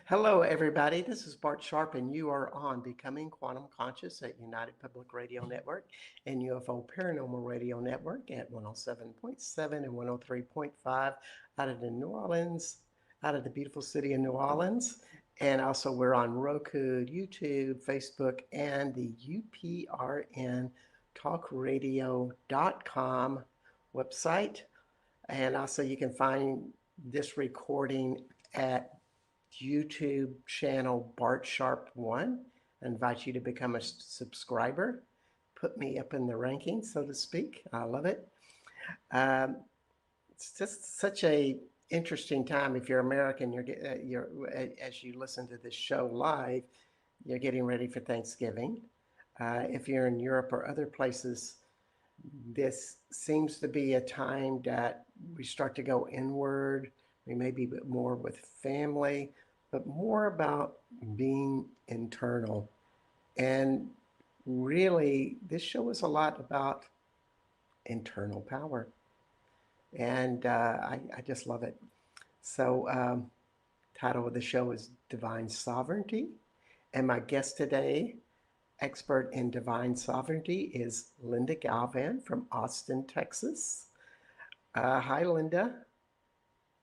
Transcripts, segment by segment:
Hello, everybody. This is Bart Sharp, and you are on Becoming Quantum Conscious at United Public Radio Network and UFO Paranormal Radio Network at 107.7 and 103.5 out of out of the beautiful city of New Orleans. And also, we're on Roku, YouTube, Facebook, and the uprntalkradio.com website. And also, you can find this recording at YouTube channel Bart Sharp 1. I invite you to become a subscriber. Put me up in the rankings, so to speak. I love it. It's just such a interesting time. If you're American, you're as you listen to this show live, you're getting ready for Thanksgiving. If you're in Europe or other places, this seems to be a time that we start to go inward. We may be a bit more with family, but more about being internal. And really, this show is a lot about internal power. And I just love it. So, title of the show is Divine Sovereignty. And my guest today, expert in divine sovereignty, is Linda Galvan from Austin, Texas. Hi, Linda.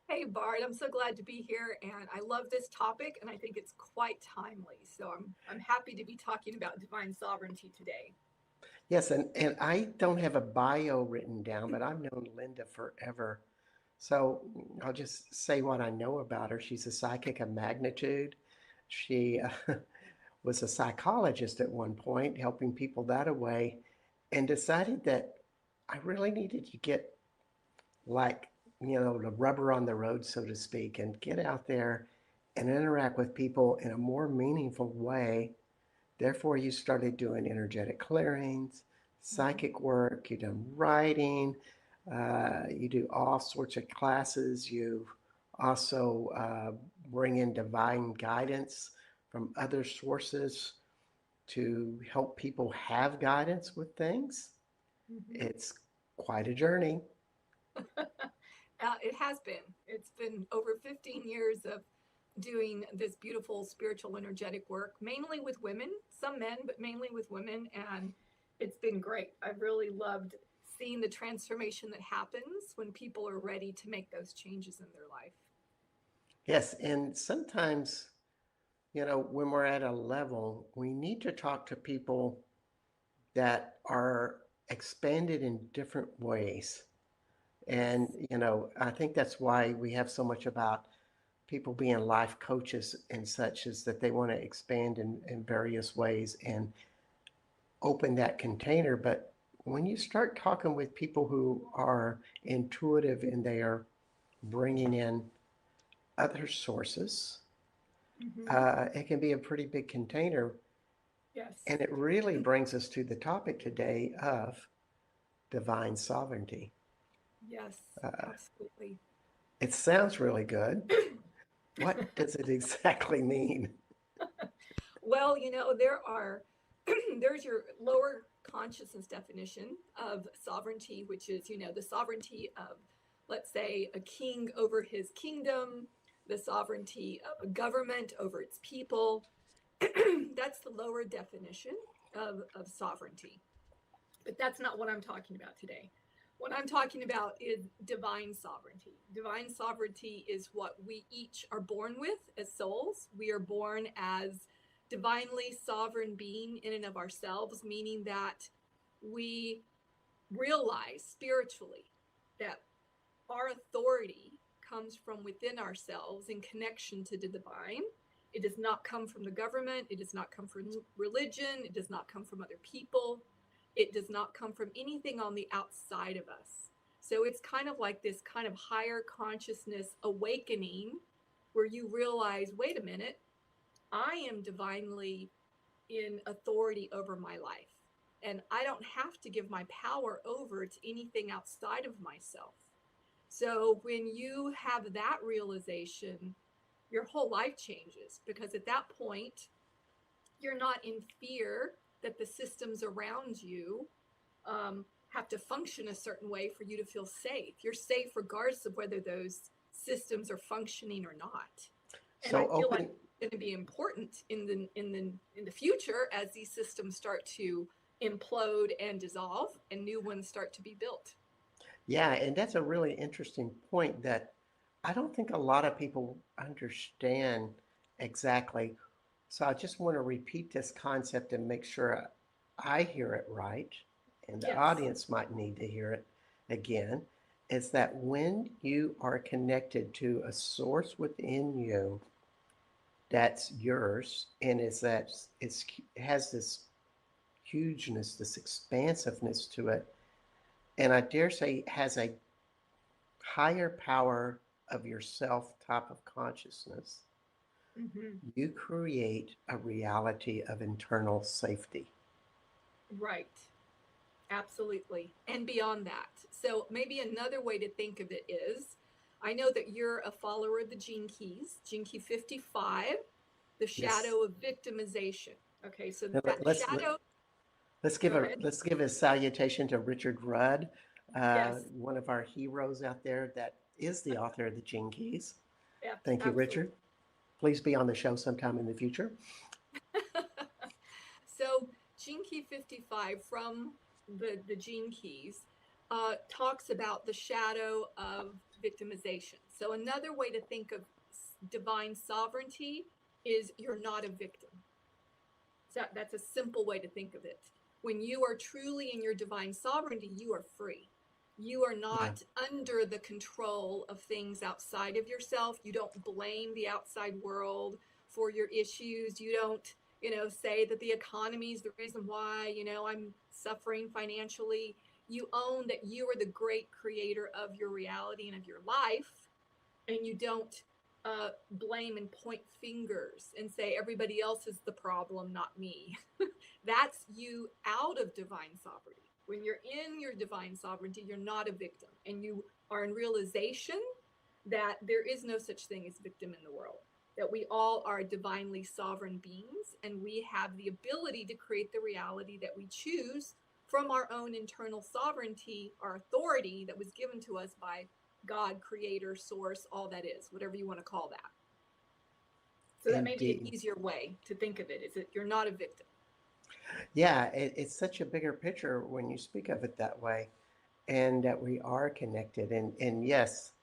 Hey, Bart, I'm so glad to be here, and I love this topic, and I think it's quite timely. So I'm happy to be talking about divine sovereignty today. Yes, and I don't have a bio written down, but I've known Linda forever. So I'll just say what I know about her. She's a psychic of magnitude. She was a psychologist at one point, helping people that way, and decided that I really needed to get like the rubber on the road, so to speak, and get out there and interact with people in a more meaningful way. Therefore, you started doing energetic clearings, psychic work, you do writing, you do all sorts of classes. You also bring in divine guidance from other sources to help people have guidance with things. Mm-hmm. It's quite a journey. It has been. It's been over 15 years of doing this beautiful spiritual energetic work, mainly with women, some men, but mainly with women. And it's been great. I've really loved seeing the transformation that happens when people are ready to make those changes in their life. Yes, and sometimes, when we're at a level, we need to talk to people that are expanded in different ways. And, I think that's why we have so much about people being life coaches and such, is that they want to expand in various ways and open that container. But when you start talking with people who are intuitive and they are bringing in other sources, it can be a pretty big container. Yes. And it really brings us to the topic today of divine sovereignty. Yes, absolutely. It sounds really good. What does it exactly mean? Well, there's your lower consciousness definition of sovereignty, which is, the sovereignty of, let's say, a king over his kingdom, the sovereignty of a government over its people. That's the lower definition of sovereignty. But that's not what I'm talking about today. What I'm talking about is divine sovereignty. Divine sovereignty is what we each are born with as souls. We are born as divinely sovereign being in and of ourselves, meaning that we realize spiritually that our authority comes from within ourselves in connection to the divine. It does not come from the government. It does not come from religion. It does not come from other people. It does not come from anything on the outside of us. So it's kind of like this kind of higher consciousness awakening where you realize, wait a minute, I am divinely in authority over my life. And I don't have to give my power over to anything outside of myself. So when you have that realization, your whole life changes, because at that point, you're not in fear that the systems around you have to function a certain way for you to feel safe. You're safe regardless of whether those systems are functioning or not. And So going to be important in the future as these systems start to implode and dissolve and new ones start to be built. Yeah, and that's a really interesting point that I don't think a lot of people understand exactly. So I just want to repeat this concept and make sure I hear it right, and the Yes. audience might need to hear it again, is that when you are connected to a source within you that's yours, and is that it has this hugeness, this expansiveness to it, and I dare say has a higher power of yourself type of consciousness, Mm-hmm. you create a reality of internal safety. Right. Absolutely. And beyond that. So maybe another way to think of it is I know that you're a follower of the Gene Keys, Gene Key 55, the Yes. shadow of victimization. Okay, so Now, that shadow, go ahead. let's give a salutation to Richard Rudd, Yes, one of our heroes out there that is the author of the Gene Keys. Thank you, absolutely. Richard. Please be on the show sometime in the future. So Gene Key 55 from the Gene Keys talks about the shadow of victimization. So another way to think of divine sovereignty is you're not a victim. So that's a simple way to think of it. When you are truly in your divine sovereignty, you are free. You are Yeah. not under the control of things outside of yourself. You don't blame the outside world for your issues. You don't, say that the economy is the reason why, I'm suffering financially. You own that you are the great creator of your reality and of your life, and you don't blame and point fingers and say everybody else is the problem, not me. That's you out of divine sovereignty. When you're in your divine sovereignty, you're not a victim, and you are in realization that there is no such thing as victim in the world, that we all are divinely sovereign beings, and we have the ability to create the reality that we choose from our own internal sovereignty, our authority that was given to us by God, creator, source, all that is, whatever you want to call that. So that may be an Indeed. easier way to think of it, is that you're not a victim. Yeah, it's such a bigger picture when you speak of it that way, and that we are connected. And yes,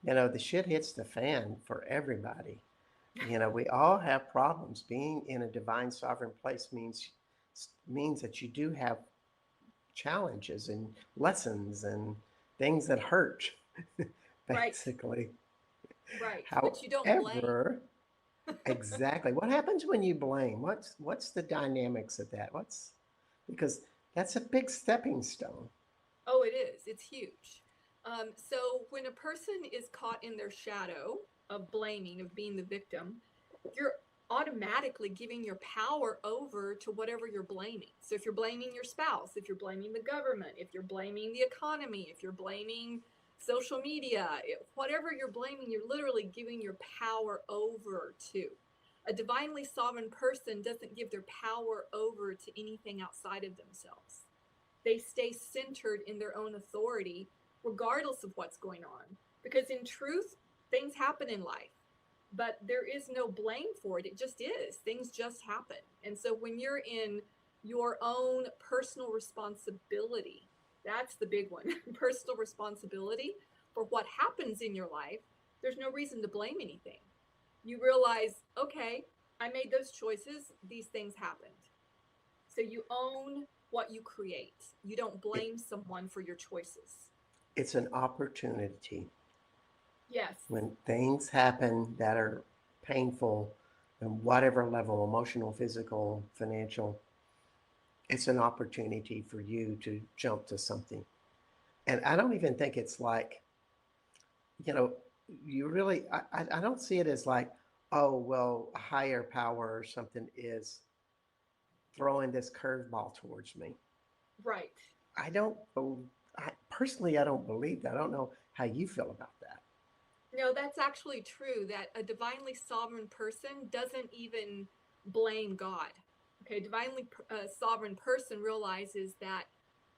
the shit hits the fan for everybody. We all have problems. Being in a divine sovereign place means that you do have challenges and lessons and things that hurt, Right, basically. right. But you don't blame. However, exactly. What happens when you blame? What's the dynamics of that? What's because that's a big stepping stone. Oh, it is. It's huge. So when a person is caught in their shadow of blaming, of being the victim, you're automatically giving your power over to whatever you're blaming. So if you're blaming your spouse, if you're blaming the government, if you're blaming the economy, if you're blaming social media, whatever you're blaming, you're literally giving your power over to. A divinely sovereign person doesn't give their power over to anything outside of themselves. They stay centered in their own authority, regardless of what's going on. Because in truth, things happen in life, but there is no blame for it. It just is. Things just happen. And so when you're in your own personal responsibility, that's the big one personal responsibility for what happens in your life, there's no reason to blame anything. You realize, okay, I made those choices, these things happened. So you own what you create. You don't It, blame someone for your choices. it's an opportunity Yes. when things happen that are painful on whatever level, emotional, physical, financial. It's an opportunity for you to jump to something. And I don't even think it's like, you know, you really, I don't see it as like, oh, well, a higher power or something is throwing this curveball towards me. Right. I don't, personally, I don't believe that. I don't know how you feel about that. No, that's actually true that a divinely sovereign person doesn't even blame God. Okay, divinely sovereign person realizes that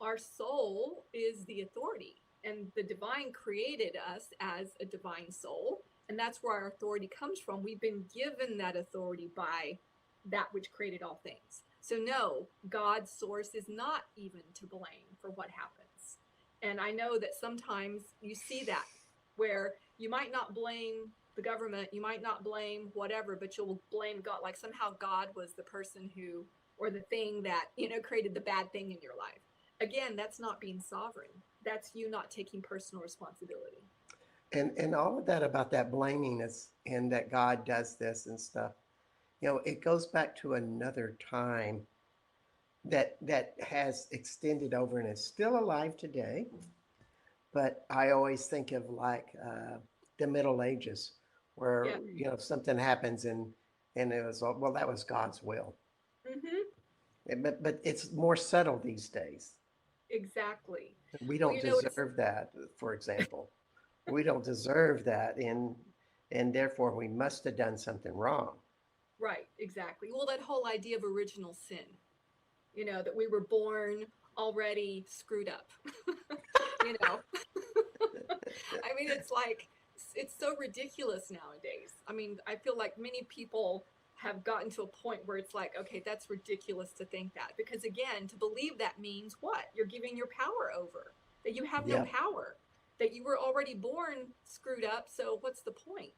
our soul is the authority, and the divine created us as a divine soul, and And that's where our authority comes from. We've been given that authority by that which created all things. So no, God's source is not even to blame for what happens. And I know that sometimes you see that where you might not blame the government, you might not blame whatever, but you'll blame God. Like somehow God was the person who, or the thing that, created the bad thing in your life. Again, that's not being sovereign. That's you not taking personal responsibility. And all of that about that blaming us and that God does this and stuff, it goes back to another time that has extended over and is still alive today. But I always think of like the Middle Ages, where Yeah. something happens and it was, well, that was God's will. Mm-hmm. But it's more subtle these days. Exactly. We Well, don't it's deserve that, for example. We don't deserve that, and therefore we must have done something wrong. right, exactly. Well, that whole idea of original sin, that we were born already screwed up. you know, I mean, it's like, it's so ridiculous nowadays. I mean, I feel like many people have gotten to a point where it's like, okay, that's ridiculous to think that. Because again, to believe that means what? You're giving your power over, that you have no Yep. power, that you were already born screwed up. So what's the point?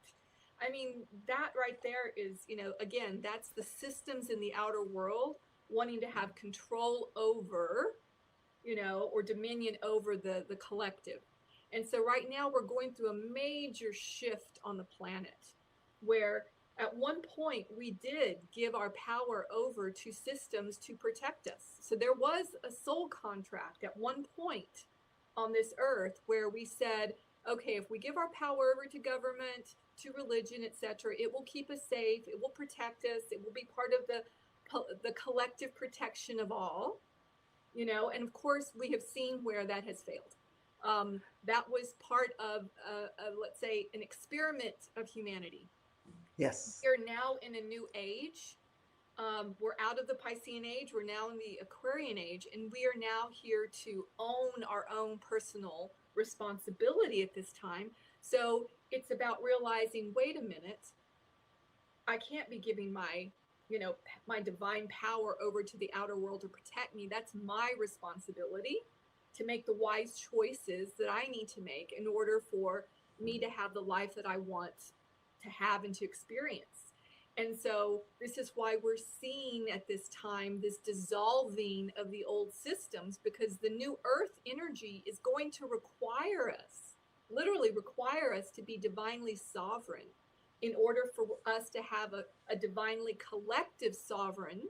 I mean, that right there is, again, that's the systems in the outer world wanting to have control over, or dominion over the collective. And so right now we're going through a major shift on the planet where at one point we did give our power over to systems to protect us. So there was a soul contract at one point on this earth where we said, okay, if we give our power over to government, to religion, etc., it will keep us safe, it will protect us, it will be part of the collective protection of all, and of course we have seen where that has failed. That was part of, let's say, an experiment of humanity. Yes. We are now in a new age. We're out of the Piscean age, we're now in the Aquarian age, and we are now here to own our own personal responsibility at this time. So it's about realizing, wait a minute, I can't be giving my divine power over to the outer world to protect me. That's my responsibility to make the wise choices that I need to make in order for me to have the life that I want to have and to experience. And so this is why we're seeing at this time this dissolving of the old systems, because the new earth energy is going to require us, literally require us, to be divinely sovereign in order for us to have a divinely collective sovereign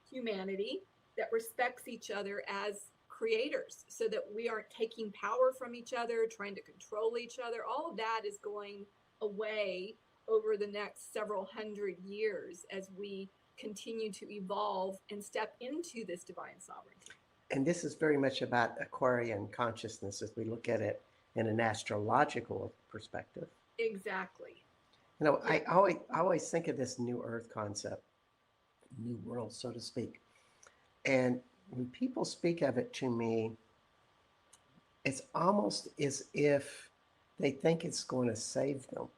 humanity that respects each other as creators, so that we aren't taking power from each other, trying to control each other. All of that is going away over the next several hundred years as we continue to evolve and step into this divine sovereignty. And this is very much about Aquarian consciousness as we look at it in an astrological perspective. Exactly. I Yeah. always think of this new earth concept, new world, so to speak. And when people speak of it to me, it's almost as if they think it's going to save them.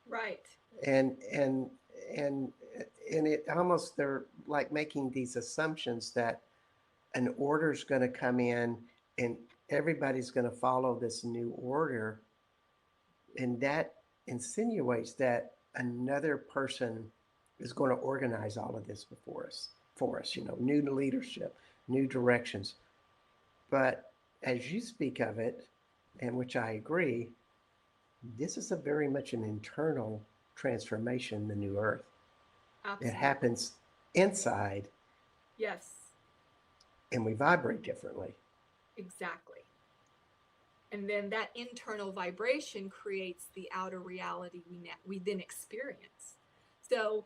Right. And and and and it almost, they're like making these assumptions that an order is going to come in and everybody's going to follow this new order, and that insinuates that another person is going to organize all of this before us for us, new leadership, new directions. But as you speak of it, and which I agree, this is a very much an internal transformation in the new earth. It Absolutely. happens inside, Yes. and we vibrate differently. Exactly. And then that internal vibration creates the outer reality we then experience. So,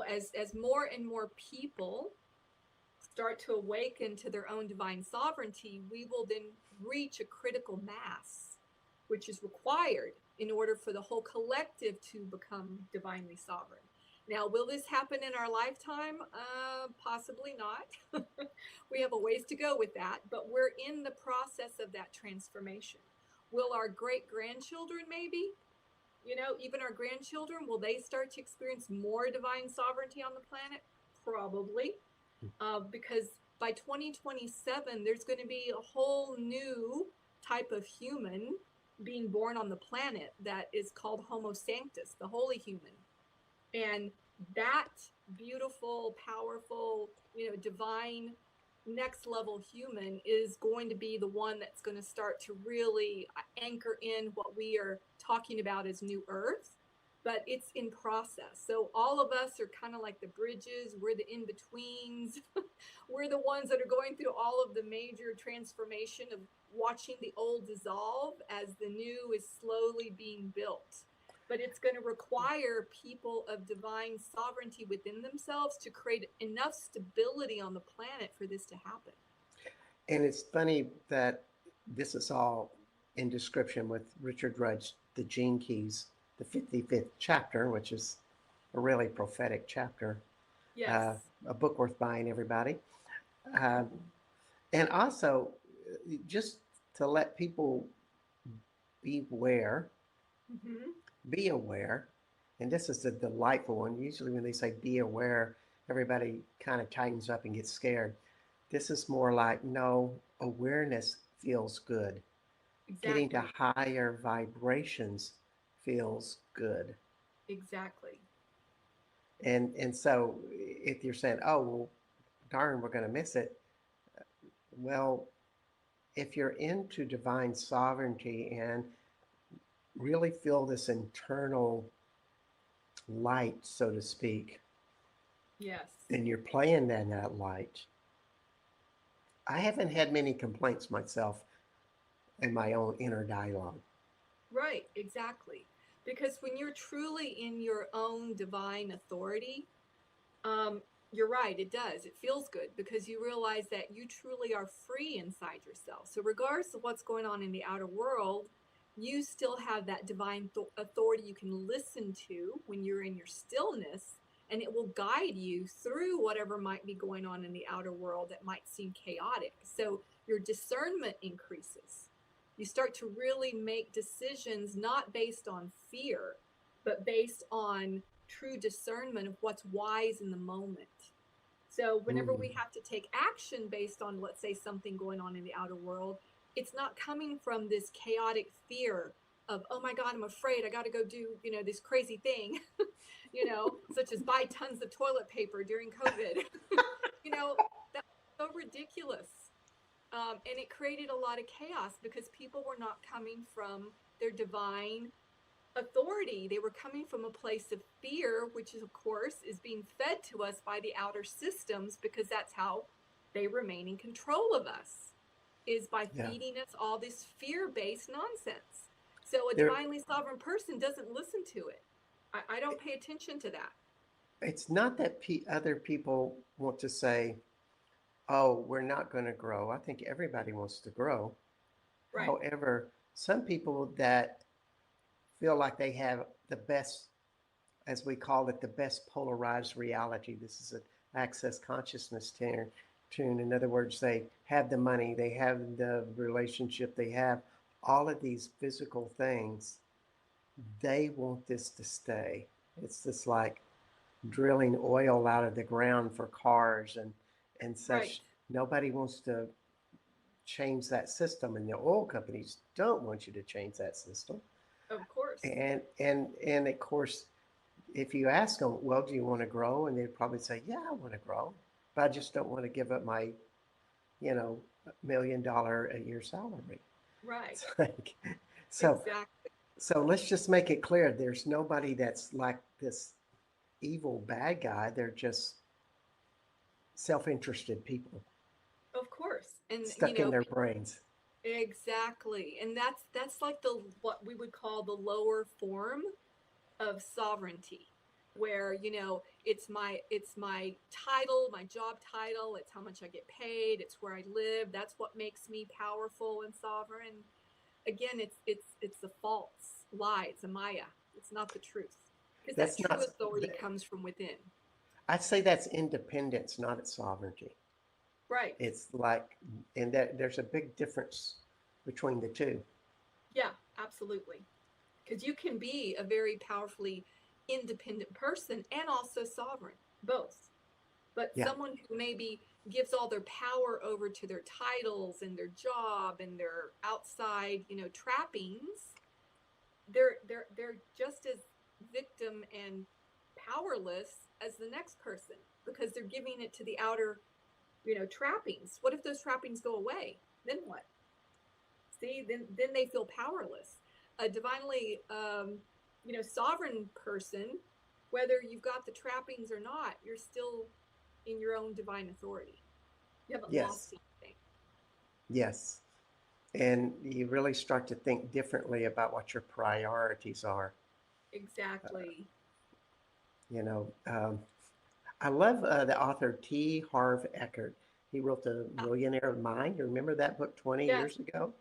as more and more people start to awaken to their own divine sovereignty, we will then reach a critical mass, which is required in order for the whole collective to become divinely sovereign. Now, will this happen in our lifetime? Possibly not. We have a ways to go with that, but we're in the process of that transformation. Will our great grandchildren maybe? Even our grandchildren, will they start to experience more divine sovereignty on the planet? Probably, because by 2027, there's going to be a whole new type of human being born on the planet that is called Homo Sanctus, the holy human. And that beautiful, powerful, divine next level human is going to be the one that's going to start to really anchor in what we are talking about as new earth, but it's in process. So all of us are kind of like the bridges, we're the in-betweens. We're the ones that are going through all of the major transformation of watching the old dissolve as the new is slowly being built. But it's going to require people of divine sovereignty within themselves to create enough stability on the planet for this to happen. And it's funny that this is all in description with Richard Rudd's The Gene Keys, the 55th chapter, which is a really prophetic chapter. Yes. A book worth buying, everybody. And also, just to let people beware, be aware, and this is the delightful one. Usually when they say be aware, everybody kind of tightens up and gets scared. This is more like, no, awareness feels good. Exactly. Getting to higher vibrations feels good. Exactly. And so if you're saying, oh, well, darn, we're going to miss it. Well, if you're into divine sovereignty and really feel this internal light, so to speak, yes, and you're playing in that light, I haven't had many complaints myself in my own inner dialogue. Right, exactly. Because when you're truly in your own divine authority, you're right, it does. It feels good because you realize that you truly are free inside yourself. So, regardless of what's going on in the outer world, you still have that divine authority you can listen to when you're in your stillness, and it will guide you through whatever might be going on in the outer world that might seem chaotic. So, your discernment increases. You start to really make decisions not based on fear, but based on true discernment of what's wise in the moment. So whenever we have to take action based on, let's say, something going on in the outer world, it's not coming from this chaotic fear of, oh my God, I'm afraid I got to go do, this crazy thing, such as buy tons of toilet paper during COVID. That's so ridiculous. And it created a lot of chaos because people were not coming from their divine authority. They were coming from a place of fear, which is, of course, is being fed to us by the outer systems because that's how they remain in control of us, is by feeding us all this fear-based nonsense. So a divinely sovereign person doesn't listen to it. I don't pay attention to that. It's not that other people want to say, oh, we're not going to grow. I think everybody wants to grow. Right. However, some people that feel like they have the best, as we call it, the best polarized reality. This is an access consciousness tune. In other words, they have the money, they have the relationship, they have all of these physical things. They want this to stay. It's just like drilling oil out of the ground for cars and such. Right. Nobody wants to change that system, and the oil companies don't want you to change that system. Of course. And of course, if you ask them, well, do you want to grow? And they'd probably say, yeah, I want to grow, but I just don't want to give up my, $1 million a year salary. Right. Like, exactly. So let's just make it clear. There's nobody that's like this evil bad guy. They're just self-interested people. Of course. And stuck in their brains. Exactly. And that's like what we would call the lower form of sovereignty, where it's my title, my job title, it's how much I get paid, it's where I live, that's what makes me powerful and sovereign. Again, it's a false lie, it's a maya, it's not the truth, because that true authority comes from within. I'd say that's independence, not sovereignty. Right. It's like, and that there's a big difference between the two. Yeah, absolutely. Because you can be a very powerfully independent person and also sovereign, both. But Yeah. someone who maybe gives all their power over to their titles and their job and their outside, trappings, they're just as victim and powerless as the next person because they're giving it to the outer, trappings. What if those trappings go away? Then what? See, then they feel powerless. A divinely, sovereign person, whether you've got the trappings or not, you're still in your own divine authority. You haven't lost Yes. anything. Yes. And you really start to think differently about what your priorities are. Exactly. You know, I love the author T. Harv Eckert. He wrote The Yeah. Millionaire Mind. You remember that book 20 Yes. years ago?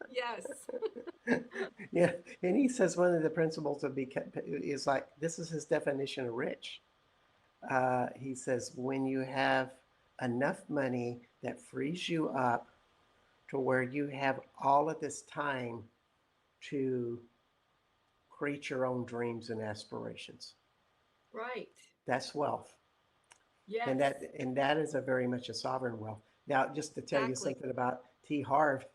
Yes. Yeah, and he says one of the principles of is like this is his definition of rich. He says when you have enough money that frees you up to where you have all of this time to create your own dreams and aspirations. Right. That's wealth. And Yes. that is a very much a sovereign wealth. Now, just to tell you Exactly. something about T. Harv,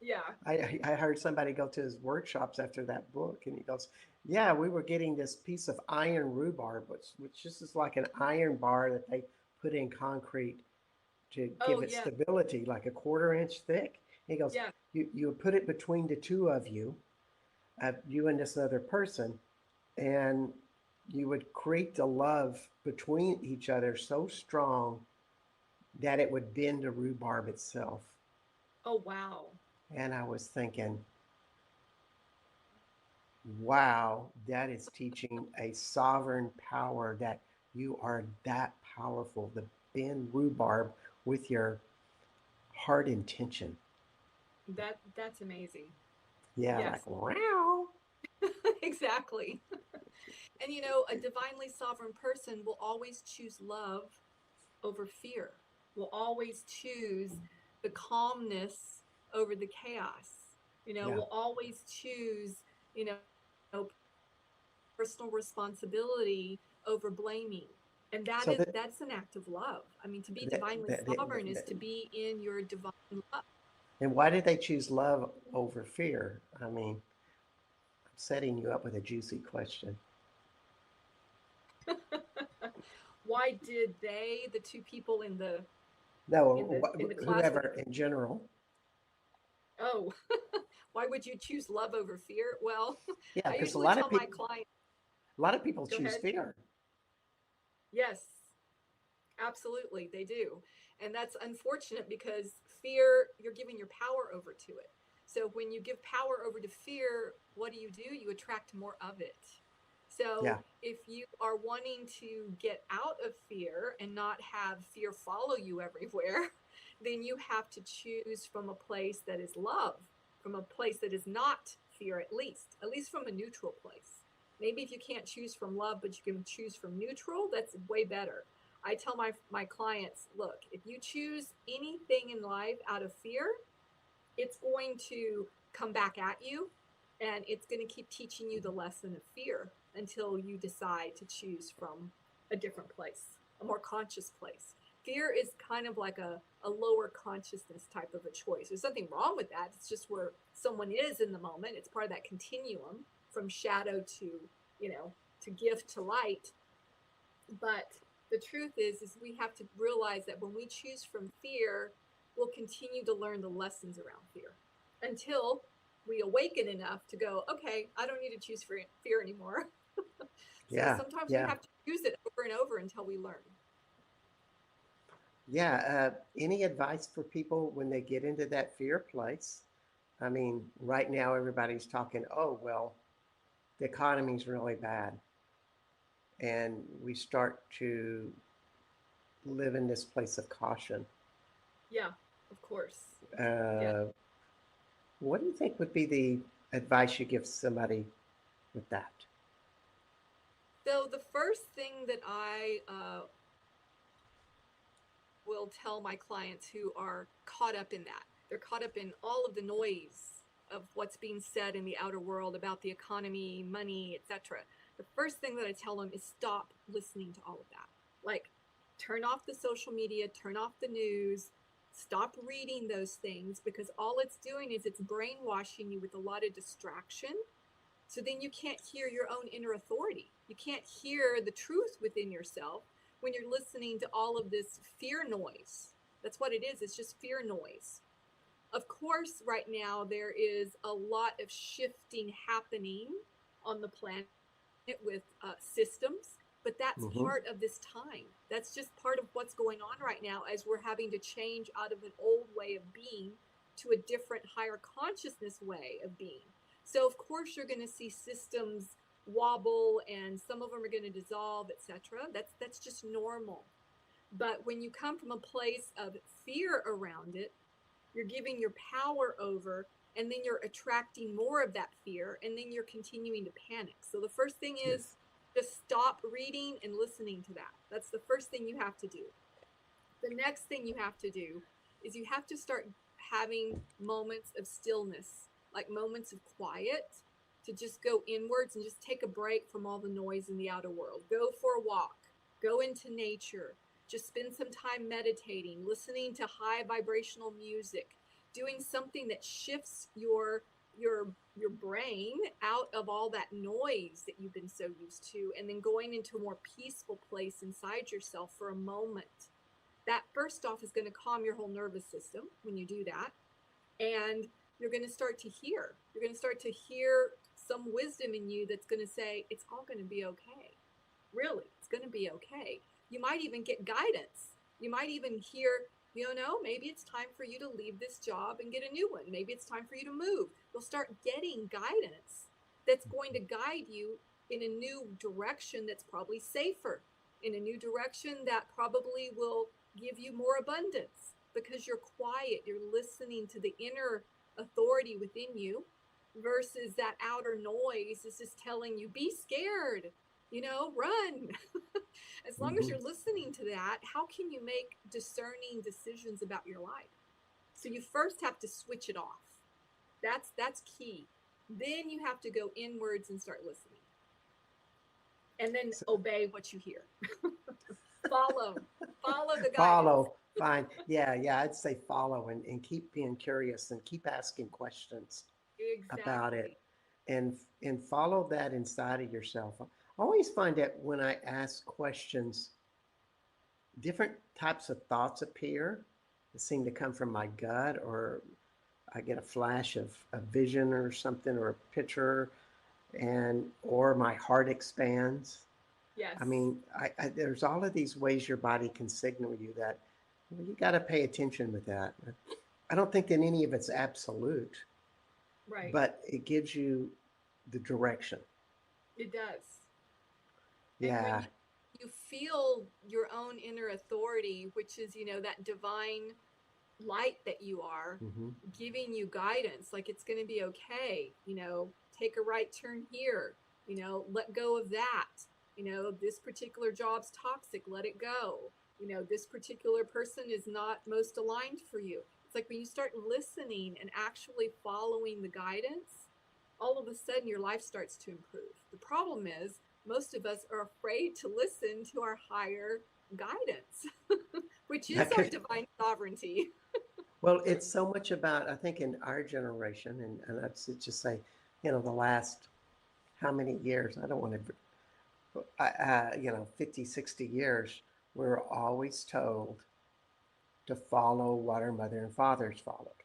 Yeah. I heard somebody go to his workshops after that book, and he goes, "Yeah, we were getting this piece of iron rhubarb, which just is like an iron bar that they put in concrete to Oh, give it yeah. stability, like a quarter-inch thick." He goes, Yeah. "You would put it between the two of you, you and this other person, and you would create the love between each other so strong that it would bend the rhubarb itself." Oh, wow. And I was thinking, wow, that is teaching a sovereign power that you are that powerful. The bend rhubarb with your heart intention. That's amazing. Yeah, Yes. like wow. Exactly. And a divinely sovereign person will always choose love over fear, will always choose the calmness over the chaos, Yeah. will always choose, you know, personal responsibility over blaming. And So that's an act of love. I mean, to be that, divinely that, that, sovereign is that to be in your divine love. and why did they choose love over fear? I mean, I'm setting you up with a juicy question. Why did they, the two people in the No, class with whoever in general. oh, why would you choose love over fear? Well, Yeah, I because usually tell my clients, a lot of people go choose ahead. fear. Yes, absolutely, they do. And that's unfortunate because fear, you're giving your power over to it. So when you give power over to fear, what do? You attract more of it. So Yeah. if you are wanting to get out of fear and not have fear follow you everywhere, then you have to choose from a place that is love, from a place that is not fear, at least from a neutral place. Maybe if you can't choose from love, but you can choose from neutral, that's way better. I tell my clients, look, if you choose anything in life out of fear, it's going to come back at you and it's going to keep teaching you the lesson of fear until you decide to choose from a different place, a more conscious place. Fear is kind of like a lower consciousness type of a choice. There's nothing wrong with that. It's just where someone is in the moment. It's part of that continuum from shadow to, to gift to light. But the truth is we have to realize that when we choose from fear, we'll continue to learn the lessons around fear until we awaken enough to go, okay, I don't need to choose fear anymore. So Yeah. sometimes we Yeah. have to use it over and over until we learn. Yeah. Any advice for people when they get into that fear place? I mean, right now everybody's talking, oh, well, the economy's really bad. And we start to live in this place of caution. Yeah, of course. Yeah. Uh, what do you think would be the advice you give somebody with that? So the first thing that I will tell my clients who are caught up in that, they're caught up in all of the noise of what's being said in the outer world about the economy, money, etc., the first thing that I tell them is stop listening to all of that. Like, turn off the social media, turn off the news, stop reading those things, because all it's doing is it's brainwashing you with a lot of distraction. So then you can't hear your own inner authority. You can't hear the truth within yourself when you're listening to all of this fear noise. That's what it is. It's just fear noise. Of course, right now there is a lot of shifting happening on the planet with systems, but that's Hmm. part of this time. That's just part of what's going on right now as we're having to change out of an old way of being to a different, higher consciousness way of being. So, of course, you're going to see systems wobble, and some of them are going to dissolve, etc. That's just normal. But when you come from a place of fear around it, you're giving your power over, and then you're attracting more of that fear, and then you're continuing to panic. So the first thing is Yes. just stop reading and listening to that. That's the first thing you have to do. The next thing you have to do is you have to start having moments of stillness, like moments of quiet, to just go inwards and just take a break from all the noise in the outer world. Go for a walk, go into nature, just spend some time meditating, listening to high vibrational music, doing something that shifts your brain out of all that noise that you've been so used to, and then going into a more peaceful place inside yourself for a moment. That first off is going to calm your whole nervous system when you do that. And you're going to start to hear. You're going to start to hear some wisdom in you that's going to say, it's all going to be okay. Really, it's going to be okay. You might even get guidance. You might even hear, maybe it's time for you to leave this job and get a new one. Maybe it's time for you to move. You'll start getting guidance that's going to guide you in a new direction that's probably safer, in a new direction that probably will give you more abundance, because you're quiet, you're listening to the inner authority within you, versus that outer noise is just telling you, be scared, run. As long as Hmm. you're listening to that, how can you make discerning decisions about your life? So you first have to switch it off. That's key. Then you have to go inwards and start listening, and then So, obey what you hear. Follow the guidance. follow. Fine. Yeah, yeah. I'd say follow and keep being curious and keep asking questions about it, Exactly. and follow that inside of yourself. I always find that when I ask questions, different types of thoughts appear that seem to come from my gut, or I get a flash of a vision or something, or a picture, and or my heart expands. I Yes. mean, there's all of these ways your body can signal you that, well, you got to pay attention with that. I don't think that any of it's absolute, Right. but it gives you the direction. It does. And when Yeah. you feel your own inner authority, which is, that divine light that you are, Hmm. giving you guidance, like it's going to be okay, take a right turn here, let go of that, this particular job's toxic, let it go, this particular person is not most aligned for you. It's like when you start listening and actually following the guidance, all of a sudden your life starts to improve. The problem is most of us are afraid to listen to our higher guidance, which Yeah. is our divine sovereignty. Well, it's so much about, I think, in our generation, and I'd just say, the last how many years, I don't want to, 50, 60 years, we're always told to follow what our mother and fathers followed.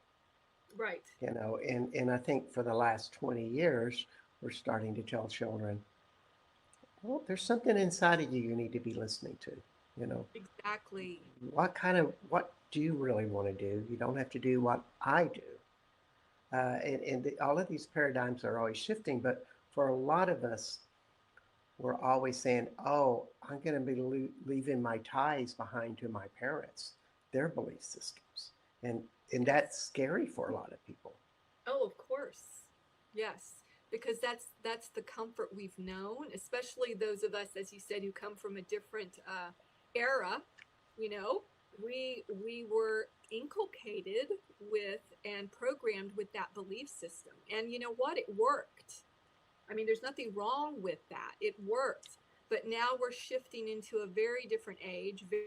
Right. And I think for the last 20 years, we're starting to tell children, well, there's something inside of you need to be listening to. You know, Exactly. what do you really want to do? You don't have to do what I do. All of these paradigms are always shifting, but for a lot of us, we're always saying, oh, I'm going to be leaving my ties behind to my parents, their belief systems. And that's Yes. scary for a lot of people. Oh, of course. Yes. Because that's the comfort we've known, especially those of us, as you said, who come from a different era. You know, we were inculcated with and programmed with that belief system. And you know what? It worked. I mean, there's nothing wrong with that. It worked. But now we're shifting into a very different age, very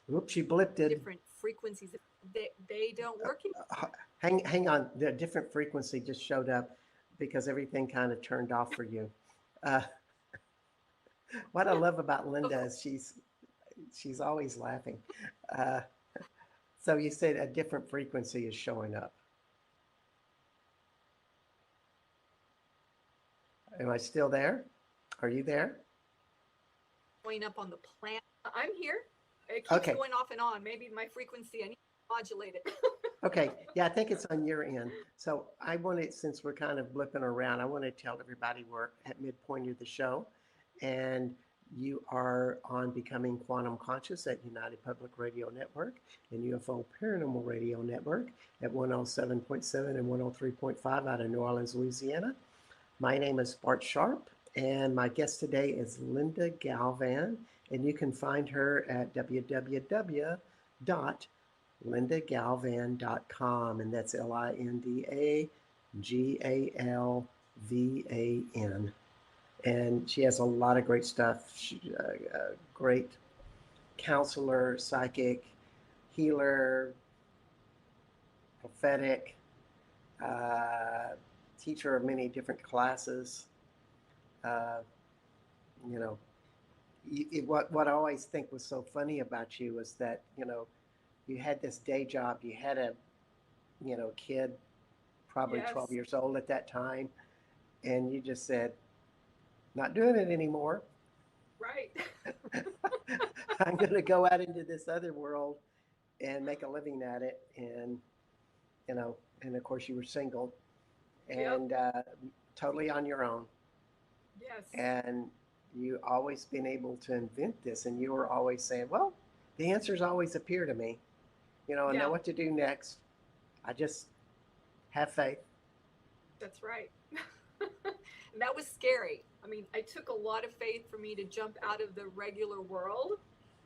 Whoops, you blipped it. different frequencies. They don't work anymore. Hang on. The different frequency just showed up because everything kind of turned off for you. Uh, what I love about Linda is she's always laughing. Uh, so you said a different frequency is showing up. Am I still there? Are you there? Going up on the planet. I'm here. It keeps Okay. going off and on. Maybe my frequency, I need to modulate it. Okay. Yeah, I think it's on your end. So I wanted, since we're kind of blipping around, I want to tell everybody we're at midpoint of the show, and you are on Becoming Quantum Conscious at United Public Radio Network and UFO Paranormal Radio Network at 107.7 and 103.5 out of New Orleans, Louisiana. My name is Bart Sharp, and my guest today is Linda Galvan, and you can find her at www.lindagalvan.com, and that's LindaGalvan. And she has a lot of great stuff. She's a great counselor, psychic, healer, prophetic, teacher of many different classes. You know, what I always think was so funny about you was that, you know, you had this day job, you had a, you know, kid, probably Yes. 12 years old at that time, and you just said, not doing it anymore. Right. I'm going to go out into this other world and make a living at it. And, you know, and of course you were single and totally on your own. Yes. And you always been able to invent this. And you were always saying, well, the answers always appear to me. You know, I know what to do next. I just have faith. That's right. That was scary. I mean, it took a lot of faith for me to jump out of the regular world,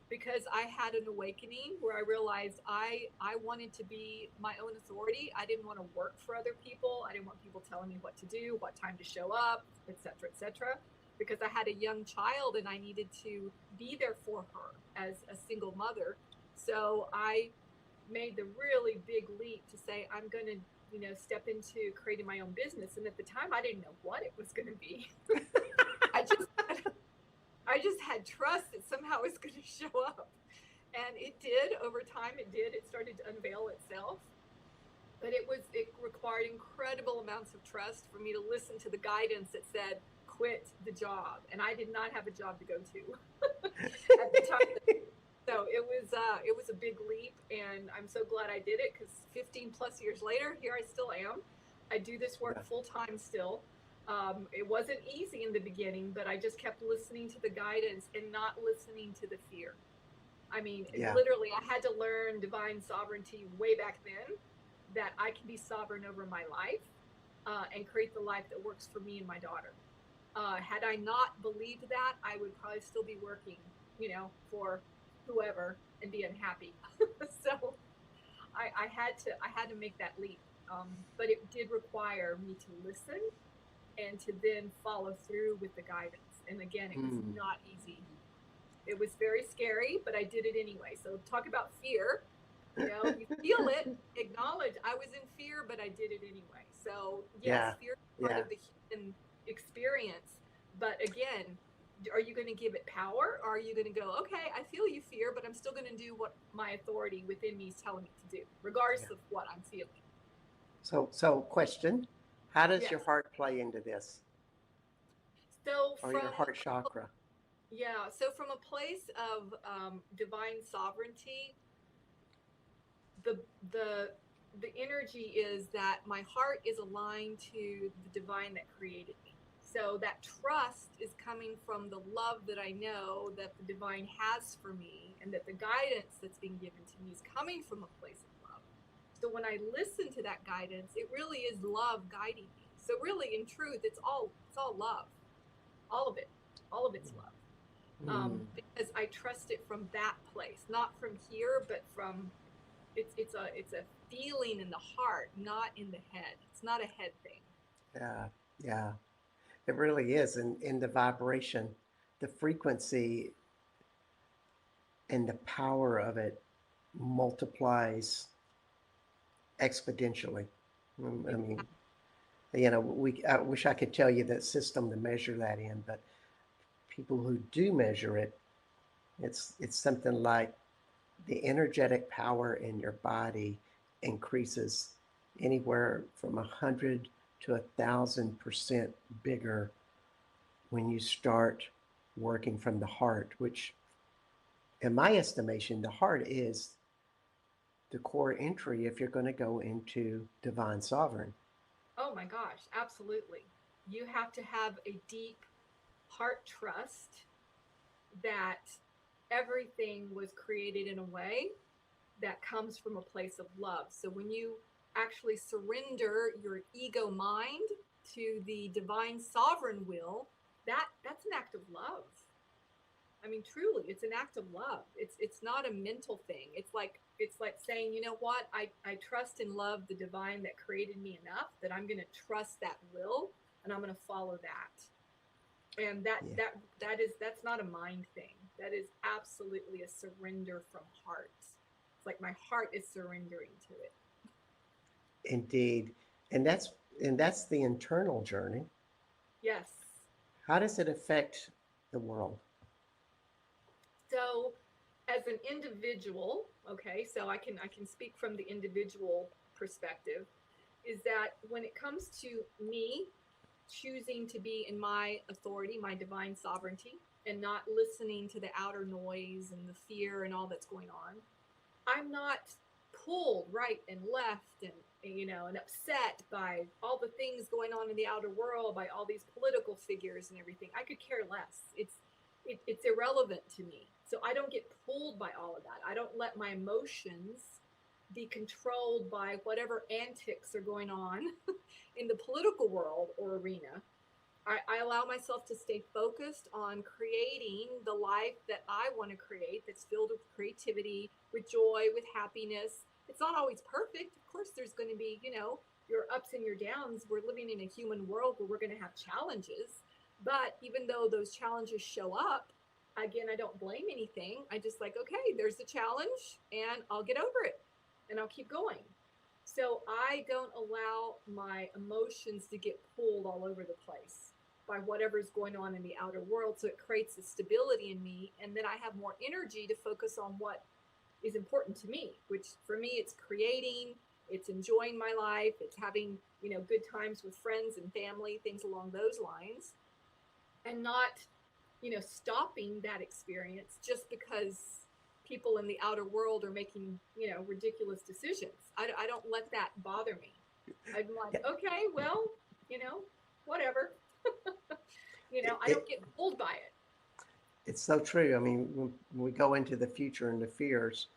because I had an awakening where I realized I wanted to be my own authority. I didn't want to work for other people. I didn't want people telling me what to do, what time to show up, etc., etc., because I had a young child and I needed to be there for her as a single mother. So I made the really big leap to say, I'm going to, you know, step into creating my own business. And at the time, I didn't know what it was going to be. I just had trust that somehow it's going to show up. And it did. Over time, it did. It started to unveil itself. But it required incredible amounts of trust for me to listen to the guidance that said, quit the job. And I did not have a job to go to at the time. So it was a big leap, and I'm so glad I did it, because 15 plus years later, here I still am. I do this work full time still. It wasn't easy in the beginning, but I just kept listening to the guidance and not listening to the fear. I mean, literally, I had to learn divine sovereignty way back then, that I can be sovereign over my life and create the life that works for me and my daughter. Had I not believed that, I would probably still be working, you know, for whoever and be unhappy. So I had to make that leap. But it did require me to listen and to then follow through with the guidance. And again, it was not easy. It was very scary, but I did it anyway. So talk about fear. You know, you feel it, acknowledge I was in fear, but I did it anyway. So yes, fear is part of the human experience. But again, are you going to give it power, or are you going to go, okay, I feel you, fear, but I'm still going to do what my authority within me is telling me to do, regardless of what I'm feeling? So question, how does your heart play into this? So or your heart chakra? Yeah, so from a place of divine sovereignty, the energy is that my heart is aligned to the divine that created me. So that trust is coming from the love that I know that the divine has for me, and that the guidance that's being given to me is coming from a place of love. So when I listen to that guidance, it really is love guiding me. So really, in truth, it's all love. All of it. All of it's love. Mm. because I trust it from that place, not from here, but from it's a feeling in the heart, not in the head. It's not a head thing. Yeah, yeah, it really is. And in the vibration, the frequency and the power of it multiplies exponentially. I mean, I wish I could tell you that system to measure that in, but people who do measure it, it's something like the energetic power in your body increases anywhere from 100 to 1,000% bigger when you start working from the heart, which, in my estimation, the heart is the core entry if you're going to go into divine sovereign. Oh my gosh, absolutely. You have to have a deep heart trust that everything was created in a way that comes from a place of love. So when you actually surrender your ego mind to the divine sovereign will, that's an act of love. I mean, truly, it's an act of love. It's not a mental thing. It's like saying, you know what, I trust and love the divine that created me enough that I'm going to trust that will and I'm going to follow that. And Yeah, that's not a mind thing. That is absolutely a surrender from heart. It's like my heart is surrendering to it. indeed. And that's and that's the internal journey. Yes. How does it affect the world? So as an individual, okay, so I can speak from the individual perspective, is that when it comes to me choosing to be in my authority, my divine sovereignty, and not listening to the outer noise and the fear and all that's going on, I'm not pulled right and left and upset by all the things going on in the outer world, by all these political figures and everything. I could care less. It's irrelevant to me. So I don't get pulled by all of that. I don't let my emotions be controlled by whatever antics are going on in the political world or arena. I allow myself to stay focused on creating the life that I want to create that's filled with creativity, with joy, with happiness. It's not always perfect. Of course, there's going to be, your ups and your downs. We're living in a human world where we're going to have challenges. But even though those challenges show up, again, I don't blame anything. I just like, okay, there's the challenge and I'll get over it and I'll keep going. So I don't allow my emotions to get pulled all over the place by whatever's going on in the outer world. So it creates a stability in me. And then I have more energy to focus on what is important to me, which for me, it's creating, it's enjoying my life, it's having, good times with friends and family, things along those lines, and not, stopping that experience just because people in the outer world are making, ridiculous decisions. I don't let that bother me. I'm like, Yeah, okay, well, you know, whatever. it, I don't it get pulled by it. it's so true. I mean, when we go into the future and the fears,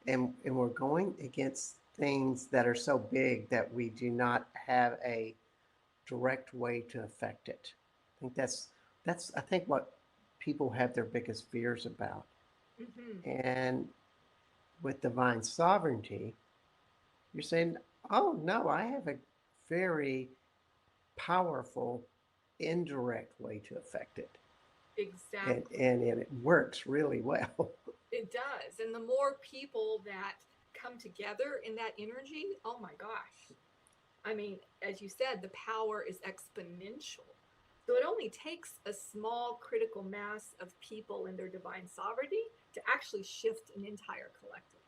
and we're going against things that are so big that we do not have a direct way to affect it. I think that's I think what people have their biggest fears about. Hmm. And with divine sovereignty, you're saying, "Oh no, I have a very powerful indirect way to affect it." Exactly. And it works really well. It does. And the more people that come together in that energy, oh my gosh. I mean, as you said, the power is exponential. So it only takes a small critical mass of people in their divine sovereignty to actually shift an entire collective.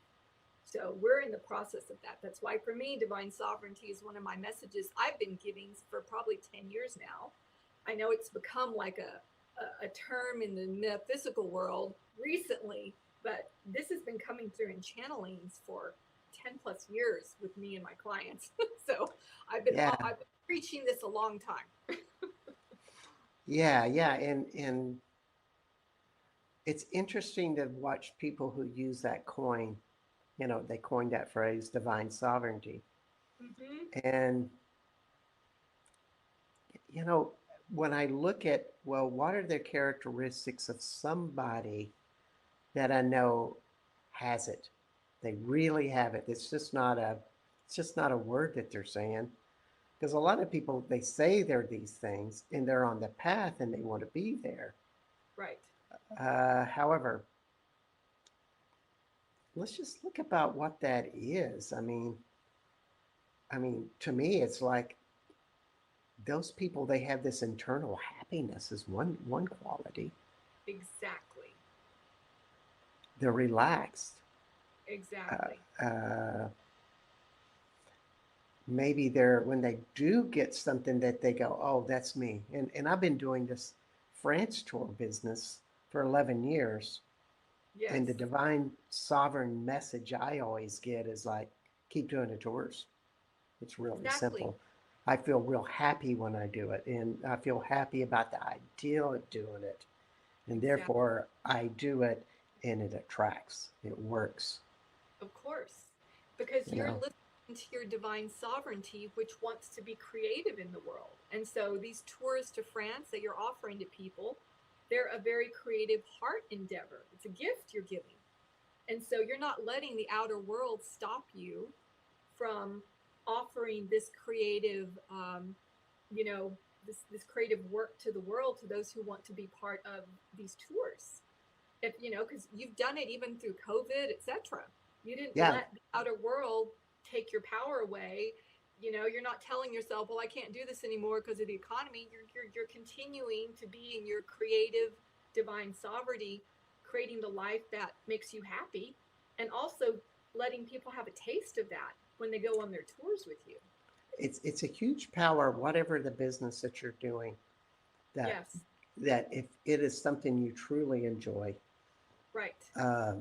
So we're in the process of that. That's why, for me, divine sovereignty is one of my messages I've been giving for probably 10 years now. I know it's become like a term in the metaphysical world recently, but this has been coming through in channelings for 10 plus years with me and my clients. So Yeah, I've been preaching this a long time. yeah, and it's interesting to watch people who use that coin. They coined that phrase, divine sovereignty. Hmm. And, you know, when I look at, well, what are the characteristics of somebody that I know has it? They really have it. It's just not a word that they're saying. Because a lot of people, they say they're these things and they're on the path and they want to be there. Right. However, let's just look about what that is. I mean, to me, it's like those people, they have this internal happiness is one quality. Exactly. They're relaxed. Exactly. Uh, maybe they're when they do get something that they go, oh, that's me. And I've been doing this France tour business for 11 years. Yes. And the divine sovereign message I always get is like, keep doing the tours. It's really Exactly. simple. I feel real happy when I do it, and I feel happy about the idea of doing it. And Exactly. therefore, I do it, and it attracts. It works, Of course. Because you you're know. listening to your divine sovereignty, which wants to be creative in the world. And so these tours to France that you're offering to people, they're a very creative heart endeavor. It's a gift you're giving. And so you're not letting the outer world stop you from offering this creative, you know, this creative work to the world, to those who want to be part of these tours. If you know, because you've done it even through COVID, etc. You didn't Yeah, let the outer world take your power away. You know, you're not telling yourself, well, I can't do this anymore because of the economy. You're continuing to be in your creative divine sovereignty, creating the life that makes you happy, and also letting people have a taste of that when they go on their tours with you. it's a huge power, whatever the business that you're doing. That Yes. that if it is something you truly enjoy, Right. uh,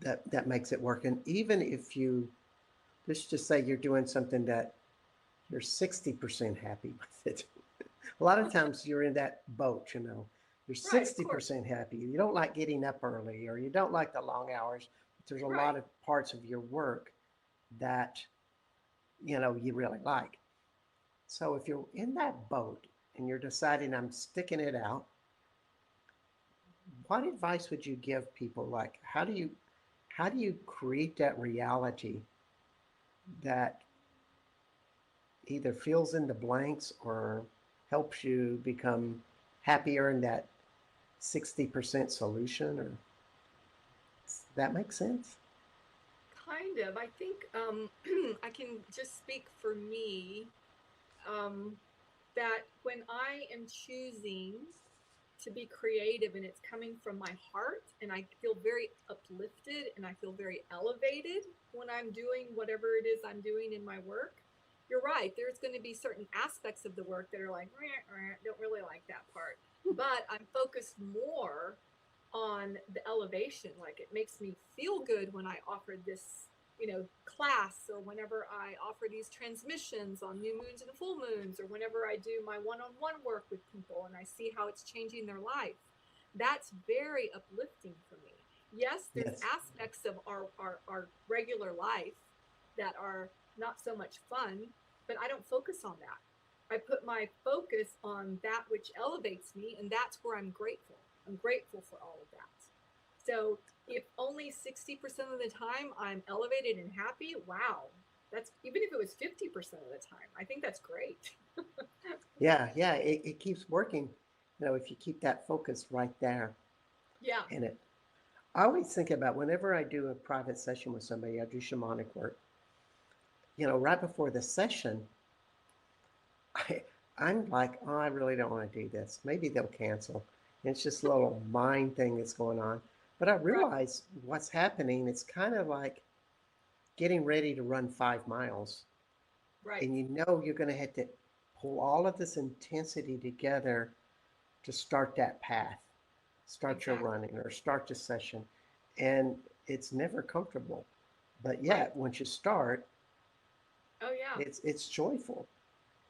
that makes it work. And even if you let's just say you're doing something that you're 60% happy with it. A lot of times you're in that boat, you know. You're Right, of course. 60% happy. You don't like getting up early or you don't like the long hours. But there's a lot Right. of parts of your work that, you know, you really like. So if you're in that boat and you're deciding I'm sticking it out, what advice would you give people? Like, how do you create that reality that either fills in the blanks or helps you become happier in that 60% solution? Or does that make sense? Kind of. I think I can just speak for me, um, that when I am choosing to be creative and it's coming from my heart and I feel very uplifted and I feel very elevated when I'm doing whatever it is I'm doing in my work. You're right. There's going to be certain aspects of the work that are like, don't really like that part. But I'm focused more on the elevation. Like it makes me feel good when I offer this, class, or whenever I offer these transmissions on new moons and full moons, or whenever I do my one-on-one work with people and I see how it's changing their life. That's very uplifting for me. Yes, there's Yes. aspects of our regular life that are not so much fun, but I don't focus on that. I put my focus on that which elevates me, and that's where I'm grateful. I'm grateful for all of that. So if only 60% of the time I'm elevated and happy, wow. That's even if it was 50% of the time. I think that's great. Yeah, yeah, it keeps working, you know, if you keep that focus right there Yeah. in it. I always think about whenever I do a private session with somebody, I do shamanic work, you know, right before the session, I, I'm like, oh, I really don't want to do this. Maybe they'll cancel. And it's just a little mind thing that's going on. But I Right. realize what's happening. It's kind of like getting ready to run 5 miles. Right. And you know you're going to have to pull all of this intensity together to start that path, start your Exactly. running or start the session. And it's never comfortable. But Right. yet, once you start, Oh yeah. it's joyful,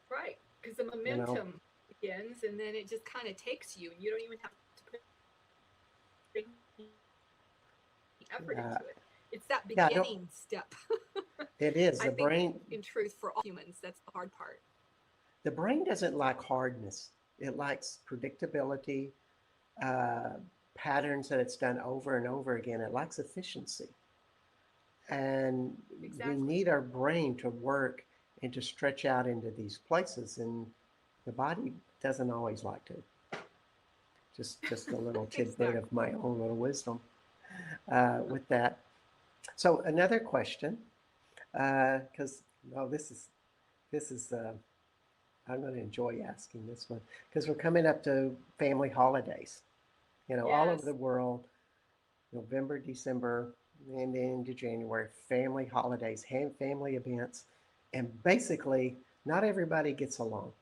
Right. Because the you know. momentum begins and then it just kind of takes you and you don't even have to put any effort Uh, into it. It's that yeah, I don't. beginning step. It is I the think brain. in truth for all humans, that's the hard part. The brain doesn't like hardness. It likes predictability, uh, patterns that it's done over and over again. It likes efficiency. And we Exactly. need our brain to work and to stretch out into these places. And the body doesn't always like to. Just a little tidbit of Exactly. my own little wisdom with that. So another question, because well, this is I'm going to enjoy asking this one because we're coming up to family holidays. You know, all over Yes. the world, November, December, and into January, family holidays, family events, and basically, not everybody gets along.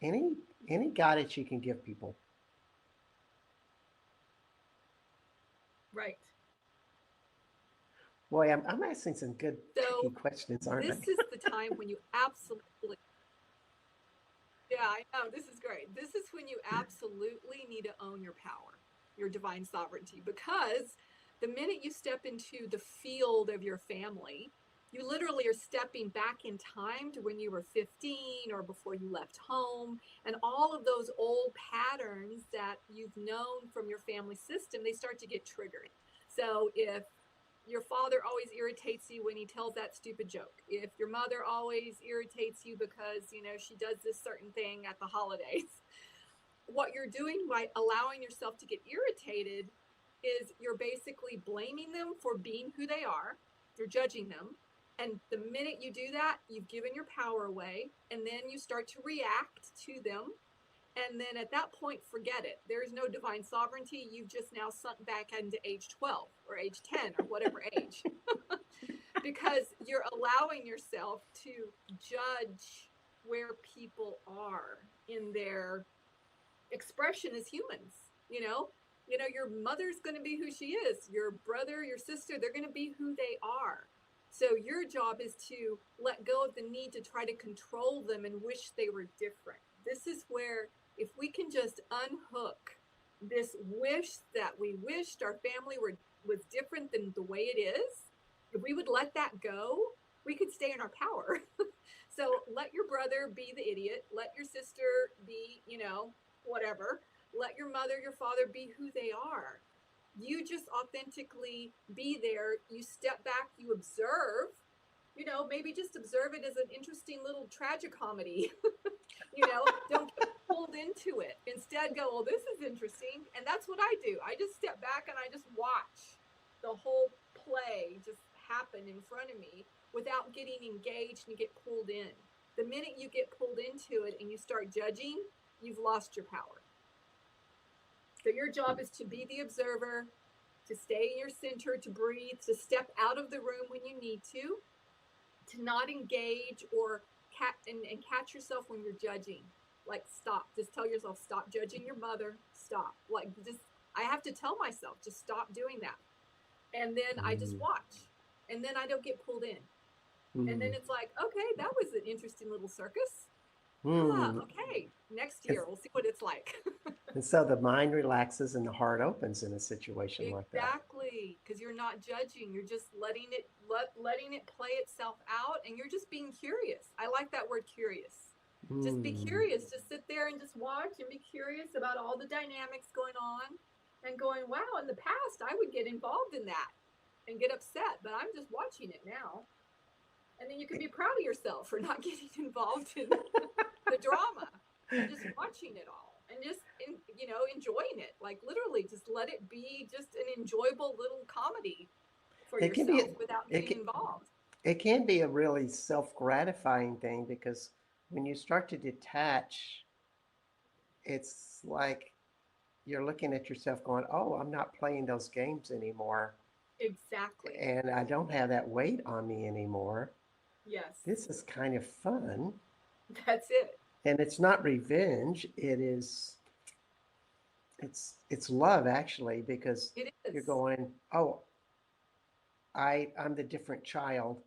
Any any guidance you can give people? Right. Boy, I'm asking some good, tricky So questions, aren't I? this is the time when you absolutely, yeah, I know, this is great. This is when you absolutely need to own your power, your divine sovereignty, because the minute you step into the field of your family, you literally are stepping back in time to when you were 15 or before you left home. And all of those old patterns that you've known from your family system, they start to get triggered. So if your father always irritates you when he tells that stupid joke, if your mother always irritates you because, she does this certain thing at the holidays, what you're doing by allowing yourself to get irritated is you're basically blaming them for being who they are. You're judging them. And the minute you do that, you've given your power away. And then you start to react to them. And then at that point, forget it. There is no divine sovereignty. You've just now sunk back into age 12 or age 10 or whatever age, because you're allowing yourself to judge where people are in their expression as humans. Your mother's going to be who she is, your brother, your sister, they're going to be who they are. So your job is to let go of the need to try to control them and wish they were different. This is where, if we can just unhook this wish that we wished our family was different than the way it is, if we would let that go, we could stay in our power. So let your brother be the idiot, let your sister be, whatever. Let your mother, your father be who they are. You just authentically be there. You step back, you observe, maybe just observe it as an interesting little tragicomedy. Don't get pulled into it. Instead, go, well, this is interesting. And that's what I do. I just step back and I just watch the whole play just happen in front of me without getting engaged and get pulled in. The minute you get pulled into it and you start judging, you've lost your power. So your job is to be the observer, to stay in your center, to breathe, to step out of the room when you need to not engage or and catch yourself when you're judging. Like, stop. Just tell yourself, stop judging your mother. Stop. Like, just, I have to tell myself, just stop doing that. And then I just Mm, watch. And then I don't get pulled in. And then mm, it's like, okay, that was an interesting little circus. mm. Okay, next It's, year we'll see what it's like. and so the mind relaxes and the heart opens in a situation like that. Exactly, because you're not judging. You're just letting it play itself out, and you're just being curious. I like that word, curious. Just be Mm. curious. Just sit there and just watch and be curious about all the dynamics going on, and going, wow, in the past I would get involved in that and get upset, but I'm just watching it now. And then you can be proud of yourself for not getting involved in the drama and just watching it all and just enjoying it, like literally just let it be just an enjoyable little comedy for It can be yourself without it getting can, involved. it can be a really self-gratifying thing because when you start to detach, it's like you're looking at yourself going, "Oh, I'm not playing those games anymore, Exactly. and I don't have that weight on me anymore. Yes. This is kind of fun." That's it. And it's not revenge, it's love actually because It you're is. going, "Oh, I'm the different child,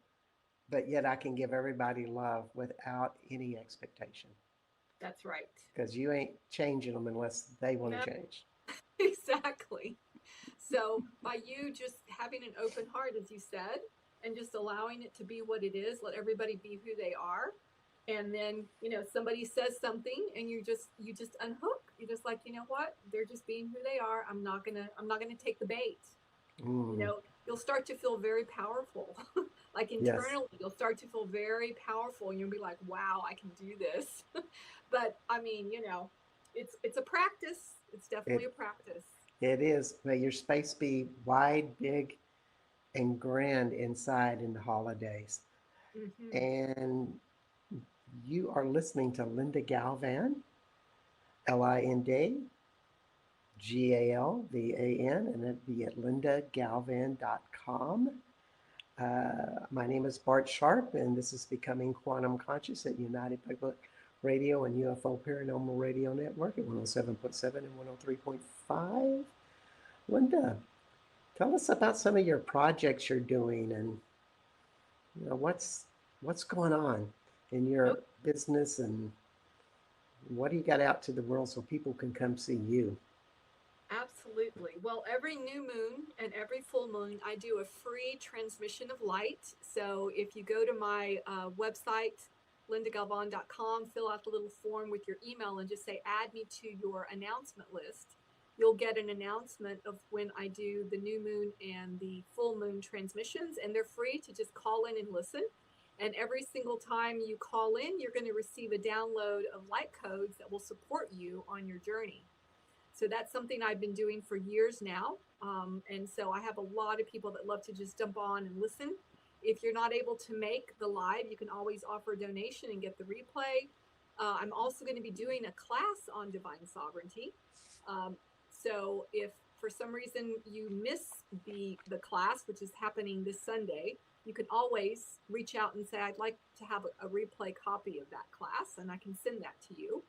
but yet I can give everybody love without any expectation That's right. because you ain't changing them unless they want No. to change." Exactly. So by you just having an open heart, as you said, and just allowing it to be what it is, let everybody be who they are, And then, somebody says something and you just unhook. You're just like, you know what? They're just being who they are. I'm not gonna take the bait. Mm, You'll start to feel very powerful. Like yes, internally, you'll start to feel very powerful and you'll be like, wow, I can do this. But I mean, it's a practice. It's definitely it a practice. it is. May your space be wide, big, and grand inside in the holidays. Hmm. And you are listening to Linda Galvan, LindaGalvan, and it'd be at lindagalvan.com. My name is Bart Sharp, and this is Becoming Quantum Conscious at United Public Radio and UFO Paranormal Radio Network at 107.7 and 103.5. Linda, tell us about some of your projects you're doing, and what's going on in Oh, your business, and what do you got out to the world so people can come see you? absolutely. Well, every new moon and every full moon, I do a free transmission of light. So if you go to my website, lindagalvan.com, fill out the little form with your email and just say, add me to your announcement list, you'll get an announcement of when I do the new moon and the full moon transmissions. And they're free to just call in and listen. And every single time you call in, you're going to receive a download of light codes that will support you on your journey. So that's something I've been doing for years now. And so I have a lot of people that love to just jump on and listen. If you're not able to make the live, you can always offer a donation and get the replay. I'm also going to be doing a class on divine sovereignty. So if for some reason you miss the class, which is happening this Sunday, you can always reach out and say, I'd like to have a replay copy of that class, and I can send that to you.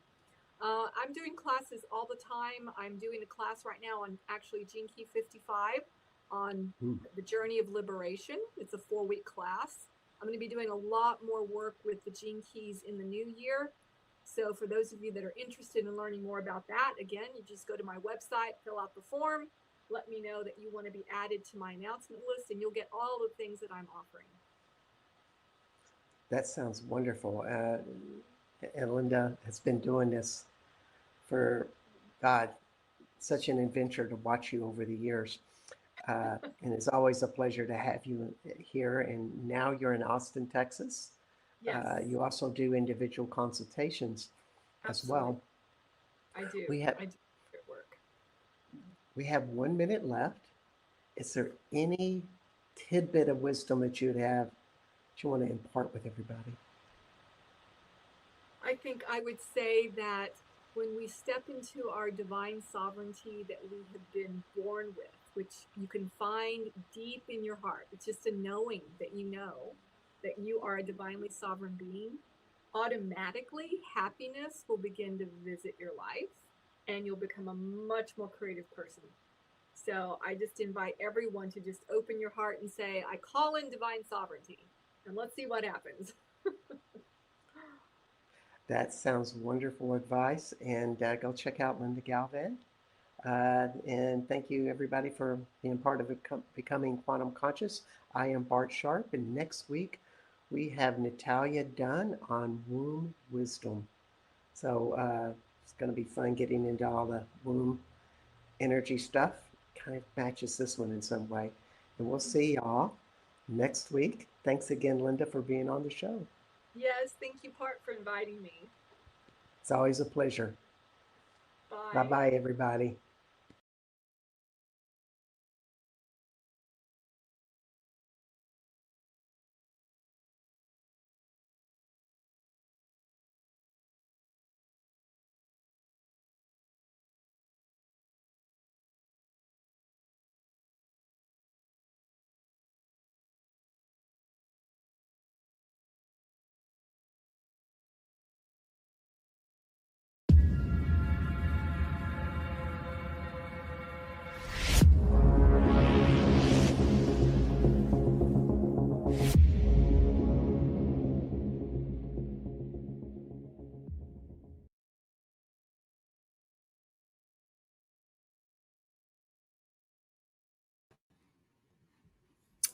I'm doing classes all the time. I'm doing a class right now on actually Gene Key 55 on Hmm. the journey of liberation. It's a 4-week class. I'm going to be doing a lot more work with the Gene Keys in the new year. So, for those of you that are interested in learning more about that, again, you just go to my website, fill out the form, let me know that you want to be added to my announcement list, and you'll get all the things that I'm offering. That sounds wonderful. And Linda has been doing this for, God, such an adventure to watch you over the years. And it's always a pleasure to have you here. And now you're in Austin, Texas. Yes, You also do individual consultations as absolutely. well. I do. We have I do great work. we have 1 minute left. Is there any tidbit of wisdom that you'd have that you want to impart with everybody? I think I would say that when we step into our divine sovereignty that we have been born with, which you can find deep in your heart, it's just a knowing that you know that you are a divinely sovereign being, automatically happiness will begin to visit your life and you'll become a much more creative person. So I just invite everyone to just open your heart and say, I call in divine sovereignty, and let's see what happens. That sounds wonderful advice. And go check out Linda Galvan. And thank you, everybody, for being part of Becoming Quantum Conscious. I am Bart Sharp, and next week we have Natalia Dunn on womb wisdom. So it's going to be fun getting into all the womb energy stuff. Kind of matches this one in some way. And we'll see y'all next week. Thanks again, Linda, for being on the show. Yes, thank you, Part, for inviting me. It's always a pleasure. Bye Bye. bye, everybody.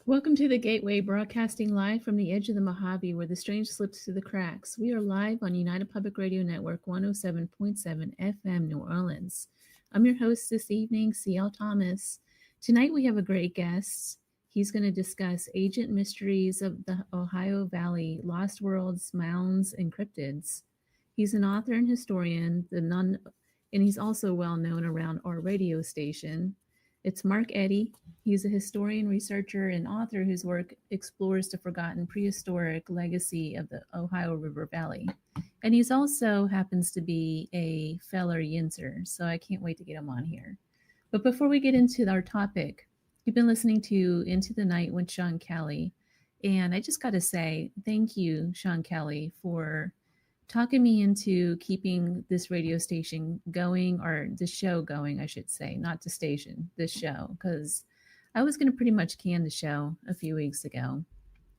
Welcome to the Gateway, broadcasting live from the edge of the Mojave where the strange slips through the cracks. We are live on United Public Radio Network 107.7 FM New Orleans. I'm your host this evening, C.L. Thomas. Tonight we have a great guest. He's going to discuss ancient mysteries of the Ohio Valley, lost worlds, mounds, and cryptids. He's an author and historian, and he's also well known around our radio station. It's Mark Eddy. He's a historian, researcher, and author whose work explores the forgotten prehistoric legacy of the Ohio River Valley. And he's also happens to be a feller Yinzer, so I can't wait to get him on here. But before we get into our topic, you've been listening to Into the Night with Sean Kelly. And I just got to say, thank you, Sean Kelly, for talking me into keeping this radio station going, or the show going, I should say, not the station, this show, because I was going to pretty much can the show a few weeks ago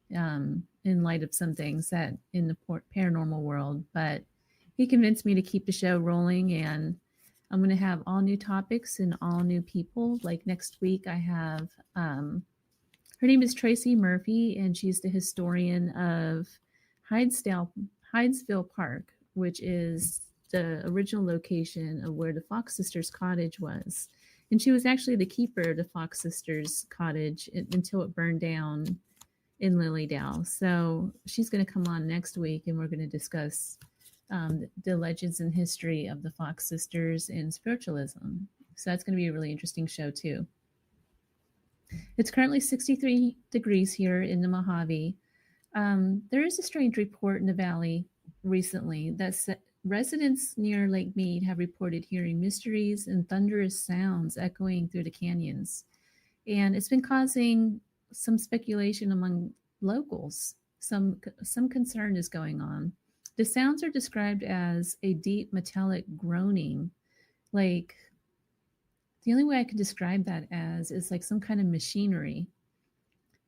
in light of some things that in the paranormal world, but he convinced me to keep the show rolling, and I'm going to have all new topics and all new people. Like next week, I have, her name is Tracy Murphy, and she's the historian of Hydesville Park, which is the original location of where the Fox Sisters cottage was. And she was actually the keeper of the Fox Sisters cottage until it burned down in Lilydale. So she's going to come on next week, and we're going to discuss the legends and history of the Fox Sisters and spiritualism. So that's going to be a really interesting show too. It's currently 63 degrees here in the Mojave. There is a strange report in the valley recently that residents near Lake Mead have reported hearing mysteries and thunderous sounds echoing through the canyons. And it's been causing some speculation among locals. Some concern is going on. The sounds are described as a deep metallic groaning. Like, the only way I could describe that as is like some kind of machinery.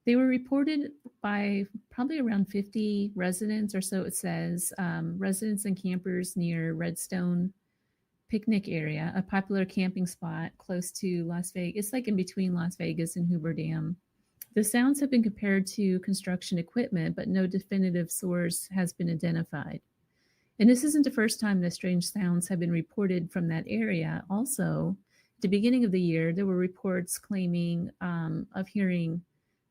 They were reported by probably around 50 residents or so, it says, residents and campers near Redstone Picnic Area, a popular camping spot close to Las Vegas. It's like in between Las Vegas and Hoover Dam. The sounds have been compared to construction equipment, but no definitive source has been identified. And this isn't the first time that strange sounds have been reported from that area. Also, at the beginning of the year, there were reports claiming of hearing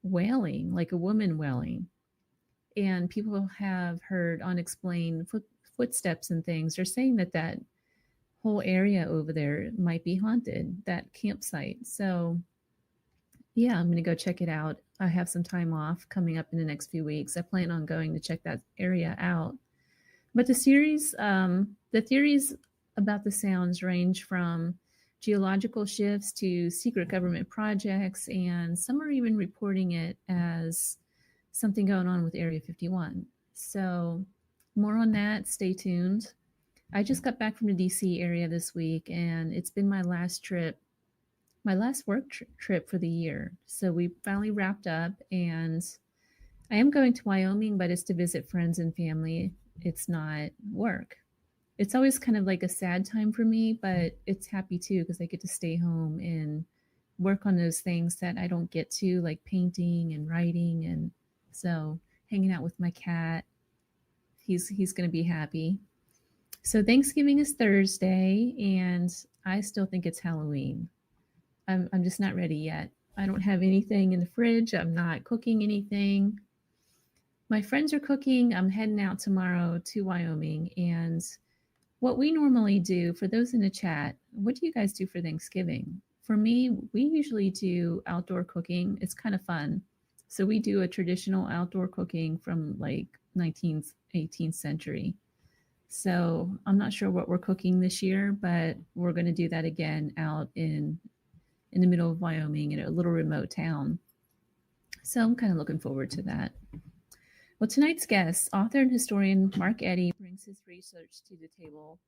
wailing, like a woman wailing. And people have heard unexplained footsteps and things. They're saying that whole area over there might be haunted, that campsite. So yeah, I'm going to go check it out. I have some time off coming up in the next few weeks. I plan on going to check that area out. But the theories about the sounds range from geological shifts to secret government projects, and some are even reporting it as something going on with Area 51. So more on that, stay tuned. I just got back from the DC area this week, and it's been my last work trip for the year. So we finally wrapped up, and I am going to Wyoming, but it's to visit friends and family. It's not work. It's always kind of like a sad time for me, but it's happy too because I get to stay home and work on those things that I don't get to, like painting and writing. And so hanging out with my cat, he's going to be happy. So Thanksgiving is Thursday, and I still think it's Halloween. I'm just not ready yet. I don't have anything in the fridge. I'm not cooking anything. My friends are cooking. I'm heading out tomorrow to Wyoming. And what we normally do, for those in the chat, what do you guys do for Thanksgiving? For me, we usually do outdoor cooking. It's kind of fun. So we do a traditional outdoor cooking from like 19th, 18th century. So I'm not sure what we're cooking this year, but we're going to do that again out in the middle of Wyoming in a little remote town. So I'm kind of looking forward to that. Well, tonight's guest, author and historian Mark Eddy, brings his research to the table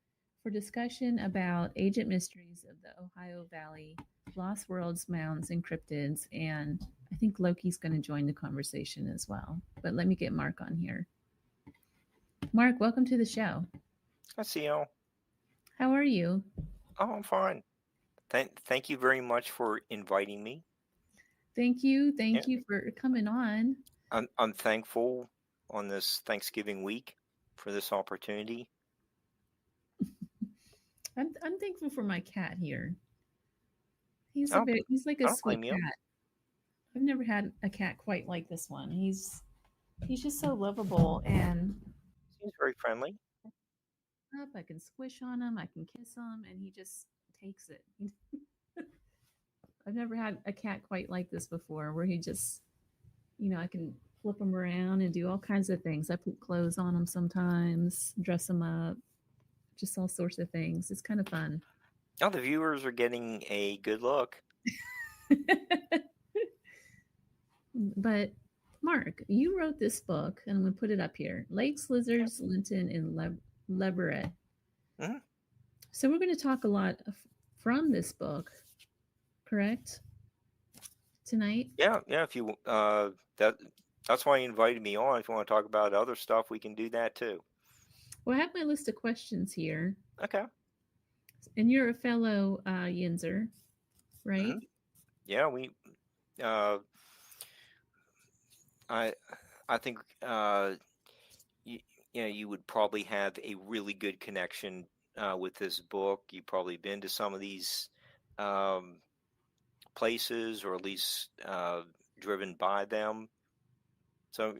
for discussion about ancient mysteries of the Ohio Valley, lost worlds, mounds, and cryptids. And I think Loki's going to join the conversation as well. But let me get Mark on here. Mark, welcome to the show. Hi, CL. How are you? Oh, I'm fine. Thank you very much for inviting me. Thank you. Yeah, Thank you for coming on. I'm thankful on this Thanksgiving week for this opportunity. I'm thankful for my cat here. I don't, He's like I a don't sweet blame you. cat. I've never had a cat quite like this one. He's just so lovable and Seems very friendly. up. I can squish on him, I can kiss him, and he just takes it. I've never had a cat quite like this before, where he just, I can flip him around and do all kinds of things. I put clothes on him sometimes, dress him up, just all sorts of things. It's kind of fun. Now the viewers are getting a good look. But Mark, you wrote this book, and I'm going to put it up here: Lakes, Lizards, Linton, and Leveret. Mm-hmm. So we're going to talk a lot from this book, correct? Tonight? Yeah. If you that's why you invited me on. If you want to talk about other stuff, we can do that too. Well, I have my list of questions here. Okay. And you're a fellow Yinzer, right? Mm-hmm. Yeah, we. I think you would probably have a really good connection with this book. You've probably been to some of these places, or at least driven by them. So,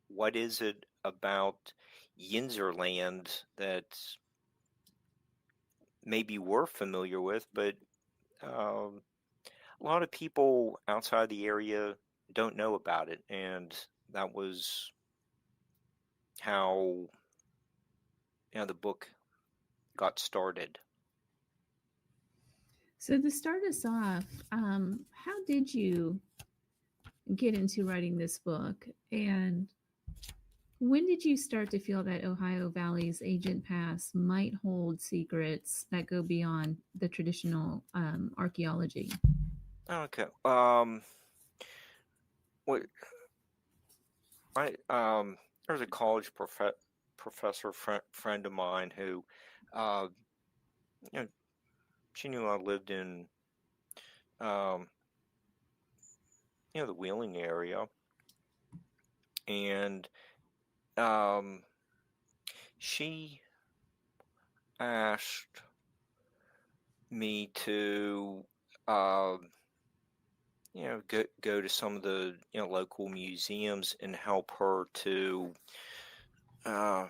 what is it about Yinzerland that maybe we're familiar with, but a lot of people outside the area don't know about it, and that was how the book got started. So to start us off, how did you get into writing this book, and when did you start to feel that Ohio Valley's Agent Pass might hold secrets that go beyond the traditional archaeology? Okay. What there was a college professor friend of mine who, uh, she knew I lived in, the Wheeling area, and she asked me to, go to some of the local museums and help her to, here,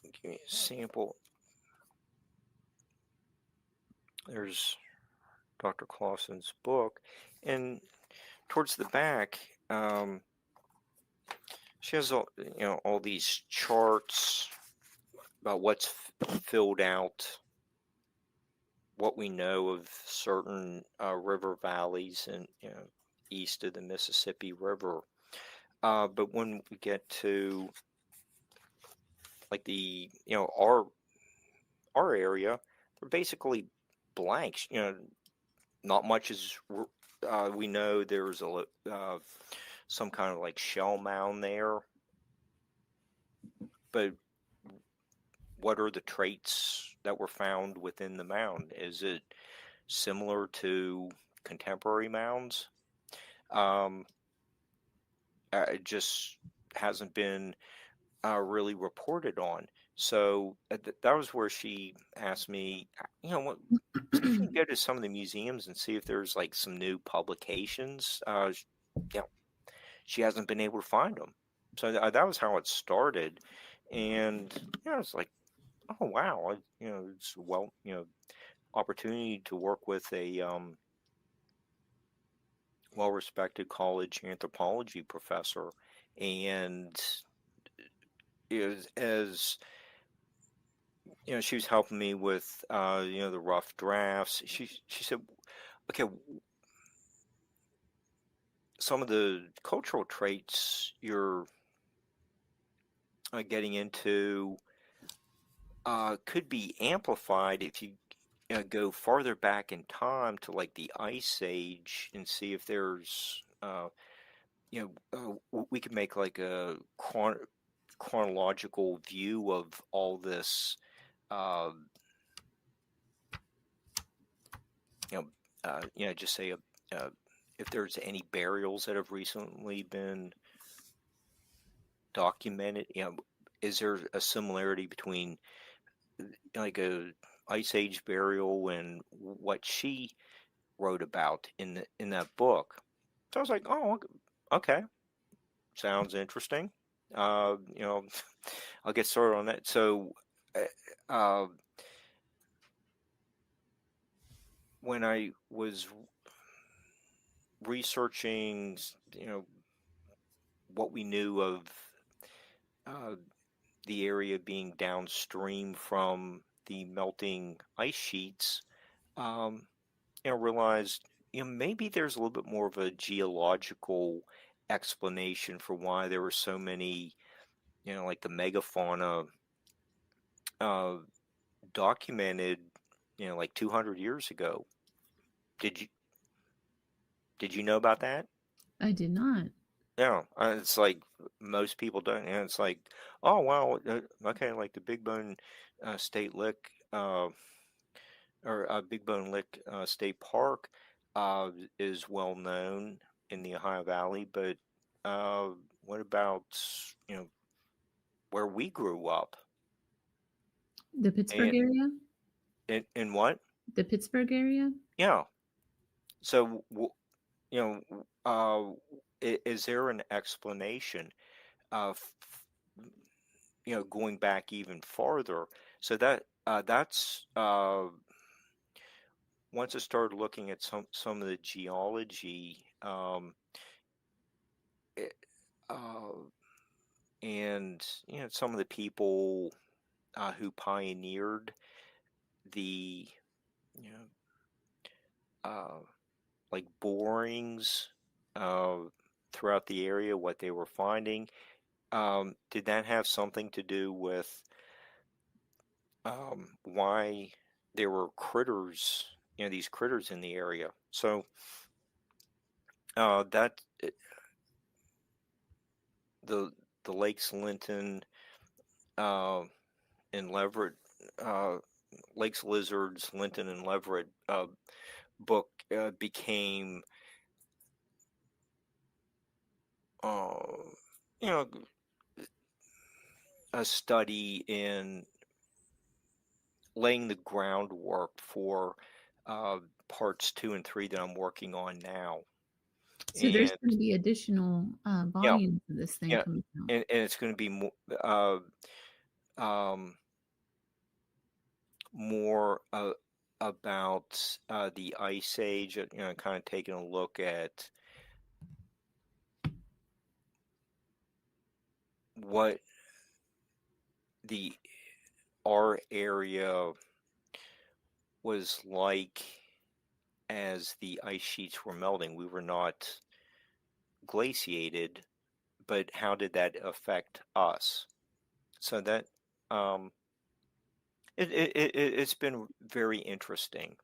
give me a sample. There's Dr. Clausen's book, and towards the back, she has all these charts about what's filled out, what we know of certain river valleys and east of the Mississippi River. But when we get to like the our area, they're basically blanks. Not much is. We know there's some kind of like shell mound there, but what are the traits that were found within the mound? Is it similar to contemporary mounds? It just hasn't been really reported on. So that was where she asked me, what, see if you can go to some of the museums and see if there's like some new publications. She hasn't been able to find them. So that was how it started. And it's like, oh wow, it's opportunity to work with a well-respected college anthropology professor, and as she was helping me with the rough drafts. She said, okay, some of the cultural traits you're getting into could be amplified if you go farther back in time to like the Ice Age and see if there's we could make like a chronological view of all this just say if there's any burials that have recently been documented. Is there a similarity between like a Ice Age burial and what she wrote about in that book? So I was like, oh, okay, sounds interesting. I'll get started on that. So, uh, when I was researching, what we knew of uh, the area being downstream from the melting ice sheets, um, realized, maybe there's a little bit more of a geological explanation for why there were so many, like the megafauna uh, documented, like 200 years ago. Did you did you know about that? I did not. Yeah, it's like most people don't. And it's like, oh wow, okay, like the Big Bone State Lick, or Big Bone Lick State Park is well known in the Ohio Valley, but uh, what about where we grew up? The Pittsburgh And area? in what? The Pittsburgh area? Yeah. So is there an explanation of going back even farther? So that's once I started looking at some of the geology, it, uh, and some of the people who pioneered the you know uh, like borings uh, throughout the area, what they were finding. Did that have something to do with why there were critters, these critters in the area? So that the Lakes Linton uh, and Leverett, uh, Lakes Lizards, Linton and Leverett book became, uh, you know, a study in laying the groundwork for uh, parts 2 and 3 that I'm working on now. So there's And going to be additional yeah, volumes of this thing yeah, coming out. and it's going to be um, more about the Ice Age. Kind of taking a look at what the our area was like as the ice sheets were melting. We were not glaciated, but how did that affect us? So that um, it's been very interesting.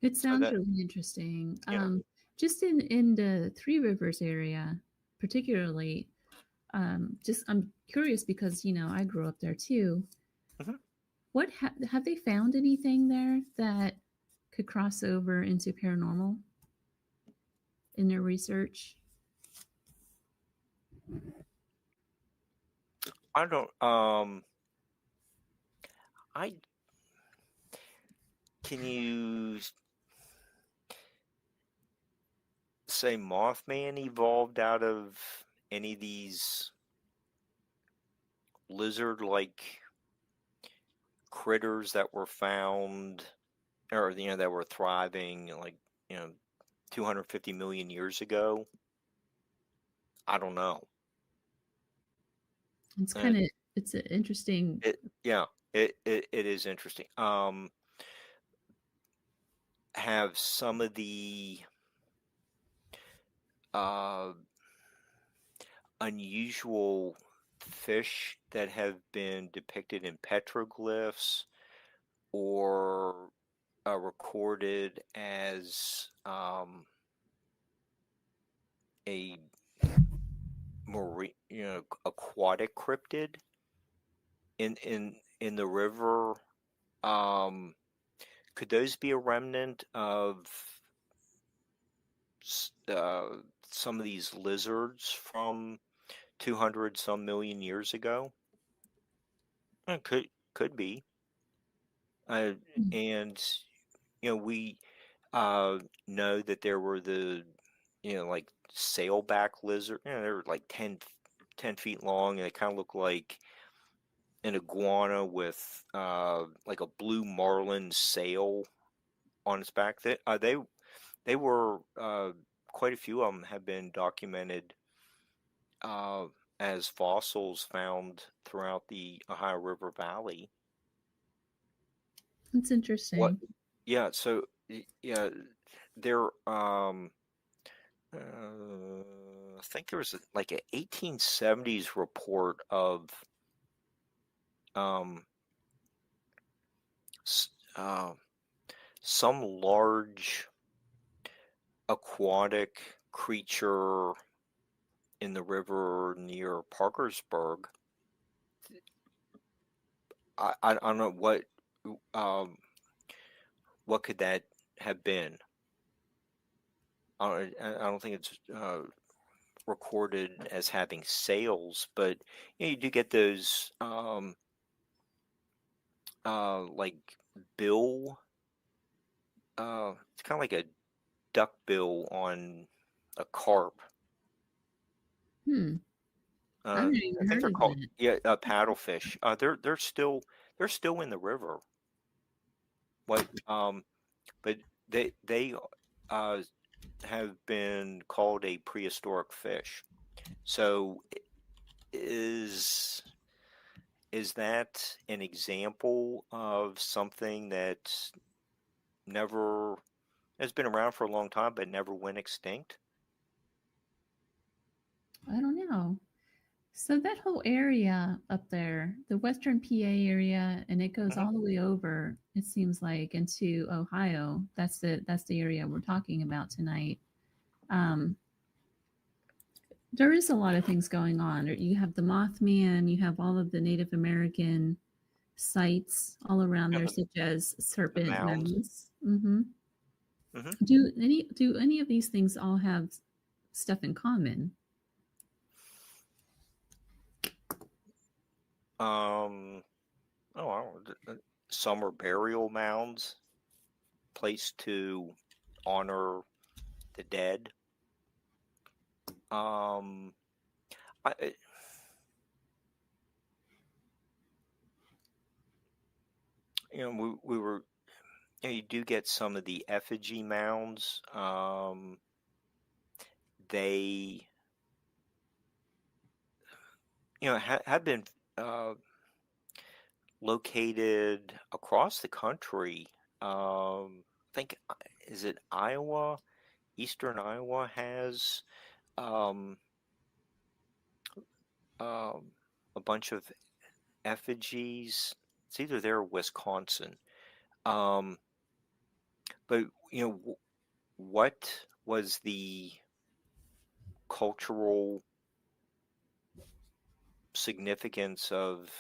It So sounds that really interesting. yeah. Just in the Three Rivers area, particularly, just I'm curious because I grew up there too. Mhm. What have they found anything there that could cross over into paranormal in their research? I don't I can you say Mothman evolved out of any of these lizard-like critters that were found, or that were thriving like 250 million years ago? I don't know. It's Uh, kind of it's an interesting. it yeah, it is interesting. Have some of the uh, unusual fish that have been depicted in petroglyphs or recorded as a marine, aquatic cryptid in the river. Um, could those be a remnant of some of these lizards from 200 some million years ago. It could be. Uh, Hmm. and we know that there were the like sailback lizard. They were like 10 feet long, and they kind of look like an iguana with like a blue marlin sail on its back. They were quite a few of them have been documented uh, as fossils found throughout the Ohio River Valley. That's What? interesting. Yeah. So yeah, there. I think there was like an 1870s report of um, s- uh, some large aquatic creature in the river near Parkersburg. I don't know um, what could that have been. I don't think it's recorded as having sails, but you do get those like bill. It's kind of like a duck bill on a carp. Hmm. I've Uh, never I even think heard they're of called that. paddlefish. They're still in the river. What but they uh have been called a prehistoric fish. So is is that an example of something that never has been around for a long time but never went extinct? I don't know. So that whole area up there, the Western PA area, and it goes Hmm. all the way over, it seems like, into Ohio. That's the area we're talking about tonight. Um, there is a lot of things going on. You have the Mothman, you have all of the Native American sites all around there, The, such as the serpent mounds. mounds. Hmm. Hmm. Do any of these things all have stuff in common? Um, oh, I don't, some are burial mounds placed to honor the dead. Um, I, we were, you do get some of the effigy mounds. They, have been uh, located across the country. I think, is it Iowa? Eastern Iowa has um, um, a bunch of effigies. It's either there or Wisconsin. Um, but what was the cultural significance of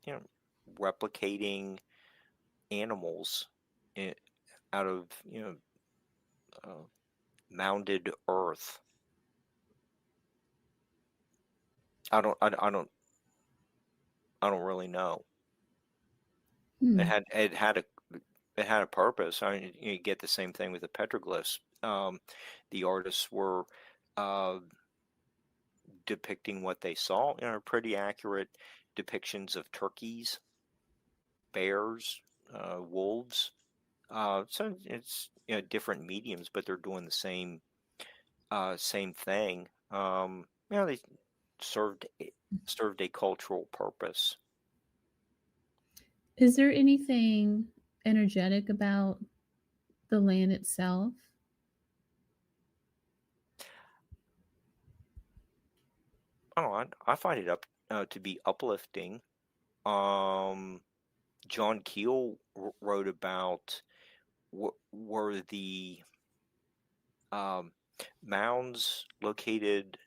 you know replicating animals in, out of uh, mounded earth? I don't I, I don't really know. It Hmm. had it had a it had a purpose. I mean, you get the same thing with the petroglyphs. The artists were uh, depicting what they saw. Pretty accurate depictions of turkeys, bears, wolves. So it's different mediums, but they're doing the same thing. They served served a cultural purpose. Is there anything energetic about the land itself? Oh, I find it up to be uplifting. Um, John Keel wrote about were the um, mounds located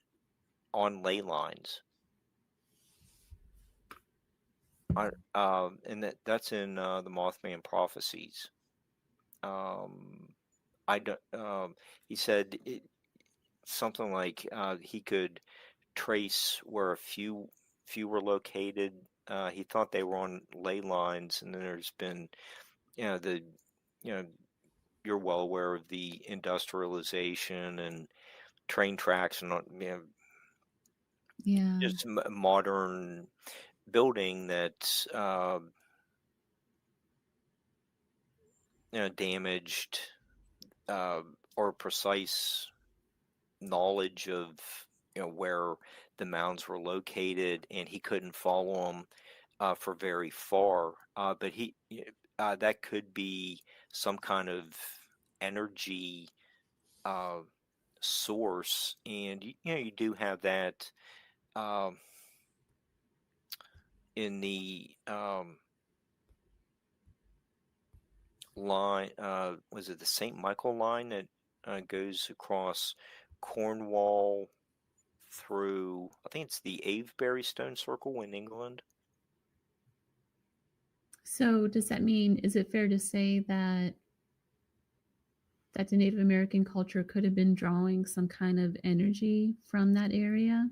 on ley lines. And that's in the Mothman prophecies. Um, I don't. He said something like he could trace where a few were located. He thought they were on ley lines, and then there's been, the, you know, you're well aware of the industrialization and train tracks and Yeah. just modern building that's damaged or precise knowledge of where the mounds were located, and he couldn't follow them for very far. But that could be some kind of energy uh, source, and you do have that um, in the line. Was it the St. Michael line that goes across Cornwall through? I think it's the Avebury Stone Circle in England. So does that mean, is it fair to say that the Native American culture could have been drawing some kind of energy from that area?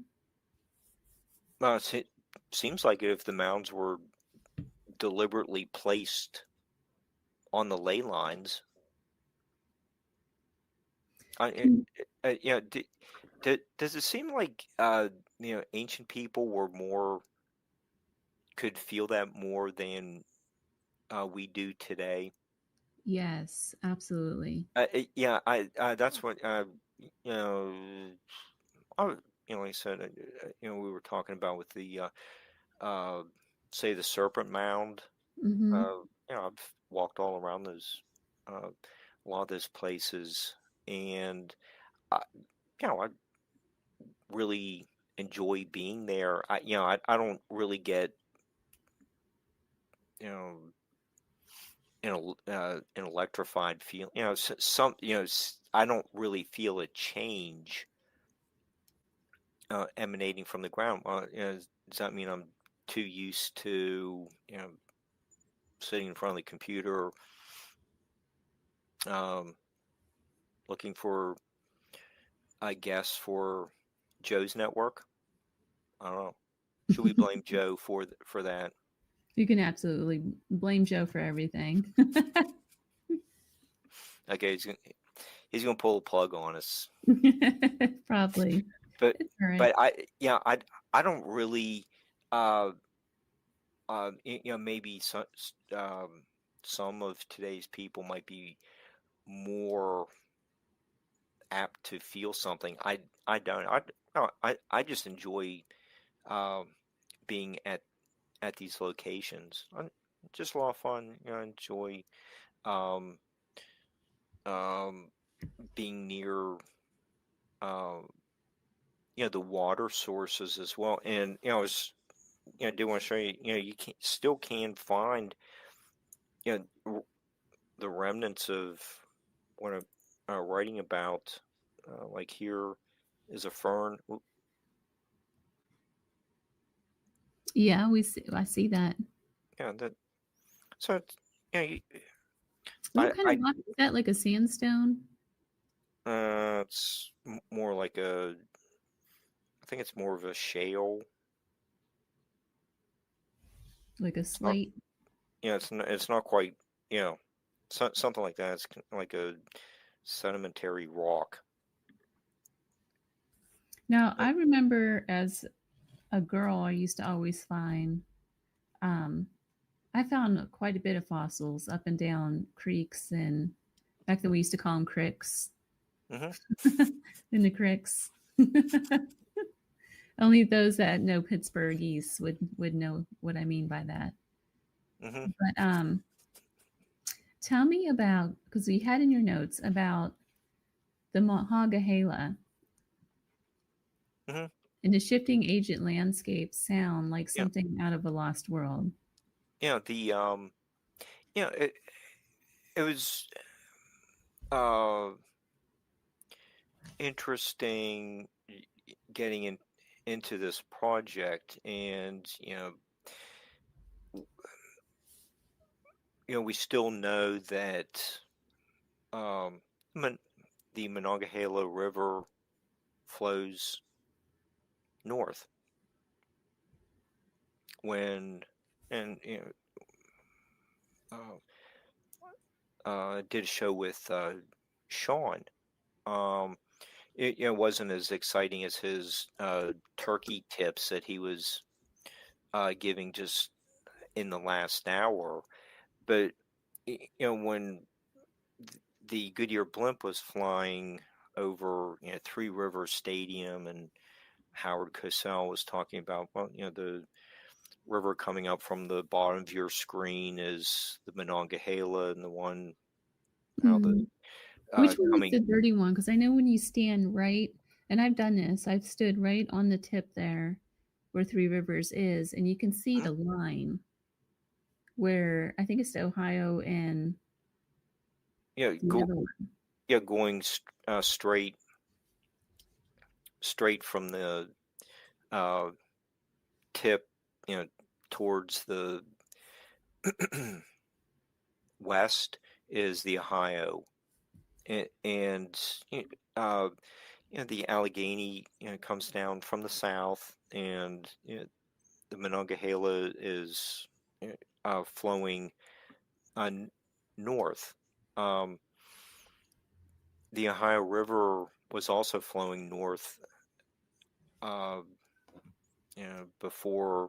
It seems like if the mounds were deliberately placed on the ley lines, Can- does it seem like ancient people could feel that more than we do today? yes, absolutely. Yeah, that's what you know. I, like I said, we were talking about with the uh, say the Serpent Mound. Mm-hmm. I've walked all around a lot of those places, and I, I really enjoy being there. I don't really get you know an electrified feel. I don't really feel a change emanating from the ground. Does that mean I'm too used to sitting in front of the computer, um, looking for, I guess, for Joe's network? I don't know. Should we blame Joe for that? You can absolutely blame Joe for everything. Okay, he's gonna pull a plug on us. Probably. But It's all right. but I don't really uh maybe some of today's people might be more apt to feel something. I don't. No, I just enjoy um being at these locations. Just a lot of fun. I enjoy um um being near um the water sources as well. And it's I do want to show you, you still can find, the remnants of what I'm writing about. Like here is a fern. Yeah, I see that. Yeah, that. So it's, you, What kind of I, rock is that? Like a sandstone? it's more like I think it's more of a shale. Like a It's not, slate? it's not quite, something like that. It's like a sedimentary rock. Now, I remember as a girl, I used to always find, um, I found quite a bit of fossils up and down creeks, and back then we used to call them cricks Hmm. in the cricks. Only those that know Pittsburghese would know what I mean by that. Hmm. But tell me about, because we had in your notes about the Monongahela Hmm. and the shifting agent landscape sound like Yeah. something out of a lost world. The it was uh interesting getting into this project, and we still know that um Mon- the Monongahela River flows north. When and did a show with Sean. Um, it wasn't as exciting as his turkey tips that he was giving just in the last hour, but when the Goodyear blimp was flying over Three Rivers Stadium, and Howard Cosell was talking about, well, the river coming up from the bottom of your screen is the Monongahela, and the one how the Hmm. Which one is coming the dirty one? Because I know when you stand right, and I've done this, I've stood right on the tip there where Three Rivers is, and you can see the line where I think it's the Ohio and yeah the go other one. going straight from the uh, tip towards the west is the Ohio, and uh, the Allegheny comes down from the south, and the Monongahela is flowing north. Um, the Ohio River was also flowing north, uh, before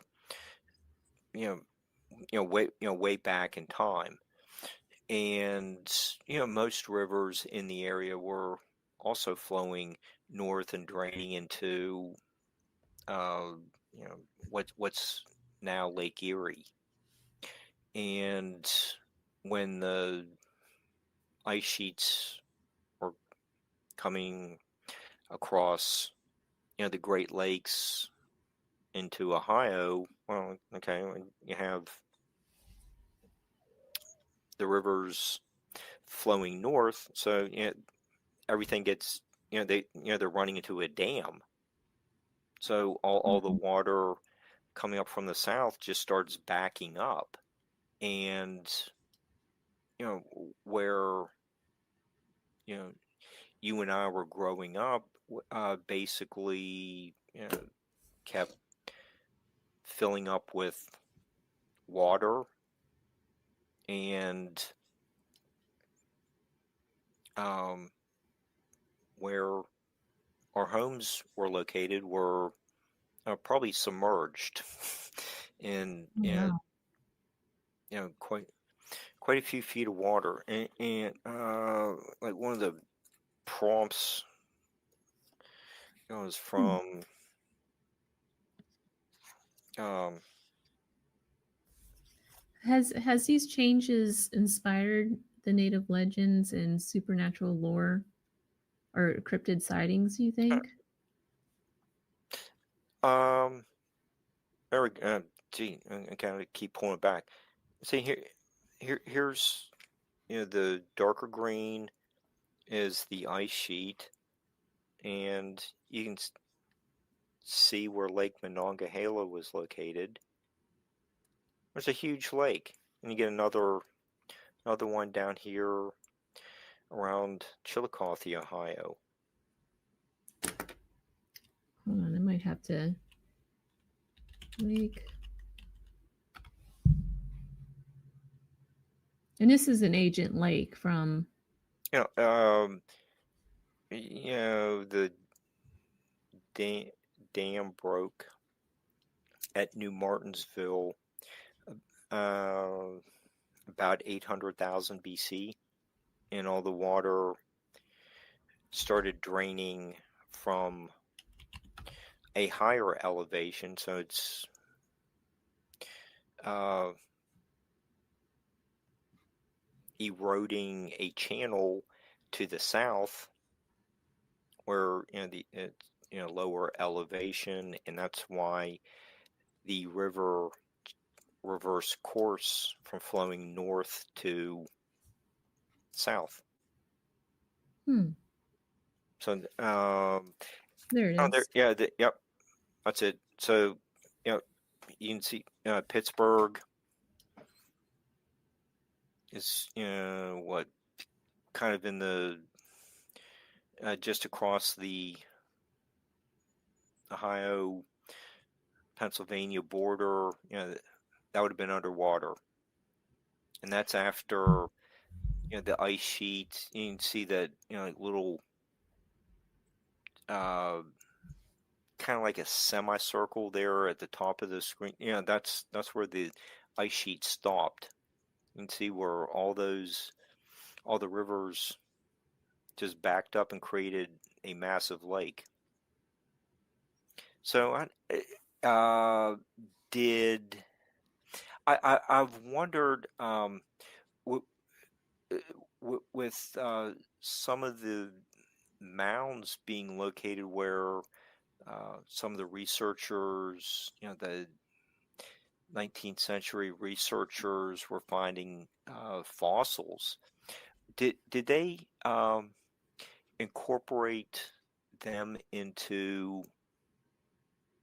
you know way back in time, and most rivers in the area were also flowing north and draining into uh, what's now Lake Erie. And when the ice sheets were coming across the Great Lakes into Ohio, well, okay, you have the rivers flowing north, so everything gets they're running into a dam, so all the Mhm. water coming up from the south just starts backing up, and where you know you and I were growing up, basically kept filling up with water, and um, where our homes were located were probably submerged in Oh, wow. quite a few feet of water, and like one of the prompts was Hmm. from um, Has these changes inspired the native legends and supernatural lore or cryptid sightings, you think? um, there gee, I kind of keep pulling it back. See here's the darker green is the ice sheet, and you can see where Lake Monongahela was located. There's a huge lake, and you get another one down here around Chillicothe, Ohio. Hold on, I might have to lake. And this is an agent lake from You know, um, the dam broke at New Martinsville uh, about 800,000 BC, and all the water started draining from a higher elevation, so it's uh, eroding a channel to the south where the it's lower elevation, and that's why the river reverse course from flowing north to south. hmm, So there it oh, there, is. yeah, yep, that's it. So you can see Pittsburgh is what kind of in the just across the Ohio Pennsylvania border. That would have been underwater, and that's after the ice sheet. You can see that like little uh, kind of like a semicircle there at the top of the screen. That's where the ice sheet stopped. You can see where all the rivers just backed up and created a massive lake. So did I've wondered w- with some of the mounds being located where some of the researchers, the 19th century researchers were finding fossils. Did they incorporate them into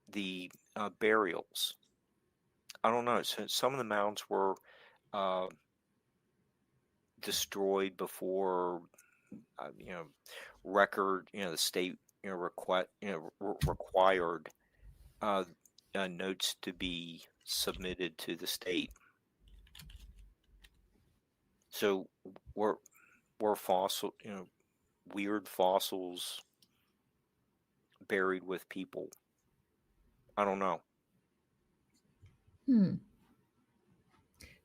the burials? I don't know. So some of the mounds were uh, destroyed before, record, the state, required uh, notes to be submitted to the state. So were fossil, weird fossils buried with people? I don't know. Hmm.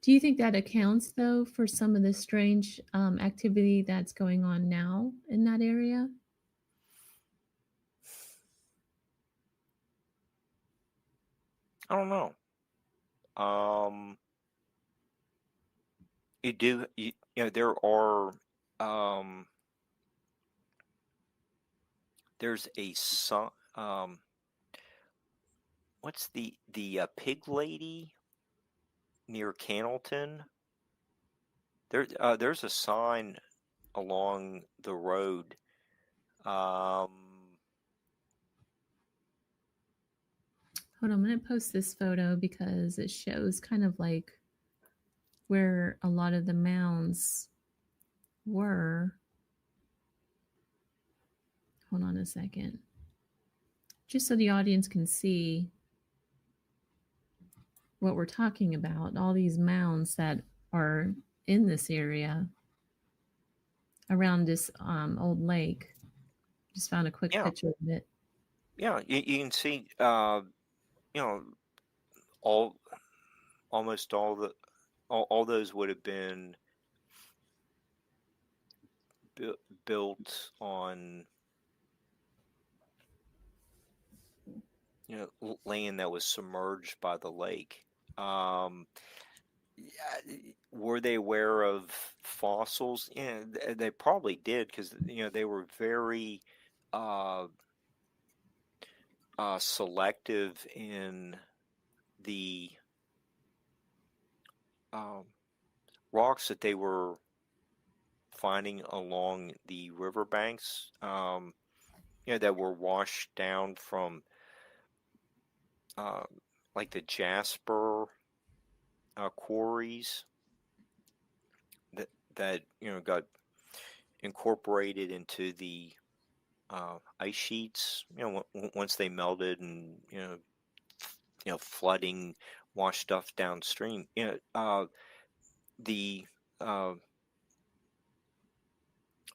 Do you think that accounts, though, for some of the strange activity that's going on now in that area? I don't know. There are there's a son. What's the pig lady near Cannleton? There's a sign along the road. Um, Hold on, I'm going to post this photo because it shows kind of like where a lot of the mounds were. Hold on a second. Just so the audience can see what we're talking about, all these mounds that are in this area around this old lake. Just found a quick yeah, picture of it. yeah. You can see, all almost all those would have been built on land that was submerged by the lake. Um, yeah, were they aware of fossils? Yeah, they probably did because they were very uh, selective in the um, rocks that they were finding along the riverbanks. That were washed down from uh, like the Jasper quarries that got incorporated into the ice sheets. Once they melted and flooding washed stuff downstream. The uh,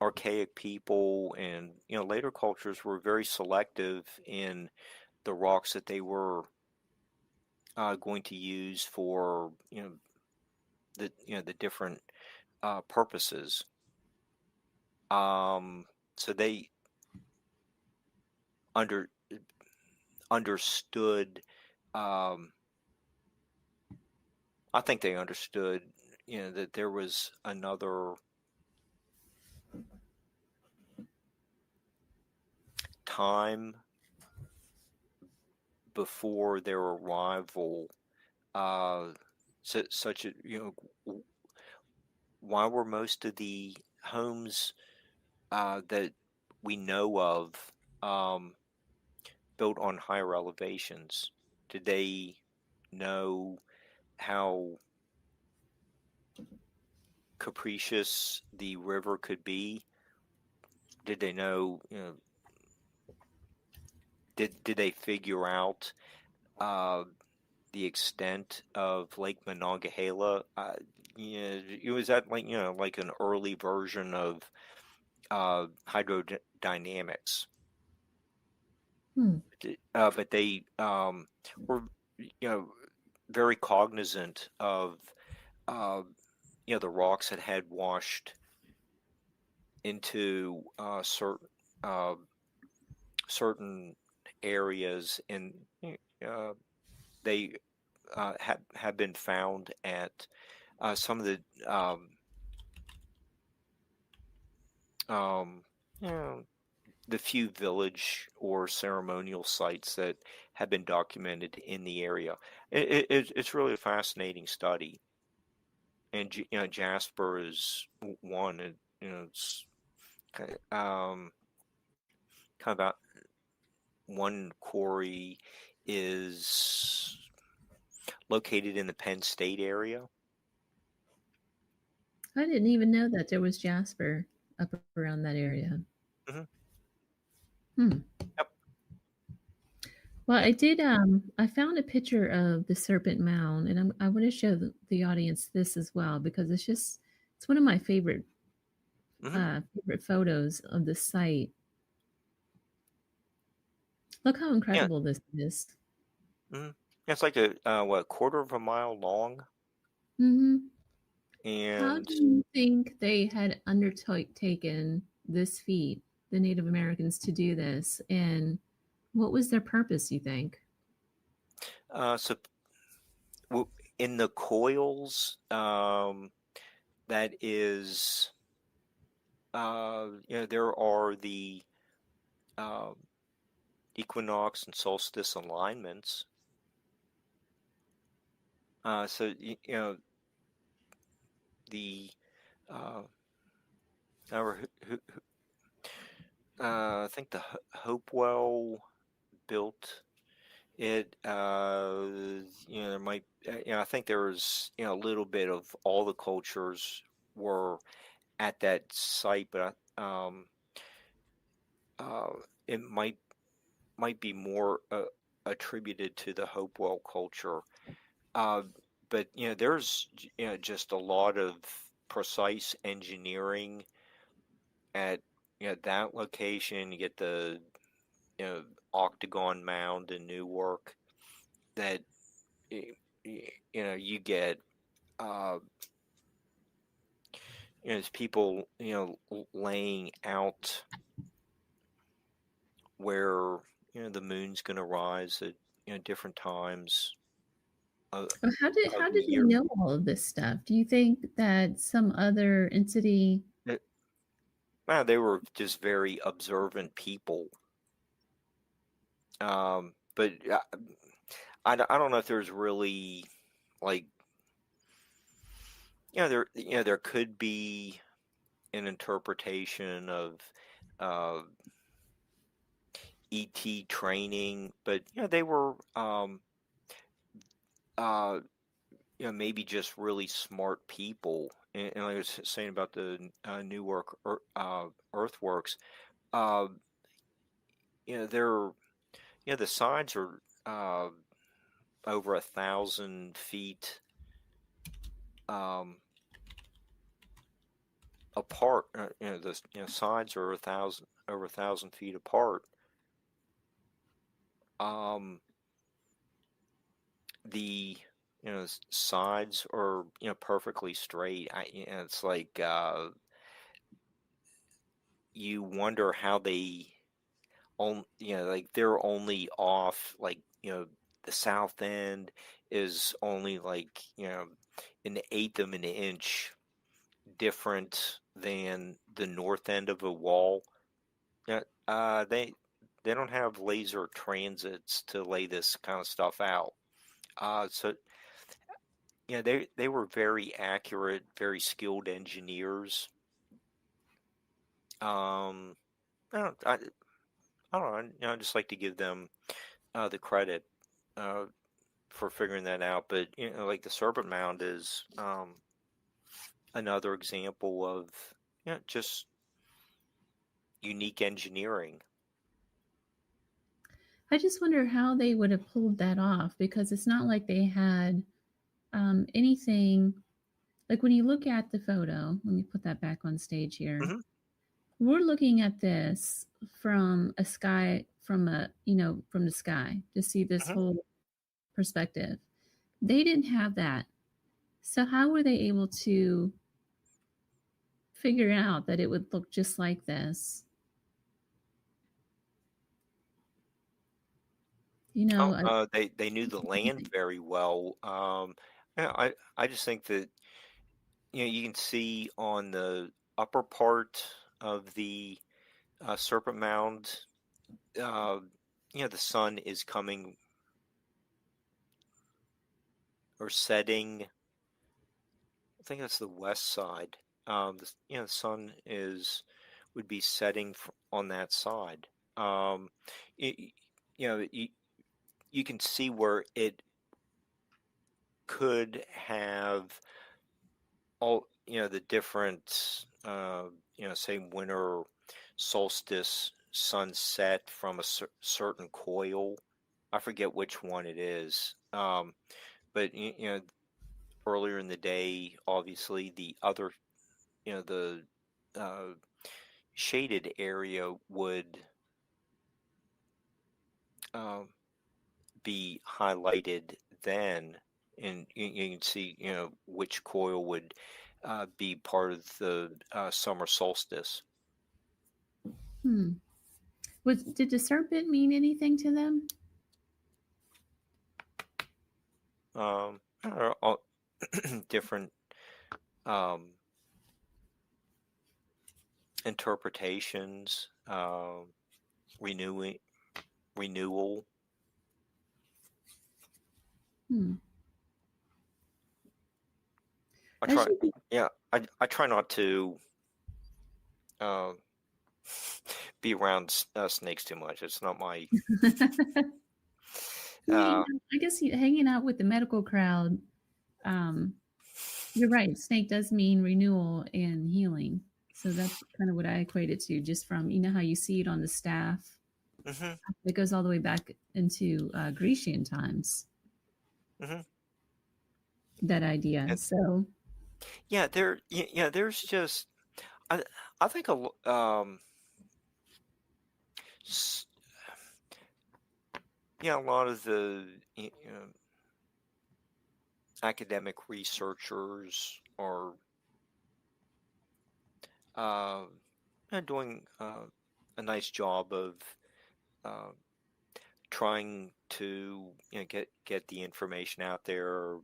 archaic people and later cultures were very selective in the rocks that they were going to use for the different purposes. So they under understood. Um, I think they understood, that there was another time before their arrival. Such a why were most of the homes that we know of um, built on higher elevations? Did they know how capricious the river could be did they know, did they figure out uh, the extent of Lake Monongahela? Was that like, like an early version of hydrodynamics? Hmm. But they were, very cognizant of, uh, the rocks that had washed into uh, certain areas, and uh, they have been found at some of the um, you know, the few village or ceremonial sites that have been documented in the area. It's really a fascinating study, and Jasper is one. And it's kind of about one quarry is located in the Penn State area. I didn't even know that there was jasper up around that area. Hmm. Hmm. Yep. Well, I found a picture of the Serpent Mound, and I want to show the audience this as well because it's one of my Hmm. favorite photos of the site. Look how Yeah. incredible this is. Hmm. It's like a what, quarter of a mile long, Hmm. How and do you think they had undertaken this feat, the Native Americans, to do this, and what was their purpose? You think? so in the coils, that is, there are the uh, equinox and solstice alignments. So the uh, our, I think the Hopewell built it. There might, I think there was, a little bit of all the cultures were at that site, but uh, it might be more attributed to the Hopewell culture. Uh, but there's just a lot of precise engineering at that location. You get the you know octagon mound in Newark that you get uh, there's people laying out where the moon's going to rise at different times of, How the did they year. know all of this stuff? Do you think that some other entity? They were just very observant people. But I don't know if there's really, like, there could be an interpretation of uh, ET training, but they were uh, maybe just really smart people. And like I was saying about the Newark earthworks, uh, they're the sides are over 1,000 feet um, apart. The sides are over 1,000 feet apart. Um, the sides are perfectly straight. It's like you wonder how they like they're only off, like the south end is only like an eighth of an inch different than the north end of a wall. Yeah, they don't have laser transits to lay this kind of stuff out. So they were very accurate, very skilled engineers. Um, I don't, I, I don't know. I just like to give them the credit uh, for figuring that out. But like the Serpent Mound is another example of just unique engineering. I just wonder how they would have pulled that off, because it's not like they had anything. Like when you look at the photo, let me put that back on stage here. Mhm. We're looking at this from a sky, from the sky to see this Mhm. whole perspective. They didn't have that. So how were they able to figure out that it would look just like this? You know, They knew the land very well. Yeah, I just think that you can see on the upper part of the Serpent Mound, uh, the sun is coming or setting. I think that's the west side. The sun would be setting on that side. Um, y- you know, you can see where it could have all the different say winter solstice sunset from a certain coil. I forget which one it is. But earlier in the day, obviously the other the uh, shaded area would um, be highlighted then, and you can see which coil would be part of the summer solstice. hmm. Did the serpent mean anything to them? I don't know, all different um, interpretations, renewing renewal. Hmm. I As try, you yeah, I try not to uh, be around snakes too much. It's not my. well, Uh, I guess hanging out with the medical crowd, um, you're right. Snake does mean renewal and healing. So that's kind of what I equate it to, just from, how you see it on the staff. hmm It goes all the way back into Grecian times, hmm that idea. And So, yeah, there's just I I think s- a lot of the academic researchers are uh, doing a nice job of uh, trying to get the information out there,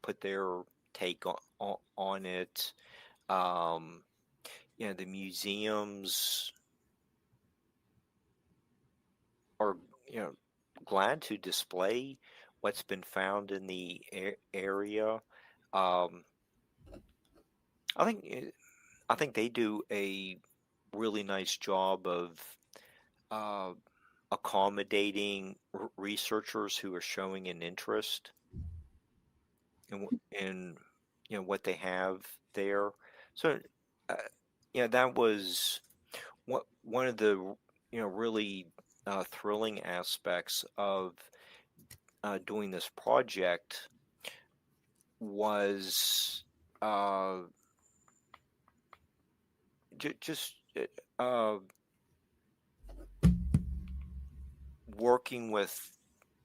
put their take on it. Um, the museums are glad to display what's been found in the area. Um, I think I think they do a really nice job of uh, accommodating researchers who are showing an interest in what they have there. So uh, that was one of the really thrilling aspects of doing this project was uh, just uh, working with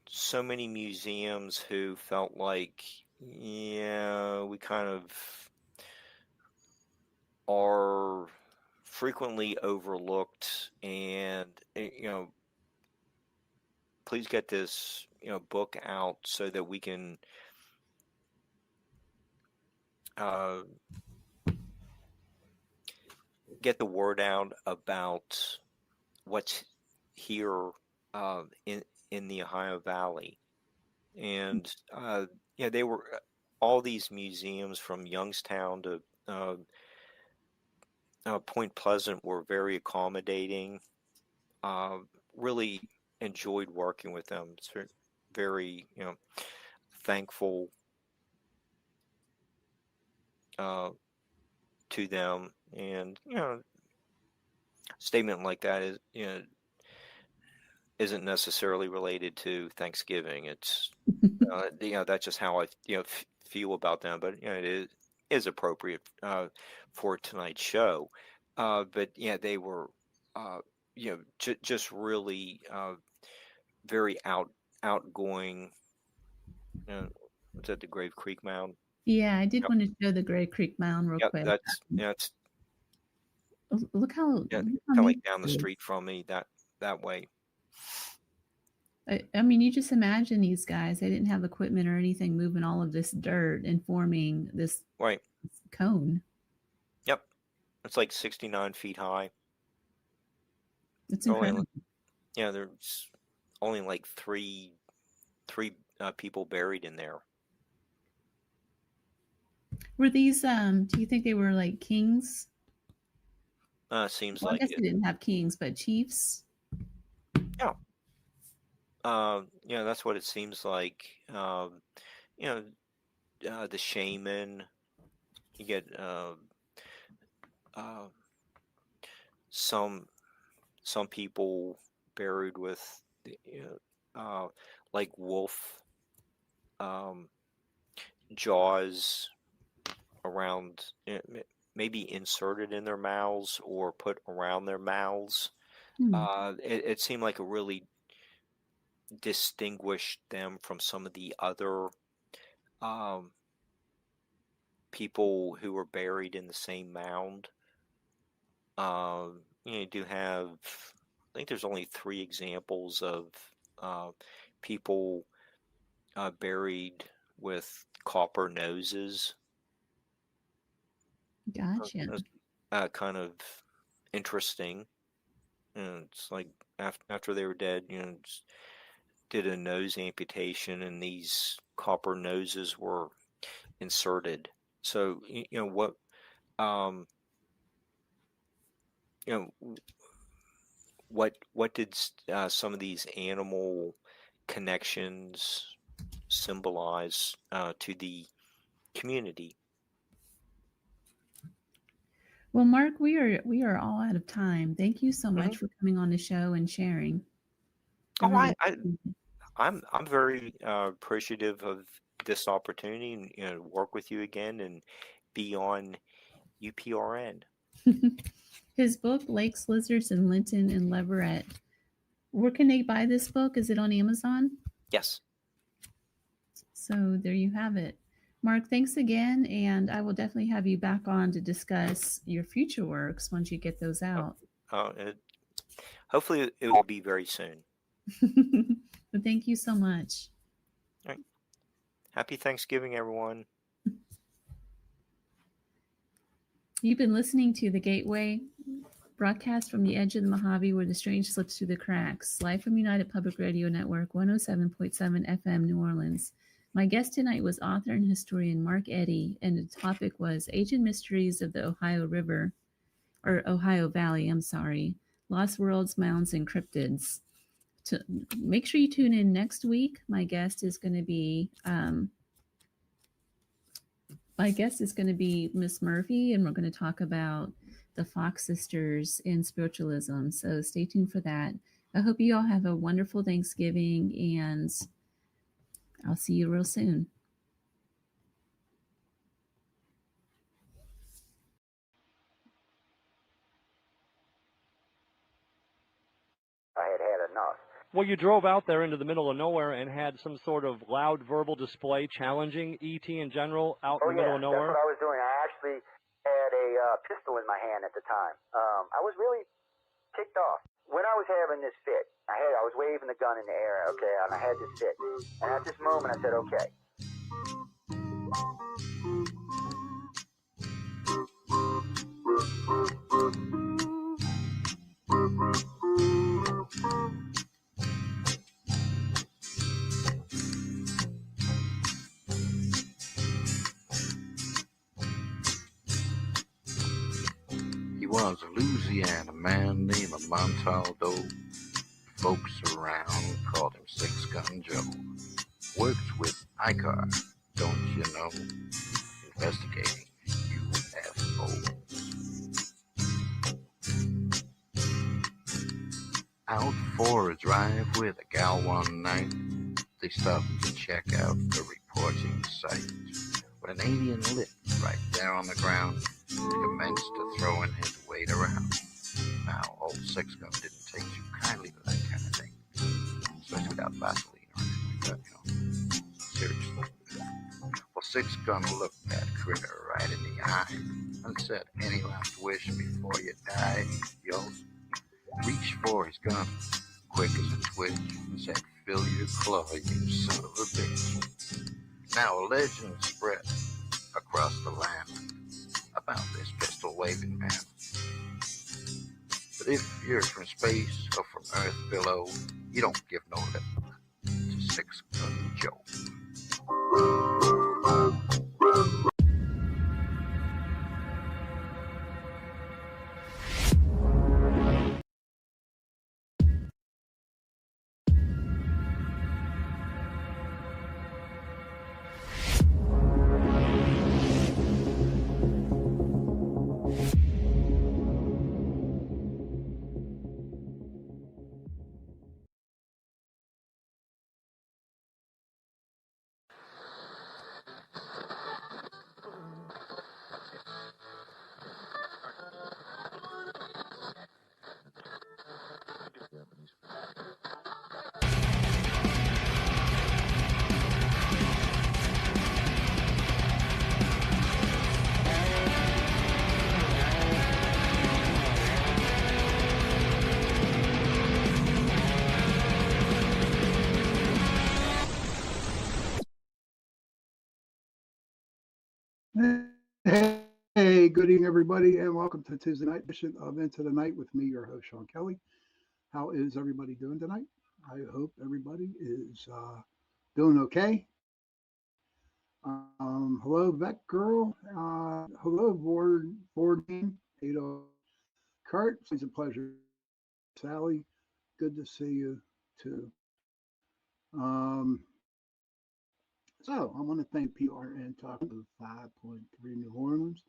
so many museums who felt like, yeah, we kind of are frequently overlooked, and please get this book out so that we can uh, get the word out about what's here in the Ohio Valley. And they were all these museums from Youngstown to Point Pleasant were very accommodating. Uh, really enjoyed working with them. It's very thankful uh, to them, and statement like that is, isn't necessarily related to Thanksgiving. It's, that's just how I, feel about them. But it is appropriate for tonight's show. But yeah, they were, just really very outgoing. Was at the Grave Creek Mound. Yeah, I did Yep. want to show the Grave Creek Mound real Yep, quick. it's Look how kind neat of like down it the is. street from me that way. I mean, you just imagine these guys. They didn't have equipment or anything moving all of this dirt and forming this Right. cone. Yep. It's like 69 feet high. It's incredible. There's only like three people buried in there. Were these? Do you think they were like kings? Seems Well, I like guess it. they didn't have kings, but chiefs. Yeah. That's what it seems like. The shaman. You get some people buried with like wolf jaws around, maybe inserted in their mouths or put around their mouths. It seemed like it really distinguished them from some of the other people who were buried in the same mound. You do have, I think there's only 3 examples of people buried with copper noses. Gotcha. That's kind of interesting. It's like after they were dead, just did a nose amputation, and these copper noses were inserted. So what what did some of these animal connections symbolize to the community? Well, Mark, we are all out of time. Thank you so much for coming on the show and sharing. I'm very appreciative of this opportunity, and work with you again and be on UPRN. His book, Lakes, Lizards, and Linton and Leverett. Where can they buy this book? Is it on Amazon? Yes. So there you have it. Mark, thanks again, and I will definitely have you back on to discuss your future works once you get those out. Hopefully it will be very soon. But thank you so much. All right. Happy Thanksgiving, everyone. You've been listening to The Gateway, broadcast from the edge of the Mojave where the strange slips through the cracks, live from United Public Radio Network, 107.7 FM, New Orleans. My guest tonight was author and historian Mark Eddy, and the topic was Ancient Mysteries of the Ohio River, or Ohio Valley, Lost Worlds, Mounds, and Cryptids. Make sure you tune in next week. My guest is going to be Miss Murphy, and we're going to talk about the Fox sisters and spiritualism. So stay tuned for that. I hope you all have a wonderful Thanksgiving, and I'll see you real soon. I had enough. Well, you drove out there into the middle of nowhere and had some sort of loud verbal display challenging ET in general out in the middle of nowhere? That's what I was doing. I actually had a pistol in my hand at the time. I was really ticked off. When I was having this fit, I was waving the gun in the air, okay, and I had this fit. And at this moment, I said, okay. He was a Louisiana man named Montaldo. Folks around called him Six Gun Joe. Worked with ICAR, don't you know? Investigating UFOs. Out for a drive with a gal one night, they stopped to check out the reporting site. With an alien lit right there on the ground, he commenced to throwing his weight around. Now, old Six Gun didn't take too kindly to that kind of thing, especially without Vaseline or anything like that, Seriously. Well, Six Gun looked that critter right in the eye and said, "Any last wish before you die?" He yells, reached for his gun, quick as a twitch, and said, "Fill your claw, you son of a bitch." Now a legend spread across the land about this pistol-waving man. But if you're from space or from Earth below, you don't give no lip to Six Gun Joe. Hey, good evening, everybody, and welcome to Tuesday night edition of Into the Night with me, your host, Sean Kelly. How is everybody doing tonight? I hope everybody is doing okay. Hello, Vet Girl. Hello, Board Game. Kurt, it's a pleasure. Sally, good to see you too. Um, so I want to thank PRN Talk of 5.3 New Orleans.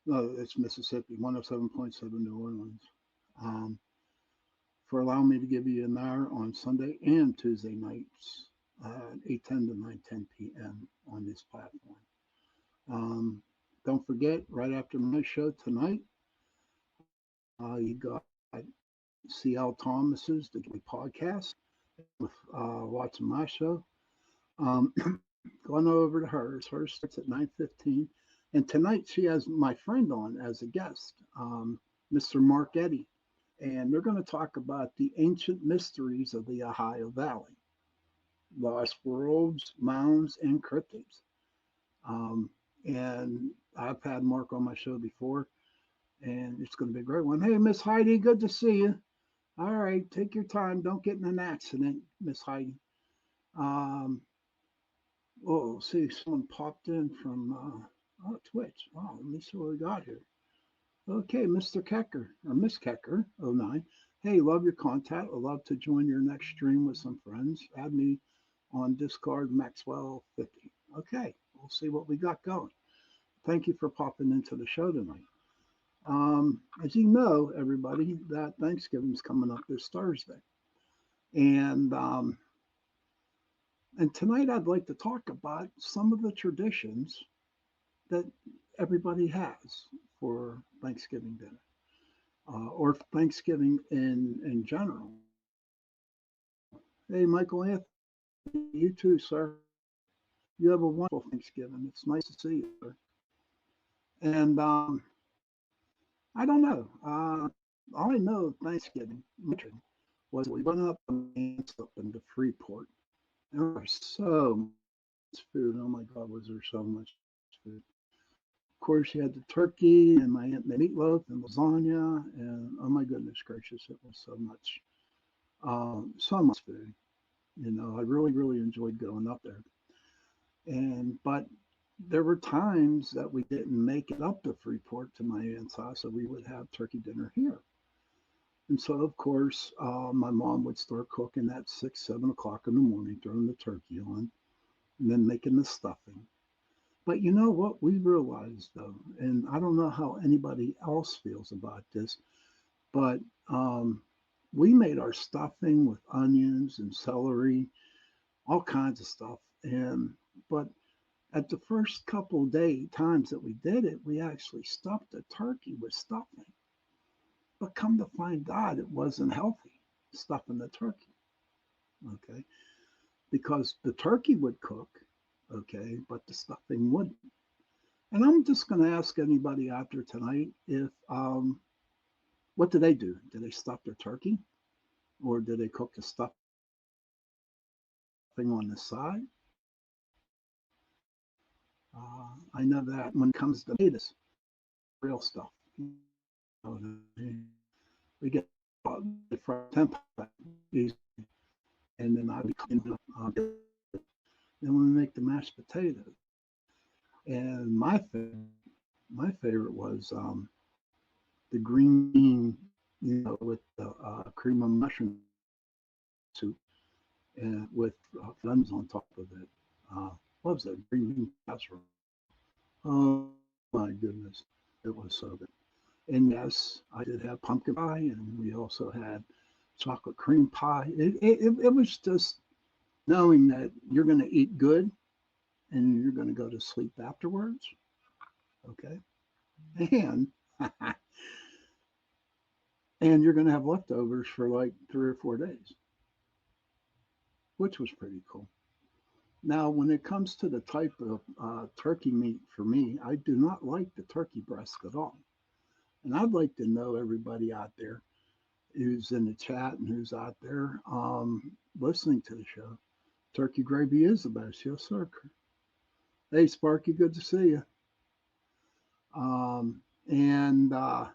No, it's Mississippi, 107.7 New Orleans. For allowing me to give you an hour on Sunday and Tuesday nights, 8:10 to 9:10 p.m. on this platform. Don't forget, right after my show tonight, you got C.L. Thomas's The Gay Podcast with watching my show. Going over to hers. Hers starts at 9:15. And tonight she has my friend on as a guest, Mr. Mark Eddy. And they're going to talk about the ancient mysteries of the Ohio Valley, lost worlds, mounds, and cryptids. And I've had Mark on my show before, and it's going to be a great one. Hey, Miss Heidi, good to see you. All right, take your time. Don't get in an accident, Miss Heidi. See, someone popped in from Twitch. Wow, let me see what we got here. Okay, Mr. Kecker, or Miss Kecker, 09. Hey, love your content. I'd love to join your next stream with some friends. Add me on Discord, Maxwell 50. Okay, we'll see what we got going. Thank you for popping into the show tonight. As you know, everybody, that Thanksgiving's coming up this Thursday. And tonight I'd like to talk about some of the traditions that everybody has for Thanksgiving dinner, or Thanksgiving in general. Hey, Michael Anthony, you too, sir. You have a wonderful Thanksgiving. It's nice to see you, sir. And I don't know. All I know of Thanksgiving was we went up into Freeport. And there was so much food. Oh my God, was there so much food? Of course, you had the turkey and my aunt made meatloaf and lasagna, and oh my goodness gracious, it was so much food. You know, I really, really enjoyed going up there. But there were times that we didn't make it up to Freeport to my aunt's house, so we would have turkey dinner here. And so, of course, my mom would start cooking at 6, 7 o'clock in the morning, throwing the turkey on, and then making the stuffing. But you know what we realized, though, and I don't know how anybody else feels about this, but we made our stuffing with onions and celery, all kinds of stuff. And but at the first couple of times that we did it, we actually stuffed the turkey with stuffing. But come to find out, it wasn't healthy stuffing the turkey. Okay, because the turkey would cook, okay, but the stuffing wouldn't. And I'm just going to ask anybody out there tonight if what do they do? Do they stuff their turkey, or do they cook the stuffing on the side? I know that when it comes to potatoes, real stuff, you know, we get from temp, and then I then we make the mashed potatoes. And my favorite was the green bean, you know, with the cream of mushroom soup and with lemons on top of it. What was that? Green bean casserole. Oh my goodness, it was so good. And yes, I did have pumpkin pie, and we also had chocolate cream pie. It was just knowing that you're going to eat good and you're going to go to sleep afterwards. Okay. And and you're going to have leftovers for like 3 or 4 days, which was pretty cool. Now, when it comes to the type of turkey meat for me, I do not like the turkey breast at all. And I'd like to know everybody out there who's in the chat and who's out there listening to the show. Turkey gravy is the best. Yes, sir. Hey, Sparky, good to see you. And I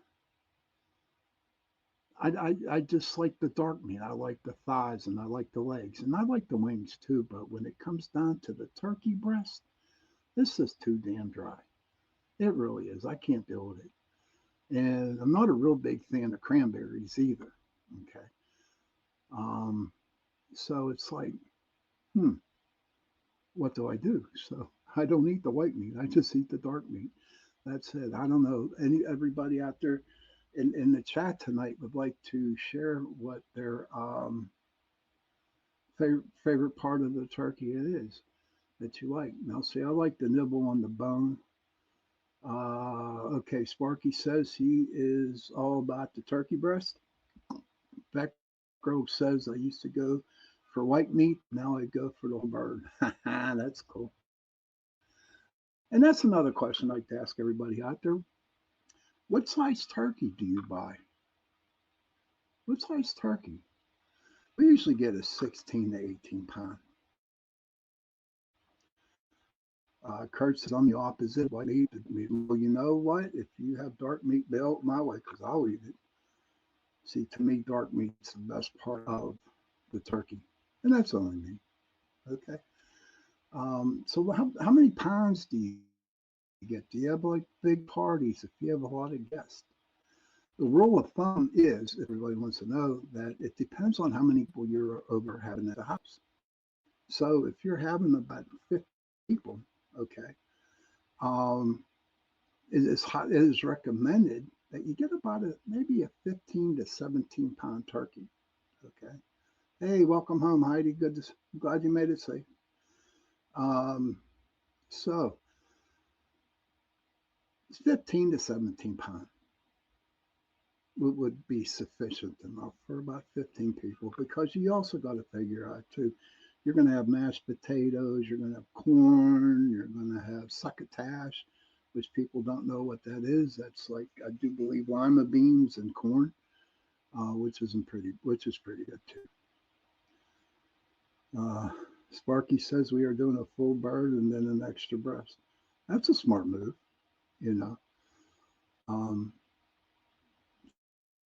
just like the dark meat. I like the thighs and I like the legs and I like the wings too. But when it comes down to the turkey breast, this is too damn dry. It really is. I can't deal with it. And I'm not a real big fan of cranberries either. Okay. Um, so it's like, hmm, what do I do? So I don't eat the white meat. I just eat the dark meat. That's it. I don't know. Everybody out there in the chat tonight would like to share what their favorite part of the turkey it is that you like. Now, see, I like the nibble on the bone. Okay, Sparky says he is all about the turkey breast. Beck Grove says I used to go for white meat. Now I go for the whole bird. That's cool. And that's another question I'd like to ask everybody out there. What size turkey do you buy? What size turkey? We usually get a 16 to 18 pound. Kurt says I'm the opposite. White meat. Well, you know what? If you have dark meat, bail my way because I'll eat it. See, to me, dark meat's the best part of the turkey, and that's only me. Okay. So how many pounds do you get? Do you have like big parties if you have a lot of guests? The rule of thumb is, if everybody wants to know, that it depends on how many people you're over having at the house. So if you're having about 50 people, okay, it is recommended that you get about maybe a 15 to 17 pound turkey. Okay. Hey, welcome home, Heidi. Glad you made it safe. So 15 to 17 pounds would be sufficient enough for about 15 people because you also got to figure out too, you're going to have mashed potatoes, you're going to have corn, you're going to have succotash, which people don't know what that is. That's like, I do believe, lima beans and corn, which is pretty good too. Sparky says we are doing a full bird and then an extra breast. That's a smart move, you know.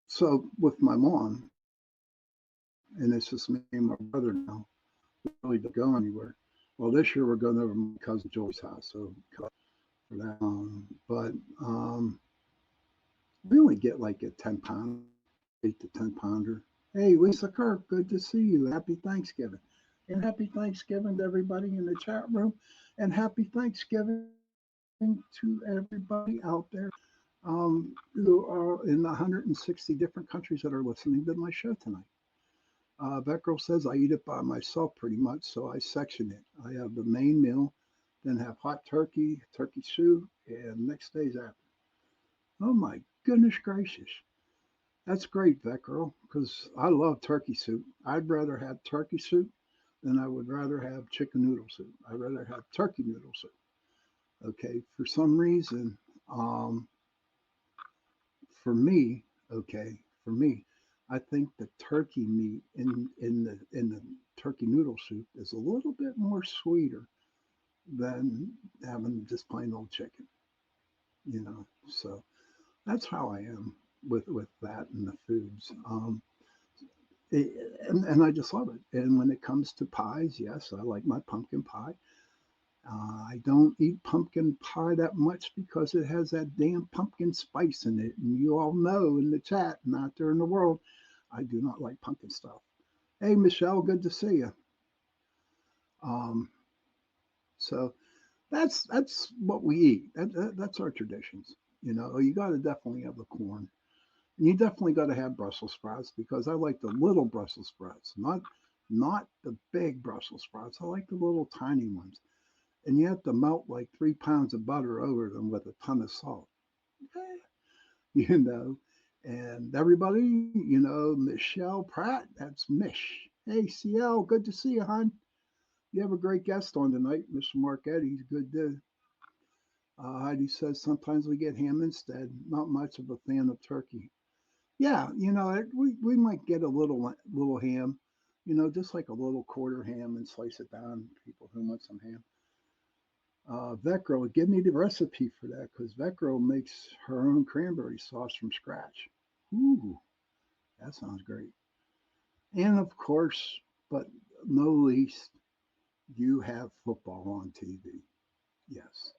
So with my mom, and it's just me and my brother now, we really don't go anywhere. Well, this year we're going over to my cousin Joy's house, so for that. But we only get like a 10 pound, 8 to 10 pounder. Hey, Lisa Kirk, good to see you. Happy Thanksgiving. And happy Thanksgiving to everybody in the chat room. And happy Thanksgiving to everybody out there who are in 160 different countries that are listening to my show tonight. That girl says I eat it by myself pretty much, so I section it. I have the main meal, then have hot turkey, turkey soup, and next day's after. Oh my goodness gracious. That's great, that girl, because I love turkey soup. I'd rather have turkey soup than I would rather have chicken noodle soup. I'd rather have turkey noodle soup. Okay, for some reason, um, for me, I think the turkey meat in the turkey noodle soup is a little bit more sweeter than having just plain old chicken. So that's how I am with that and the foods. And I just love it. And when it comes to pies, yes, I like my pumpkin pie. I don't eat pumpkin pie that much because it has that damn pumpkin spice in it. And you all know in the chat and out there in the world, I do not like pumpkin stuff. Hey, Michelle, good to see you. Um, so that's what we eat. That's our traditions. You got to definitely have the corn. And you definitely got to have Brussels sprouts because I like the little Brussels sprouts, not the big Brussels sprouts. I like the little tiny ones. And you have to melt like 3 pounds of butter over them with a ton of salt. Eh, you know. And everybody, Michelle Pratt, that's Mish. Hey, CL, good to see you, hon. You have a great guest on tonight, Mr. Marquetti. He's a good dude. Heidi says sometimes we get ham instead. Not much of a fan of turkey. Yeah, we might get a little ham, just like a little quarter ham and slice it down. People who want some ham. Vecro, give me the recipe for that because Vecro makes her own cranberry sauce from scratch. Ooh, that sounds great. And of course, but no least, you have football on TV. Yes,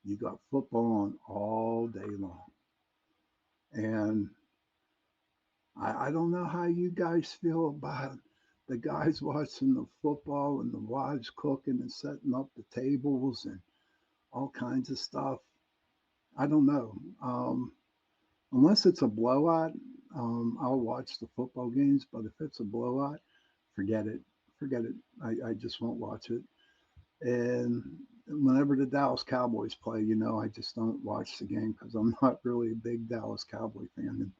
you got football on all day long. And I don't know how you guys feel about the guys watching the football and the wives cooking and setting up the tables and all kinds of stuff. I don't know. Unless it's a blowout, I'll watch the football games. But if it's a blowout, forget it. Forget it. I just won't watch it. And whenever the Dallas Cowboys play, I just don't watch the game because I'm not really a big Dallas Cowboy fan. And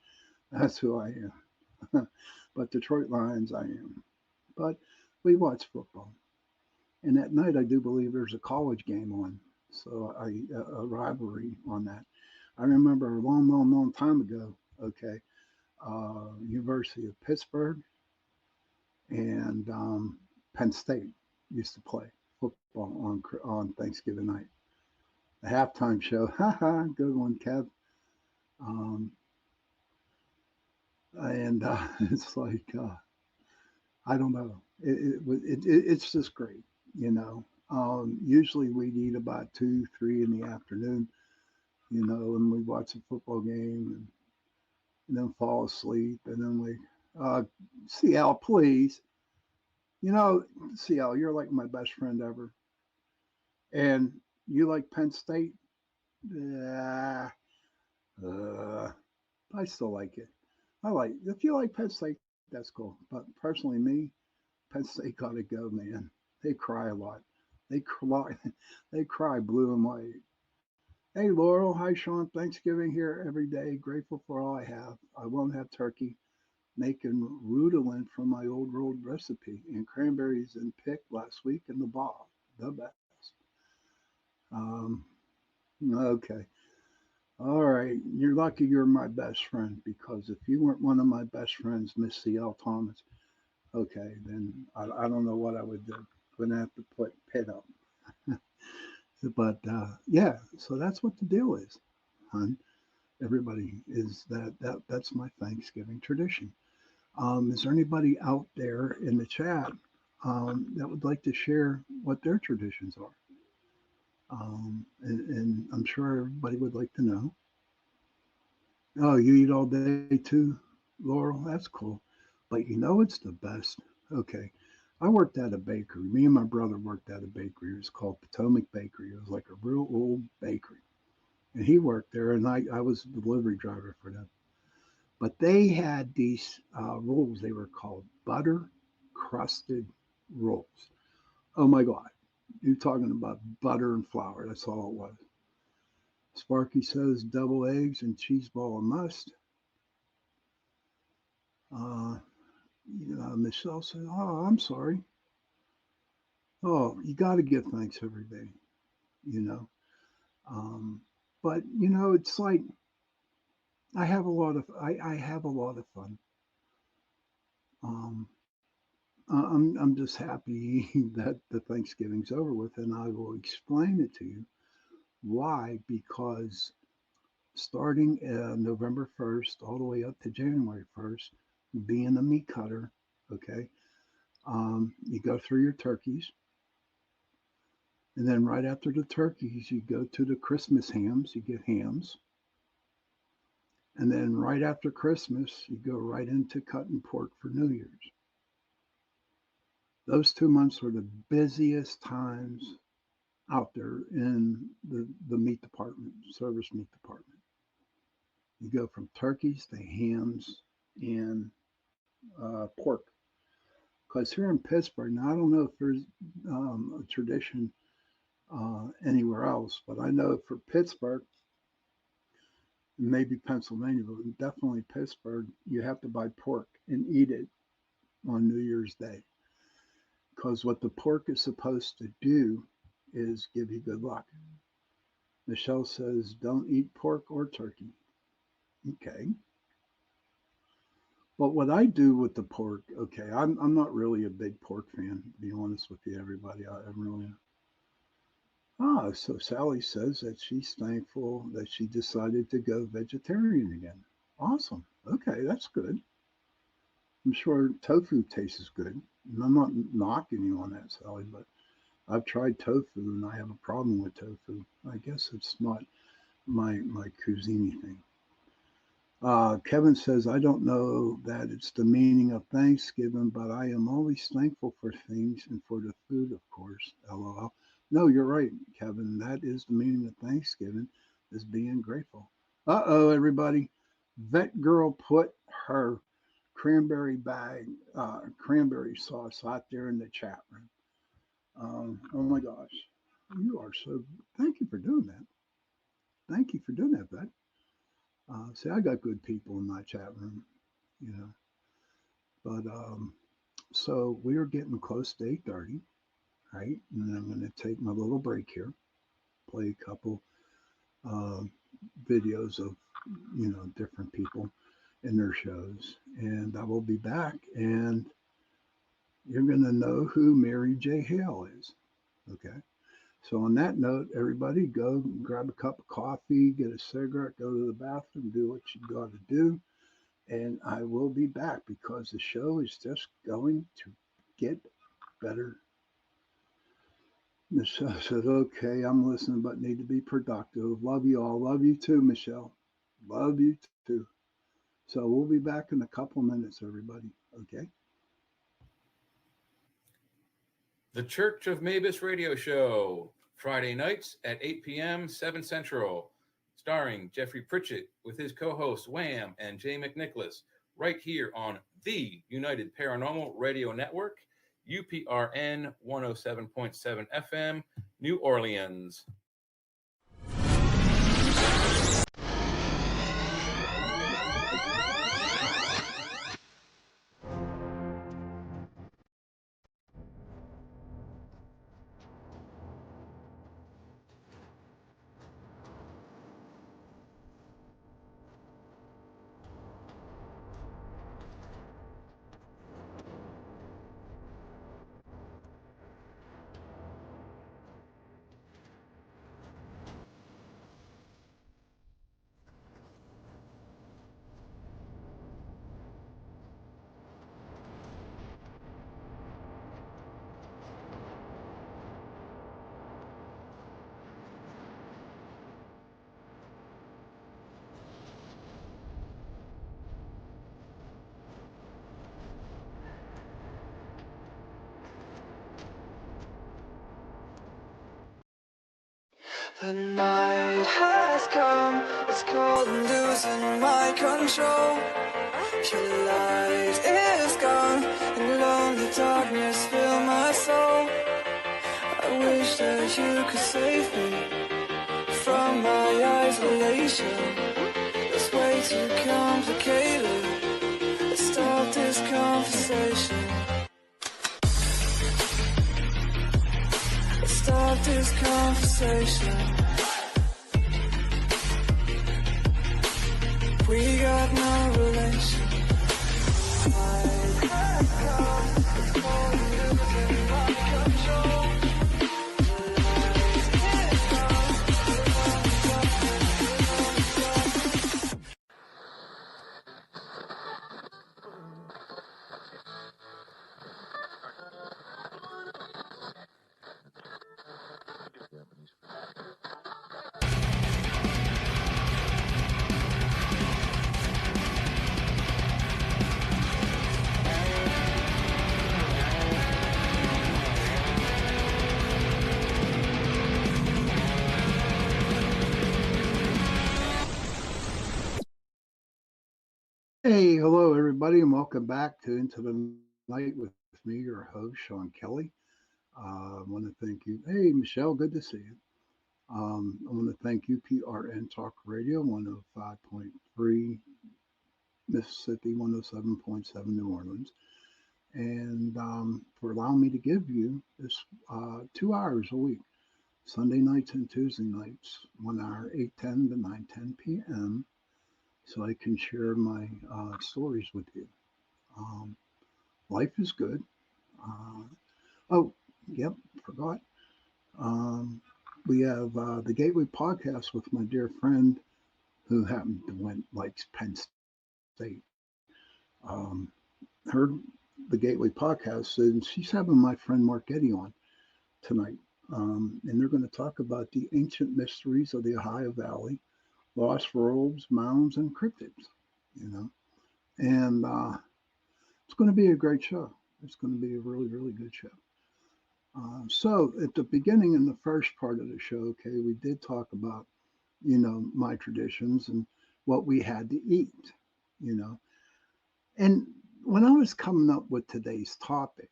that's who I am. But Detroit Lions, I am. But we watch football. And at night, I do believe there's a college game on. So a rivalry on that. I remember a long, long, long time ago, okay, University of Pittsburgh and Penn State used to play football on Thanksgiving night. The halftime show, haha, good one, Kev. Um, and it's like, I don't know, it's just great, Usually we'd eat about 2, 3 in the afternoon, and we watch a football game and then fall asleep. And then CL, please. CL, you're like my best friend ever. And you like Penn State? Yeah. I still like it. If you like Penn State, that's cool. But personally, me, Penn State got to go, man. They cry a lot. They cry, they cry blue and white. Hey, Laurel. Hi, Sean. Thanksgiving here every day. Grateful for all I have. I won't have turkey. Making rudolin from my old road recipe and cranberries and picked last week in the bog. The best. Um, okay. All right. You're lucky you're my best friend because if you weren't one of my best friends, Miss C.L. Thomas, okay, then I don't know what I would do. Gonna have to put Pitt up. But yeah, so that's what the deal is, hon. Everybody is that's my Thanksgiving tradition. Is there anybody out there in the chat that would like to share what their traditions are? And I'm sure everybody would like to know. Oh, you eat all day too, Laurel? That's cool. But it's the best. Okay. I worked at a bakery. Me and my brother worked at a bakery. It was called Potomac Bakery. It was like a real old bakery. and he worked there, and I was a delivery driver for them. But they had these rolls. They were called butter crusted rolls. Oh my God. You're talking about butter and flour. That's all it was. Sparky says double eggs and cheese ball a must. Uh, Michelle said, "Oh, I'm sorry. Oh, you got to give thanks every day, you know." Um, but it's like I have a lot of fun. Um, I'm just happy that the Thanksgiving's over with, and I will explain it to you why. Because starting November 1st all the way up to January 1st, being a meat cutter, okay, you go through your turkeys, and then right after the turkeys, you go to the Christmas hams, you get hams, and then right after Christmas, you go right into cutting pork for New Year's. Those 2 months are the busiest times out there in the meat department, service meat department. You go from turkeys to hams and pork. Because here in Pittsburgh, now I don't know if there's a tradition anywhere else, but I know for Pittsburgh, maybe Pennsylvania, but definitely Pittsburgh, you have to buy pork and eat it on New Year's Day. Because what the pork is supposed to do is give you good luck. Michelle says, don't eat pork or turkey. Okay. But what I do with the pork, okay, I'm not really a big pork fan, to be honest with you, everybody. I'm really. So Sally says that she's thankful that she decided to go vegetarian again. Awesome. Okay, that's good. I'm sure tofu tastes good. And I'm not knocking you on that, Sally, but I've tried tofu and I have a problem with tofu. I guess it's not my cuisine thing. Kevin says, I don't know that it's the meaning of Thanksgiving, but I am always thankful for things and for the food, of course. LOL. No, you're right, Kevin. That is the meaning of Thanksgiving, is being grateful. Uh-oh, everybody. Vet Girl put her cranberry sauce out there in the chat room. Oh my gosh. You are so, thank you for doing that. Thank you for doing that, Vet. See, I got good people in my chat room, you know. But so we are getting close to 8:30, right? And I'm going to take my little break here, play a couple uh, videos of different people in their shows, and I will be back, and you're going to know who Mary J. Hale is. Okay. So on that note, everybody go grab a cup of coffee, get a cigarette, go to the bathroom, do what you got to do. And I will be back because the show is just going to get better. Michelle said, okay, I'm listening, but need to be productive. Love you all. Love you too, Michelle. Love you too. So we'll be back in a couple of minutes, everybody. Okay. The Church of Mavis radio show, Friday nights at 8 p.m., 7 Central, starring Jeffrey Pritchett with his co-hosts Wham and Jay McNicholas, right here on the United Paranormal Radio Network, UPRN 107.7 FM, New Orleans. The night has come, it's cold and losing my control. Your light is gone, and lonely darkness fill my soul. I wish that you could save me from my isolation. It's way too complicated. Let's stop this conversation. Let's stop this conversation. We got no relation. Hey, hello everybody, and welcome back to Into the Night with me, your host, Sean Kelly. I want to thank you. Hey, Michelle, good to see you. I want to thank UPRN Talk Radio, 105.3 Mississippi, 107.7 New Orleans, and for allowing me to give you this 2 hours a week, Sunday nights and Tuesday nights, 1 hour, 8:10 to 9:10 p.m., so I can share my stories with you. Life is good. Oh, yep, forgot. We have the Gateway podcast with my dear friend who happened to went like Penn State. Heard the Gateway podcast, and she's having my friend Mark Eddy on tonight. And they're going to talk about the ancient mysteries of the Ohio Valley, lost worlds, mounds, and cryptids, you know. And it's going to be a great show. It's going to be a really, really good show. So at the beginning, in the first part of the show, okay, we did talk about, my traditions and what we had to eat, And when I was coming up with today's topic,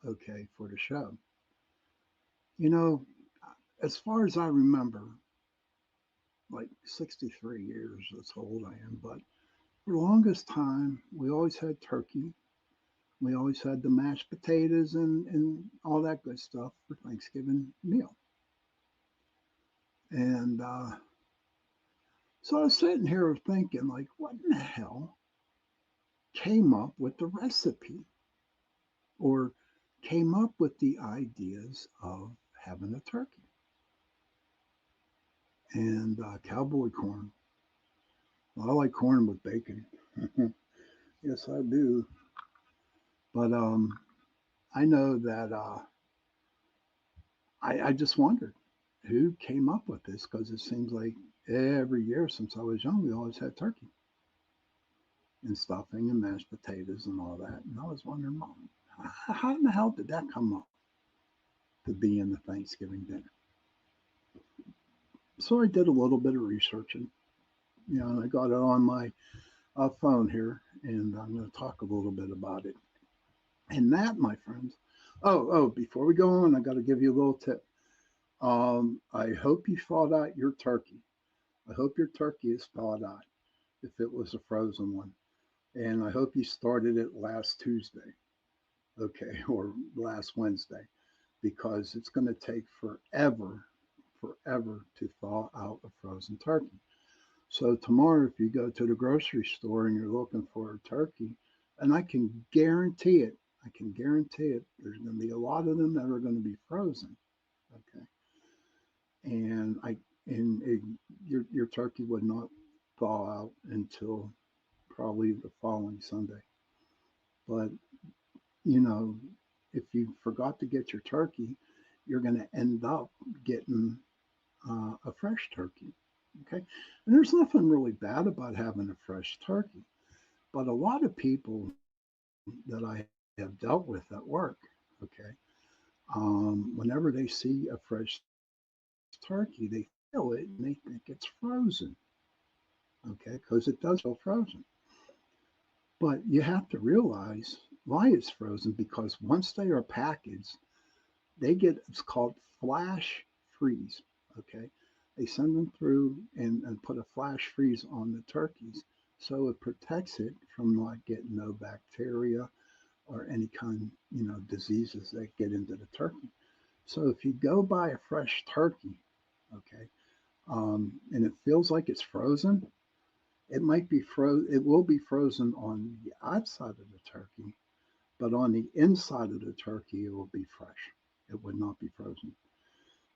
okay, for the show, you know, as far as I remember, like 63 years, that's how old I am, but for the longest time, we always had turkey. We always had the mashed potatoes and all that good stuff for Thanksgiving meal. And so I was sitting here thinking, like, what in the hell came up with the recipe or came up with the ideas of having a turkey and cowboy corn? Well, I like corn with bacon. Yes, I do. But I know that I just wondered who came up with this, because it seems like every year since I was young, we always had turkey and stuffing and mashed potatoes and all that. And I was wondering, Mom, how in the hell did that come up to be in the Thanksgiving dinner? So I did a little bit of researching, and I got it on my phone here, and I'm going to talk a little bit about it. And that, my friends, before we go on, I got to give you a little tip. I hope you thawed out your turkey. I hope your turkey is thawed out if it was a frozen one. And I hope you started it last Tuesday, okay, or last Wednesday, because it's going to take forever to thaw out a frozen turkey. So tomorrow, if you go to the grocery store and you're looking for a turkey, and I can guarantee it, there's going to be a lot of them that are going to be frozen, okay. And your turkey would not thaw out until probably the following Sunday. But if you forgot to get your turkey, you're going to end up getting a fresh turkey. Okay. And there's nothing really bad about having a fresh turkey. But a lot of people that I have dealt with at work, okay, whenever they see a fresh turkey, they feel it and they think it's frozen, okay, because it does feel frozen. But you have to realize why it's frozen, because once they are packaged, they get it's called flash freeze, okay? They send them through and put a flash freeze on the turkeys so it protects it from not getting no bacteria or any kind, diseases that get into the turkey. So if you go buy a fresh turkey, okay, and it feels like it's frozen, it might be it will be frozen on the outside of the turkey, but on the inside of the turkey, it will be fresh. It would not be frozen.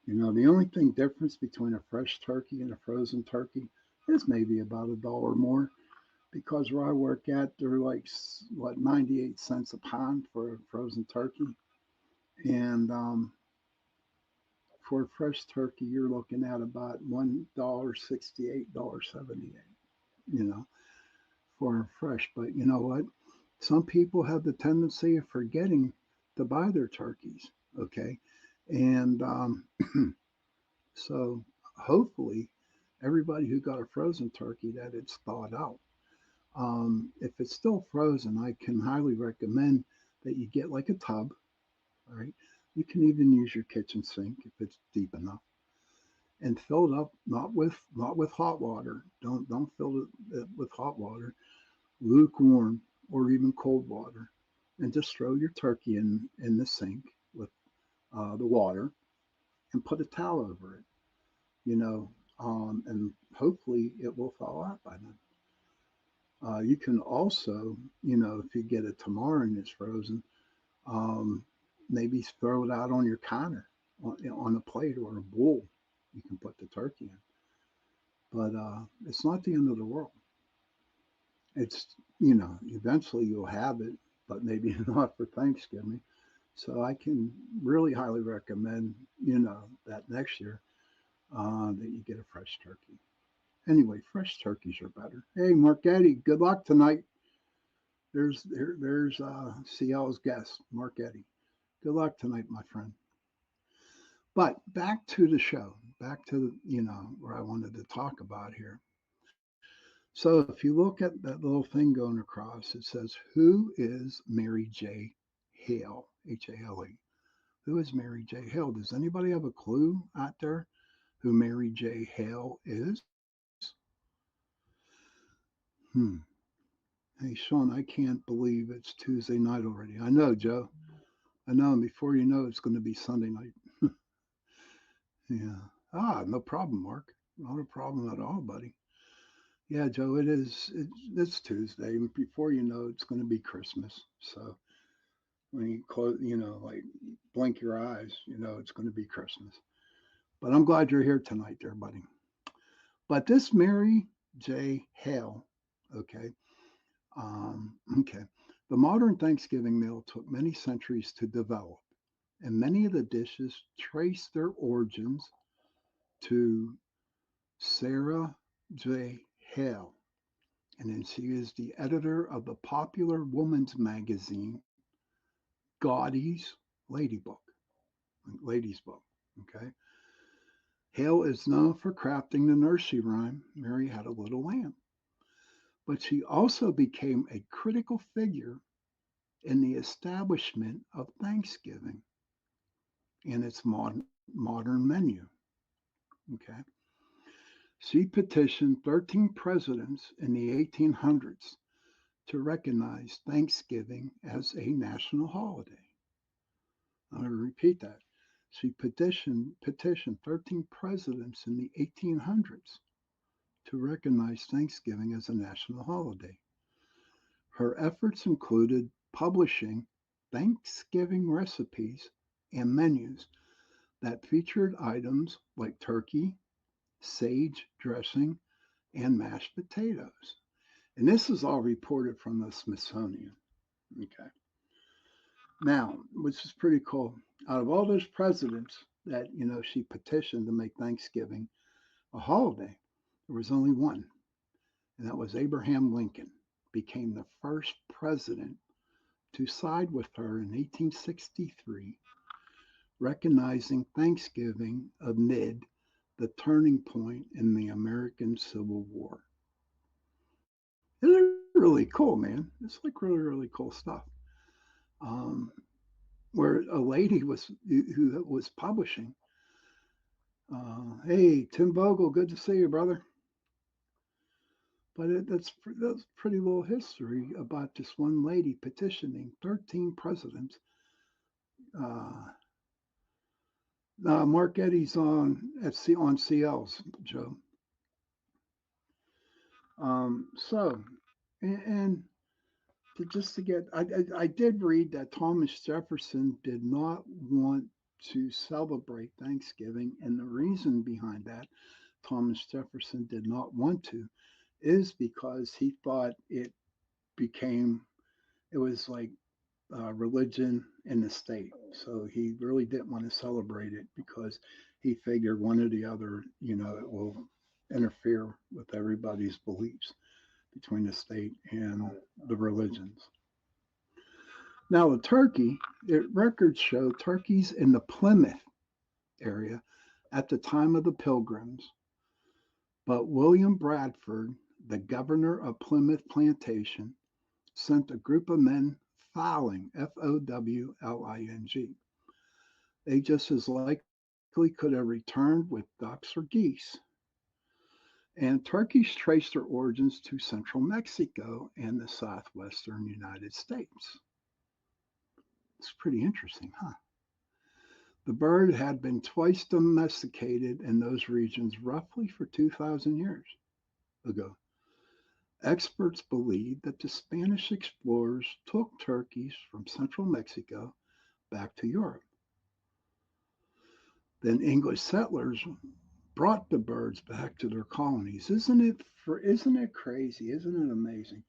The only thing difference between a fresh turkey and a frozen turkey is maybe about $1 more, because where I work at, they're like, what, 98 cents a pound for a frozen turkey. And for a fresh turkey, you're looking at about $1.68, $1.78, for a fresh. But you know what? Some people have the tendency of forgetting to buy their turkeys, okay? And so hopefully everybody who got a frozen turkey, that it's thawed out. If it's still frozen, I can highly recommend that you get like a tub, all right? You can even use your kitchen sink if it's deep enough, and fill it up not with hot water. Don't fill it with hot water, lukewarm or even cold water, and just throw your turkey in the sink with the water and put a towel over it, and hopefully it will thaw out by then. You can also, if you get a tamar and it's frozen, maybe throw it out on your counter on a plate or a bowl. You can put the turkey in. But it's not the end of the world. It's, eventually you'll have it, but maybe not for Thanksgiving. So I can really highly recommend, that next year that you get a fresh turkey. Anyway, fresh turkeys are better. Hey, Marquetti, good luck tonight. There's CL's guest, Marquetti. Good luck tonight, my friend. But back to the show, back to, where I wanted to talk about here. So if you look at that little thing going across, it says, "Who is Mary J. Hale?" Hale. Who is Mary J. Hale? Does anybody have a clue out there who Mary J. Hale is? Hey, Sean, I can't believe it's Tuesday night already. I know, Joe. I know, and before you know, it's going to be Sunday night. Yeah. No problem, Mark. Not a problem at all, buddy. Yeah, Joe, it is. It's Tuesday, and before you know, it's going to be Christmas. So when you close, like blink your eyes, it's going to be Christmas. But I'm glad you're here tonight, there, buddy. But this Mary J. Hale, okay, okay. The modern Thanksgiving meal took many centuries to develop, and many of the dishes trace their origins to Sarah J. Hale. And then she is the editor of the popular woman's magazine, Gaudy's Ladies Book. Okay. Hale is known for crafting the nursery rhyme, Mary Had a Little Lamb. But she also became a critical figure in the establishment of Thanksgiving and its modern menu. Okay. She petitioned 13 presidents in the 1800s to recognize Thanksgiving as a national holiday. I'll repeat that. She petitioned 13 presidents in the 1800s to recognize Thanksgiving as a national holiday. Her efforts included publishing Thanksgiving recipes and menus that featured items like turkey, sage dressing, and mashed potatoes. And this is all reported from the Smithsonian. Okay. Now, which is pretty cool. Out of all those presidents that, she petitioned to make Thanksgiving a holiday, there was only one, and that was Abraham Lincoln, became the first president to side with her in 1863, recognizing Thanksgiving amid the turning point in the American Civil War. It's really cool, man. It's like really, really cool stuff. Um, where a lady was who was publishing. Hey, Tim Vogel, good to see you, brother. But that's pretty little history about this one lady petitioning 13 presidents. Uh, Mark Eddy's on CLs, Joe. So, and just to get, I did read that Thomas Jefferson did not want to celebrate Thanksgiving, and the reason behind that, Thomas Jefferson did not want to, is because he thought it was like religion in the state. So he really didn't want to celebrate it because he figured one or the other, it will interfere with everybody's beliefs between the state and the religions. Now, the turkey, records show turkeys in the Plymouth area at the time of the Pilgrims, but William Bradford, the governor of Plymouth Plantation, sent a group of men fowling, Fowling. They just as likely could have returned with ducks or geese. And turkeys trace their origins to central Mexico and the southwestern United States. It's pretty interesting, huh? The bird had been twice domesticated in those regions roughly for 2,000 years ago. Experts believe that the Spanish explorers took turkeys from central Mexico back to Europe. Then English settlers brought the birds back to their colonies. Isn't it crazy? Isn't it amazing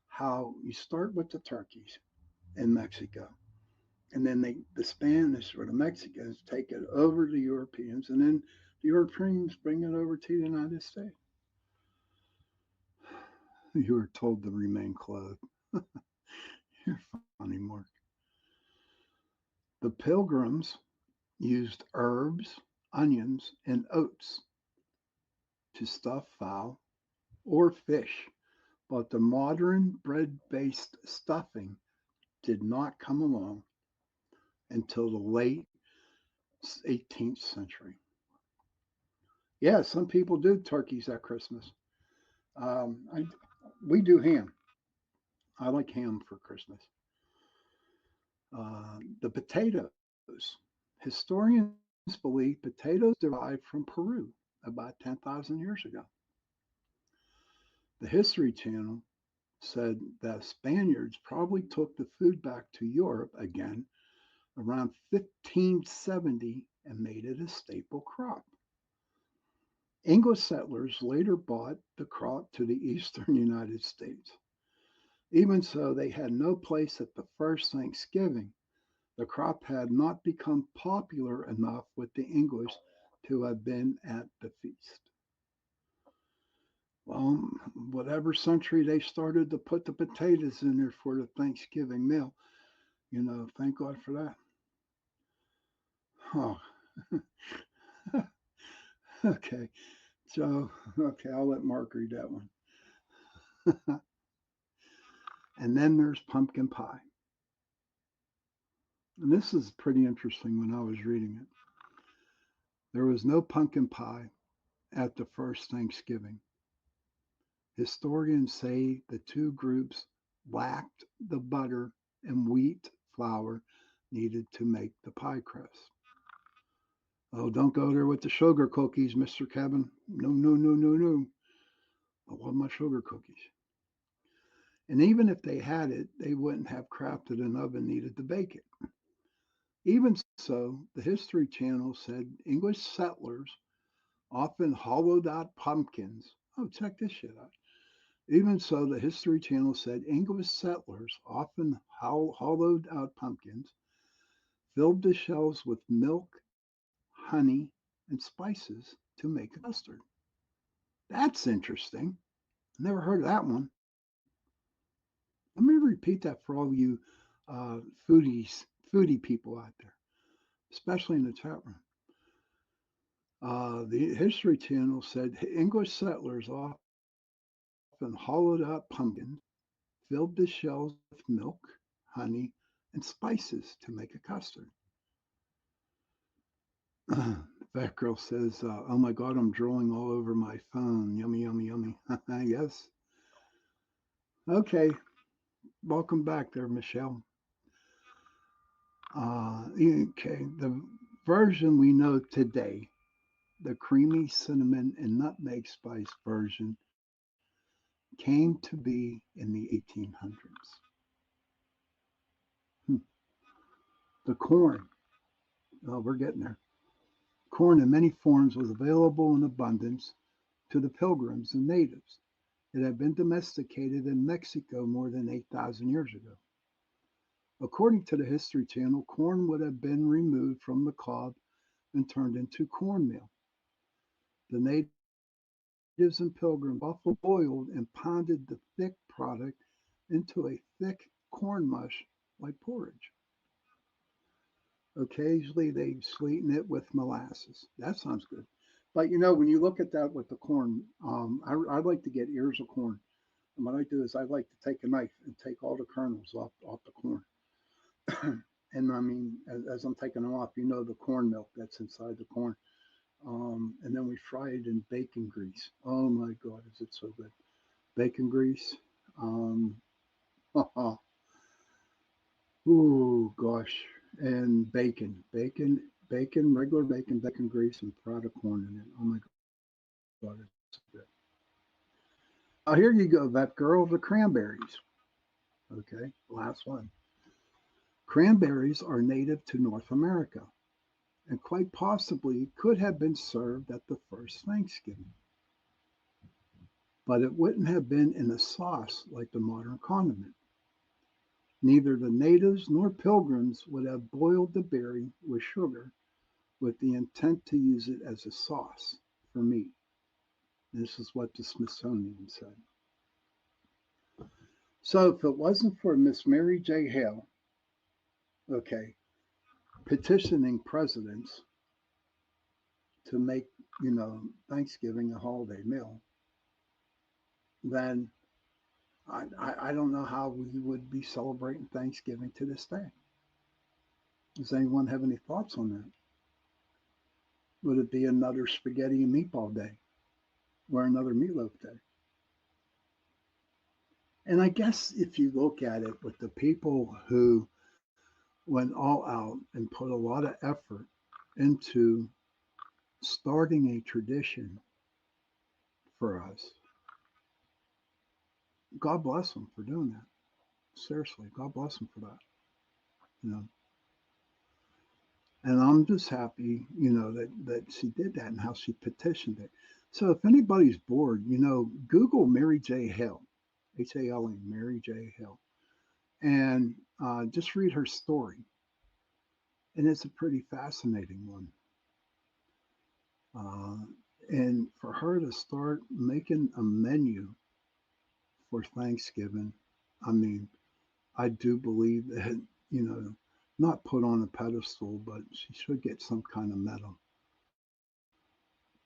how you start with the turkeys in Mexico, and then the Spanish or the Mexicans take it over to the Europeans, and then the Europeans bring it over to the United States. You were told to remain clothed. You're funny, Mark. The Pilgrims used herbs, onions, and oats to stuff fowl or fish, but the modern bread-based stuffing did not come along until the late 18th century. Yeah, some people do turkeys at Christmas. We do ham. I like ham for Christmas. The potatoes. Historians believe potatoes derived from Peru about 10,000 years ago. The History Channel said that Spaniards probably took the food back to Europe again around 1570 and made it a staple crop. English settlers later brought the crop to the eastern United States. Even so, they had no place at the first Thanksgiving. The crop had not become popular enough with the English to have been at the feast. Well, whatever century they started to put the potatoes in there for the Thanksgiving meal, thank God for that. Oh, okay. So, okay, I'll let Mark read that one. And then there's pumpkin pie. And this is pretty interesting when I was reading it. There was no pumpkin pie at the first Thanksgiving. Historians say the two groups lacked the butter and wheat flour needed to make the pie crust. Oh, don't go there with the sugar cookies, Mr. Kevin. No, no, no, no, no. I love my sugar cookies. And even if they had it, they wouldn't have crafted an oven needed to bake it. Even so, the History Channel said English settlers often hollowed out pumpkins. Oh, check this shit out. Even so, the History Channel said English settlers often hollowed out pumpkins, filled the shells with milk, honey, and spices to make a custard. That's interesting. Never heard of that one. Let me repeat that for all you foodie people out there, especially in the chat room. The History Channel said English settlers often hollowed out pumpkins, filled the shells with milk, honey, and spices to make a custard. That girl says, "Oh my God, I'm drooling all over my phone. Yummy, yummy, yummy." Yes. Okay. Welcome back there, Michelle. Okay. The version we know today, the creamy cinnamon and nutmeg spice version, came to be in the 1800s. The corn, oh, we're getting there. Corn in many forms was available in abundance to the pilgrims and natives. It had been domesticated in Mexico more than 8,000 years ago. According to the History Channel, corn would have been removed from the cob and turned into cornmeal. The natives and pilgrims buffalo boiled and pounded the thick product into a thick corn mush like porridge. Occasionally, they sweeten it with molasses. That sounds good. But when you look at that with the corn, I like to get ears of corn. And what I do is I like to take a knife and take all the kernels off the corn. And I mean, as I'm taking them off, the corn milk that's inside the corn. And then we fry it in bacon grease. Oh my God, is it so good? Bacon grease. Ooh, gosh. And bacon, regular bacon grease, and fried corn in it. Oh my God, it's so good. Oh, here you go, that girl, the cranberries. Okay, last one. Cranberries are native to North America and quite possibly could have been served at the first Thanksgiving. But it wouldn't have been in a sauce like the modern condiment. Neither the natives nor pilgrims would have boiled the berry with sugar with the intent to use it as a sauce for meat. This is what the Smithsonian said. So if it wasn't for Miss Mary J. Hale, okay, petitioning presidents to make, Thanksgiving a holiday meal, then I don't know how we would be celebrating Thanksgiving to this day. Does anyone have any thoughts on that? Would it be another spaghetti and meatball day or another meatloaf day? And I guess if you look at it with the people who went all out and put a lot of effort into starting a tradition for us, God bless them for doing that. Seriously, God bless them for that. And I'm just happy, that she did that and how she petitioned it. So if anybody's bored, Google Mary J. Hale, Hale, Mary J. Hale, and just read her story. And it's a pretty fascinating one. And for her to start making a menu for Thanksgiving, I mean, I do believe that, not put on a pedestal, but she should get some kind of medal.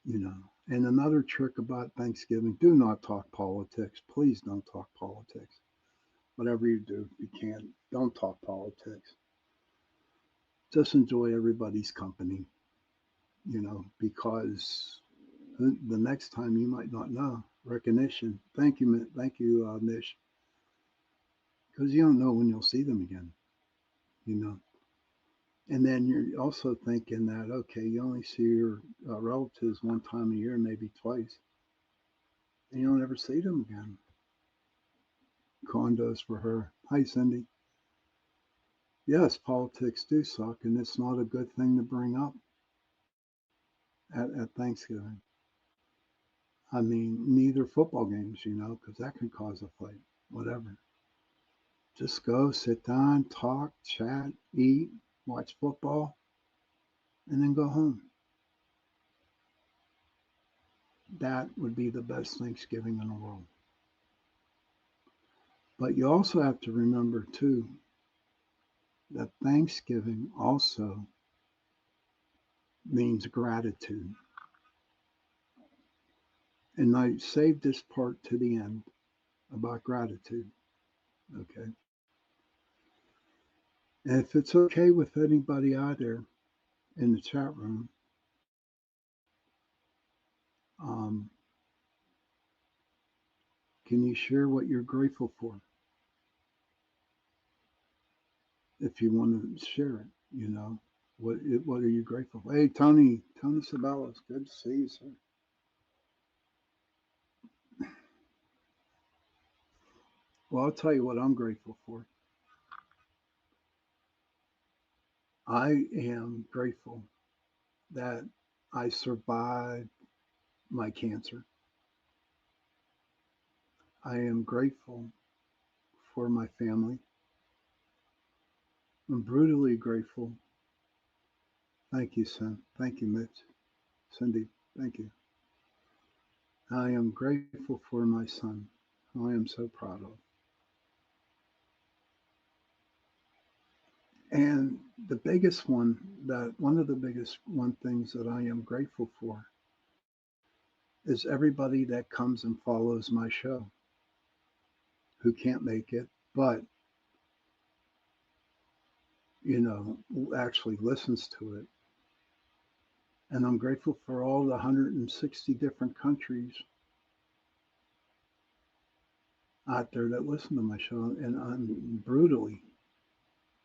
And another trick about Thanksgiving, do not talk politics. Please don't talk politics. Whatever you do, you can't. Don't talk politics. Just enjoy everybody's company, because the next time you might not know. Recognition. Thank you, Nish. Because you don't know when you'll see them again, And then you're also thinking that, okay, you only see your relatives one time a year, maybe twice, and you don't ever see them again. Condos for her. Hi, Cindy. Yes, politics do suck, and it's not a good thing to bring up at Thanksgiving. I mean, neither football games, because that can cause a fight, whatever. Just go, sit down, talk, chat, eat, watch football, and then go home. That would be the best Thanksgiving in the world. But you also have to remember, too, that Thanksgiving also means gratitude. And I saved this part to the end about gratitude. Okay. And if it's okay with anybody out there in the chat room, um, can you share what you're grateful for? If you want to share it, you know, what are you grateful for? Hey, Tony Sabella's good to see you, sir. Well, I'll tell you what I'm grateful for. I am grateful that I survived my cancer. I am grateful for my family. I'm brutally grateful. Thank you, son. Thank you, Mitch. Cindy, thank you. I am grateful for my son, who I am so proud of. And the biggest one, one of the biggest things that I am grateful for is everybody that comes and follows my show who can't make it, but actually listens to it. And I'm grateful for all the 160 different countries out there that listen to my show, and I'm brutally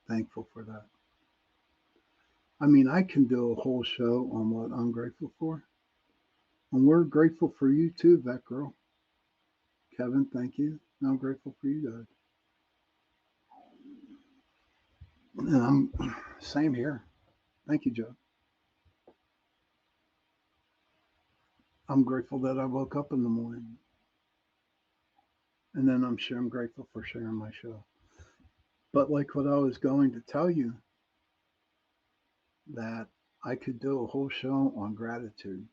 thankful for that. I mean, I can do a whole show on what I'm grateful for. And we're grateful for you too, Vet Girl. Kevin, thank you. I'm grateful for you guys. And I'm same here. Thank you, Joe. I'm grateful that I woke up in the morning. And then I'm grateful for sharing my show. But like what I was going to tell you, that I could do a whole show on gratitude.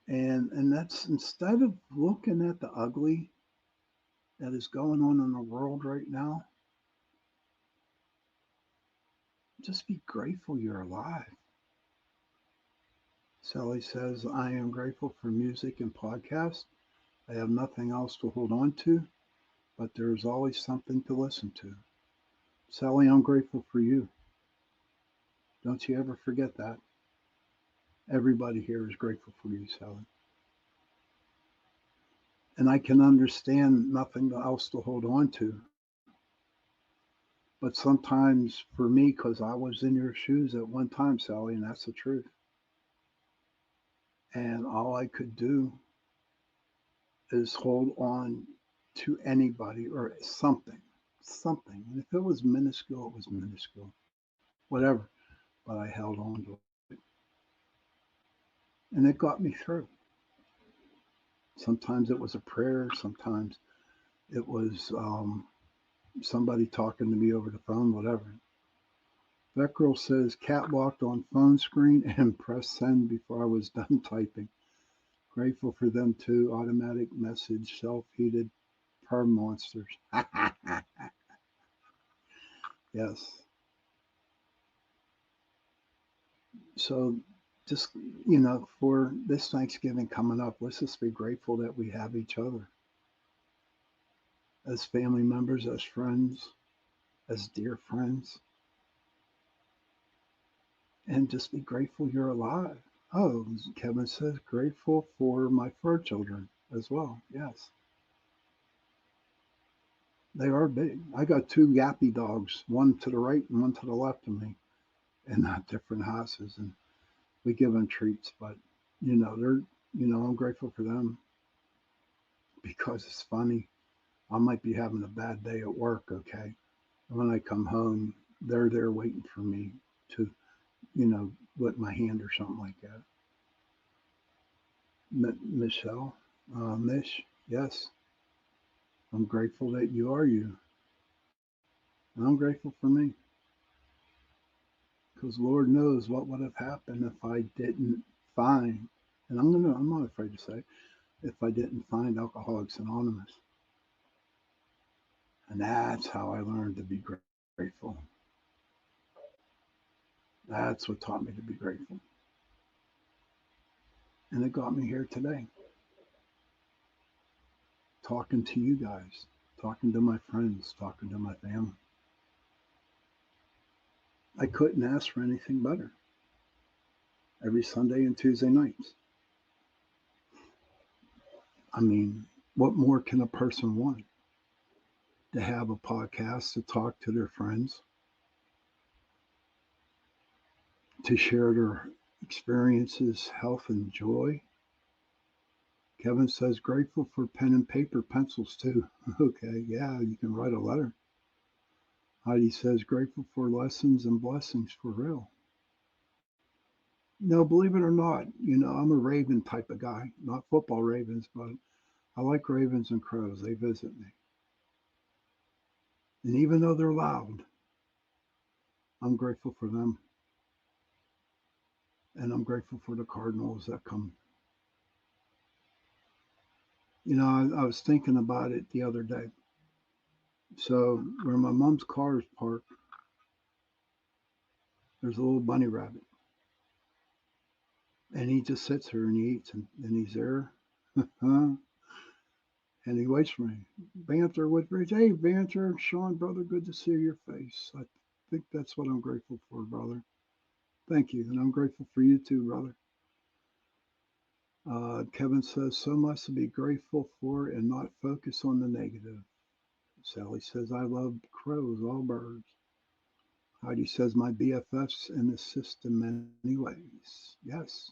And that's instead of looking at the ugly that is going on in the world right now, just be grateful you're alive. Sally says, I am grateful for music and podcasts. I have nothing else to hold on to, but there's always something to listen to. Sally, I'm grateful for you. Don't you ever forget that. Everybody here is grateful for you, Sally. And I can understand nothing else to hold on to. But sometimes for me, because I was in your shoes at one time, Sally, and that's the truth. And all I could do is hold on to anybody or something. And if it was minuscule, it was minuscule. Whatever. But I held on to it. And it got me through. Sometimes it was a prayer. Sometimes it was somebody talking to me over the phone, whatever. That girl says catwalked on phone screen and pressed send before I was done typing. Grateful for them too. Automatic message, self-heated perm monsters. Yes. So just, for this Thanksgiving coming up, let's just be grateful that we have each other as family members, as friends, as dear friends. And just be grateful you're alive. Oh, Kevin says, grateful for my fur children as well. Yes. They are big. I got two yappy dogs, one to the right and one to the left of me, in different houses, and we give them treats. But they're, I'm grateful for them because it's funny. I might be having a bad day at work, okay, and when I come home, they're there waiting for me to, lick my hand or something like that. Michelle, Mish, yes, I'm grateful that you are you, and I'm grateful for me. Because Lord knows what would have happened if I didn't find, and I'm not afraid to say, if I didn't find Alcoholics Anonymous. And that's how I learned to be grateful. That's what taught me to be grateful. And it got me here today, talking to you guys, talking to my friends, talking to my family. I couldn't ask for anything better. Every Sunday and Tuesday nights. I mean, what more can a person want? To have a podcast, to talk to their friends, to share their experiences, health, and joy. Kevin says, grateful for pen and paper, pencils too. Okay, yeah, you can write a letter. Heidi says, grateful for lessons and blessings for real. No, believe it or not, I'm a Raven type of guy. Not football Ravens, but I like Ravens and Crows. They visit me. And even though they're loud, I'm grateful for them. And I'm grateful for the Cardinals that come. I was thinking about it the other day. So where my mom's car is parked, there's a little bunny rabbit. And he just sits there and he eats and he's there. and he waits for me. Banter with Rich. Hey, Banter, Sean, brother, good to see your face. I think that's what I'm grateful for, brother. Thank you. And I'm grateful for you too, brother. Kevin says, so much to be grateful for and not focus on the negative. Sally says, I love crows, all birds. Heidi says, my BFFs and assist in many ways. Yes.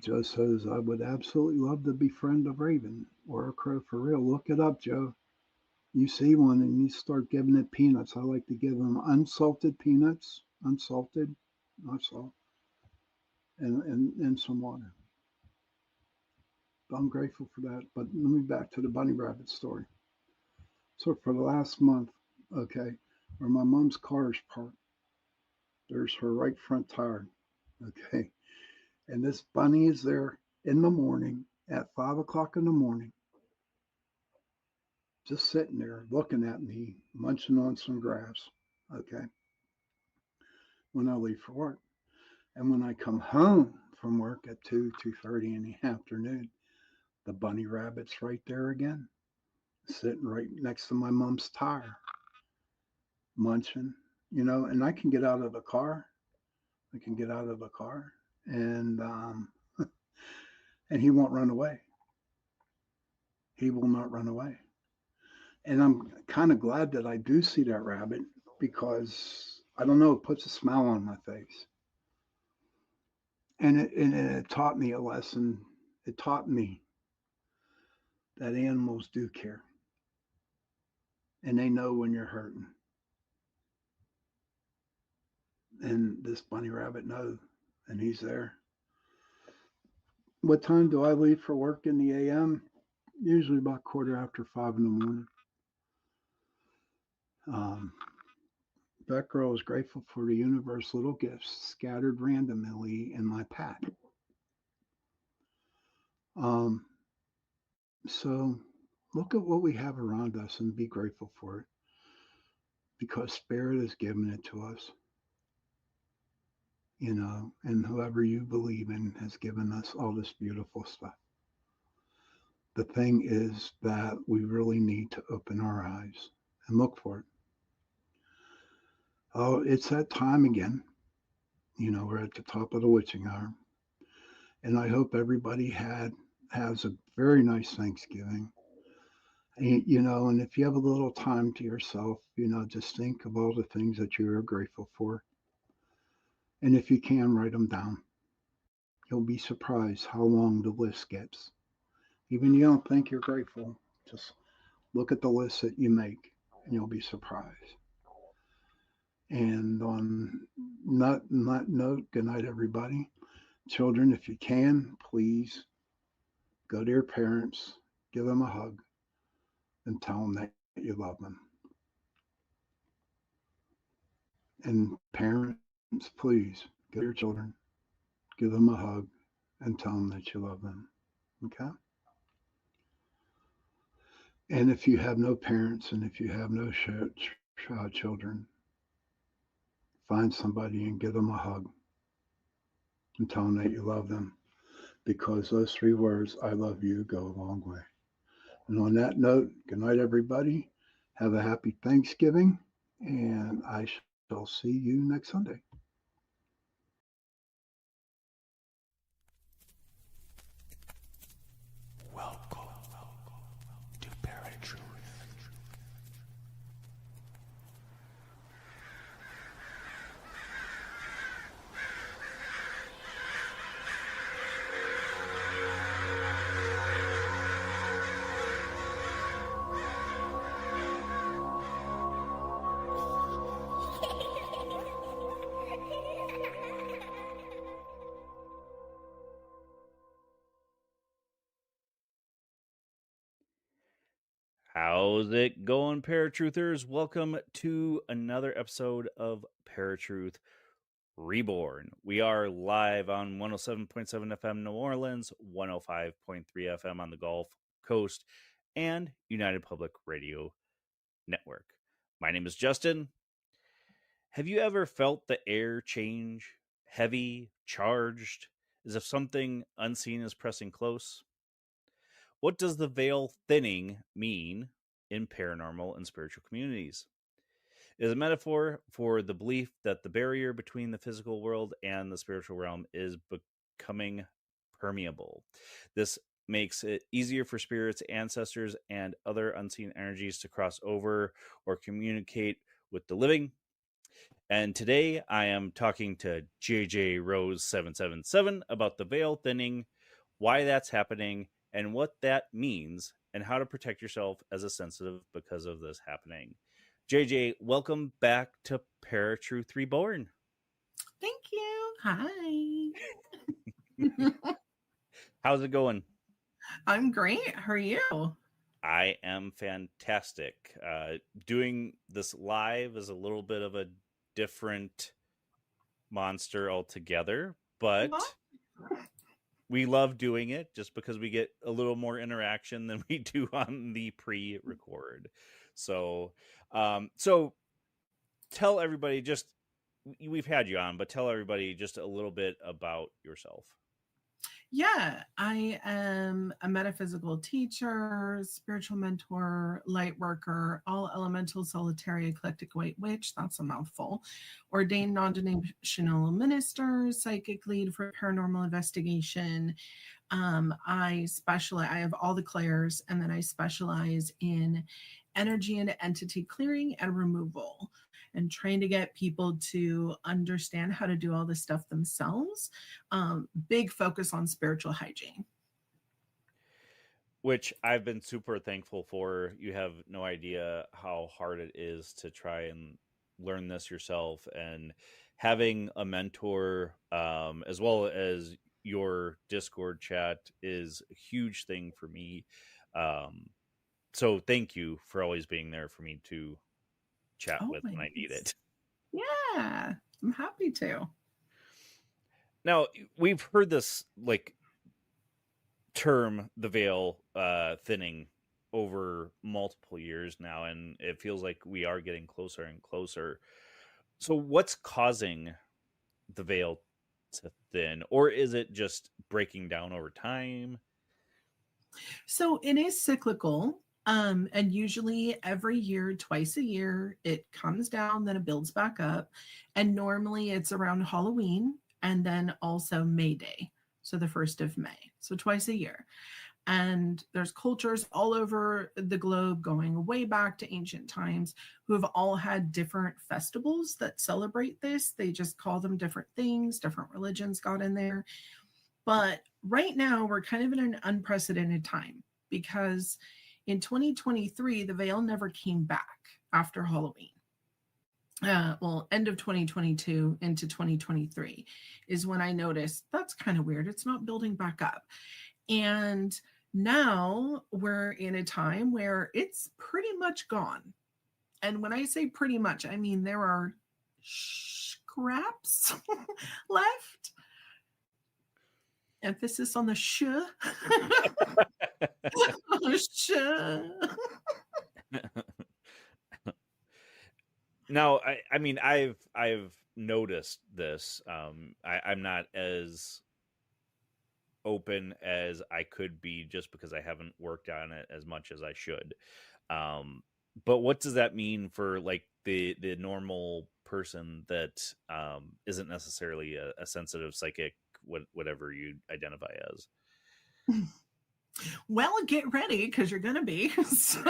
Joe says, I would absolutely love to befriend a raven or a crow for real. Look it up, Joe. You see one and you start giving it peanuts. I like to give them unsalted peanuts, unsalted, not salt, and some water. I'm grateful for that. But let me back to the bunny rabbit story. So for the last month, okay, where my mom's car is parked, there's her right front tire, okay, and this bunny is there in the morning at 5 o'clock in the morning, just sitting there looking at me, munching on some grass, okay, when I leave for work. And when I come home from work at 2:30 in the afternoon, the bunny rabbit's right there again, sitting right next to my mom's tire, munching, and I can get out of the car. I can get out of the car and and he won't run away. He will not run away. And I'm kind of glad that I do see that rabbit because I don't know, it puts a smile on my face. And it taught me a lesson. It taught me that animals do care and they know when you're hurting. And this bunny rabbit knows, and he's there. What time do I leave for work in the AM? Usually about 5:15 in the morning. Um, that girl is grateful for the universe little gifts scattered randomly in my pack. Um, so look at what we have around us and be grateful for it because Spirit has given it to us, and whoever you believe in has given us all this beautiful stuff. The thing is that we really need to open our eyes and look for it. Oh, it's that time again. We're at the top of the witching hour. And I hope everybody has a very nice Thanksgiving. And if you have a little time to yourself, just think of all the things that you are grateful for. And if you can, write them down. You'll be surprised how long the list gets. Even you don't think you're grateful, just look at the list that you make and you'll be surprised. And on that note, good night, everybody. Children, if you can, please go to your parents, give them a hug, and tell them that you love them. And parents, please go to your children, give them a hug, and tell them that you love them. Okay? And if you have no parents and if you have no children, find somebody and give them a hug and tell them that you love them, because those 3 words, I love you, go a long way. And on that note, good night, everybody. Have a happy Thanksgiving, and I shall see you next Sunday. Welcome to Paratruth. How's it going, Paratruthers? Welcome to another episode of Paratruth Reborn. We are live on 107.7 FM New Orleans, 105.3 FM on the Gulf Coast, and United Public Radio Network. My name is Justin. Have you ever felt the air change, heavy, charged, as if something unseen is pressing close? What does the veil thinning mean in paranormal and spiritual communities? It is a metaphor for the belief that the barrier between the physical world and the spiritual realm is becoming permeable. This makes it easier for spirits, ancestors, and other unseen energies to cross over or communicate with the living. And today I am talking to JJ Rose 777 about the veil thinning, why that's happening, and what that means, and how to protect yourself as a sensitive because of this happening. JJ, welcome back to Paratruth Reborn. Thank you. Hi. How's it going? I'm great. How are you? I am fantastic. Doing this live is a little bit of a different monster altogether, but we love doing it just because we get a little more interaction than we do on the pre-record. So tell everybody, just, we've had you on, but tell everybody just a little bit about yourself. Yeah, I am a metaphysical teacher, spiritual mentor, light worker, all elemental, solitary, eclectic white witch. That's a mouthful. Ordained non-denominational minister, psychic lead for paranormal investigation. I have all the clairs, and then I specialize in energy and entity clearing and removal, and trying to get people to understand how to do all this stuff themselves. Big focus on spiritual hygiene. Which I've been super thankful for. You have no idea how hard it is to try and learn this yourself, and having a mentor as well as your Discord chat is a huge thing for me. So thank you for always being there for me to chat with when I need it. Yeah, I'm happy to. Now, we've heard this term, the veil thinning, over multiple years now, and it feels like we are getting closer and closer. So what's causing the veil to thin, or is it just breaking down over time? So it is cyclical. And usually every year, twice a year, it comes down, then it builds back up. And normally it's around Halloween and then also May Day. So the 1st of May. So twice a year. And there's cultures all over the globe going way back to ancient times who have all had different festivals that celebrate this. They just call them different things. Different religions got in there. But right now we're kind of in an unprecedented time, because in 2023, the veil never came back after Halloween. End of 2022 into 2023 is when I noticed that's kind of weird. It's not building back up. And now we're in a time where it's pretty much gone. And when I say pretty much, I mean there are scraps left. Emphasis on the sh. Now, I mean, I've noticed this. I'm not as open as I could be just because I haven't worked on it as much as I should. But what does that mean for like the normal person that isn't necessarily a sensitive psychic, whatever you identify as? Well, get ready because you're going to be. So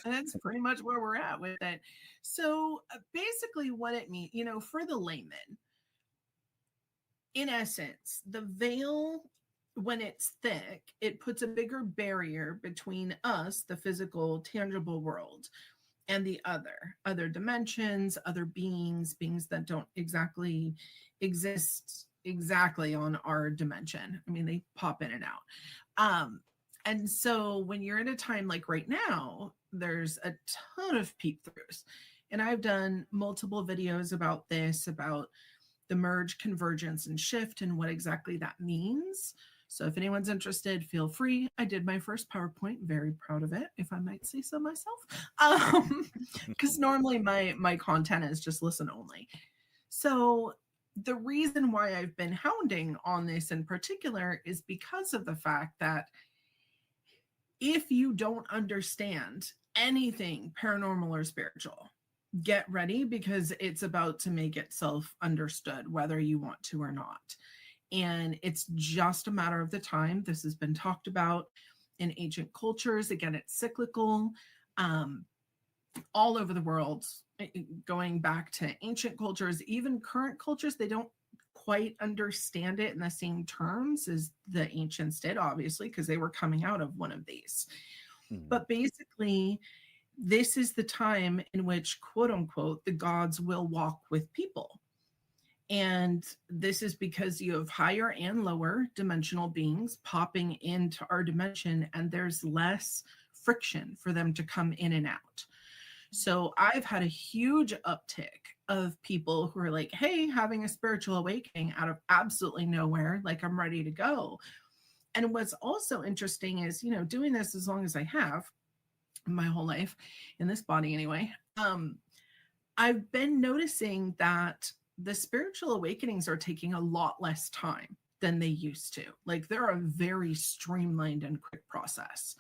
that's pretty much where we're at with it. So basically, what it means, for the layman, in essence, the veil, when it's thick, it puts a bigger barrier between us, the physical, tangible world, and the other dimensions, other beings that don't exactly exist exactly on our dimension. I mean, they pop in and out. And so when you're in a time like right now, there's a ton of peep throughs. And I've done multiple videos about this, about the merge, convergence, and shift, and what exactly that means. So if anyone's interested, feel free. I did my first PowerPoint, very proud of it, if I might say so myself. Because normally my content is just listen only. So the reason why I've been hounding on this in particular is because of the fact that if you don't understand anything paranormal or spiritual, get ready because it's about to make itself understood, whether you want to or not. And it's just a matter of the time. This has been talked about in ancient cultures. Again, it's cyclical, all over the world, going back to ancient cultures, even current cultures, they don't quite understand it in the same terms as the ancients did, obviously, because they were coming out of one of these. But basically, this is the time in which, quote unquote, the gods will walk with people. And this is because you have higher and lower dimensional beings popping into our dimension, and there's less friction for them to come in and out. So I've had a huge uptick of people who are like, hey, having a spiritual awakening out of absolutely nowhere, like I'm ready to go. And what's also interesting is, doing this as long as I have, my whole life, in this body anyway, I've been noticing that the spiritual awakenings are taking a lot less time than they used to. Like, they're a very streamlined and quick process.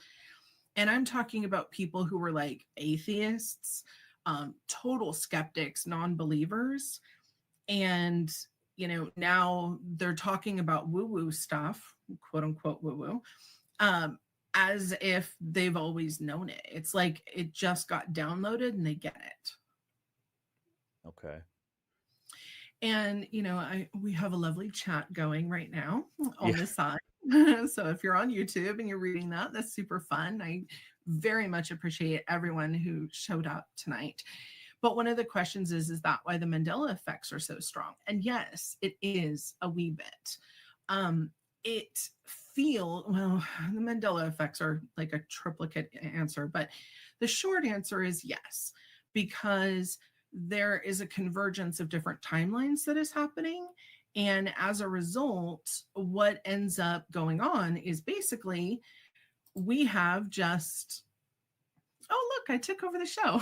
And I'm talking about people who were like atheists, total skeptics, non-believers. And, now they're talking about woo-woo stuff, quote unquote woo-woo, as if they've always known it. It's like it just got downloaded and they get it. Okay. And, we have a lovely chat going right now on the side. So if you're on YouTube and you're reading that, that's super fun. I very much appreciate everyone who showed up tonight. But one of the questions is that why the Mandela effects are so strong? And yes, it is a wee bit. The Mandela effects are like a triplicate answer, but the short answer is yes, because there is a convergence of different timelines that is happening. And as a result, what ends up going on is basically we have just, oh, look, I took over the show.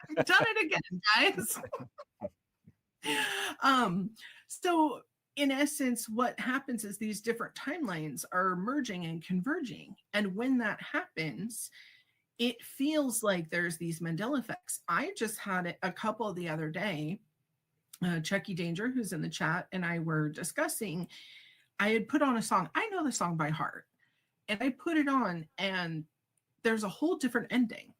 I've done it again, guys. So in essence, what happens is these different timelines are merging and converging. And when that happens, it feels like there's these Mandela effects. I just had a couple the other day. Chucky Danger, who's in the chat, and I were discussing, I had put on a song. I know the song by heart. And I put it on, and there's a whole different ending.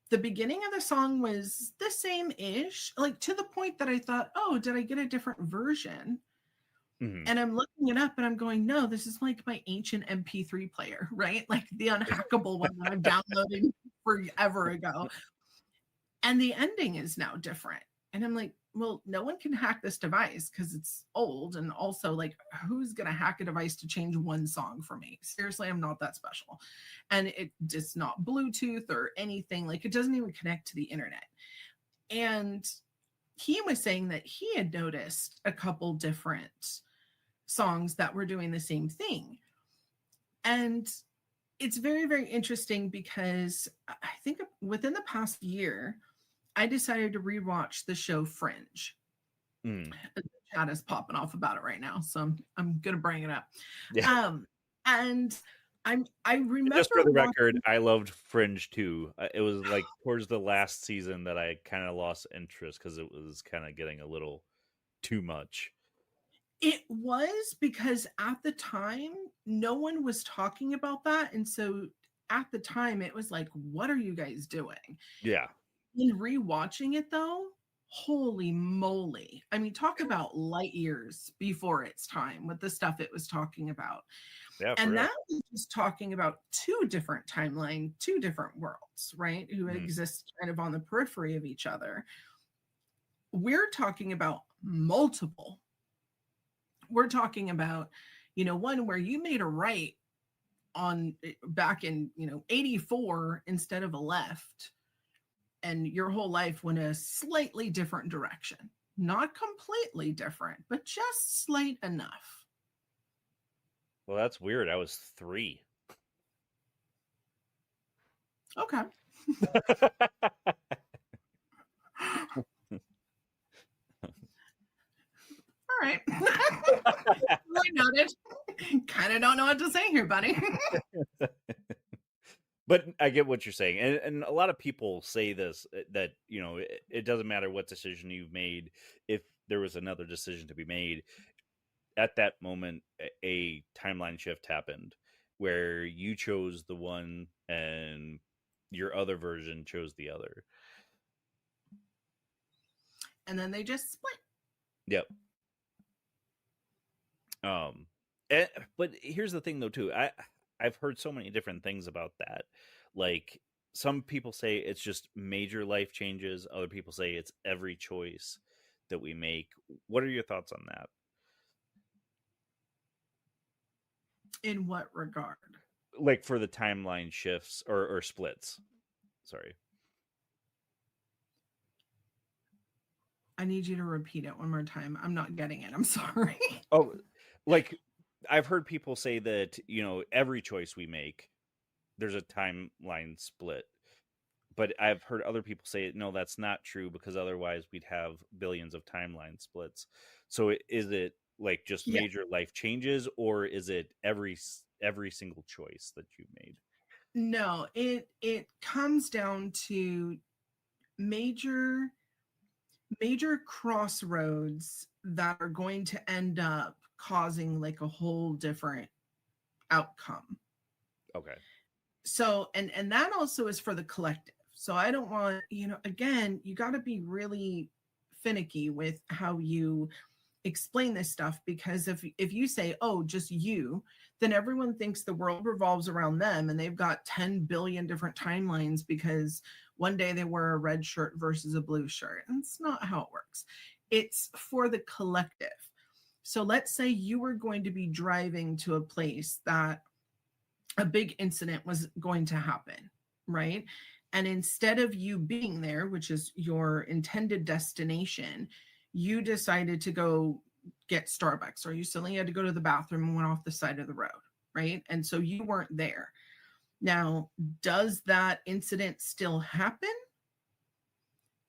The beginning of the song was the same-ish, like to the point that I thought, oh, did I get a different version? And I'm looking it up and I'm going, no, this is like my ancient MP3 player, right? Like the unhackable one that I've downloaded forever ago. And the ending is now different. And I'm like, well, no one can hack this device because it's old. And also, like, who's going to hack a device to change one song for me? Seriously, I'm not that special. And it's not Bluetooth or anything. Like, it doesn't even connect to the internet. And he was saying that he had noticed a couple different songs that were doing the same thing. And it's very, very interesting because I think within the past year, I decided to rewatch the show Fringe. Mm. The chat is popping off about it right now, so I'm gonna bring it up. Yeah. And I remember Just for the watching- record, I loved Fringe too. It was like towards the last season that I kind of lost interest because it was kind of getting a little too much. It was because at the time, no one was talking about that. And so at the time, it was like, what are you guys doing? Yeah. In rewatching it, though, holy moly. I mean, talk about light years before its time with the stuff it was talking about. Yeah, for And real. that was just talking about two different timelines, two different worlds, right? Who exist kind of on the periphery of each other. We're talking about multiple. We're talking about, one where you made a right on back in, 84 instead of a left. And your whole life went a slightly different direction. Not completely different, but just slight enough. Well, that's weird. I was 3. Okay. All right. Really noted. Kind of don't know what to say here, buddy. But I get what you're saying. And a lot of people say this, that, it doesn't matter what decision you've made. If there was another decision to be made, at that moment, a timeline shift happened where you chose the one and your other version chose the other. And then they just split. Yep. But here's the thing though too. I've heard so many different things about that. Like some people say it's just major life changes, other people say it's every choice that we make. What are your thoughts on that? In what regard? Like for the timeline shifts or splits. Sorry. I need you to repeat it one more time. I'm not getting it. I'm sorry. Oh, like I've heard people say that, every choice we make, there's a timeline split. But I've heard other people say, no, that's not true because otherwise we'd have billions of timeline splits. So is it like just major life changes, or is it every single choice that you made? No, it comes down to major crossroads that are going to end up causing like a whole different outcome. Okay. So and that also is for the collective. So I don't want, again, you got to be really finicky with how you explain this stuff, because if you say, oh, just you, then everyone thinks the world revolves around them and they've got 10 billion different timelines because one day they wear a red shirt versus a blue shirt. And it's not how it works. It's for the collective. So let's say you were going to be driving to a place that a big incident was going to happen, right? And instead of you being there, which is your intended destination, you decided to go get Starbucks, or you suddenly had to go to the bathroom and went off the side of the road, right? And so you weren't there. Now, does that incident still happen?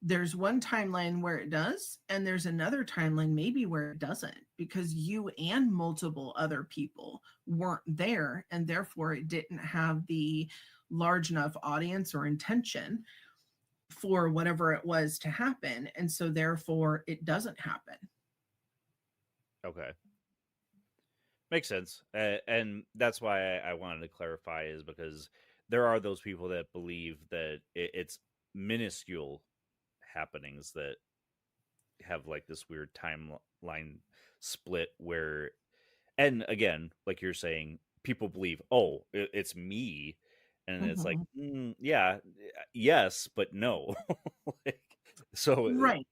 There's one timeline where it does, and there's another timeline maybe where it doesn't, because you and multiple other people weren't there, and therefore it didn't have the large enough audience or intention for whatever it was to happen, and so therefore it doesn't happen. Okay. Makes sense. And that's why I wanted to clarify, is because there are those people that believe that it's minuscule happenings that have like this weird timeline split where, and again, like you're saying, people believe, oh, it's me. And it's like, yeah, yes, but no. Like, so right.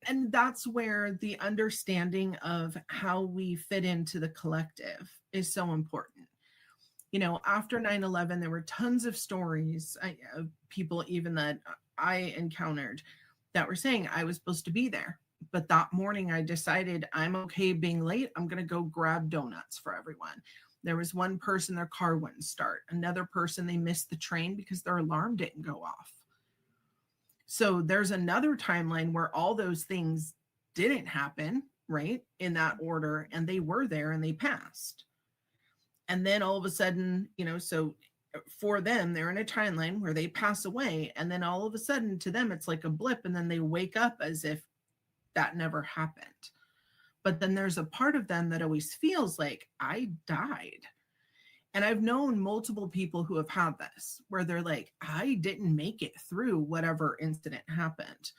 And that's where the understanding of how we fit into the collective is so important. After 9/11, there were tons of stories of people even that I encountered that were saying I was supposed to be there. But that morning I decided I'm okay being late. I'm going to go grab donuts for everyone. There was one person, their car wouldn't start. Another person, they missed the train because their alarm didn't go off. So there's another timeline where all those things didn't happen, right? In that order, and they were there and they passed. And then all of a sudden, so for them, they're in a timeline where they pass away, and then all of a sudden to them it's like a blip, and then they wake up as if that never happened. But then there's a part of them that always feels like, I died. And I've known multiple people who have had this, where they're like, I didn't make it through whatever incident happened.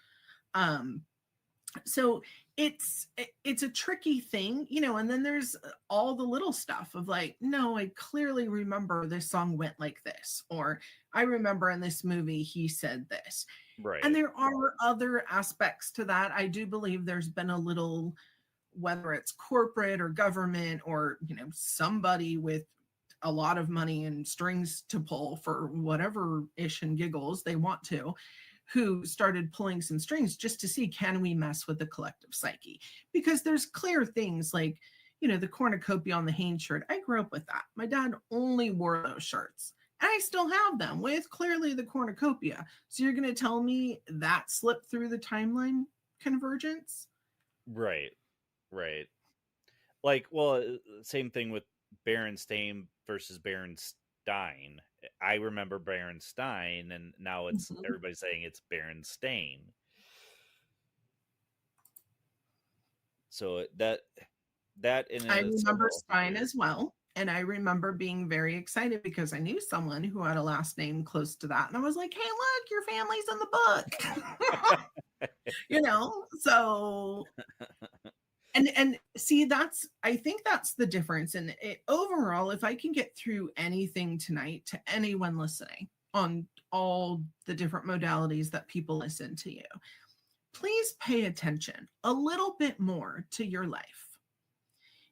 So it's a tricky thing, and then there's all the little stuff of like, no, I clearly remember this song went like this, or I remember in this movie he said this. Right. And there are other aspects to that. I do believe there's been a little, whether it's corporate or government or somebody with a lot of money and strings to pull for whatever ish and giggles they want to, who started pulling some strings just to see, can we mess with the collective psyche? Because there's clear things like, the cornucopia on the Hanes shirt. I grew up with that. My dad only wore those shirts. And I still have them with clearly the cornucopia. So you're going to tell me that slipped through the timeline convergence? Right. Like, well, same thing with Berenstain versus Berenstain. I remember Berenstain, and now it's everybody's saying it's Berenstain. So that in I remember Stein as well. And I remember being very excited because I knew someone who had a last name close to that. And I was like, hey, look, your family's in the book. So and see, I think that's the difference. And overall, if I can get through anything tonight to anyone listening on all the different modalities that people listen to you, please pay attention a little bit more to your life.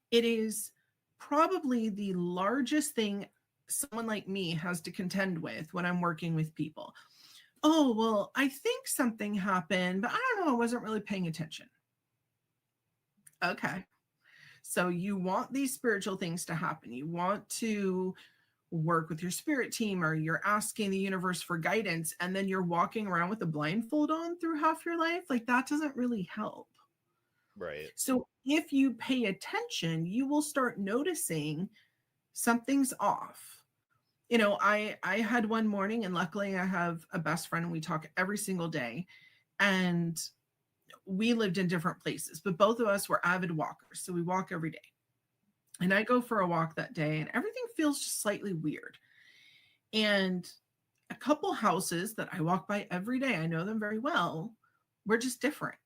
It is probably the largest thing someone like me has to contend with when I'm working with people. Oh, well, I think something happened, but I don't know, I wasn't really paying attention. Okay. So you want these spiritual things to happen. You want to work with your spirit team, or you're asking the universe for guidance, and then you're walking around with a blindfold on through half your life. Like, that doesn't really help. Right. So if you pay attention, you will start noticing something's off. I had one morning, and luckily I have a best friend and we talk every single day, and we lived in different places, but both of us were avid walkers. So we walk every day. And I go for a walk that day, and everything feels just slightly weird. And a couple houses that I walk by every day, I know them very well, were just different.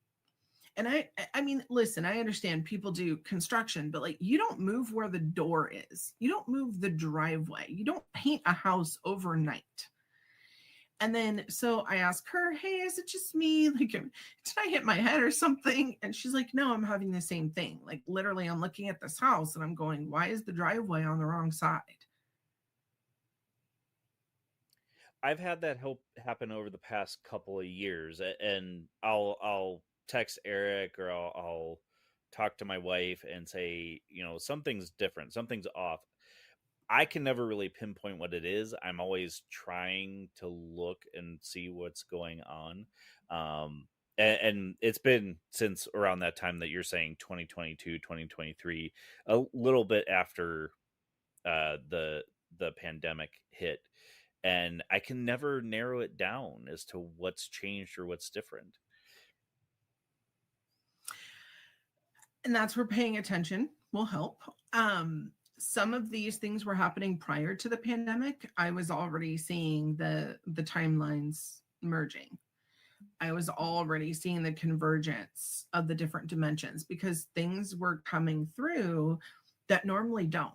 And I mean, listen, I understand people do construction, but like, you don't move where the door is. You don't move the driveway. You don't paint a house overnight. And then, so I ask her, hey, is it just me? Like, did I hit my head or something? And she's like, no, I'm having the same thing. Like, literally, I'm looking at this house and I'm going, why is the driveway on the wrong side? I've had that happen over the past couple of years, and I'll text Eric, or I'll talk to my wife and say, something's different, something's off. I can never really pinpoint what it is. I'm always trying to look and see what's going on. And it's been since around that time that you're saying 2022, 2023, a little bit after the pandemic hit. And I can never narrow it down as to what's changed or what's different. And that's where paying attention will help. Some of these things were happening prior to the pandemic. I was already seeing the timelines merging. I was already seeing the convergence of the different dimensions, because things were coming through that normally don't,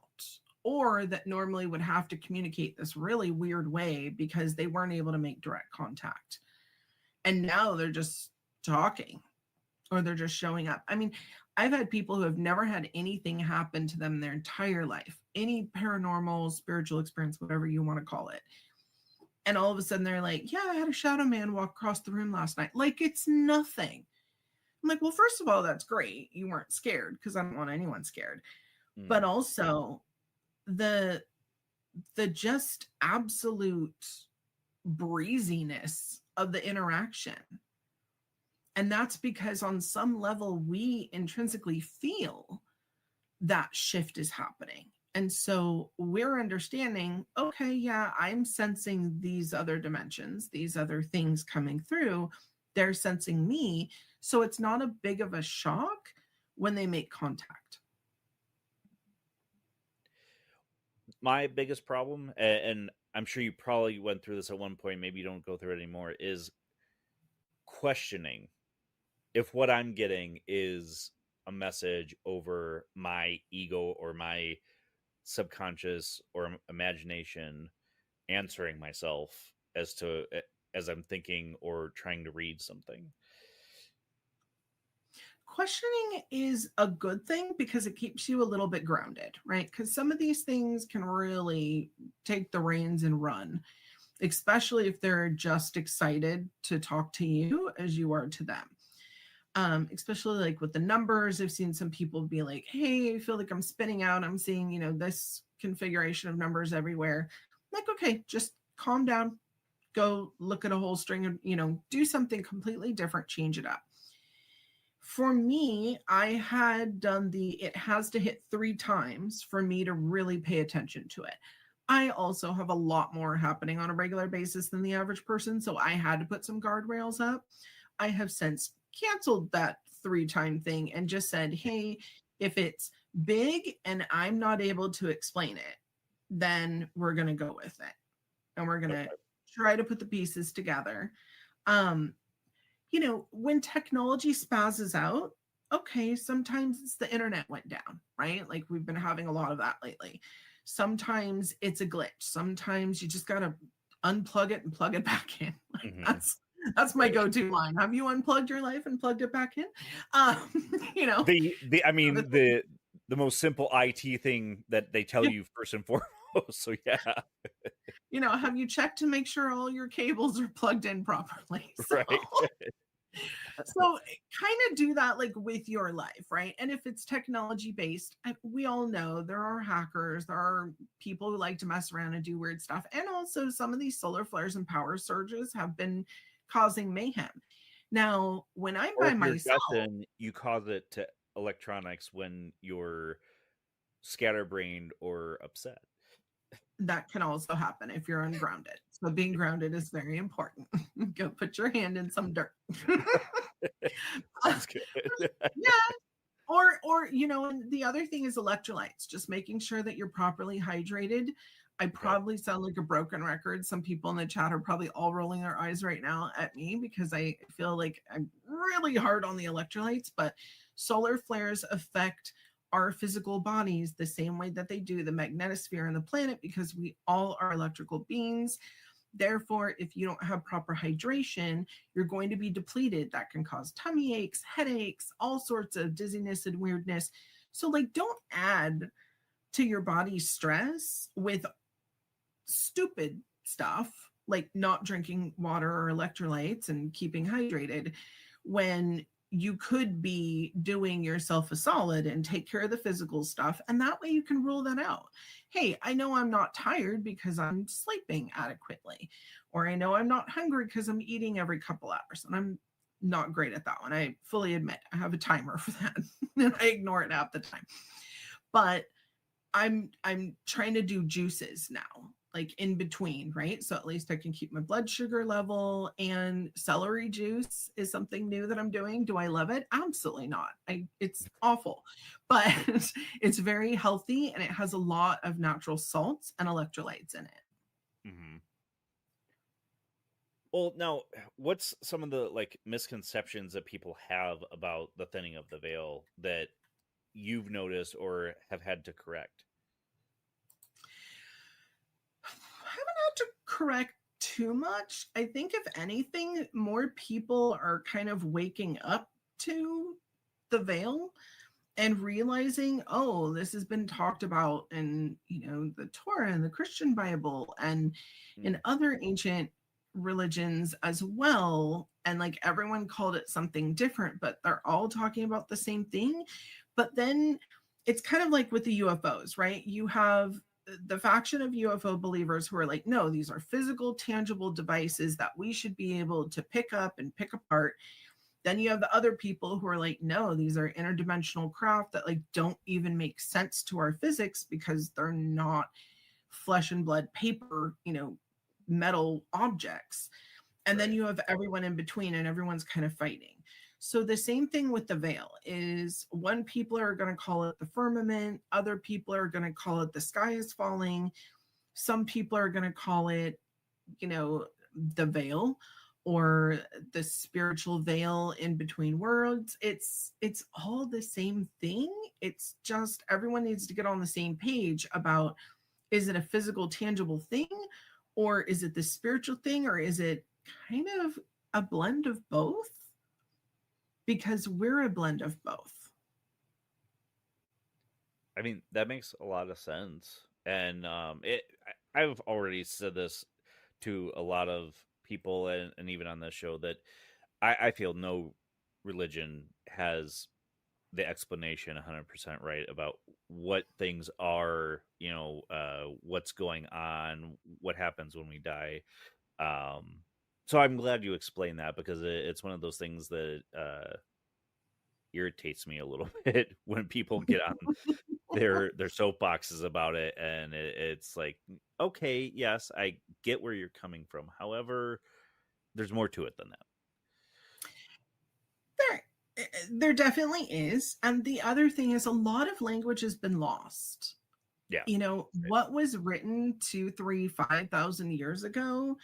or that normally would have to communicate this really weird way because they weren't able to make direct contact. And now they're just talking, or they're just showing up. I mean, I've had people who have never had anything happen to them their entire life, any paranormal, spiritual experience, whatever you want to call it. And all of a sudden they're like, yeah, I had a shadow man walk across the room last night. Like, it's nothing. I'm like, well, first of all, that's great. You weren't scared, because I don't want anyone scared. But also the just absolute breeziness of the interaction. And that's because on some level, we intrinsically feel that shift is happening. And so we're understanding, okay, yeah, I'm sensing these other dimensions, these other things coming through. They're sensing me. So it's not a big of a shock when they make contact. My biggest problem, and I'm sure you probably went through this at one point, maybe you don't go through it anymore, is questioning if what I'm getting is a message over my ego or my subconscious or imagination answering myself as I'm thinking or trying to read something. Questioning is a good thing because it keeps you a little bit grounded, right? Because some of these things can really take the reins and run, especially if they're just excited to talk to you as you are to them. Especially like with the numbers, I've seen some people be like, hey, I feel like I'm spinning out. I'm seeing, this configuration of numbers everywhere. I'm like, okay, just calm down. Go look at a whole string of, do something completely different, change it up. For me, I had done it has to hit 3 times for me to really pay attention to it. I also have a lot more happening on a regular basis than the average person, so I had to put some guardrails up. I have since canceled that 3-time thing and just said, hey, if it's big and I'm not able to explain it, then we're going to go with it. And we're going to try to put the pieces together. When technology spazzes out, okay, sometimes it's the internet went down, right? Like we've been having a lot of that lately. Sometimes it's a glitch. Sometimes you just got to unplug it and plug it back in. Like, that's my go-to line. Have you unplugged your life and plugged it back in? The most simple IT thing that they tell you first and foremost. So yeah. Have you checked to make sure all your cables are plugged in properly? So, right. So kind of do that like with your life, right? And if it's technology based, we all know there are hackers, there are people who like to mess around and do weird stuff. And also some of these solar flares and power surges have been causing mayhem. Now, when I'm by myself, you cause it to electronics when you're scatterbrained or upset. That can also happen if you're ungrounded. So being grounded is very important. Go put your hand in some dirt. That's good. Yeah. Or and the other thing is electrolytes, just making sure that you're properly hydrated. I probably sound like a broken record. Some people in the chat are probably all rolling their eyes right now at me because I feel like I'm really hard on the electrolytes, but solar flares affect our physical bodies the same way that they do the magnetosphere and the planet, because we all are electrical beings. Therefore, if you don't have proper hydration, you're going to be depleted. That can cause tummy aches, headaches, all sorts of dizziness and weirdness. So don't add to your body's stress with stupid stuff like not drinking water or electrolytes and keeping hydrated when you could be doing yourself a solid and take care of the physical stuff. And that way you can rule that out. Hey, I know I'm not tired because I'm sleeping adequately, or I know I'm not hungry because I'm eating every couple hours. And I'm not great at that one. I fully admit I have a timer for that and I ignore it half the time. But I'm trying to do juices now, like in between, right? So at least I can keep my blood sugar level. And celery juice is something new that I'm doing. Do I love it? Absolutely not. It's awful, but it's very healthy and it has a lot of natural salts and electrolytes in it. Mm-hmm. Well, now, what's some of the misconceptions that people have about the thinning of the veil that you've noticed or have had to correct? I haven't had to correct too much. I think if anything, more people are kind of waking up to the veil and realizing, oh, this has been talked about in, the Torah and the Christian Bible and in other ancient religions as well. And everyone called it something different, but they're all talking about the same thing. But then it's kind of like with the UFOs, right? You have the faction of UFO believers who are like, no, these are physical, tangible devices that we should be able to pick up and pick apart. Then you have the other people who are like, no, these are interdimensional craft that like don't even make sense to our physics because they're not flesh and blood paper, metal objects. And then you have everyone in between, and everyone's kind of fighting. So the same thing with the veil is one people are going to call it the firmament. Other people are going to call it the sky is falling. Some people are going to call it, the veil or the spiritual veil in between worlds. It's all the same thing. It's just everyone needs to get on the same page about, is it a physical, tangible thing, or is it the spiritual thing, or is it kind of a blend of both? Because we're a blend of both. I mean, that makes a lot of sense. And I've already said this to a lot of people and even on this show that I feel no religion has the explanation 100% right about what things are, what's going on, what happens when we die. So I'm glad you explained that, because it's one of those things that irritates me a little bit when people get on their soapboxes about it, and it's like, okay, yes, I get where you're coming from. However, there's more to it than that. There definitely is. And the other thing is, a lot of language has been lost. Yeah. What was written 2, 3, 5,000 years ago,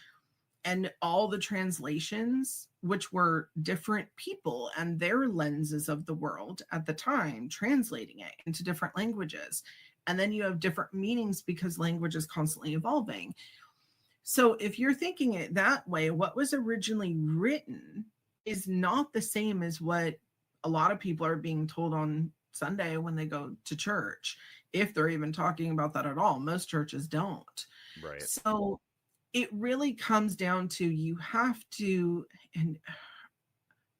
and all the translations, which were different people and their lenses of the world at the time, translating it into different languages. And then you have different meanings because language is constantly evolving. So if you're thinking it that way, what was originally written is not the same as what a lot of people are being told on Sunday when they go to church, if they're even talking about that at all. Most churches don't. Right. So it really comes down to, you have to, and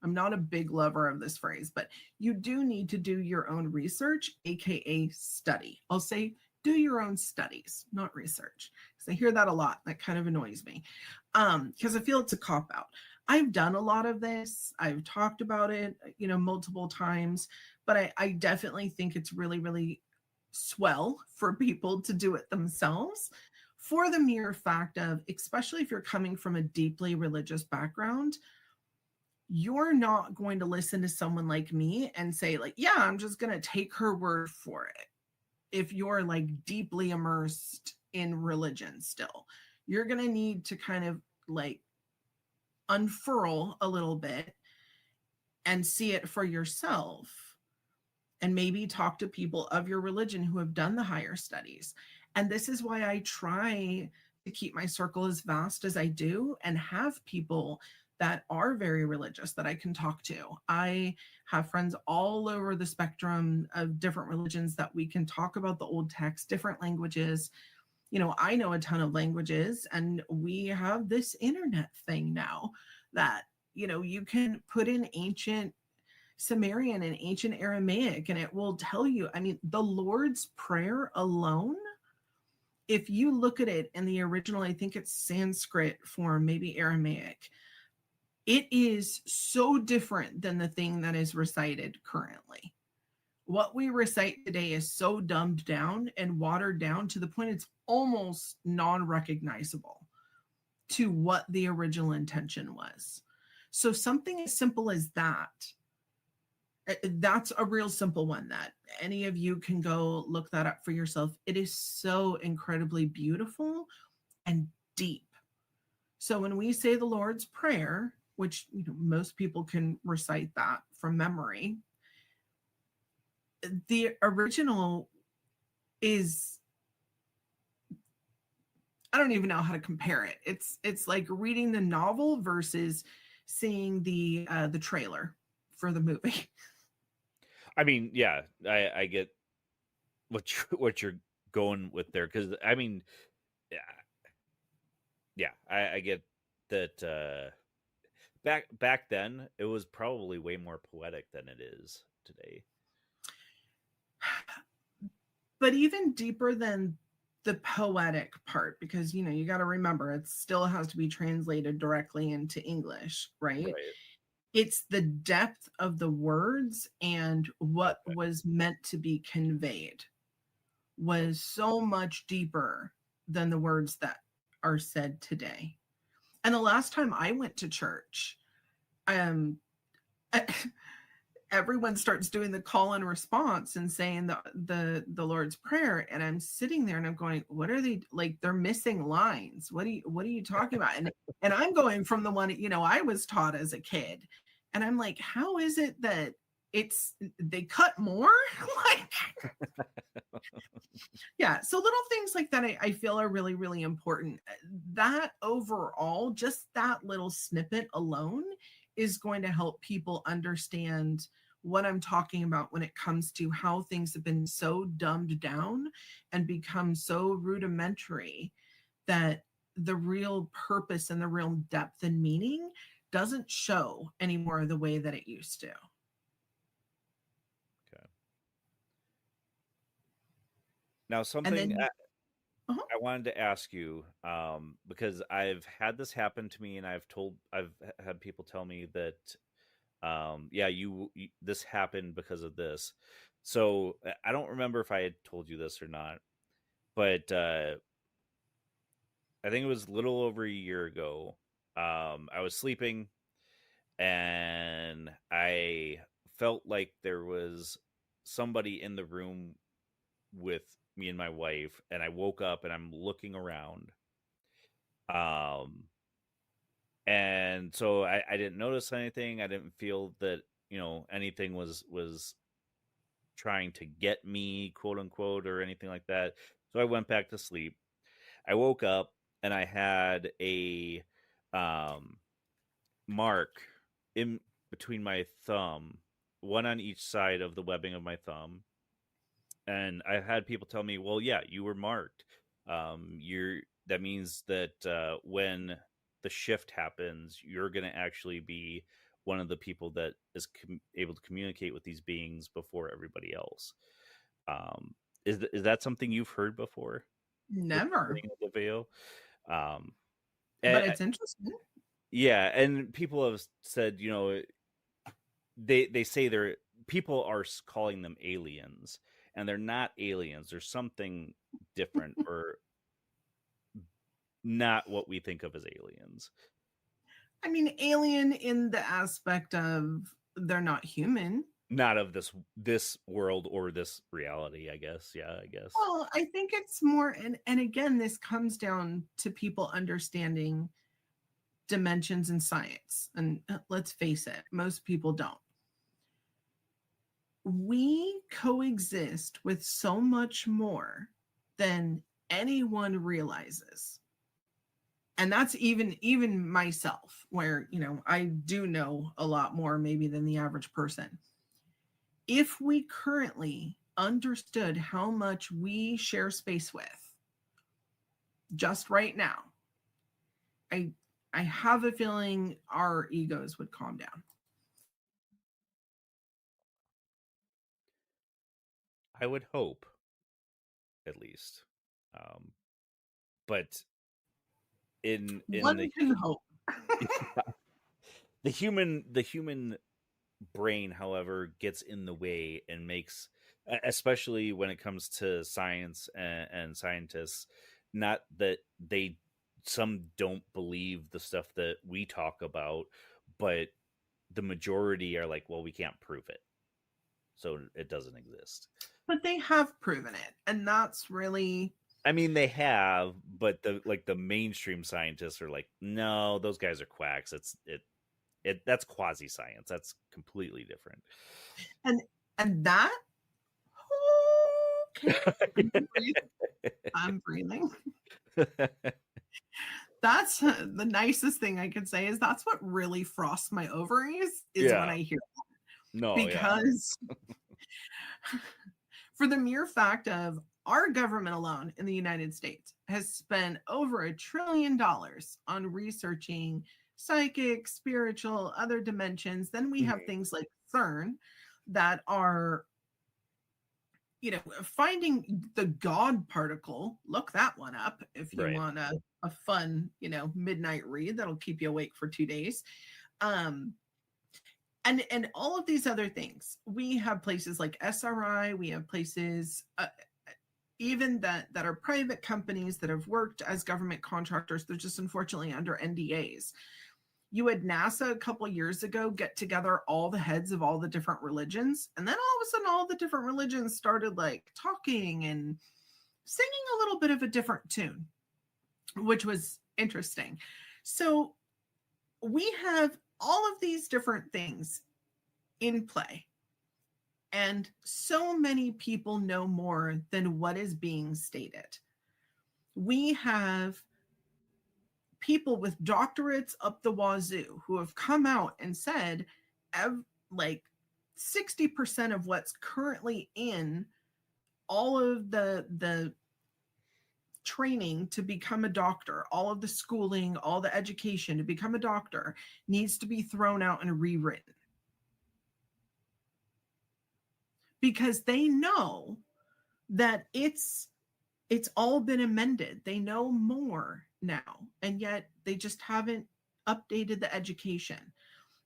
I'm not a big lover of this phrase, but you do need to do your own research, aka study. I'll say do your own studies, not research, because I hear that a lot. That kind of annoys me, because I feel it's a cop-out. I've done a lot of this. I've talked about it, multiple times, but I definitely think it's really, really swell for people to do it themselves, for the mere fact of, especially if you're coming from a deeply religious background, you're not going to listen to someone like me and say like, yeah, I'm just going to take her word for it. If you're like deeply immersed in religion still, you're going to need to kind of like unfurl a little bit and see it for yourself, and maybe talk to people of your religion who have done the higher studies. And this is why I try to keep my circle as vast as I do, and have people that are very religious that I can talk to. I have friends all over the spectrum of different religions that we can talk about the old text, different languages. I know a ton of languages, and we have this internet thing now that, you can put in ancient Sumerian and ancient Aramaic, and it will tell you. I mean, the Lord's Prayer alone, if you look at it in the original, I think it's Sanskrit form, maybe Aramaic, it is so different than the thing that is recited currently. What we recite today is so dumbed down and watered down to the point it's almost non-recognizable to what the original intention was. So something as simple as that's a real simple one that any of you can go look that up for yourself. It is so incredibly beautiful and deep. So when we say the Lord's Prayer, which most people can recite that from memory, the original is, I don't even know how to compare it. It's like reading the novel versus seeing the trailer for the movie. I mean, yeah, I get what you're going with there, because I mean, I get that. Back then, it was probably way more poetic than it is today. But even deeper than the poetic part, because you got to remember it still has to be translated directly into English, right? Right. It's the depth of the words and what was meant to be conveyed was so much deeper than the words that are said today. And the last time I went to church, everyone starts doing the call and response and saying the Lord's Prayer, and I'm sitting there and I'm going, what are they like? They're missing lines. What are you talking about? And I'm going from the one I was taught as a kid, and I'm like, how is it that they cut more? Like, yeah. So little things like that I feel are really, really important. That overall, just that little snippet alone is going to help people understand what I'm talking about when it comes to how things have been so dumbed down and become so rudimentary that the real purpose and the real depth and meaning doesn't show anymore the way that it used to. Okay. Now, something then- I wanted to ask you, because I've had this happen to me, and I've had people tell me that, yeah, you this happened because of this. So I don't remember if I had told you this or not, but I think it was a little over a year ago. I was sleeping, and I felt like there was somebody in the room with me and my wife, and I woke up and I'm looking around. And so I didn't notice anything. I didn't feel that, anything was trying to get me, quote unquote, or anything like that. So I went back to sleep. I woke up and I had a mark in between my thumb, one on each side of the webbing of my thumb. And I've had people tell me, well, yeah, you were marked. That means that when the shift happens, you're going to actually be one of the people that is able to communicate with these beings before everybody else. Is that something you've heard before? Never. The veil. But it's interesting. Yeah, and people have said, they say people are calling them aliens, and they're not aliens. There's something different or not what we think of as aliens. I mean, alien in the aspect of they're not human. Not of this world or this reality, I guess. Yeah, I guess. Well, I think it's more, and again, this comes down to people understanding dimensions in science. And let's face it, most people don't. We coexist with so much more than anyone realizes. And that's even myself, where I do know a lot more maybe than the average person. If we currently understood how much we share space with just right now, I have a feeling our egos would calm down. I would hope, at least. But in one can hope. the human brain, however, gets in the way and makes, especially when it comes to science and scientists, not that some don't believe the stuff that we talk about, but the majority are like, well, we can't prove it, so it doesn't exist. But they have proven it, and that's really, I mean, they have, but the mainstream scientists are like, no, those guys are quacks. That's quasi science. That's completely different. And that, okay, I'm breathing. That's the nicest thing I could say is that's what really frosts my ovaries is when I hear that. No, because for the mere fact of our government alone in the United States has spent over $1 trillion on researching psychic, spiritual, other dimensions. Then we have things like CERN that are finding the God particle, look that one up if you Right. want a fun, midnight read that'll keep you awake for 2 days. And all of these other things. We have places like SRI, we have places even that are private companies that have worked as government contractors. They're just unfortunately under NDAs. You had NASA a couple of years ago get together all the heads of all the different religions, and then all of a sudden all the different religions started like talking and singing a little bit of a different tune, which was interesting. So we have all of these different things in play, and so many people know more than what is being stated. We have people with doctorates up the wazoo who have come out and said like 60% of what's currently in all of the training to become a doctor, all of the schooling, all the education to become a doctor needs to be thrown out and rewritten. Because they know that it's all been amended. They know more now, and yet they just haven't updated the education,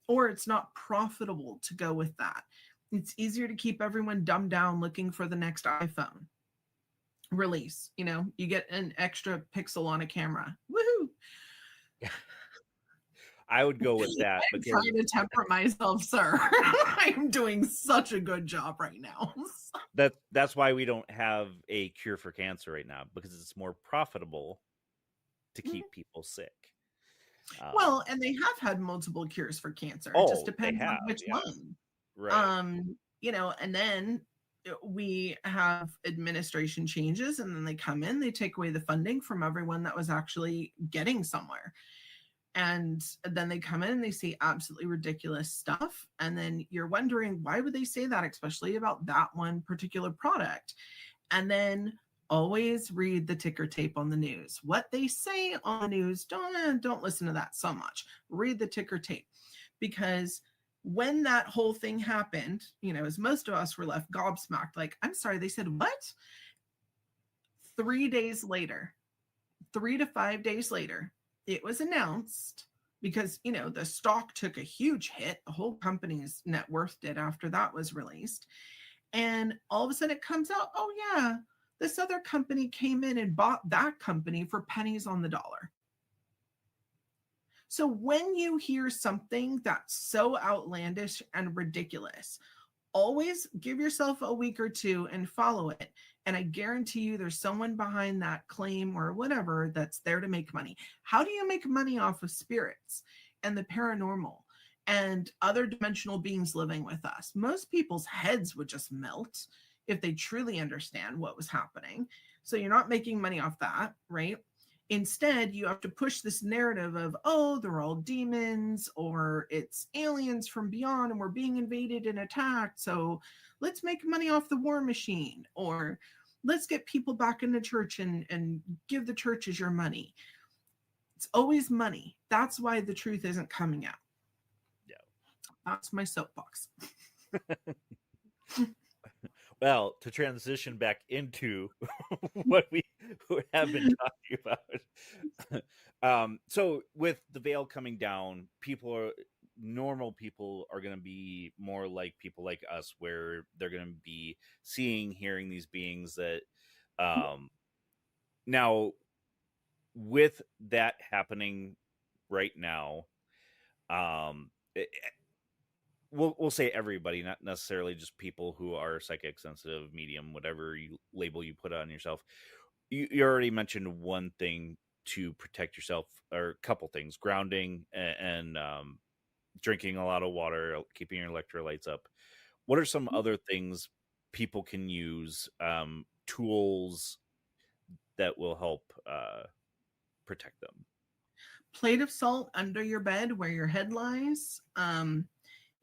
or it's not profitable to go with that. It's easier to keep everyone dumbed down looking for the next iPhone release. You get an extra pixel on a camera. Woohoo! I would go with that. I'm trying to temper myself, sir. I'm doing such a good job right now. That's why we don't have a cure for cancer right now, because it's more profitable to keep people sick. Well, and they have had multiple cures for cancer. It just depends on which one. Right. And then we have administration changes, and then they come in, they take away the funding from everyone that was actually getting somewhere. And then they come in and they say absolutely ridiculous stuff. And then you're wondering, why would they say that, especially about that one particular product? And then always read the ticker tape on the news. What they say on the news, don't listen to that so much. Read the ticker tape. Because when that whole thing happened, as most of us were left gobsmacked, like, I'm sorry, they said what? 3 days later, 3 to 5 days later, it was announced, because, the stock took a huge hit. The whole company's net worth did after that was released. And all of a sudden it comes out, oh yeah, this other company came in and bought that company for pennies on the dollar. So when you hear something that's so outlandish and ridiculous, always give yourself a week or two and follow it. And I guarantee you there's someone behind that claim or whatever that's there to make money. How do you make money off of spirits and the paranormal and other dimensional beings living with us? Most people's heads would just melt if they truly understand what was happening. So you're not making money off that, right? Instead, you have to push this narrative of, oh, they're all demons, or it's aliens from beyond and we're being invaded and attacked. So let's make money off the war machine, or let's get people back into church and give the churches your money. It's always money. That's why the truth isn't coming out. Yeah. That's my soapbox. Well, to transition back into what we have been talking about. So with the veil coming down, normal people are going to be more like people like us, where they're going to be seeing, hearing these beings that, now with that happening right now, we'll say everybody, not necessarily just people who are psychic, sensitive, medium, whatever label you put on yourself. You already mentioned one thing to protect yourself, or a couple things: grounding and drinking a lot of water, keeping your electrolytes up. What are some other things people can use, tools that will help protect them? Plate of salt under your bed where your head lies.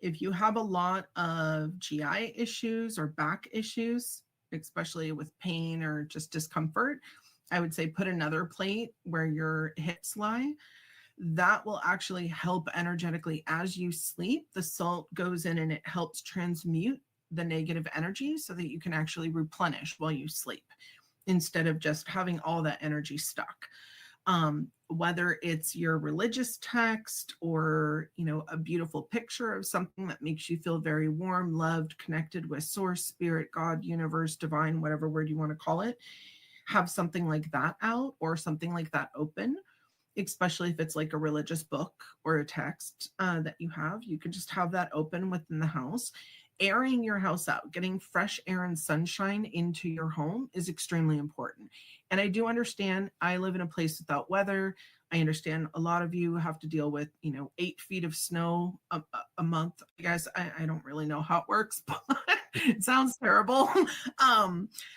If you have a lot of GI issues or back issues, especially with pain or just discomfort, I would say put another plate where your hips lie. That will actually help energetically as you sleep. The salt goes in and it helps transmute the negative energy so that you can actually replenish while you sleep instead of just having all that energy stuck. Whether it's your religious text or, you know, a beautiful picture of something that makes you feel very warm, loved, connected with source, spirit, God, universe, divine, whatever word you want to call it, have something like that out or something like that open, especially if it's like a religious book or a text that you have. You could just have that open within the house. Airing your house out, getting fresh air and sunshine into your home is extremely important. And I do understand, I live in a place without weather. I understand a lot of you have to deal with, you know, 8 feet of snow a month. I guess I don't really know how it works, but it sounds terrible.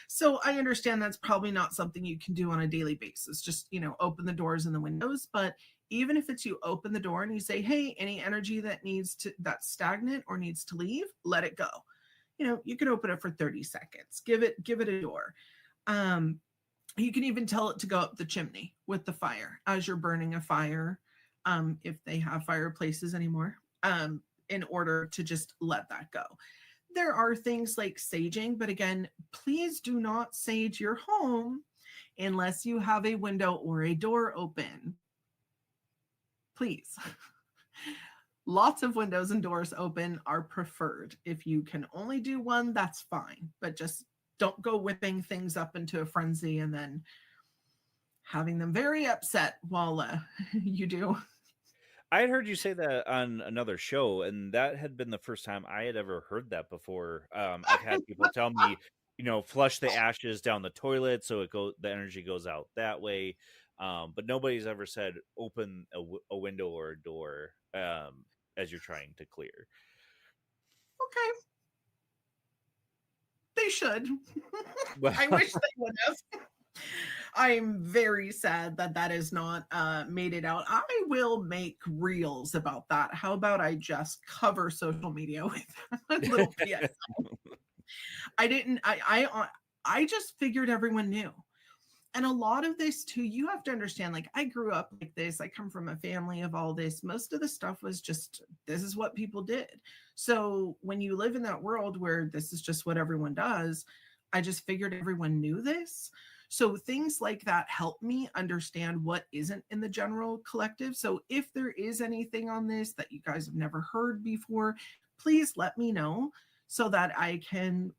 So I understand that's probably not something you can do on a daily basis. Just, you know, open the doors and the windows. But even if it's you open the door and you say, hey, any energy that's stagnant or needs to leave, let it go. You know, you can open it for 30 seconds. Give it a door. You can even tell it to go up the chimney with the fire as you're burning a fire, if they have fireplaces anymore, in order to just let that go. There are things like saging, but again, please do not sage your home unless you have a window or a door open. Please. Lots of windows and doors open are preferred. If you can only do one, that's fine, but just don't go whipping things up into a frenzy and then having them very upset while you do. I had heard you say that on another show, and that had been the first time I had ever heard that before. I've had people tell me, you know, flush the ashes down the toilet so the energy goes out that way. But nobody's ever said open a window or a door as you're trying to clear. Okay. They should. Well, I wish they would have. I'm very sad that is not made it out. I will make reels about that. How about I just cover social media with a little PSA? I just figured everyone knew. And a lot of this too, you have to understand, like, I grew up like this. I come from a family of all this. Most of the stuff was just, this is what people did. So when you live in that world where this is just what everyone does, I just figured everyone knew this. So things like that help me understand what isn't in the general collective. So if there is anything on this that you guys have never heard before, please let me know so that I can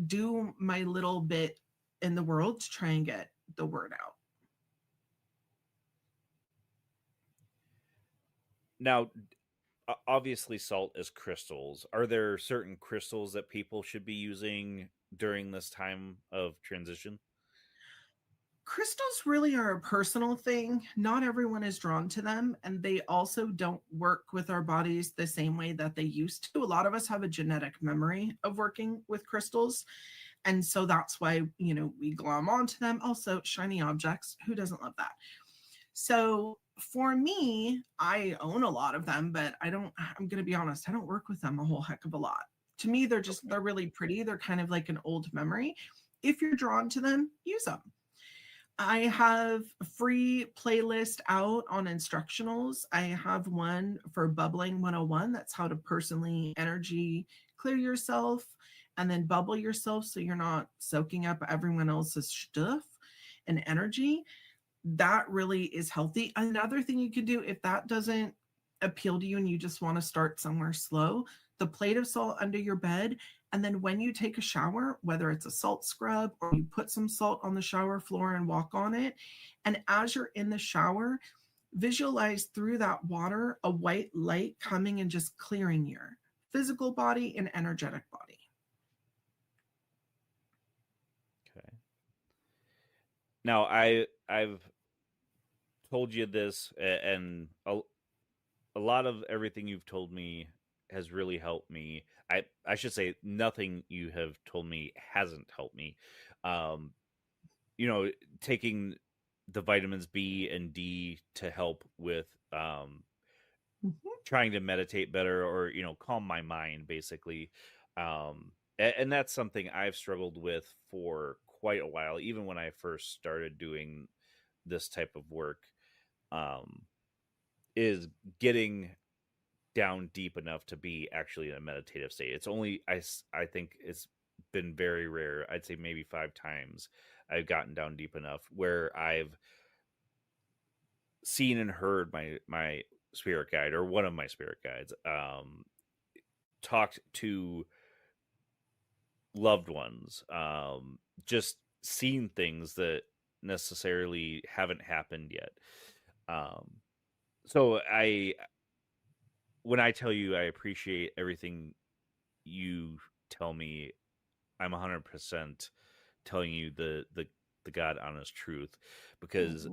do my little bit in the world to try and get the word out. Now, obviously, salt is crystals. Are there certain crystals that people should be using during this time of transition? Crystals really are a personal thing. Not everyone is drawn to them, and they also don't work with our bodies the same way that they used to. A lot of us have a genetic memory of working with crystals, and so that's why, you know, we glom onto them. Also, shiny objects. Who doesn't love that? So for me, I own a lot of them, but I'm going to be honest, I don't work with them a whole heck of a lot. To me, they're really pretty. They're kind of like an old memory. If you're drawn to them, use them. I have a free playlist out on instructionals. I have one for Bubbling 101. That's how to personally energy clear yourself and then bubble yourself so you're not soaking up everyone else's stuff and energy. That really is healthy. Another thing you can do, if that doesn't appeal to you and you just want to start somewhere slow, the plate of salt under your bed. And then when you take a shower, whether it's a salt scrub or you put some salt on the shower floor and walk on it, and as you're in the shower, visualize through that water a white light coming and just clearing your physical body and energetic body. Okay. Now, I've told you this, and a lot of everything you've told me has really helped me. I should say nothing you have told me hasn't helped me. You know, taking the vitamins B and D to help with trying to meditate better, or, you know, calm my mind, basically. And that's something I've struggled with for quite a while, even when I first started doing this type of work, is getting down deep enough to be actually in a meditative state. It's only I think it's been very rare. I'd say maybe 5 times I've gotten down deep enough where I've seen and heard my spirit guide, or one of my spirit guides, talked to loved ones, just seen things that necessarily haven't happened yet. So when I tell you I appreciate everything you tell me, I'm 100% telling you the God honest truth, because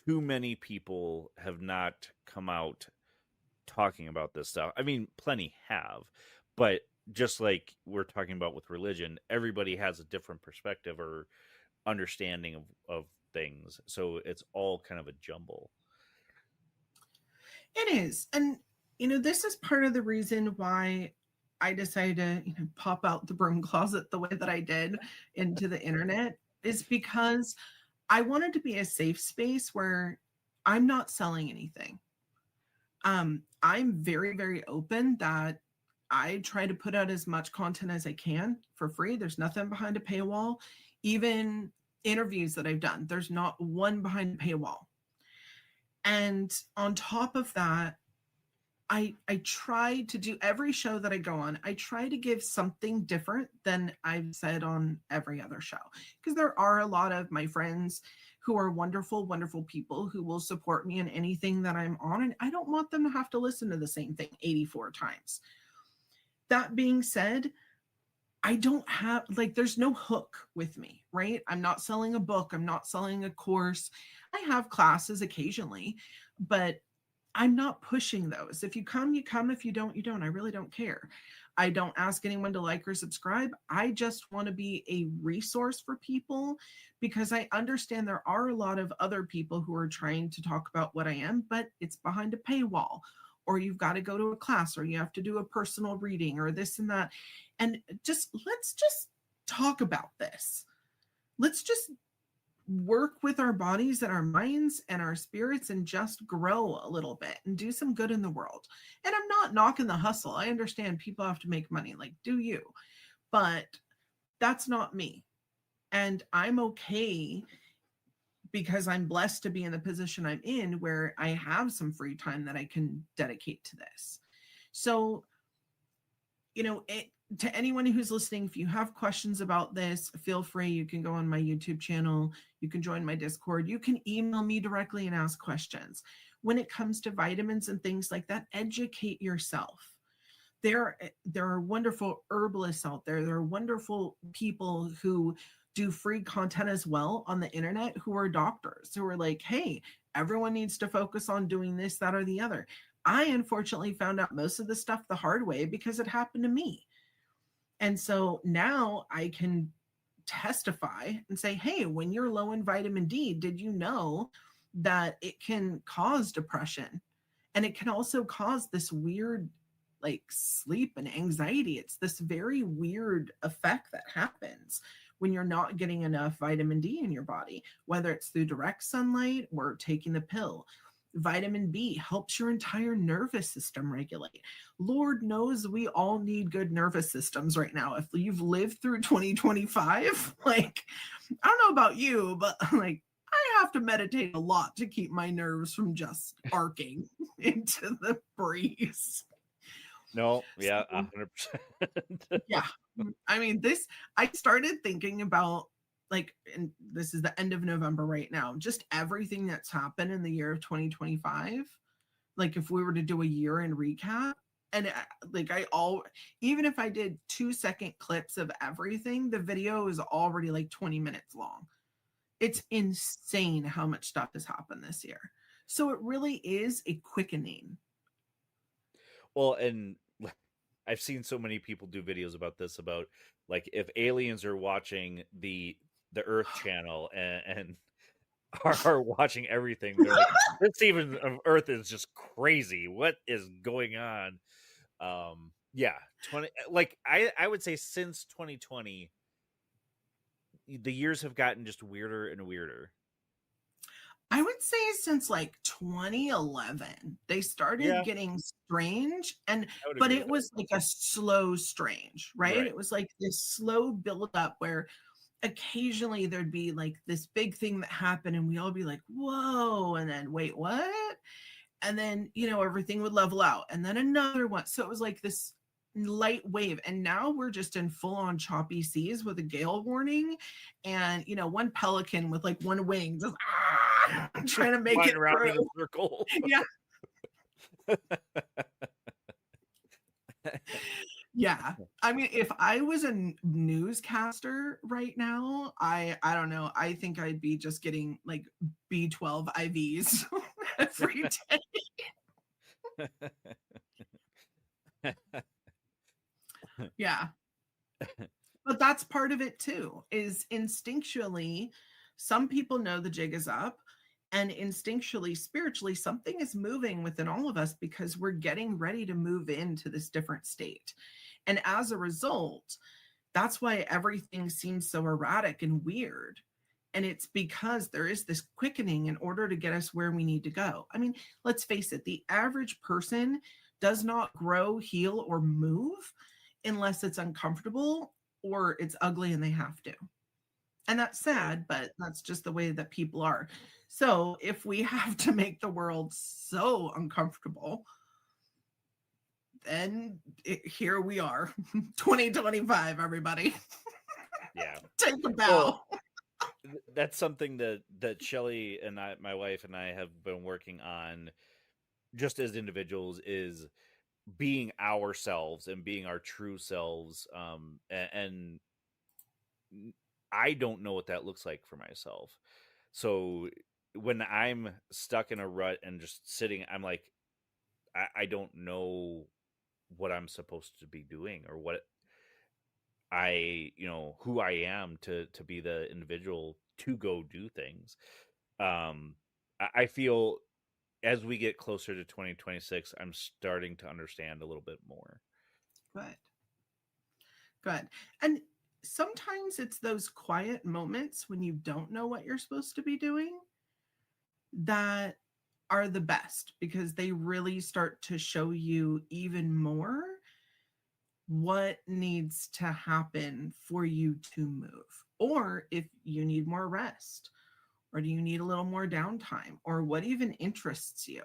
too many people have not come out talking about this stuff. I mean, plenty have, but just like we're talking about with religion, everybody has a different perspective or understanding of things. So it's all kind of a jumble. It is. And, this is part of the reason why I decided to, pop out the broom closet the way that I did into the internet, is because I wanted to be a safe space where I'm not selling anything. I'm very, very open that I try to put out as much content as I can for free. There's nothing behind a paywall. Even interviews that I've done, there's not one behind a paywall. And on top of that, I try to do every show that I go on, I try to give something different than I've said on every other show. Because there are a lot of my friends who are wonderful, wonderful people who will support me in anything that I'm on. And I don't want them to have to listen to the same thing 84 times. That being said, I don't have, there's no hook with me, right? I'm not selling a book. I'm not selling a course. I have classes occasionally, but I'm not pushing those. If you come, you come. If you don't, you don't. I really don't care. I don't ask anyone to like or subscribe. I just want to be a resource for people, because I understand there are a lot of other people who are trying to talk about what I am, but it's behind a paywall, or you've got to go to a class, or you have to do a personal reading, or this and that. And let's just talk about this. Let's just work with our bodies and our minds and our spirits and just grow a little bit and do some good in the world. And I'm not knocking the hustle. I understand people have to make money, do you? But that's not me. And I'm okay, because I'm blessed to be in the position I'm in where I have some free time that I can dedicate to this. So, to anyone who's listening, if you have questions about this, feel free. You can go on my YouTube channel. You can join my Discord. You can email me directly and ask questions. When it comes to vitamins and things like that, educate yourself. There are wonderful herbalists out there. There are wonderful people who do free content as well on the internet, who are doctors, who are like, hey, everyone needs to focus on doing this, that, or the other. I unfortunately found out most of the stuff the hard way because it happened to me. And so now I can testify and say, hey, when you're low in vitamin D, did you know that it can cause depression? And it can also cause this weird sleep and anxiety. It's this very weird effect that happens when you're not getting enough vitamin D in your body, whether it's through direct sunlight or taking the pill. Vitamin B helps your entire nervous system regulate. Lord knows we all need good nervous systems right now. If you've lived through 2025, I don't know about you, but I have to meditate a lot to keep my nerves from just arcing into the breeze. No, yeah, 100%. Yeah. I mean, I started thinking about, and this is the end of November right now, just everything that's happened in the year of 2025. If we were to do a year in recap, and even if I did 2-second clips of everything, the video is already 20 minutes long. It's insane how much stuff has happened this year. So it really is a quickening. Well, and I've seen so many people do videos about this, about if aliens are watching the Earth channel and are watching everything, they're like, this even of Earth is just crazy. What is going on? Yeah, 20. I would say since 2020, the years have gotten just weirder and weirder. I would say since like 2011, they started getting strange, but it was like a slow strange, right? It was like this slow build up where occasionally there'd be like this big thing that happened and we all be like, whoa, and then wait, what? And then, everything would level out and then another one. So it was like this light wave. And now we're just in full on choppy seas with a gale warning. And, one pelican with like one wing just trying to make it around through. in a circle. Yeah. Yeah. I mean, if I was a newscaster right now, I don't know. I think I'd be just getting like B12 IVs every day. Yeah. But that's part of it too, is instinctually, some people know the jig is up, and instinctually, spiritually, something is moving within all of us because we're getting ready to move into this different state. And as a result, that's why everything seems so erratic and weird. And it's because there is this quickening in order to get us where we need to go. I mean, let's face it, the average person does not grow, heal, or move unless it's uncomfortable or it's ugly and they have to. And that's sad, but that's just the way that people are. So if we have to make the world so uncomfortable, then here we are, 2025, everybody. Yeah. Take a bow. Well, that's something that Shelly and I, my wife and I, have been working on just as individuals, is being ourselves and being our true selves. And I don't know what that looks like for myself. So when I'm stuck in a rut and just sitting, I'm like, I don't know what I'm supposed to be doing or what who I am to be the individual to go do things. I feel as we get closer to 2026, I'm starting to understand a little bit more. Good. And sometimes it's those quiet moments when you don't know what you're supposed to be doing that are the best, because they really start to show you even more what needs to happen for you to move, or if you need more rest, or do you need a little more downtime, or what even interests you.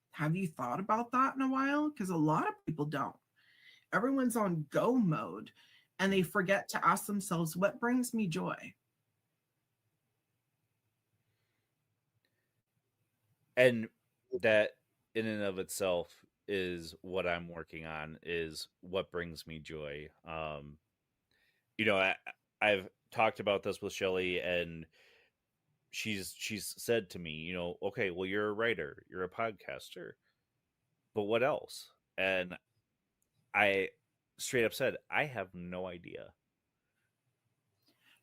Have you thought about that in a while? Because a lot of people don't. Everyone's on go mode and they forget to ask themselves, what brings me joy? And that in and of itself is what I'm working on, is what brings me joy. I've talked about this with Shelly, and she's said to me, okay, well, you're a writer, you're a podcaster, but what else? And I straight up said, I have no idea.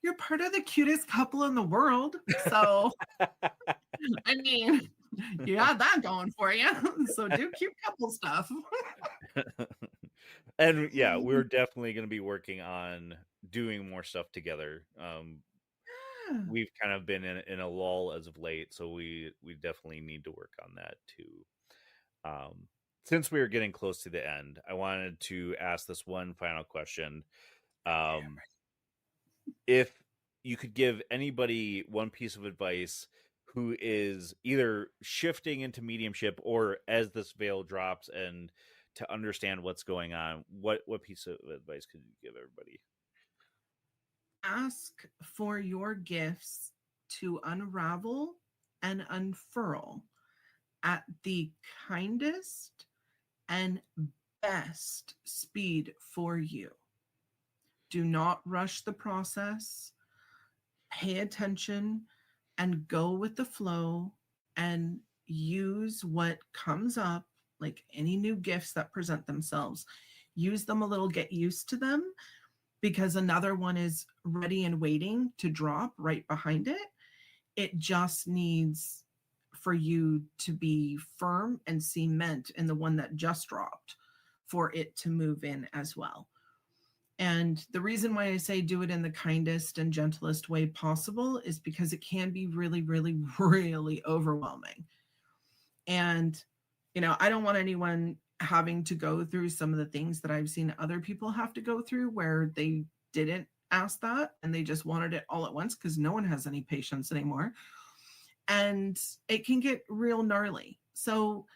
You're part of the cutest couple in the world. So, I mean, you got that going for you. So do cute couple stuff. And yeah, we're definitely going to be working on doing more stuff together. We've kind of been in a lull as of late, so we definitely need to work on that too. Since we are getting close to the end, I wanted to ask this one final question. If you could give anybody one piece of advice who is either shifting into mediumship or as this veil drops and to understand what's going on, what piece of advice could you give everybody? Ask for your gifts to unravel and unfurl at the kindest and best speed for you. Do not rush the process. Pay attention and go with the flow and use what comes up, like any new gifts that present themselves. Use them a little, get used to them, because another one is ready and waiting to drop right behind it. It just needs for you to be firm and cement in the one that just dropped for it to move in as well. And the reason why I say do it in the kindest and gentlest way possible is because it can be really, really, really overwhelming. And, I don't want anyone having to go through some of the things that I've seen other people have to go through where they didn't ask that and they just wanted it all at once because no one has any patience anymore. And it can get real gnarly. So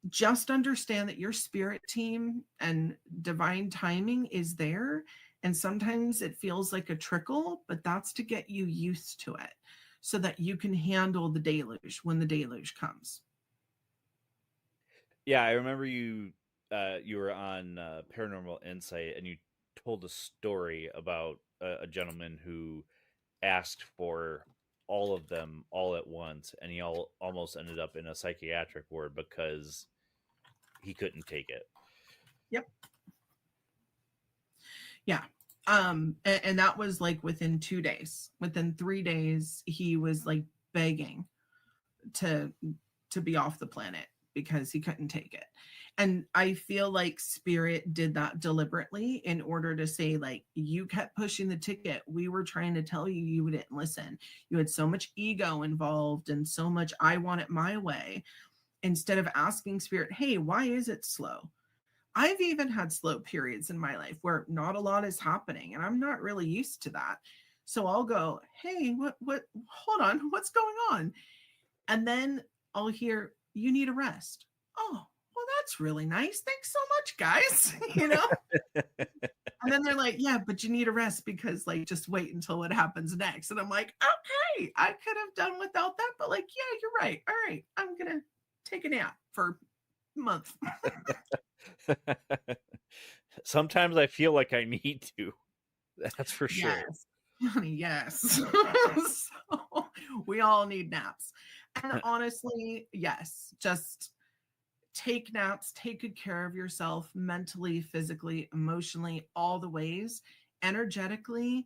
just understand that your spirit team and divine timing is there. And sometimes it feels like a trickle, but that's to get you used to it so that you can handle the deluge when the deluge comes. Yeah, I remember you were on Paranormal Insight, and you told a story about a gentleman who asked for all of them all at once, and he almost ended up in a psychiatric ward because he couldn't take it. Yep. Yeah. And that was like within 2 days. Within 3 days, he was like begging to be off the planet because he couldn't take it. And I feel like spirit did that deliberately in order to say, like, you kept pushing the ticket. We were trying to tell you, you didn't listen. You had so much ego involved and so much, I want it my way, instead of asking spirit, hey, why is it slow? I've even had slow periods in my life where not a lot is happening and I'm not really used to that. So I'll go, hey, what, hold on, what's going on? And then I'll hear, you need a rest. Oh, well, that's really nice. Thanks so much, guys. And then they're like, yeah, but you need a rest because, like, just wait until what happens next. And I'm like, okay, I could have done without that, but like, yeah, you're right. All right, I'm going to take a nap for a month. Sometimes I feel like I need to. That's for sure. Yes, honey, yes. So we all need naps. And honestly, yes, just take naps, take good care of yourself mentally, physically, emotionally, all the ways, energetically.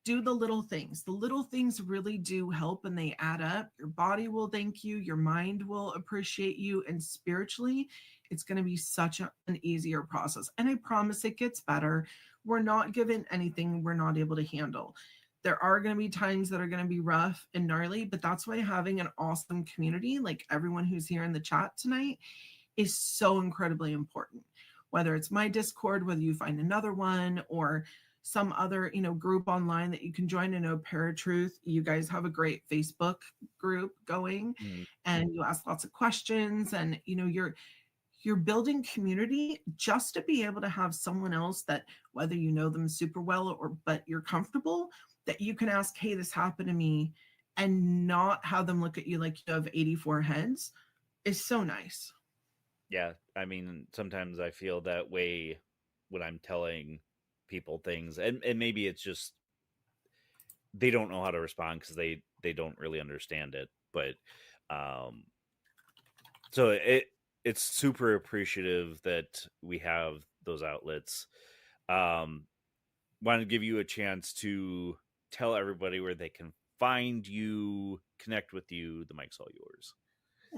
Do the little things. The little things really do help and they add up. Your body will thank you, your mind will appreciate you, and spiritually, it's going to be such an easier process. And I promise it gets better. We're not given anything we're not able to handle. There are going to be times that are going to be rough and gnarly, but that's why having an awesome community like everyone who's here in the chat tonight is so incredibly important. Whether it's my Discord, whether you find another one, or some other group online that you can join. I know Paratruth, you guys have a great Facebook group going, and you ask lots of questions, and you're building community just to be able to have someone else that, whether you know them super well but you're comfortable, that you can ask, hey, this happened to me, and not have them look at you like you have 84 heads is so nice. Yeah, I mean, sometimes I feel that way when I'm telling people things, and maybe it's just they don't know how to respond because they don't really understand it. But so it's super appreciative that we have those outlets. Want to give you a chance to tell everybody where they can find you, connect with you. The mic's all yours.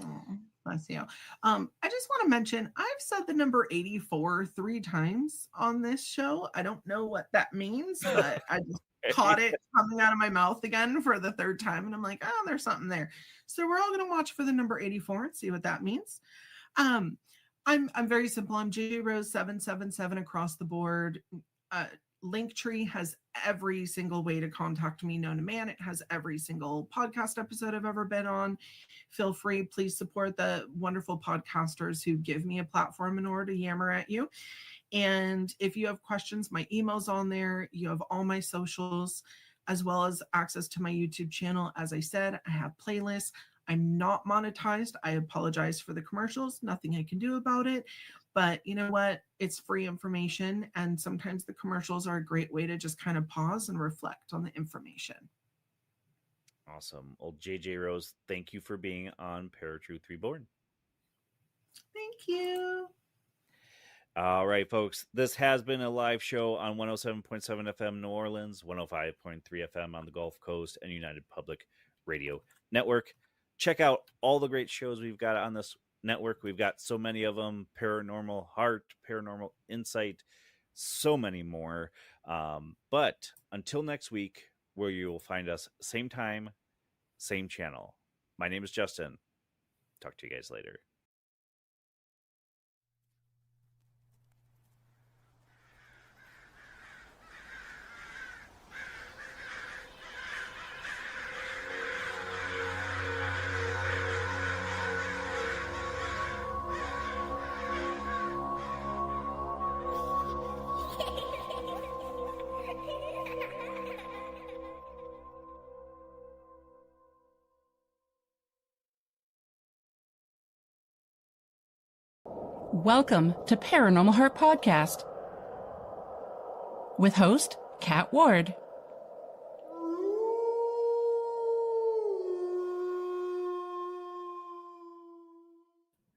Oh, bless you. I just want to mention, I've said the number 84 3 times on this show. I don't know what that means, but I just caught it coming out of my mouth again for the 3rd time. And I'm like, oh, there's something there. So we're all going to watch for the number 84 and see what that means. I'm very simple. I'm JJ Rose 777 across the board. Linktree has every single way to contact me known to man. It has every single podcast episode I've ever been on. Feel free, please support the wonderful podcasters who give me a platform in order to yammer at you. And if you have questions, my email's on there. You have all my socials, as well as access to my YouTube channel. As I said, I have playlists. I'm not monetized. I apologize for the commercials. Nothing I can do about it. But you know what? It's free information. And sometimes the commercials are a great way to just kind of pause and reflect on the information. Awesome. Old JJ Rose, thank you for being on Paratruth Reborn. Thank you. All right, folks. This has been a live show on 107.7 FM New Orleans, 105.3 FM on the Gulf Coast, and United Public Radio Network. Check out all the great shows we've got on this network. We've got so many of them: Paranormal Heart, Paranormal Insight, so many more. But until next week, where you will find us same time, same channel. My name is Justin. Talk to you guys later. Welcome to Paranormal Heart Podcast with host Kat Ward.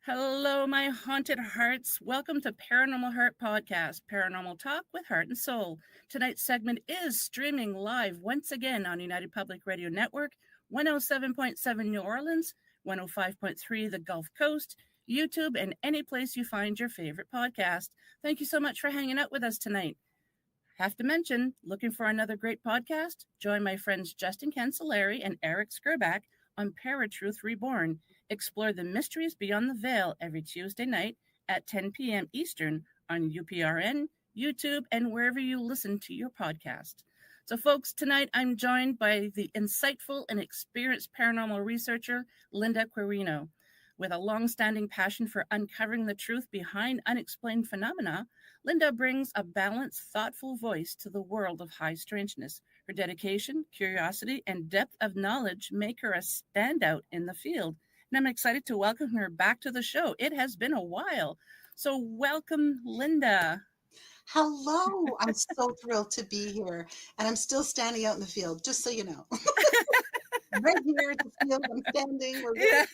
Hello, my haunted hearts. Welcome to Paranormal Heart Podcast, paranormal talk with heart and soul. Tonight's segment is streaming live once again on United Public Radio Network, 107.7 New Orleans, 105.3 the Gulf Coast, YouTube, and any place you find your favorite podcast. Thank you so much for hanging out with us tonight. Have to mention, looking for another great podcast? Join my friends Justin Cancelleri and Eric Skurback on Paratruth Reborn. Explore the mysteries beyond the veil every Tuesday night at 10 p.m. Eastern on UPRN, YouTube, and wherever you listen to your podcast. So, folks, tonight I'm joined by the insightful and experienced paranormal researcher, Linda Quirino. With a long-standing passion for uncovering the truth behind unexplained phenomena, Linda brings a balanced, thoughtful voice to the world of high strangeness. Her dedication, curiosity, and depth of knowledge make her a standout in the field. And I'm excited to welcome her back to the show. It has been a while. So welcome, Linda. Hello. I'm so thrilled to be here. And I'm still standing out in the field, just so you know. Right here at the field, I'm standing. Yeah.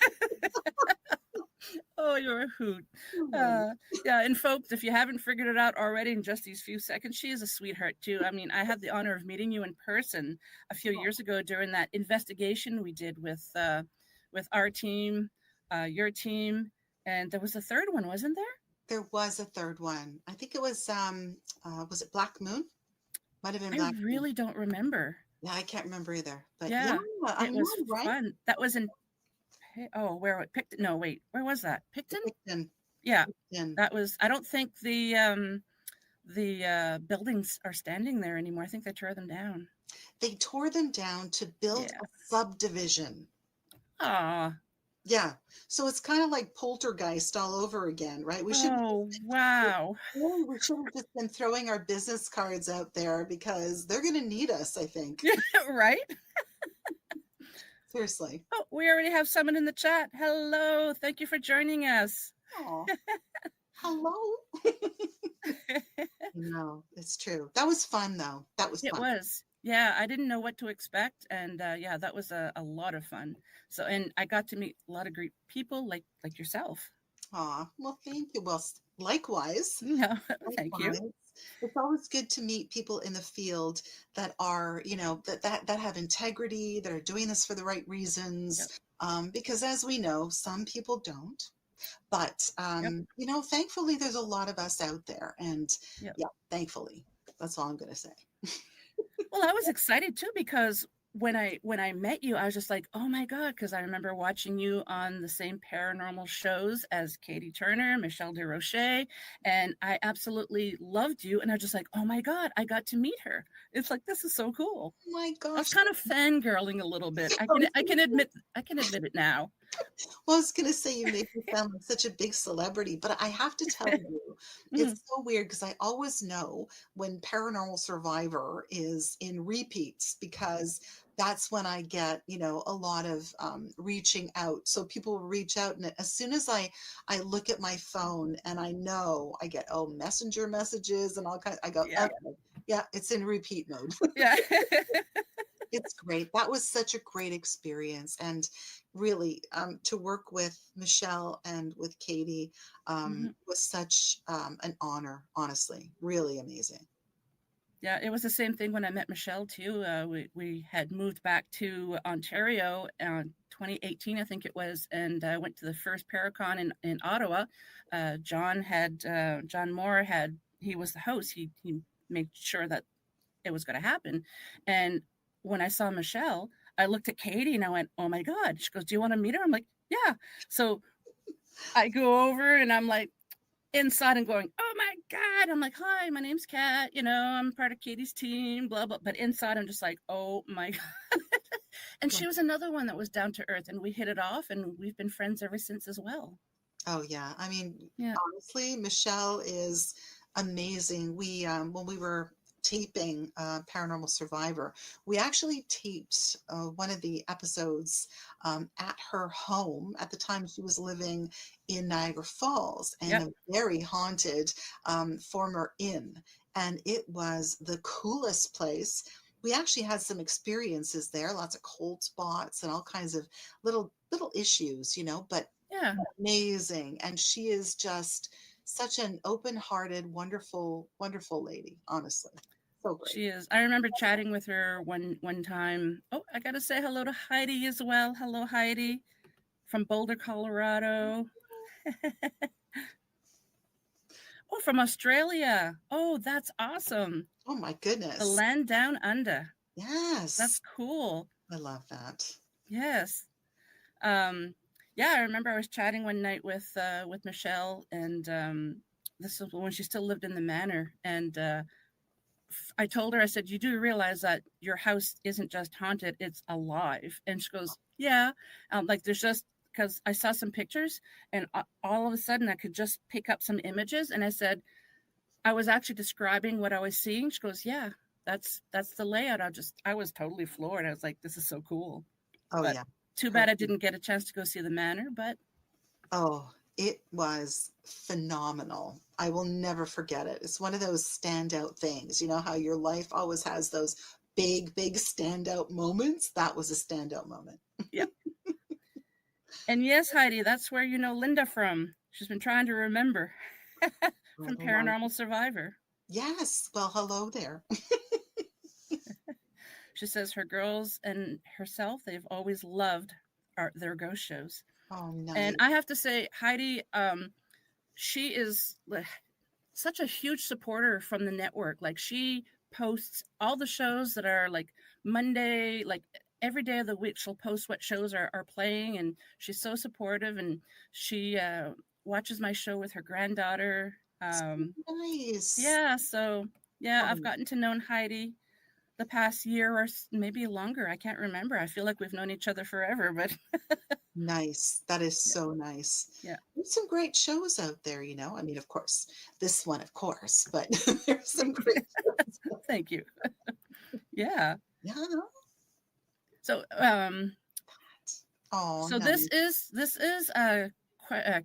Oh, you're a hoot. Yeah, and folks, if you haven't figured it out already in just these few seconds, she is a sweetheart too. I mean, I had the honor of meeting you in person a few years ago during that investigation we did with our team, your team, and there was a third one, wasn't there? There was a third one. I think it was it Black Moon? Might have been Black Moon. I really don't remember. Yeah, I can't remember either. But yeah I it was right? fun. That was in where Picton? No, wait, where was that? Picton? Picton. Yeah, Picton. that was. I don't think the buildings are standing there anymore. I think they tore them down. They tore them down to build a subdivision. Ah. Yeah. So it's kind of like Poltergeist all over again, right? We should. Oh, wow. We should have just been throwing our business cards out there because they're going to need us, I think. Right? Seriously. Oh, we already have someone in the chat. Hello. Thank you for joining us. Oh, hello. No, it's true. That was fun, though. That was fun. It was. Yeah, I didn't know what to expect. And yeah, that was a lot of fun. So, and I got to meet a lot of great people like yourself. Aw, well, thank you. Well, likewise. Yeah, thank you. It's always good to meet people in the field that are, that have integrity, that are doing this for the right reasons. Yep. Because as we know, some people don't. But, thankfully, there's a lot of us out there. And thankfully, that's all I'm going to say. Well, I was excited, too, because when I met you, I was just like, oh my God, because I remember watching you on the same paranormal shows as Katie Turner, Michelle DeRoche, and I absolutely loved you. And I was just like, oh my God, I got to meet her. It's like, this is so cool. Oh my gosh. I was kind of fangirling a little bit. I can admit it now. Well, I was going to say you make me sound like such a big celebrity, but I have to tell you, it's so weird because I always know when Paranormal Survivor is in repeats because that's when I get, a lot of reaching out. So people will reach out, and as soon as I look at my phone and I know I get messenger messages and all kinds, I go, okay, yeah, it's in repeat mode. Yeah. It's great. That was such a great experience. And really, to work with Michelle and with Katie was such an honor, honestly, really amazing. Yeah, it was the same thing when I met Michelle, too. We had moved back to Ontario in 2018, I think it was, and I went to the first Paracon in Ottawa. John Moore had he was the host, he made sure that it was going to happen. And when I saw Michelle, I looked at Katie and I went, "Oh my God." She goes, "Do you want to meet her?" I'm like, "Yeah." So I go over and I'm like inside and going, "Oh my God." I'm like, "Hi, my name's Kat. I'm part of Katie's team, blah, blah." But inside I'm just like, "Oh my God." And she was another one that was down to earth, and we hit it off, and we've been friends ever since as well. Oh yeah. I mean, Yeah. honestly, Michelle is amazing. We when we were taping Paranormal Survivor, we actually taped one of the episodes at her home. At the time, she was living in Niagara Falls in Yep. a very haunted former inn, and it was the coolest place. We actually had some experiences there, lots of cold spots and all kinds of little issues, but Yeah. amazing. And she is just such an open-hearted, wonderful, wonderful lady, honestly. So great. She is. I remember chatting with her one time. Oh, I gotta say hello to Heidi as well. Hello, Heidi, from Boulder, Colorado. Oh, from Australia. Oh, that's awesome. Oh my The goodness. land down under. Yes. That's cool. I love that. Yes. Yeah, I remember I was chatting one night with Michelle, and this was when she still lived in the manor, and I told her, I said, "You do realize that your house isn't just haunted, it's alive." And she goes, "Yeah." Like there's just, because I saw some pictures, and all of a sudden I could just pick up some images, and I said, I was actually describing what I was seeing. She goes, "Yeah, that's the layout." I was totally floored. I was like, "This is so cool." Oh But yeah. too bad I didn't get a chance to go see the manor, but Oh, it was phenomenal. I will never forget it. It's one of those standout things. You know how your life always has those big, big standout moments? That was a standout moment. yeah. And yes, Heidi, that's where you know Linda from. She's been trying to remember from Oh, my- Paranormal Survivor. Yes. Well, hello there. She says her girls and herself, they've always loved their ghost shows. Oh, nice. And I have to say, Heidi, she is such a huge supporter from the network. Like she posts all the shows that are like Monday, like every day of the week, she'll post what shows are playing, and she's so supportive. And she watches my show with her granddaughter. Nice. Yeah, so yeah, Oh, I've gotten to know Heidi the past year or maybe longer. I can't remember. I feel like we've known each other forever, but nice. That is so nice. yeah. There's some great shows out there, I mean, of course, this one, of course, but there's some great shows. Thank you. Yeah. Yeah. So Oh, so nice. this is a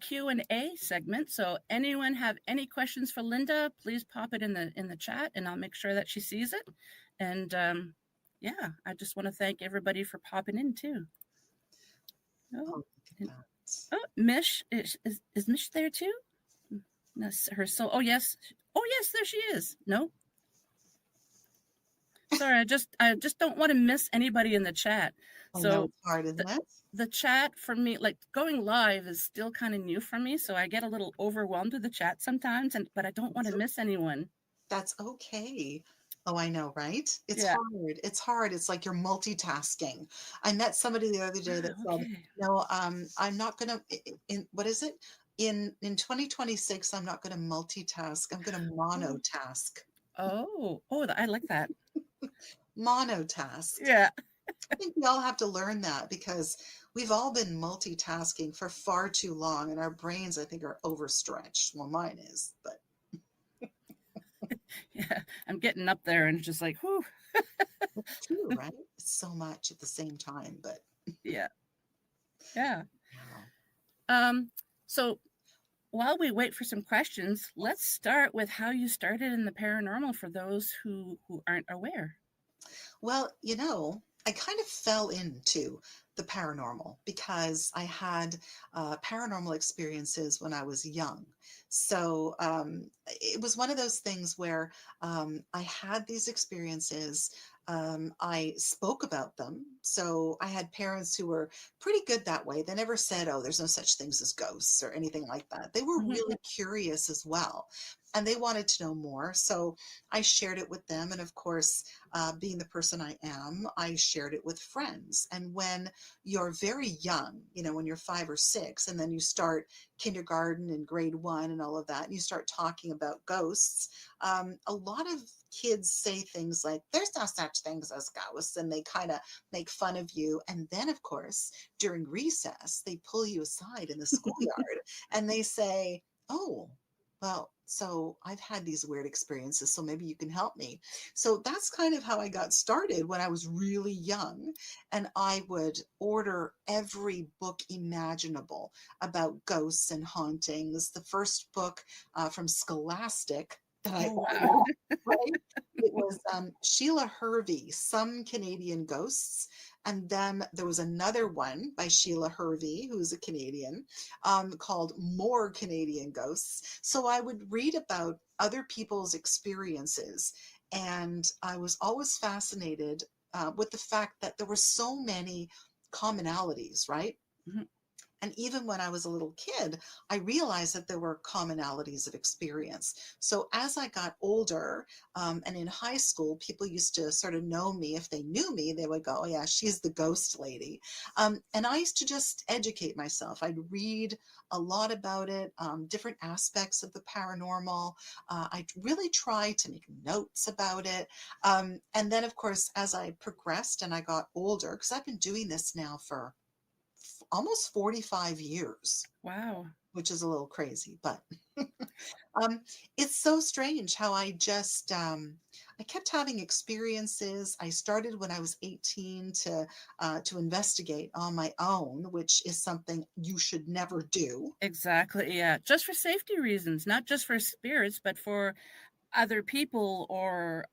Q&A segment. So anyone have any questions for Linda, please pop it in the chat, and I'll make sure that she sees it. And yeah, I just want to thank everybody for popping in too. Oh, Mish is Mish there too? That's her soul. Oh yes, there she is. No, sorry, I just don't want to miss anybody in the chat. I So know it's hard, isn't it? the chat for me, like going live, is still kind of new for me, so I get a little overwhelmed with the chat sometimes, but I don't want to miss anyone. That's okay. Oh, I know, right? It's Yeah. hard. It's hard. It's like you're multitasking. I met somebody the other day that said, "No, I'm not gonna. What is it? In 2026, I'm not gonna multitask. I'm gonna monotask." Oh, I like that. Monotask. Yeah. I think we all have to learn that because we've all been multitasking for far too long, and our brains, I think, are overstretched. Well, mine is, but yeah, I'm getting up there, and it's just like, whew. It's true, right? It's so much at the same time, but yeah. So while we wait for some questions, let's start with how you started in the paranormal for those who aren't aware. Well, I kind of fell into the paranormal because I had paranormal experiences when I was young. So it was one of those things where I had these experiences. I spoke about them. So I had parents who were pretty good that way. They never said, "Oh, there's no such things as ghosts," or anything like that. They were really curious as well. and they wanted to know more. So I shared it with them. And of course, being the person I am, I shared it with friends. And when you're very young, when you're 5 or 6, and then you start kindergarten and grade 1 and all of that, and you start talking about ghosts, a lot of kids say things like, there's no such things as ghosts, and they kind of make fun of you. And then, of course, during recess, they pull you aside in the schoolyard and they say, oh, well, so I've had these weird experiences, so maybe you can help me. So that's kind of how I got started when I was really young. And I would order every book imaginable about ghosts and hauntings. The first book from Scholastic that I ordered, right? It was Sheila Hervey, Some Canadian Ghosts. And then there was another one by Sheila Hervey, who's a Canadian, called More Canadian Ghosts. So I would read about other people's experiences. And I was always fascinated with the fact that there were so many commonalities, right? Mm-hmm. And even when I was a little kid, I realized that there were commonalities of experience. So as I got older, and in high school, people used to sort of know me. If they knew me, they would go, oh yeah, she's the ghost lady. And I used to just educate myself. I'd read a lot about it, different aspects of the paranormal. I really try to make notes about it. And then, of course, as I progressed and I got older, because I've been doing this now for almost 45 years. Wow. Which is a little crazy, but it's so strange how I just, I kept having experiences. I started when I was 18 to investigate on my own, which is something you should never do. Exactly. Yeah. Just for safety reasons, not just for spirits, but for other people, or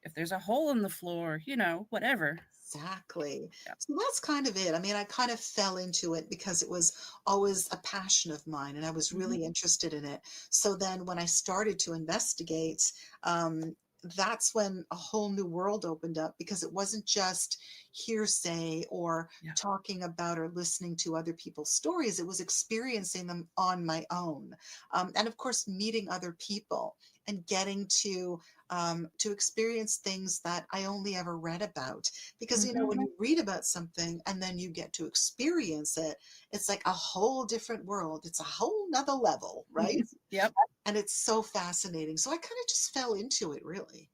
if there's a hole in the floor, whatever. Exactly. So that's kind of it. I mean, I kind of fell into it because it was always a passion of mine and I was really interested in it. So then when I started to investigate, that's when a whole new world opened up, because it wasn't just hearsay or talking about or listening to other people's stories. It was experiencing them on my own. And of course, meeting other people and getting to experience things that I only ever read about. Because, when you read about something and then you get to experience it, it's like a whole different world. It's a whole nother level, right? Yep. And it's so fascinating. So I kind of just fell into it, really.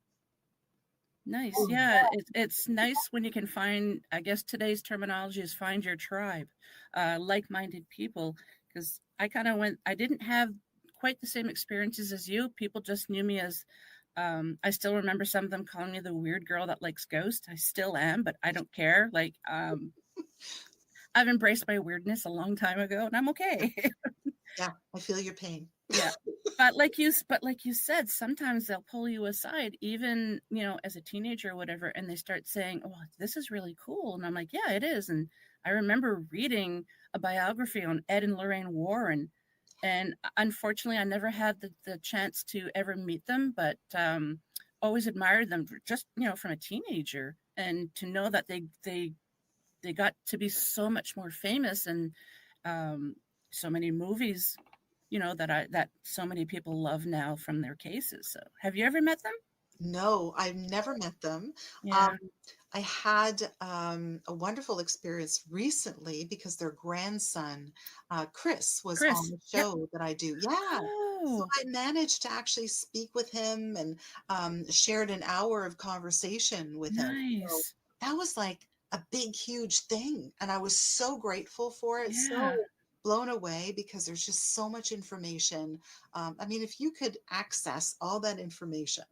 Nice. Yeah. It's nice when you can find, I guess today's terminology is find your tribe, like-minded people. Because I didn't have quite the same experiences as you. People just knew me as, I still remember some of them calling me the weird girl that likes ghosts. I still am, but I don't care. Like, I've embraced my weirdness a long time ago, and I'm okay. Yeah, I feel your pain. Yeah. But like you said, sometimes they'll pull you aside, even, as a teenager or whatever, and they start saying, oh, this is really cool. And I'm like, yeah, it is. And I remember reading a biography on Ed and Lorraine Warren. And unfortunately, I never had the chance to ever meet them, but always admired them just, from a teenager. And to know that they got to be so much more famous, and so many movies, that so many people love now from their cases. So have you ever met them? No, I've never met them. Yeah. I had a wonderful experience recently because their grandson, Chris, was on the show that I do. Yeah. So I managed to actually speak with him and shared an hour of conversation with him. So Nice. that was like a big, huge thing. And I was so grateful for it. Yeah. So blown away, because there's just so much information. I mean, if you could access all that information,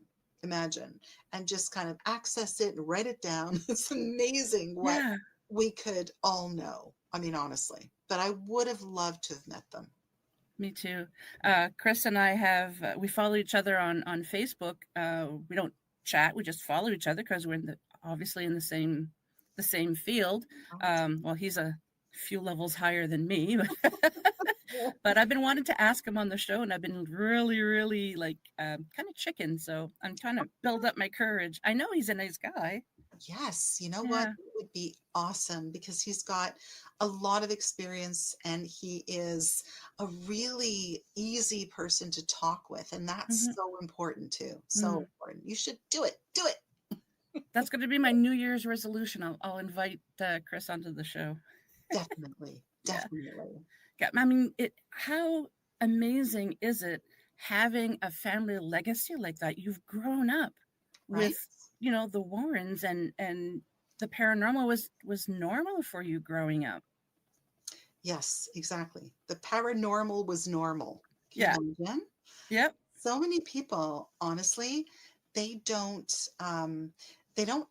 imagine, and just kind of access it and write it down. It's amazing what we could all know. I mean, honestly, but I would have loved to have met them. Me too. Chris and I we follow each other on Facebook. We don't chat. We just follow each other because we're obviously in the same field. Well, he's a few levels higher than me, but I've been wanting to ask him on the show, and I've been really, really kind of chicken. So I'm trying to build up my courage. I know he's a nice guy. Yes, you know what? Yeah. It would be awesome because he's got a lot of experience and he is a really easy person to talk with. And that's so important too. So important. You should do it. Do it. That's going to be my New Year's resolution. I'll invite Chris onto the show. Definitely. Definitely. Yeah. I mean, how amazing is it having a family legacy like that? You've grown up Right. with, the Warrens, and the paranormal was normal for you growing up. Yes, exactly. The paranormal was normal. Can Yeah. you imagine? Yep. So many people, honestly, they don't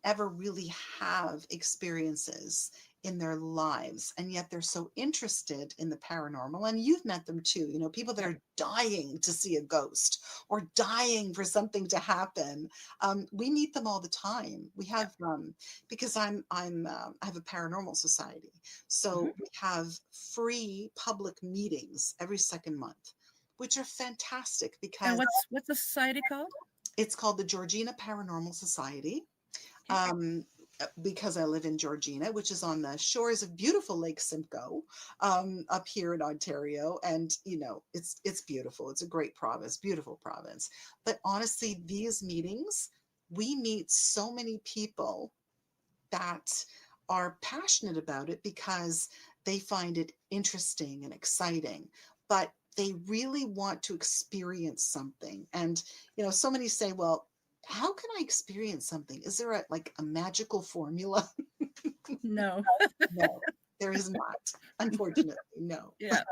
ever really have experiences in their lives, and yet they're so interested in the paranormal. And you've met them too, people that are dying to see a ghost or dying for something to happen. We meet them all the time. We have because I have a paranormal society, so we have free public meetings every second month, which are fantastic because. And what's the society called? It's called the Georgina Paranormal Society. Because I live in Georgina, which is on the shores of beautiful Lake Simcoe, up here in Ontario. And, it's beautiful. It's a great province, beautiful province. But honestly, these meetings, we meet so many people that are passionate about it because they find it interesting and exciting, but they really want to experience something. And, so many say, well, how can I experience something? Is there a magical formula? No. No, there is not. Unfortunately, no. Yeah.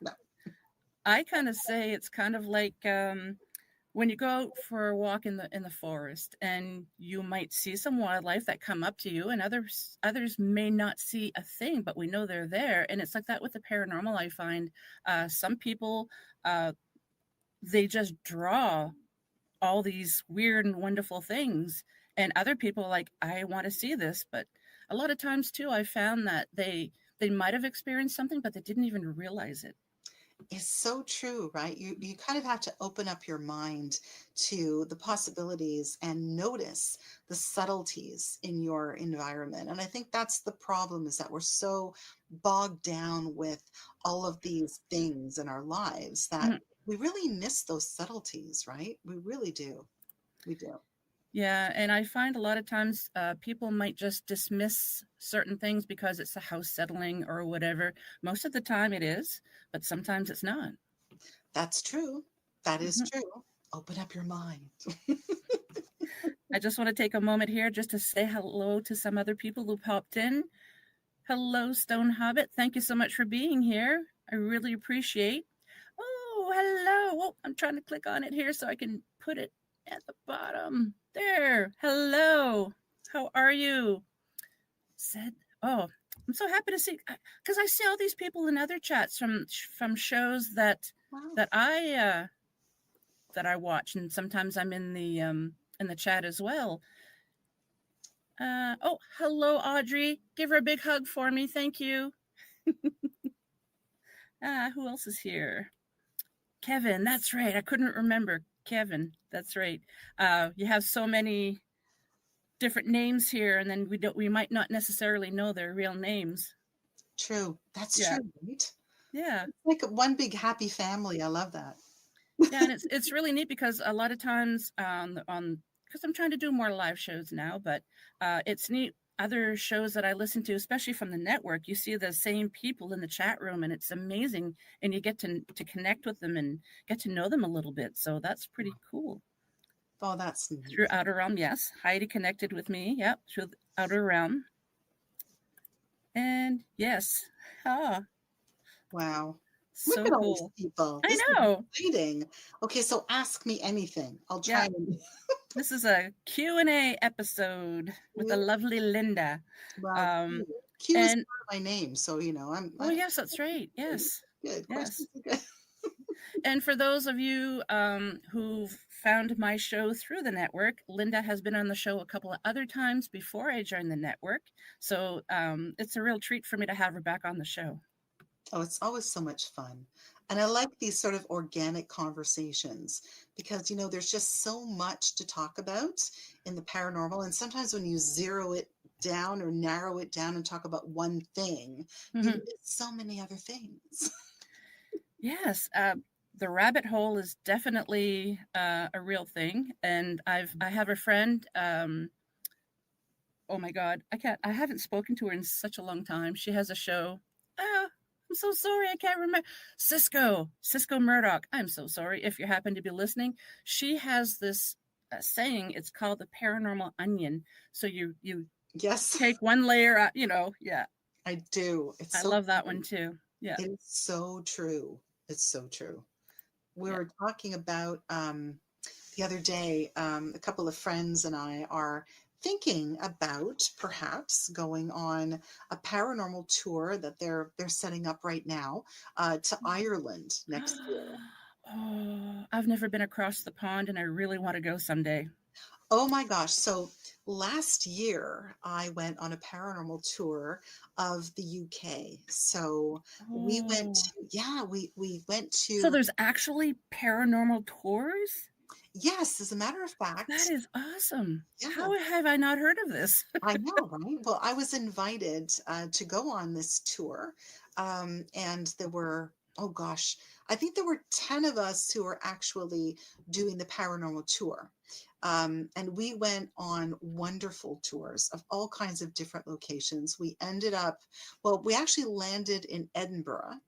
No. I kind of say it's kind of like when you go out for a walk in the forest, and you might see some wildlife that come up to you, and others may not see a thing, but we know they're there. And it's like that with the paranormal. I find some people they just draw all these weird and wonderful things, and other people are like, I want to see this. But a lot of times too, I found that they might have experienced something, but they didn't even realize it. It's so true, right? You kind of have to open up your mind to the possibilities and notice the subtleties in your environment. And I think that's the problem, is that we're so bogged down with all of these things in our lives that we really miss those subtleties, right? We really do. We do. Yeah, and I find a lot of times people might just dismiss certain things because it's a house settling or whatever. Most of the time it is, but sometimes it's not. That's true. That is true. Open up your mind. I just want to take a moment here just to say hello to some other people who popped in. Hello, Stone Hobbit. Thank you so much for being here. I really appreciate. Oh, hello. Oh, I'm trying to click on it here so I can put it at the bottom. There. Hello. How are you? Said, oh, I'm so happy to see, because I see all these people in other chats from shows that I watch, and sometimes I'm in the chat as well. Oh, hello, Audrey. Give her a big hug for me. Thank you. Who else is here? Kevin. That's right. I couldn't remember. Kevin. That's right. You have so many different names here, and then we might not necessarily know their real names. True. That's true, right? Yeah. It's like one big happy family. I love that. Yeah, and it's really neat because a lot of times because I'm trying to do more live shows now, but it's neat. Other shows that I listen to, especially from the network, you see the same people in the chat room, and it's amazing, and you get to connect with them and get to know them a little bit. So that's pretty cool. Oh, that's neat. Through Outer Realm, yes. Heidi connected with me. Yep, through Outer Realm. And yes. Wow. So Look at all cool. these people. I This know. is exciting. Okay, so ask me anything. I'll try. Yeah. This is a Q&A episode with the lovely Linda. Well, Q is part of my name, so I'm. Yes, that's right. Yes. Good. Yes. Good. And for those of you who've found my show through the network, Linda has been on the show a couple of other times before I joined the network. So it's a real treat for me to have her back on the show. Oh, it's always so much fun. And I like these sort of organic conversations because, there's just so much to talk about in the paranormal. And sometimes when you zero it down or narrow it down and talk about one thing, you miss so many other things. Yes, the rabbit hole is definitely a real thing, and I have a friend. Oh my God, I haven't spoken to her in such a long time. She has a show. I'm so sorry, I can't remember. Cisco Murdoch. I'm so sorry if you happen to be listening. She has this saying. It's called the paranormal onion. So you yes take one layer out. Yeah. I do. I love that one too. Yeah. It's so true. It's so true. We were talking about the other day, a couple of friends and I are thinking about perhaps going on a paranormal tour that they're setting up right now to Ireland next year. Oh, I've never been across the pond and I really want to go someday. Oh my gosh. So last year I went on a paranormal tour of the UK. So we went to, we went to. So there's actually paranormal tours? Yes, as a matter of fact. That is awesome. Yeah. How have I not heard of this? I know, right? Well, I was invited to go on this tour. And there were, oh gosh, I think there were 10 of us who were actually doing the paranormal tour. And we went on wonderful tours of all kinds of different locations. We ended up, we actually landed in Edinburgh.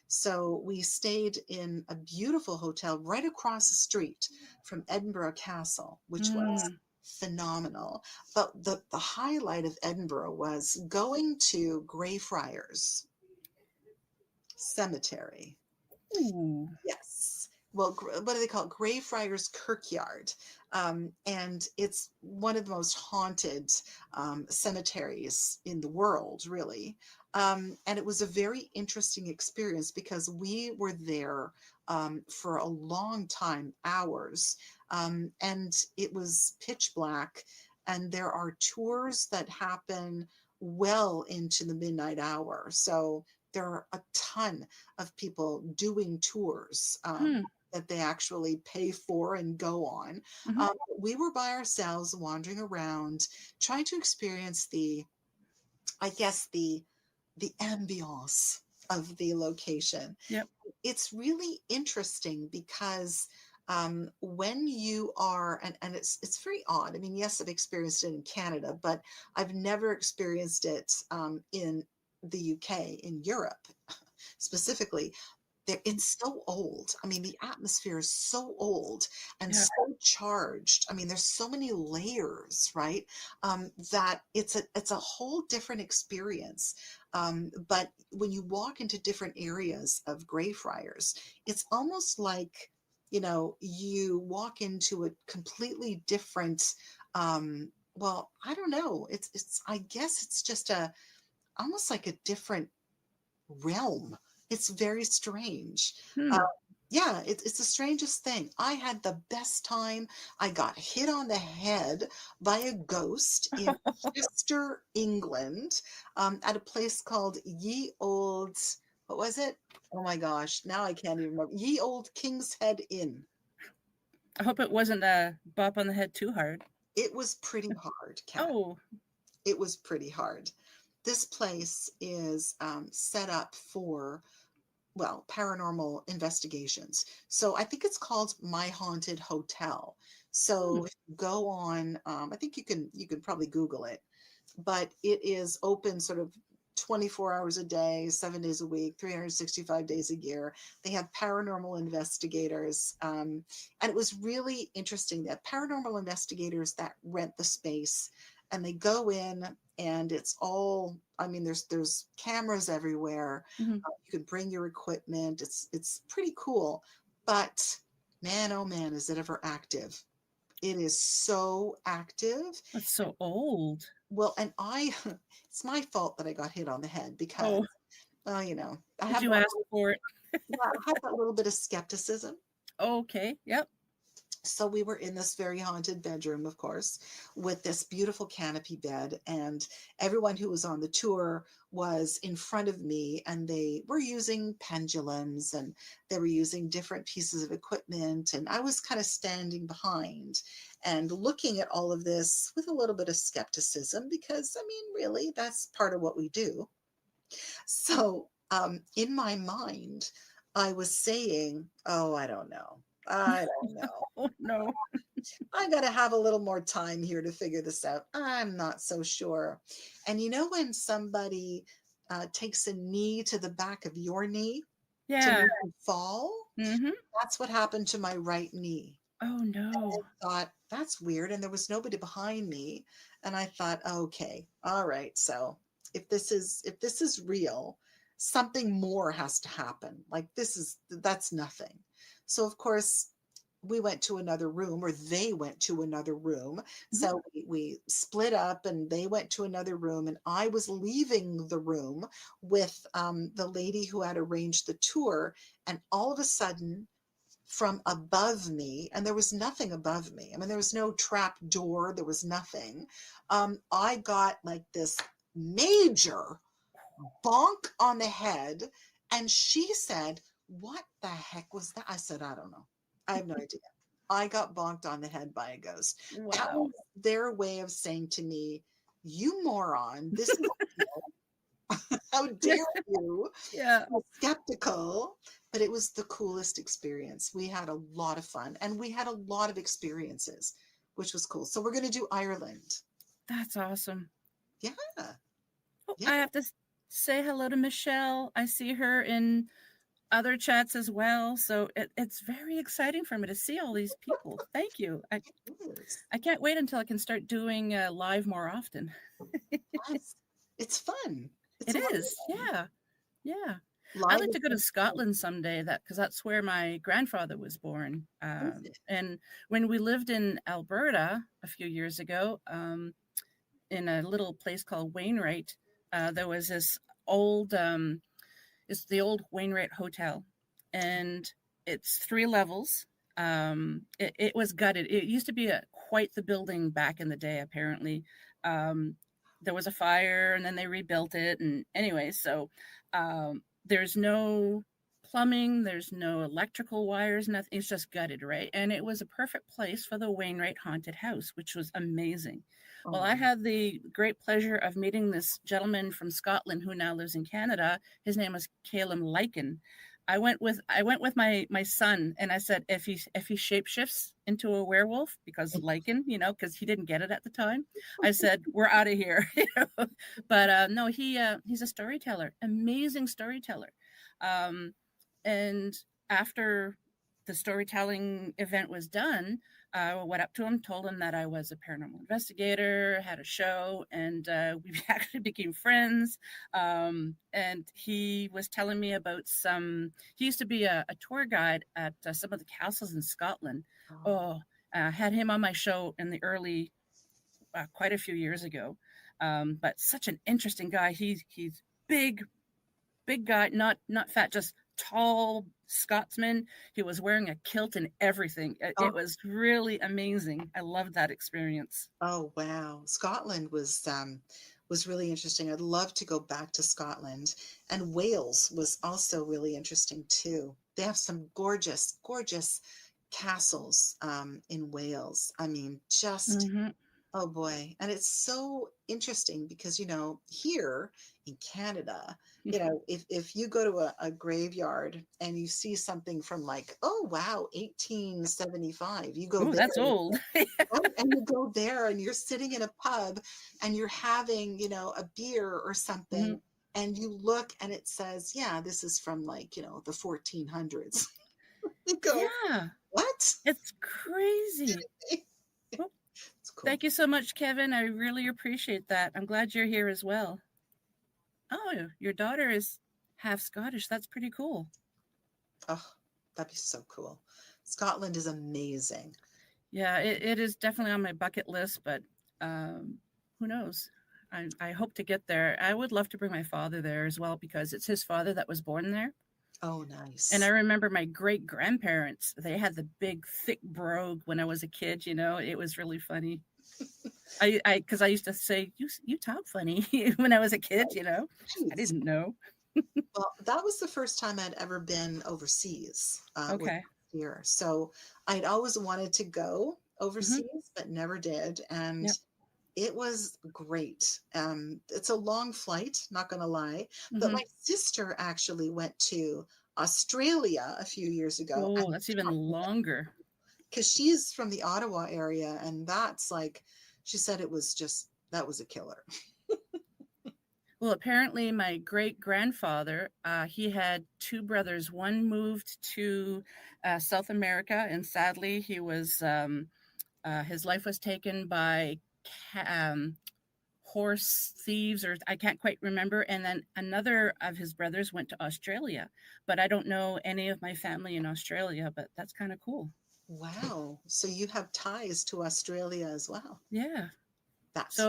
So we stayed in a beautiful hotel right across the street from Edinburgh Castle, which was phenomenal. But the highlight of Edinburgh was going to Greyfriars Cemetery. Ooh. Yes. Well, what do they call it? Greyfriars Kirkyard. And it's one of the most haunted cemeteries in the world, really. And it was a very interesting experience because we were there for a long time, hours, and it was pitch black. And there are tours that happen well into the midnight hour. So there are a ton of people doing tours that they actually pay for and go on. We were by ourselves wandering around, trying to experience the ambiance of the location. Yep. It's really interesting because when you are, and it's very odd. I mean, yes, I've experienced it in Canada, but I've never experienced it in the UK, in Europe specifically. It's so old. I mean, the atmosphere is so old and so charged. I mean, there's so many layers, right? That it's a whole different experience. But when you walk into different areas of Greyfriars, it's almost like, you walk into a completely different, I don't know. It's I guess it's just almost like a different realm. It's very strange. It's the strangest thing. I had the best time. I got hit on the head by a ghost in Chester, England, at a place called Ye Old, what was it? Oh my gosh, now I can't even remember. Ye Old King's Head Inn. I hope it wasn't a bop on the head too hard. It was pretty hard, Kat. It was pretty hard. This place is set up for, paranormal investigations. So I think it's called My Haunted Hotel. So if you go on, I think you can probably Google it, but it is open sort of 24 hours a day, 7 days a week, 365 days a year. They have paranormal investigators. And it was really interesting that paranormal investigators that rent the space and they go in and it's all, I mean, there's cameras everywhere. You can bring your equipment. It's pretty cool, but man, oh man, is it ever active. It is so active. It's so old. Well, and it's my fault that I got hit on the head because, I Did you ask for it? I have that little bit of skepticism. Okay. Yep. So we were in this very haunted bedroom, of course, with this beautiful canopy bed, and everyone who was on the tour was in front of me, and they were using pendulums and they were using different pieces of equipment, and I was kind of standing behind and looking at all of this with a little bit of skepticism because, I mean, really, that's part of what we do. So in my mind, I was saying, oh, I don't know. I don't know. Oh no. I got to have a little more time here to figure this out. I'm not so sure. And you know, when somebody takes a knee to the back of your knee to Yeah. make you fall, Mm-hmm. that's what happened to my right knee. Oh And no. I thought, that's weird. And there was nobody behind me. And I thought, okay, all right. So if this is real, something more has to happen. Like that's nothing. So of course, we went to another room, or they went to another room. So we split up and they went to another room, and I was leaving the room with the lady who had arranged the tour. And all of a sudden, from above me, and there was nothing above me. I mean, there was no trap door, there was nothing. I got like this major bonk on the head, and she said, "What the heck was that?" I said, "I don't know. I have no idea." I got bonked on the head by a ghost. That Wow. was their way of saying to me, "You moron, this is how dare you Yeah. be skeptical." But it was the coolest experience. We had a lot of fun and we had a lot of experiences, which was cool. So we're going to do Ireland. That's awesome. Yeah. Oh, Yeah. I have to say hello to Michelle. I see her in other chats as well. So it's very exciting for me to see all these people. Thank you. I can't wait until I can start doing live more often. Yes. It's fun. It is. Yeah. Yeah. Live I'd like is to go to fun. Scotland someday, because that's where my grandfather was born. And when we lived in Alberta a few years ago, in a little place called Wainwright, there was this old, it's the old Wainwright Hotel, and it's 3 levels. It was gutted. It used to be quite the building back in the day, apparently. There was a fire and then they rebuilt it. And anyway, so there's no plumbing, there's no electrical wires, nothing. It's just gutted, right? And it was a perfect place for the Wainwright Haunted House, which was amazing. Well, I had the great pleasure of meeting this gentleman from Scotland who now lives in Canada. His name was Caleb Lycan. I went with my son, and I said, if he shapeshifts into a werewolf, because Lycan, because he didn't get it at the time, I said, we're out of here. But no, he's a storyteller, amazing storyteller. And after the storytelling event was done, I went up to him, told him that I was a paranormal investigator, had a show, and we actually became friends. And he was telling me about he used to be a tour guide at some of the castles in Scotland. Had him on my show in the early, quite a few years ago. But such an interesting guy. He's big guy, not fat, just tall Scotsman. He was wearing a kilt and everything. It was really amazing. I loved that experience. Oh wow, Scotland was really interesting. I'd love to go back to Scotland, and Wales was also really interesting too. They have some gorgeous castles in Wales. I mean, just oh boy. And it's so interesting because, here in Canada, if you go to a graveyard and you see something from like, oh, wow, 1875, you go there. That's old. And you go there and you're sitting in a pub and you're having, a beer or something. And you look and it says, yeah, this is from like, the 1400s. You go, yeah. What? It's crazy. Cool. Thank you so much, Kevin. I really appreciate that. I'm glad you're here as well. Oh, your daughter is half Scottish. That's pretty cool. Oh, that'd be so cool. Scotland is amazing. Yeah, it is definitely on my bucket list, but who knows? I hope to get there. I would love to bring my father there as well because it's his father that was born there. Oh, nice. And I remember my great grandparents, they had the big thick brogue when I was a kid, you know, it was really funny. Because I used to say, you talk funny when I was a kid, you know, I didn't know. Well, that was the first time I'd ever been overseas. Okay. Here. So I'd always wanted to go overseas, but never did. And it was great. It's a long flight, not going to lie. But my sister actually went to Australia a few years ago. Oh, that's even longer. Because she's from the Ottawa area. And that's like, she said it was just, that was a killer. Well, apparently my great grandfather, he had two brothers. One moved to South America, and sadly, he was his life was taken by horse thieves, or I can't quite remember. And then another of his brothers went to Australia, but I don't know any of my family in Australia. But that's kind of cool. Wow! So you have ties to Australia as well. Yeah. That's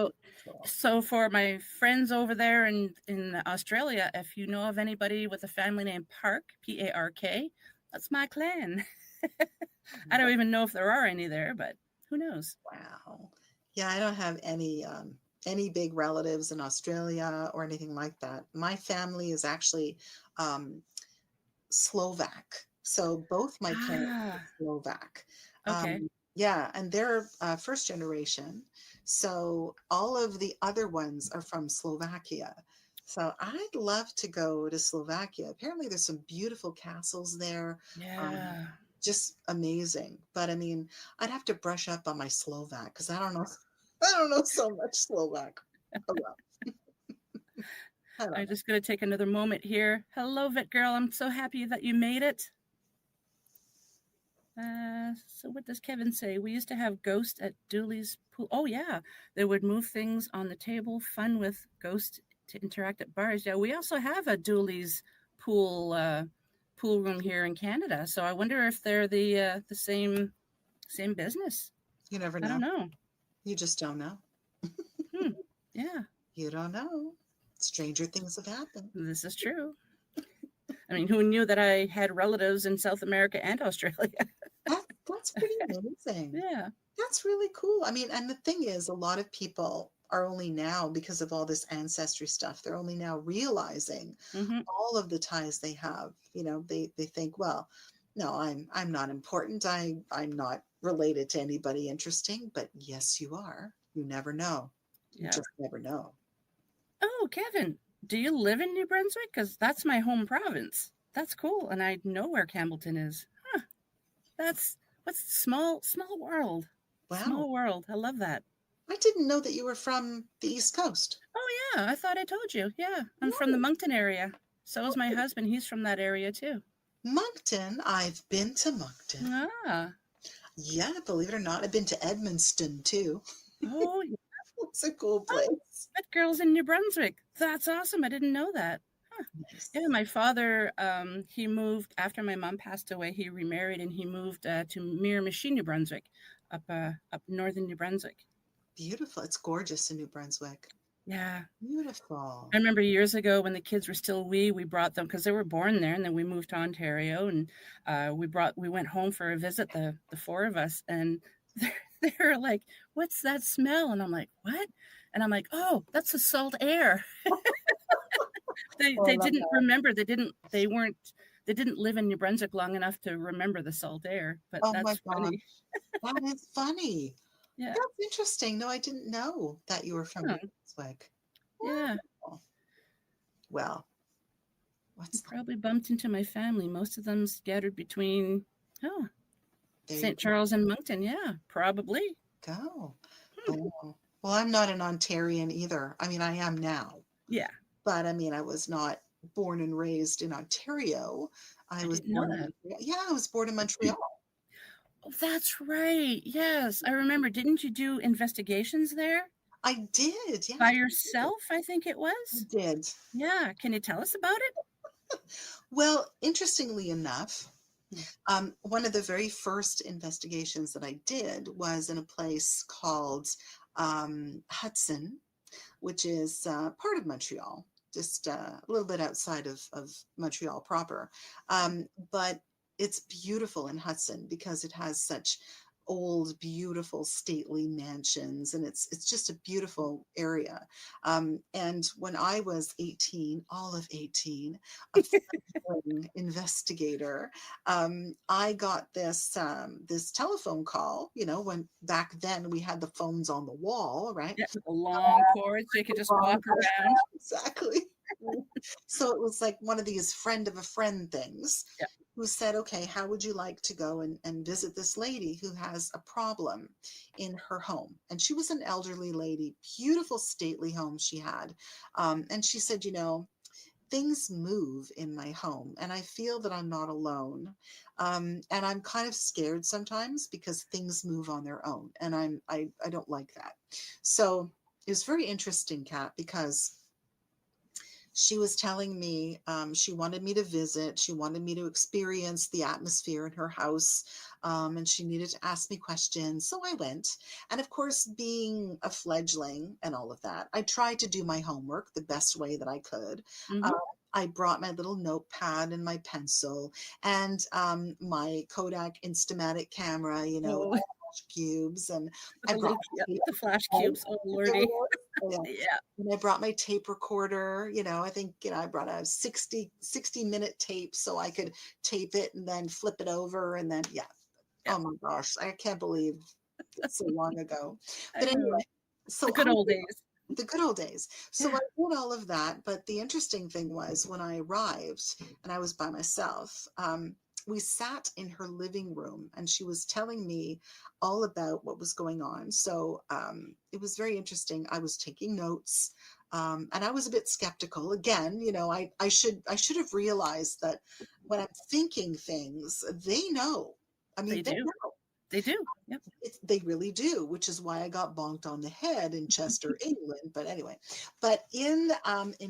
so for my friends over there in Australia, if you know of anybody with a family named Park, P-A-R-K, that's my clan. I don't even know if there are any there, but who knows? Wow. Yeah, I don't have any big relatives in Australia or anything like that. My family is actually Slovak. So both my parents are Slovak. Okay. Yeah, and they're first generation. So all of the other ones are from Slovakia. So I'd love to go to Slovakia. Apparently there's some beautiful castles there. Yeah. Just amazing. But I mean, I'd have to brush up on my Slovak because I don't know so much Slovak. Oh well. I'm just going to take another moment here. Hello, Vet Girl. I'm so happy that you made it. So what does Kevin say? We used to have ghosts at Dooley's pool. Oh, yeah. They would move things on the table. Fun with ghosts to interact at bars. Yeah, we also have a Dooley's pool room here in Canada. So I wonder if they're the same business. You never know. I don't know. You just don't know. Yeah. You don't know. Stranger things have happened. This is true. I mean, who knew that I had relatives in South America and Australia? That's pretty amazing. Yeah. That's really cool. I mean, and the thing is, a lot of people are only now, because of all this ancestry stuff, they're only now realizing all of the ties they have. You know, they think, well, no, I'm not important. I'm not related to anybody interesting. But yes, you are. You never know. You just never know. Oh, Kevin, do you live in New Brunswick? Because that's my home province. That's cool. And I know where Campbellton is. Huh. What's small world. Wow. Small world. I love that. I didn't know that you were from the East Coast. Oh, yeah. I thought I told you. Yeah. I'm from the Moncton area. So is my husband. He's from that area, too. Moncton? I've been to Moncton. Ah. Yeah, believe it or not. I've been to Edmundston, too. Oh, yeah. It's a cool place. That girl's in New Brunswick. That's awesome. I didn't know that. Huh. Nice. Yeah, my father, he moved after my mom passed away. He remarried and he moved to Miramichi, New Brunswick, up northern New Brunswick. Beautiful. It's gorgeous in New Brunswick. Yeah. Beautiful. I remember years ago when the kids were still wee, we brought them because they were born there, and then we moved to Ontario, and we went home for a visit, the four of us, and they were like, "What's that smell?" And I'm like, "What?" And I'm like, "Oh, that's the salt air." They didn't remember. They didn't live in New Brunswick long enough to remember the salt air. But that's funny. That is funny. Yeah, that's interesting. No, I didn't know that you were from New Brunswick. Yeah. Well, probably bumped into my family. Most of them scattered between St. Charles and Moncton. Yeah, probably. Go. Oh. Well, I'm not an Ontarian either. I mean, I am now. Yeah. But I mean, I was not born and raised in Ontario. I was born in Montreal. Yeah, I was born in Montreal. Oh, that's right. Yes, I remember. Didn't you do investigations there? I did. Yeah. By yourself, I think it was. I did. Yeah. Can you tell us about it? Well, interestingly enough, one of the very first investigations that I did was in a place called Hudson, which is part of Montreal. just a little bit outside of Montreal proper. But it's beautiful in Hudson because it has such old, beautiful, stately mansions, and it's just a beautiful area. And when I was 18, all of 18, a fledgling investigator, I got this telephone call. You know, when back then we had the phones on the wall, right? Yeah, the long cords, so you could just walk around. Exactly. So it was like one of these friend of a friend things. Yeah. Who said, okay, how would you like to go and visit this lady who has a problem in her home? And she was an elderly lady, beautiful, stately home she had. And she said, you know, things move in my home and I feel that I'm not alone. And I'm kind of scared sometimes because things move on their own. And I don't like that. So it was very interesting, Kat, because she was telling me she wanted me to visit. She wanted me to experience the atmosphere in her house. And she needed to ask me questions. So I went. And of course, being a fledgling and all of that, I tried to do my homework the best way that I could. Mhm. I brought my little notepad and my pencil and my Kodak Instamatic camera, you know, Oh. flash cubes. And With I the brought little, the flash cubes. Oh, Lordy. yeah. Yeah. And I brought my tape recorder, you know, I think, you know, I brought a 60 minute tape so I could tape it and then flip it over and then, yeah. Oh my gosh, I can't believe it's so long ago. I But know. anyway, so The good old days. the good old days. So I did all of that. But the interesting thing was when I arrived and I was by myself, we sat in her living room and she was telling me all about what was going on. So it was very interesting. I was taking notes. And I was a bit skeptical. Again, you know, I should have realized that when I'm thinking things, they know. I mean, They do. know. They do. Yep. They really do, which is why I got bonked on the head in Chester, England. But anyway, but in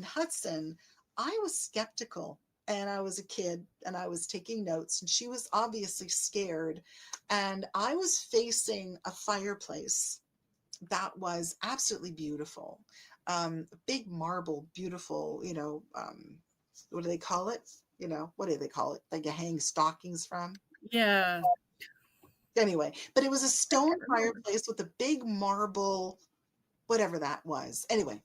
Hudson, I was skeptical, and I was a kid, and I was taking notes, and she was obviously scared, and I was facing a fireplace that was absolutely beautiful, big marble, beautiful. You know, what do they call it? You know, what do they call it? Like you hang stockings from? Yeah. Anyway, but it was a stone fireplace with a big marble, whatever that was. Anyway,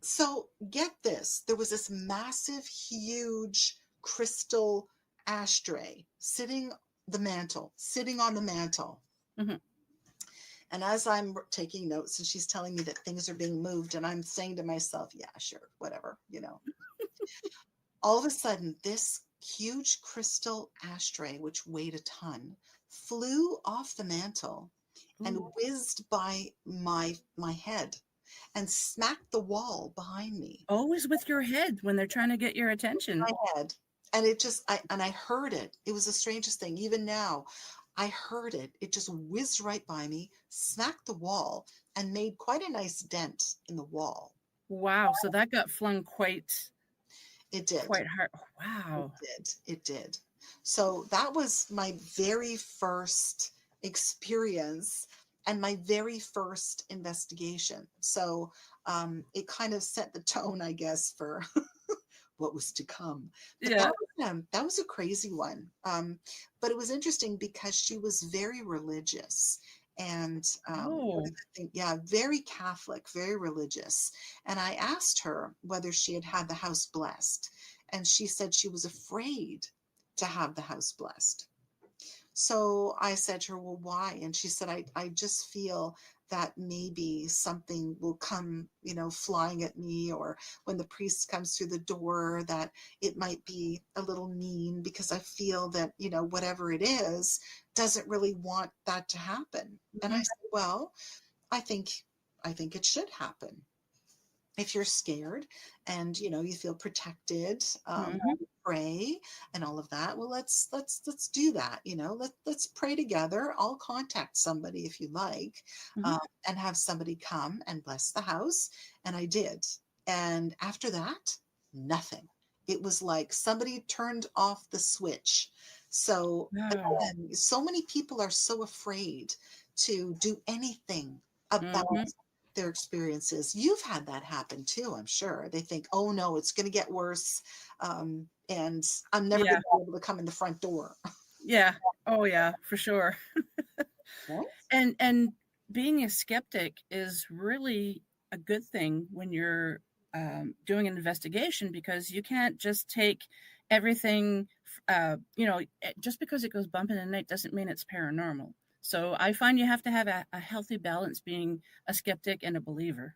so get this, there was this massive, huge crystal ashtray sitting on the mantle. Mm-hmm. And as I'm taking notes and she's telling me that things are being moved, and I'm saying to myself, yeah, sure, whatever, you know. All of a sudden, this huge crystal ashtray, which weighed a ton, flew off the mantle and whizzed by my head and smacked the wall behind me. Always with your head when they're trying to get your attention. My head. And it just, I heard it. It was the strangest thing. Even now, I heard it. It just whizzed right by me, smacked the wall, and made quite a nice dent in the wall. Wow. So that got flung quite. It did. Quite hard. Wow. It did. So that was my very first experience and my very first investigation. So it kind of set the tone, I guess, for what was to come. But Yeah. that was a crazy one. But it was interesting because she was very religious and yeah, very Catholic, very religious. And I asked her whether she had had the house blessed, and she said she was afraid to have the house blessed. So I said to her, well, why? And she said, I just feel that maybe something will come, you know, flying at me, or when the priest comes through the door, that it might be a little mean because I feel that, you know, whatever it is doesn't really want that to happen. And I said, well, I think it should happen. If you're scared and, you know, you feel protected, pray and all of that, well, let's do that. You know, let's pray together. I'll contact somebody if you like, and have somebody come and bless the house. And I did. And after that, nothing. It was like somebody turned off the switch. So again, so many people are so afraid to do anything about their experiences. You've had that happen too, I'm sure. They think, oh no, it's going to get worse. And I'm never going to be able to come in the front door. Yeah. Oh yeah, for sure. Right? And being a skeptic is really a good thing when you're doing an investigation, because you can't just take everything, just because it goes bump in the night doesn't mean it's paranormal. So I find you have to have a healthy balance being a skeptic and a believer.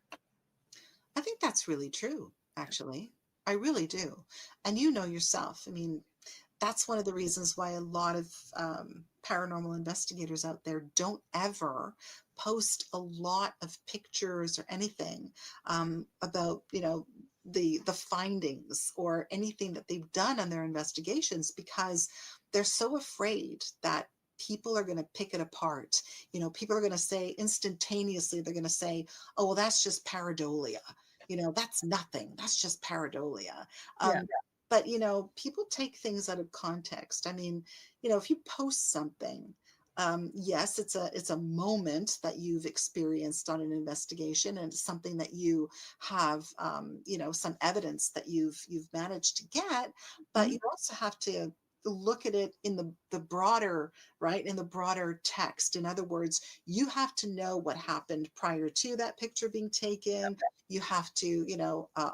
I think that's really true, actually. I really do. And you know yourself. I mean, that's one of the reasons why a lot of paranormal investigators out there don't ever post a lot of pictures or anything about, the findings or anything that they've done on their investigations, because they're so afraid that people are going to pick it apart. People are going to say instantaneously, they're going to say, oh, well, that's just pareidolia. That's nothing. That's just pareidolia. But, people take things out of context. I mean, if you post something, yes, it's a moment that you've experienced on an investigation, and it's something that you have, some evidence that you've managed to get, but you also have to look at it in the broader, right? In the broader text. In other words, you have to know what happened prior to that picture being taken. You have to,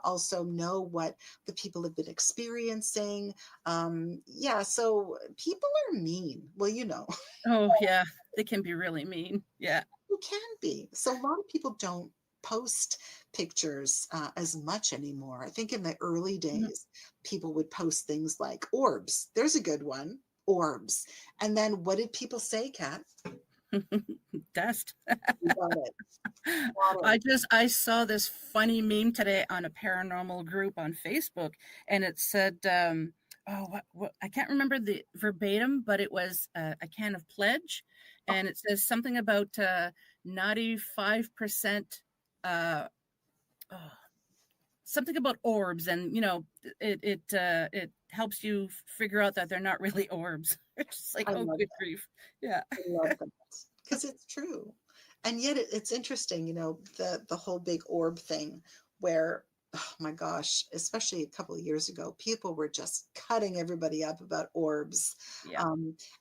also know what the people have been experiencing. So people are mean. Well, Oh yeah, they can be really mean. Yeah. You can be. So a lot of people don't post pictures as much anymore. I think in the early days, people would post things like orbs. There's a good one, orbs. And then what did people say, Kat? Dust. You got it. I saw this funny meme today on a paranormal group on Facebook, and it said, what I can't remember the verbatim, but it was a can of Pledge, and it says something about 95%, something about orbs, and it helps you figure out that they're not really orbs. It's just like, oh, good grief. Yeah. I love that, because it's true. And yet it's interesting, the whole big orb thing, where, oh my gosh, especially a couple of years ago, people were just cutting everybody up about orbs. Yeah.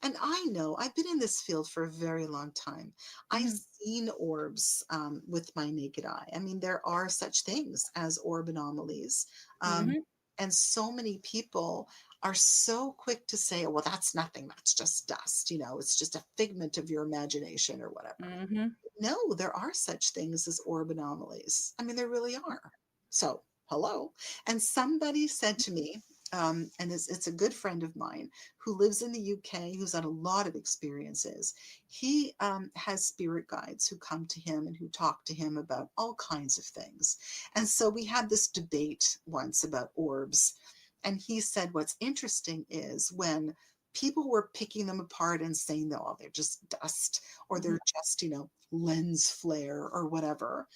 And I know I've been in this field for a very long time. I've seen orbs with my naked eye. I mean, there are such things as orb anomalies. And so many people are so quick to say, oh, well, that's nothing. That's just dust. It's just a figment of your imagination or whatever. No, there are such things as orb anomalies. I mean, there really are. So, hello. And somebody said to me, and it's a good friend of mine who lives in the UK, who's had a lot of experiences. He has spirit guides who come to him and who talk to him about all kinds of things. And so we had this debate once about orbs. And he said, what's interesting is when people were picking them apart and saying, oh, they're just dust, or they're just, lens flare or whatever.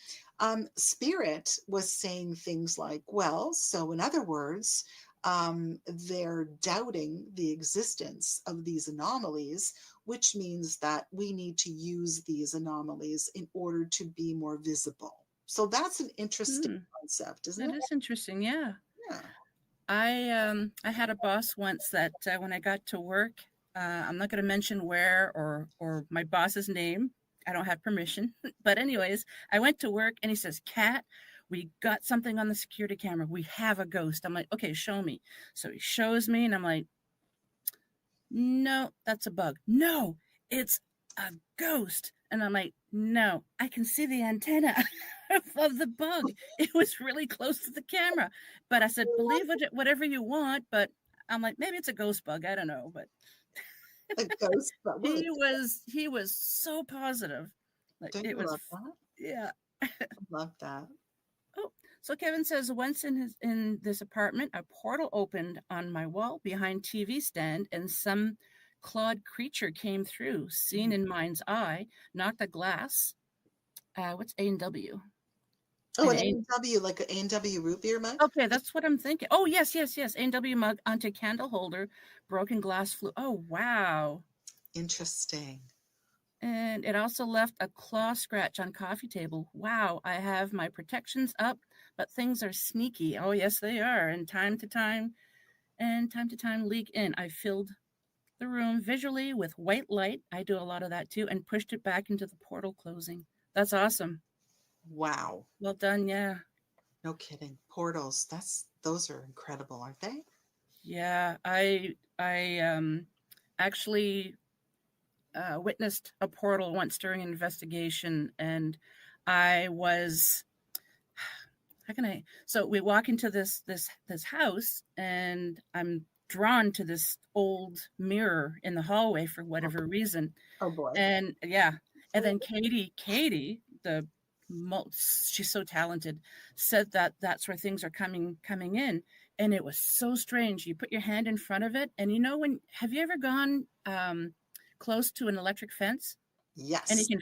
Spirit was saying things like, well, so in other words, they're doubting the existence of these anomalies, which means that we need to use these anomalies in order to be more visible. So that's an interesting concept, isn't it? That is interesting. Yeah. Yeah. I had a boss once that when I got to work, I'm not going to mention where or my boss's name. I don't have permission. But anyways, I went to work and he says, Kat, we got something on the security camera. We have a ghost. I'm like, okay, show me. So he shows me and I'm like, no, that's a bug. No, it's a ghost. And I'm like, no, I can see the antenna of the bug. It was really close to the camera. But I said, believe whatever you want. But I'm like, maybe it's a ghost bug. I don't know. But a ghost bug. he was so positive. Like, Don't it you was love that? Yeah. I love that. Oh, so Kevin says, once in this apartment, a portal opened on my wall behind TV stand, and some clawed creature came through, seen in mind's eye, knocked a glass. What's A&W? Oh, an A&W, like an A&W root beer mug? Okay, that's what I'm thinking. Oh, yes. A&W mug onto candle holder, broken glass flew. Oh, wow. Interesting. And it also left a claw scratch on coffee table. Wow, I have my protections up, but things are sneaky. Oh, yes, they are. And time to time leak in. I filled the room visually with white light. I do a lot of that too, and pushed it back into the portal closing. That's awesome. Wow. Well done. Yeah. No kidding. Portals. Those are incredible, aren't they? Yeah. I actually witnessed a portal once during an investigation, and I was how can I? So we walk into this house, and I'm drawn to this old mirror in the hallway for whatever reason. Oh boy. And yeah, and then Katie, she's so talented, said that that's where things are coming in, and it was so strange. You put your hand in front of it, and have you ever gone close to an electric fence? Yes. And you can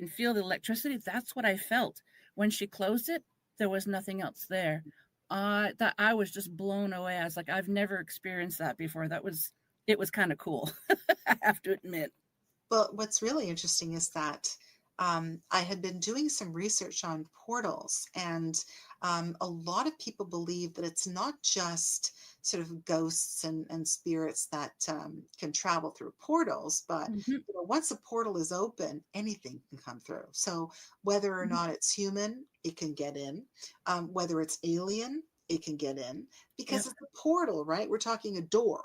feel the electricity. That's what I felt when she closed it. There was nothing else there. That I was just blown away. I was like, I've never experienced that before. It was kind of cool. I have to admit. Well, what's really interesting is that I had been doing some research on portals, and a lot of people believe that it's not just sort of ghosts and spirits that can travel through portals, but once a portal is open, anything can come through. So whether or not it's human, it can get in. Whether it's alien, it can get in because it's a portal, right? We're talking a door.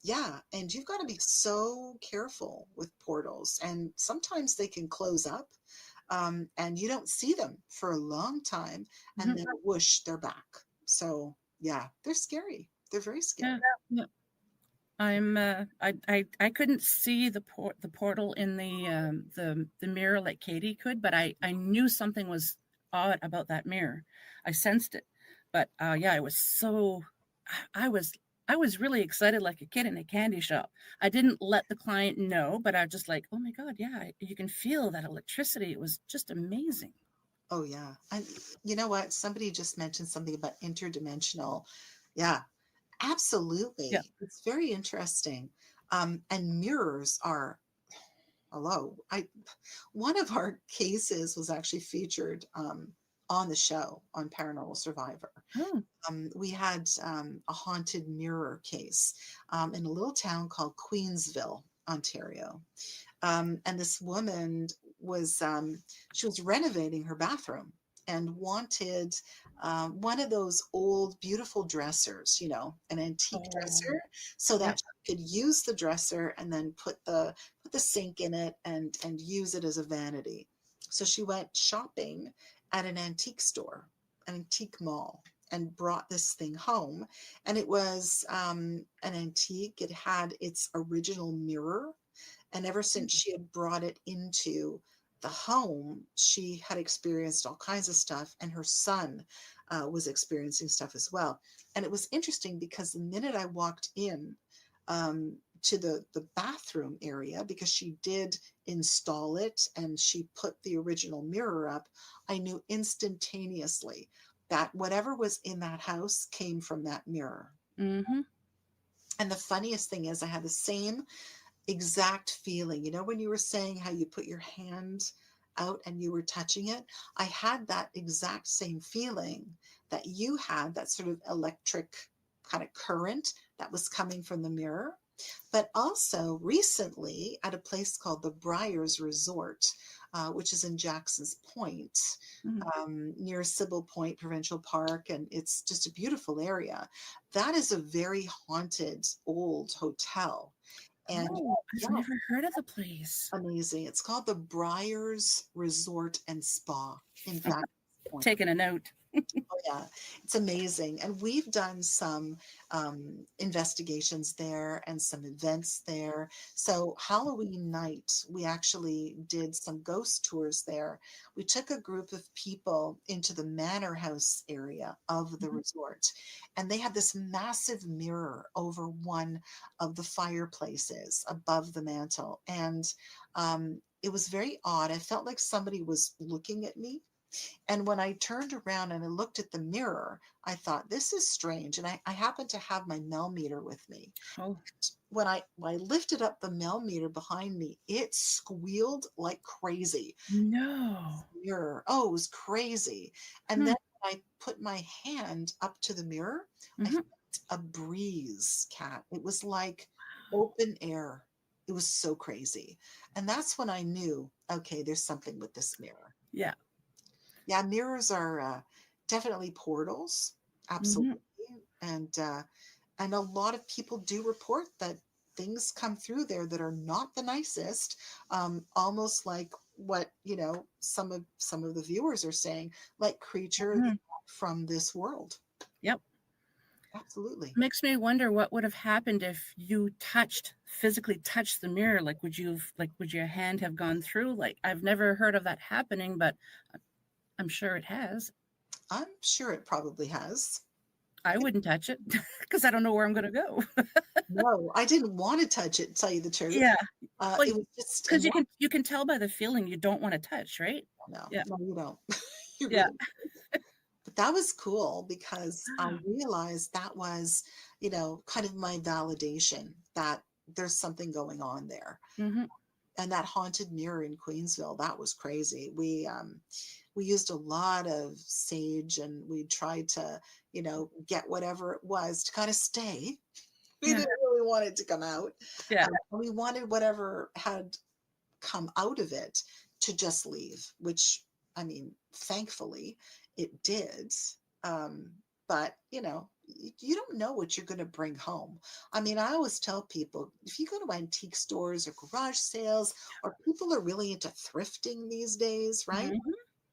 Yeah, and you've got to be so careful with portals, and sometimes they can close up, and you don't see them for a long time, and then whoosh, they're back. So yeah, they're scary. They're very scary. Yeah. I couldn't see the portal in the mirror like Katie could, but I knew something was odd about that mirror. I sensed it, but yeah, I was really excited like a kid in a candy shop. I didn't let the client know, but I was just like, oh my God, yeah, you can feel that electricity. It was just amazing. Oh yeah. And you know what? Somebody just mentioned something about interdimensional. Yeah, absolutely. Yeah. It's very interesting. And mirrors are hello. One of our cases was actually featured on the show on Paranormal Survivor. Oh. We had a haunted mirror case in a little town called Queensville, Ontario. And this woman was she was renovating her bathroom and wanted one of those old beautiful dressers, an antique dresser, so that she could use the dresser and then put the sink in it and use it as a vanity. So she went shopping at an antique store, an antique mall, and brought this thing home. And it was an antique. It had its original mirror. And ever since she had brought it into the home, she had experienced all kinds of stuff, and her son was experiencing stuff as well. And it was interesting because the minute I walked in to the bathroom area, because she did install it and she put the original mirror up, I knew instantaneously that whatever was in that house came from that mirror. Mm-hmm. And the funniest thing is I had the same exact feeling. When you were saying how you put your hand out and you were touching it, I had that exact same feeling that you had, that sort of electric kind of current that was coming from the mirror. But also recently at a place called the Briars Resort, which is in Jackson's Point, near Sybil Point Provincial Park, and it's just a beautiful area. That is a very haunted old hotel. And I've never heard of the place. Amazing. It's called the Briars Resort and Spa in Jackson's Point. Taking a note. Oh yeah, it's amazing. And we've done some investigations there and some events there. So Halloween night, we actually did some ghost tours there. We took a group of people into the manor house area of the resort, and they had this massive mirror over one of the fireplaces above the mantle. And it was very odd. I felt like somebody was looking at me And when I turned around and I looked at the mirror, I thought, this is strange. And I happened to have my Mel meter with me. Oh. When I lifted up the Mel meter behind me, it squealed like crazy. No. Mirror. Oh, it was crazy. And then when I put my hand up to the mirror, I felt a breeze, Kat. It was like open air. It was so crazy. And that's when I knew, okay, there's something with this mirror. Yeah. Yeah, mirrors are definitely portals. Absolutely. And a lot of people do report that things come through there that are not the nicest, almost like what some of the viewers are saying, like creatures from this world. Yep. Absolutely. Makes me wonder what would have happened if you physically touched the mirror. Like, would your hand have gone through? Like, I've never heard of that happening, but I'm sure it has. I'm sure it probably has. I wouldn't touch it because I don't know where I'm going to go. No, I didn't want to touch it, to tell you the truth. Yeah. Well, it was just because you can tell by the feeling you don't want to touch, right? No, yeah. no, you don't. You yeah. Really, but that was cool because I realized that was, kind of my validation that there's something going on there. And that haunted mirror in Queensville, that was crazy. We used a lot of sage, and we tried to, get whatever it was to kind of stay. We didn't really want it to come out. Yeah. We wanted whatever had come out of it to just leave, which, I mean, thankfully it did. But, you don't know what you're going to bring home. I mean, I always tell people, if you go to antique stores or garage sales, or people are really into thrifting these days, right?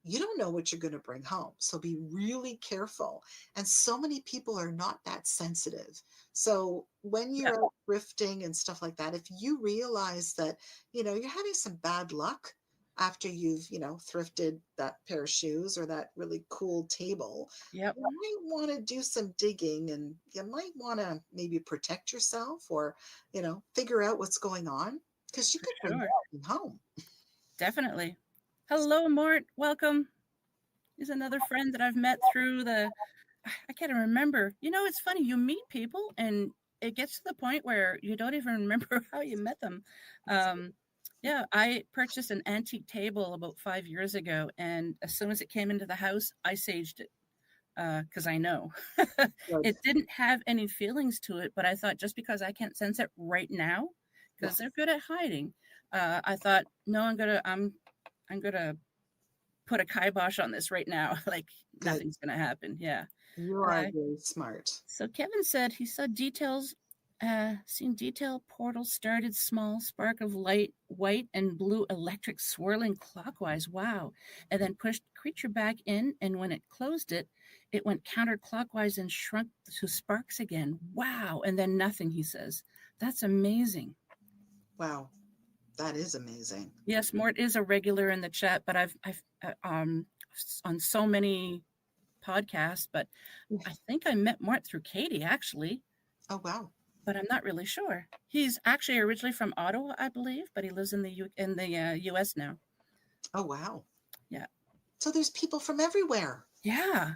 You don't know what you're going to bring home. So be really careful. And so many people are not that sensitive. So when you're out thrifting and stuff like that, if you realize that, you're having some bad luck after you've, thrifted that pair of shoes or that really cool table, you might want to do some digging, and you might want to maybe protect yourself or, figure out what's going on, because you could bring that home. Definitely. Hello, Mort. Welcome. He's another friend that I've met through I can't even remember. It's funny. You meet people and it gets to the point where you don't even remember how you met them. Yeah, I purchased an antique table about 5 years ago, and as soon as it came into the house, I saged it because I know. It didn't have any feelings to it, but I thought, just because I can't sense it right now, because they're good at hiding, I thought, no, I'm gonna put a kibosh on this right now. Like, nothing's gonna happen. Yeah. You are very smart. So Kevin said he saw seen detail portal started small spark of light, white and blue electric swirling clockwise. Wow. And then pushed creature back in, and when it closed it, it went counterclockwise and shrunk to sparks again. Wow. And then nothing, he says. That's amazing. Wow. That is amazing. Yes, Mort is a regular in the chat, but I've on so many podcasts, but I think I met Mort through Katie, actually. Oh, wow. But I'm not really sure. He's actually originally from Ottawa, I believe, but he lives in the U.S. now. Oh, wow. Yeah. So there's people from everywhere. Yeah.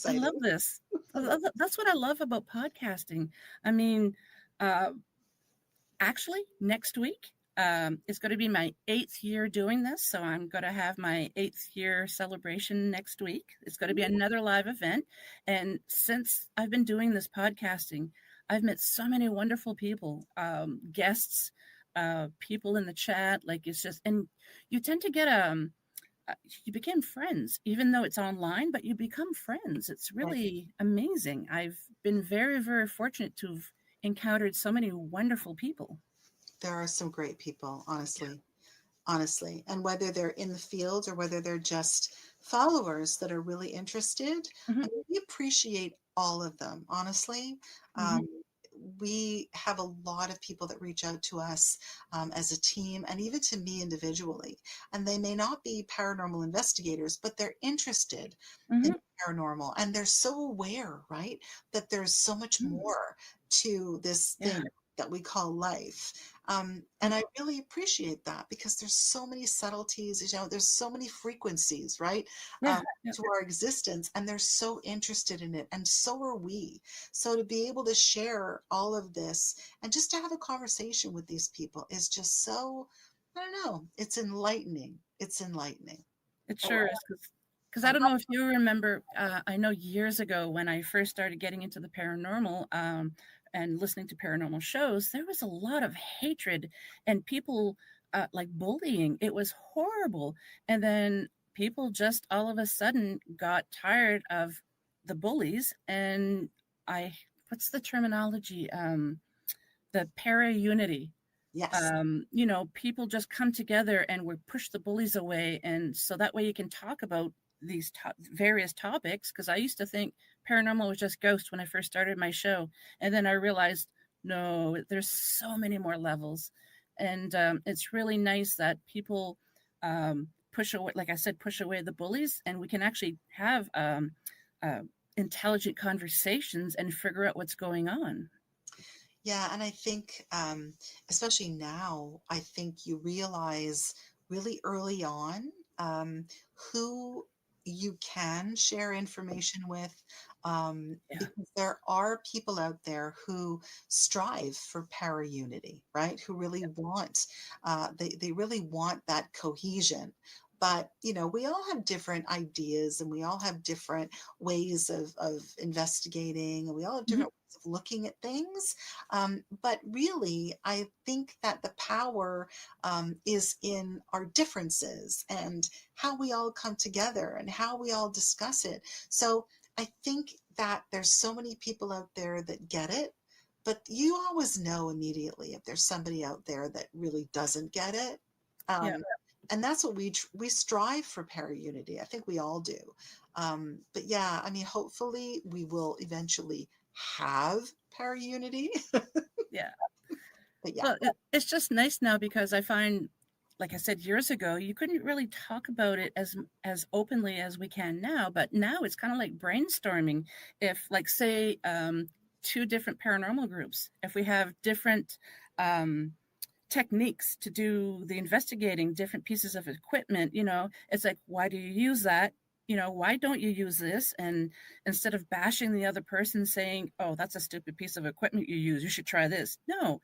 I love this. That's what I love about podcasting. I mean, actually, next week, it's going to be my 8th year doing this. So I'm going to have my 8th year celebration next week. It's going to be another live event. And since I've been doing this podcasting, I've met so many wonderful people, guests, people in the chat. Like, it's just, and you tend to get you become friends, even though it's online, but you become friends. It's really amazing. I've been very, very fortunate to have encountered so many wonderful people. There are some great people, honestly. And whether they're in the field or whether they're just followers that are really interested, I mean, we appreciate all of them, honestly. We have a lot of people that reach out to us as a team, and even to me individually. And they may not be paranormal investigators, but they're interested in paranormal, and they're so aware, right, that there's so much more to this thing that we call life. And I really appreciate that because there's so many subtleties, there's so many frequencies, right? Yeah. To our existence, and they're so interested in it, and so are we. So to be able to share all of this and just to have a conversation with these people is just so, I don't know, it's enlightening. It's enlightening. It sure is. Because I don't know if you remember, I know years ago when I first started getting into the paranormal and listening to paranormal shows, there was a lot of hatred and people like bullying. It was horrible. And then people just all of a sudden got tired of the bullies. And what's the terminology? The para-unity. Yes. People just come together and we push the bullies away. And so that way you can talk about these various topics. Because I used to think paranormal was just ghosts when I first started my show. And then I realized, no, there's so many more levels. And it's really nice that people push away, like I said, push away the bullies. And we can actually have intelligent conversations and figure out what's going on. Yeah, and I think, especially now, I think you realize really early on who you can share information with, because there are people out there who strive for para-unity, right? Who really want, they really want that cohesion. But, we all have different ideas and we all have different ways of investigating, and we all have different ways of looking at things. But really, I think that the power is in our differences and how we all come together and how we all discuss it. So I think that there's so many people out there that get it, but you always know immediately if there's somebody out there that really doesn't get it. And that's what we strive for, para-unity. I think we all do. But yeah, I mean, hopefully we will eventually have para-unity. Yeah. But yeah. Well, it's just nice now because I find, like I said years ago, you couldn't really talk about it as openly as we can now. But now it's kind of like brainstorming. If, like, say, two different paranormal groups, if we have different techniques to do the investigating, different pieces of equipment, it's like, why do you use that? Why don't you use this? And instead of bashing the other person saying, oh, that's a stupid piece of equipment you use, you should try this. No,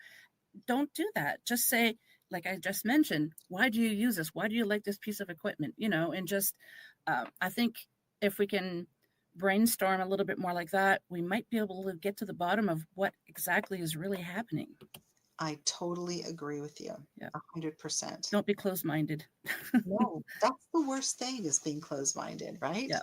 don't do that. Just say, like I just mentioned, why do you use this? Why do you like this piece of equipment? And just, I think if we can brainstorm a little bit more like that, we might be able to get to the bottom of what exactly is really happening. I totally agree with you. Yeah. 100%. Don't be closed-minded. No, that's the worst thing, is being closed-minded, right? Yeah.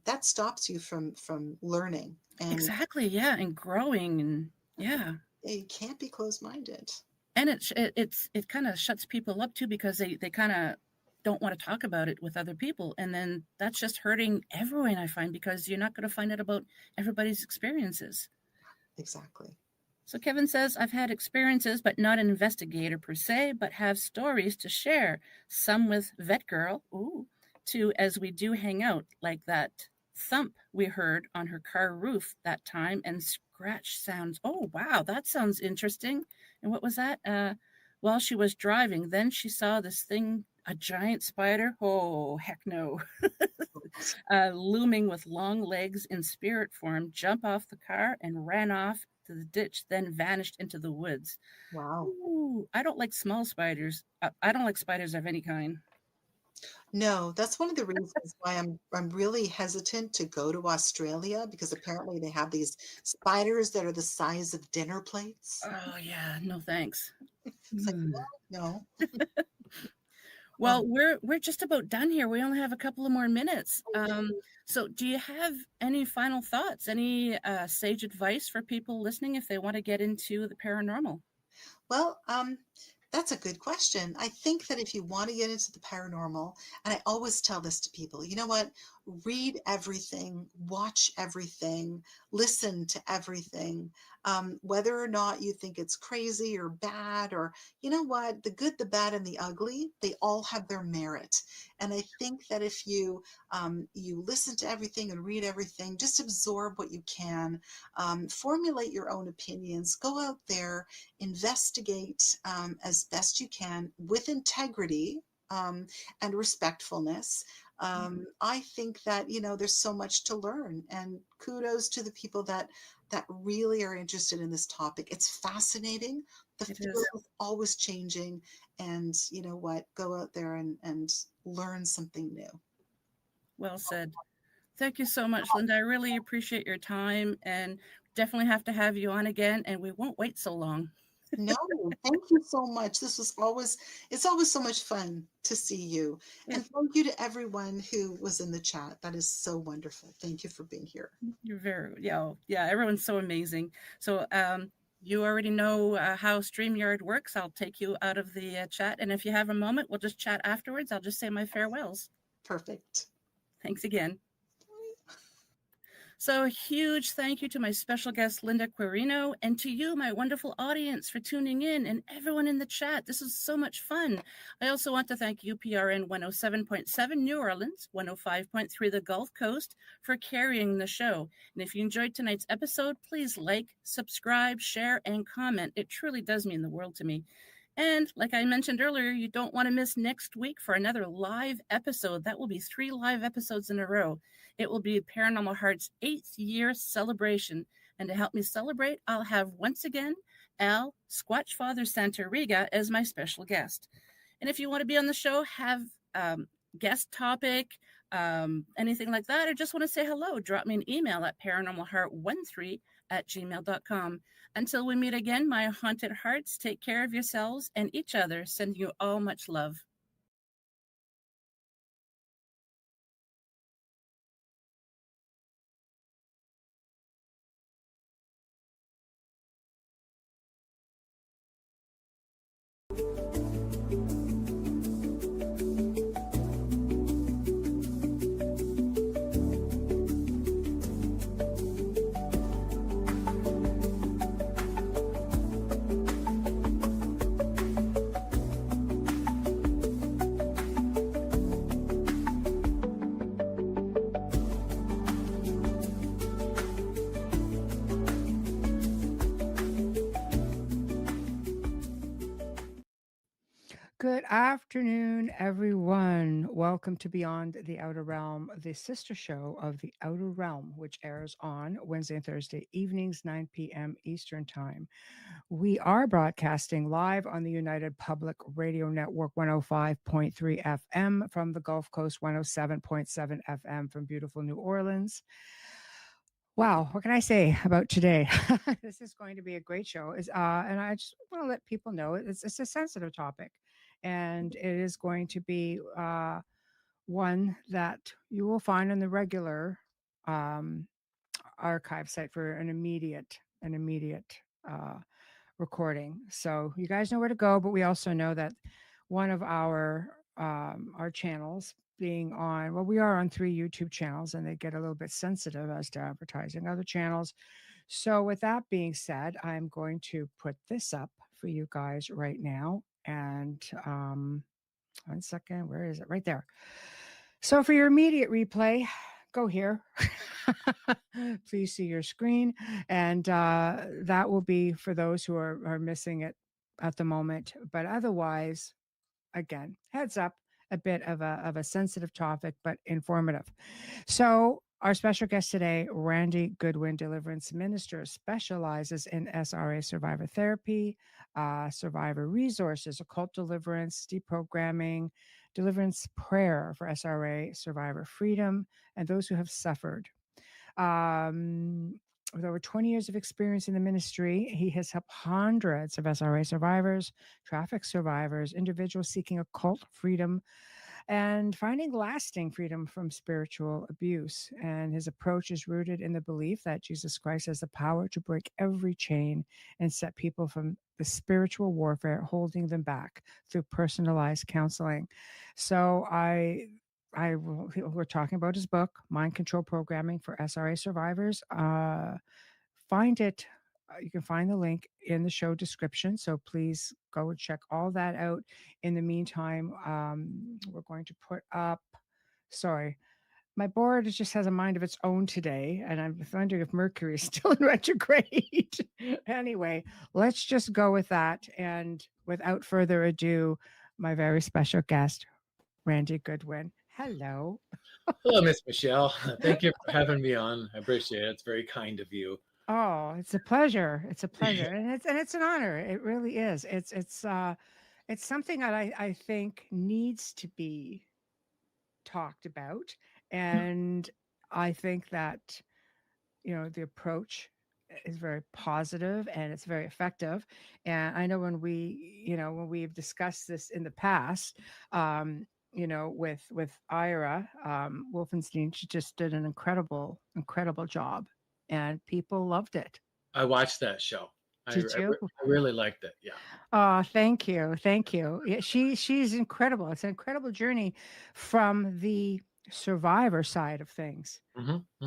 That stops you from learning. And exactly. Yeah. And growing. And yeah. You can't be closed-minded. And it kind of shuts people up too, because they kind of don't want to talk about it with other people. And then that's just hurting everyone, I find, because you're not going to find out about everybody's experiences. Exactly. So Kevin says, I've had experiences, but not an investigator per se, but have stories to share. Some with Vet Girl, too, as we do hang out, like that thump we heard on her car roof that time, and scratch sounds. Oh, wow, that sounds interesting. And what was that? While she was driving, then she saw this thing, a giant spider. Oh, heck no. Looming with long legs in spirit form, jump off the car and ran off to the ditch, then vanished into the woods. Wow. Ooh, I don't like small spiders. I don't like spiders of any kind. No, that's one of the reasons why I'm really hesitant to go to Australia, because apparently they have these spiders that are the size of dinner plates. Oh yeah, no thanks. It's like, no. Well, we're just about done here. We only have a couple of more minutes. So do you have any final thoughts, any sage advice for people listening if they want to get into the paranormal? Well, That's a good question. I think that if you want to get into the paranormal, and I always tell this to people, you know what? Read everything, watch everything, listen to everything. Whether or not you think it's crazy or bad, or you know what? The good, the bad, and the ugly, they all have their merit. And I think that if you listen to everything and read everything, just absorb what you can, formulate your own opinions, go out there, investigate as best you can with integrity and respectfulness. I think that there's so much to learn, and kudos to the people that really are interested in this topic. It's fascinating. The field is always changing, and you know what? Go out there and learn something new. Well said. Thank you so much, Linda. I really appreciate your time, and definitely have to have you on again, and we won't wait so long. No, thank you so much. It's always so much fun to see you. And thank you to everyone who was in the chat. That is so wonderful. Thank you for being here. You're yeah, everyone's so amazing. So you already know how StreamYard works. I'll take you out of the chat, and if you have a moment, we'll just chat afterwards. I'll just say my farewells. Perfect. Thanks again. So a huge thank you to my special guest, Linda Quirino, and to you, my wonderful audience, for tuning in, and everyone in the chat. This is so much fun. I also want to thank UPRN 107.7 New Orleans, 105.3 the Gulf Coast for carrying the show. And if you enjoyed tonight's episode, please like, subscribe, share, and comment. It truly does mean the world to me. And like I mentioned earlier, you don't want to miss next week for another live episode. That will be 3 live episodes in a row. It will be Paranormal Heart's 8th year celebration. And to help me celebrate, I'll have once again Al Squatch Father Santoriga as my special guest. And if you want to be on the show, have guest topic, anything like that, or just want to say hello, drop me an email at paranormalheart13@gmail.com. Until we meet again, my haunted hearts, take care of yourselves and each other. Sending you all much love. Good afternoon, everyone. Welcome to Beyond the Outer Realm, the sister show of The Outer Realm, which airs on Wednesday and Thursday evenings, 9 p.m. Eastern Time. We are broadcasting live on the United Public Radio Network 105.3 FM from the Gulf Coast, 107.7 FM from beautiful New Orleans. Wow, what can I say about today? This is going to be a great show. And I just want to let people know it's a sensitive topic, and it is going to be one that you will find on the regular archive site for an immediate recording. So you guys know where to go, but we also know that one of our channels being on, well, we are on 3 YouTube channels, and they get a little bit sensitive as to advertising other channels. So with that being said, I'm going to put this up for you guys right now. And 1 second, where is it? Right there. So for your immediate replay, go here. Please see your screen. And that will be for those who are missing it at the moment. But otherwise, again, heads up, a bit of a sensitive topic, but informative. So our special guest today, Randy Goodwin, Deliverance Minister, specializes in SRA survivor therapy, survivor resources, occult deliverance, deprogramming, deliverance prayer for SRA survivor freedom, and those who have suffered. With over 20 years of experience in the ministry, he has helped hundreds of SRA survivors, traffic survivors, individuals seeking occult freedom, and finding lasting freedom from spiritual abuse. And his approach is rooted in the belief that Jesus Christ has the power to break every chain and set people from the spiritual warfare holding them back through personalized counseling. So we're talking about his book, Mind Control Programming for SRA Survivors. Find it. You can find the link in the show description. So please go and check all that out. In the meantime, we're going to put up, sorry, my board just has a mind of its own today, and I'm wondering if Mercury is still in retrograde. Anyway, let's just go with that. And without further ado, my very special guest, Randy Goodwin. Hello. Hello, Miss Michelle. Thank you for having me on. I appreciate it. It's very kind of you. Oh, it's a pleasure. It's a pleasure. And it's an honor. It really is. It's something that I think needs to be talked about. And I think that, the approach is very positive and it's very effective. And I know when we've discussed this in the past, with Ira Wolfenstein, she just did an incredible job, and people loved it. I watched that show. Did you? I really liked it. Yeah. Oh, thank you. Yeah, she's incredible. It's an incredible journey from the survivor side of things.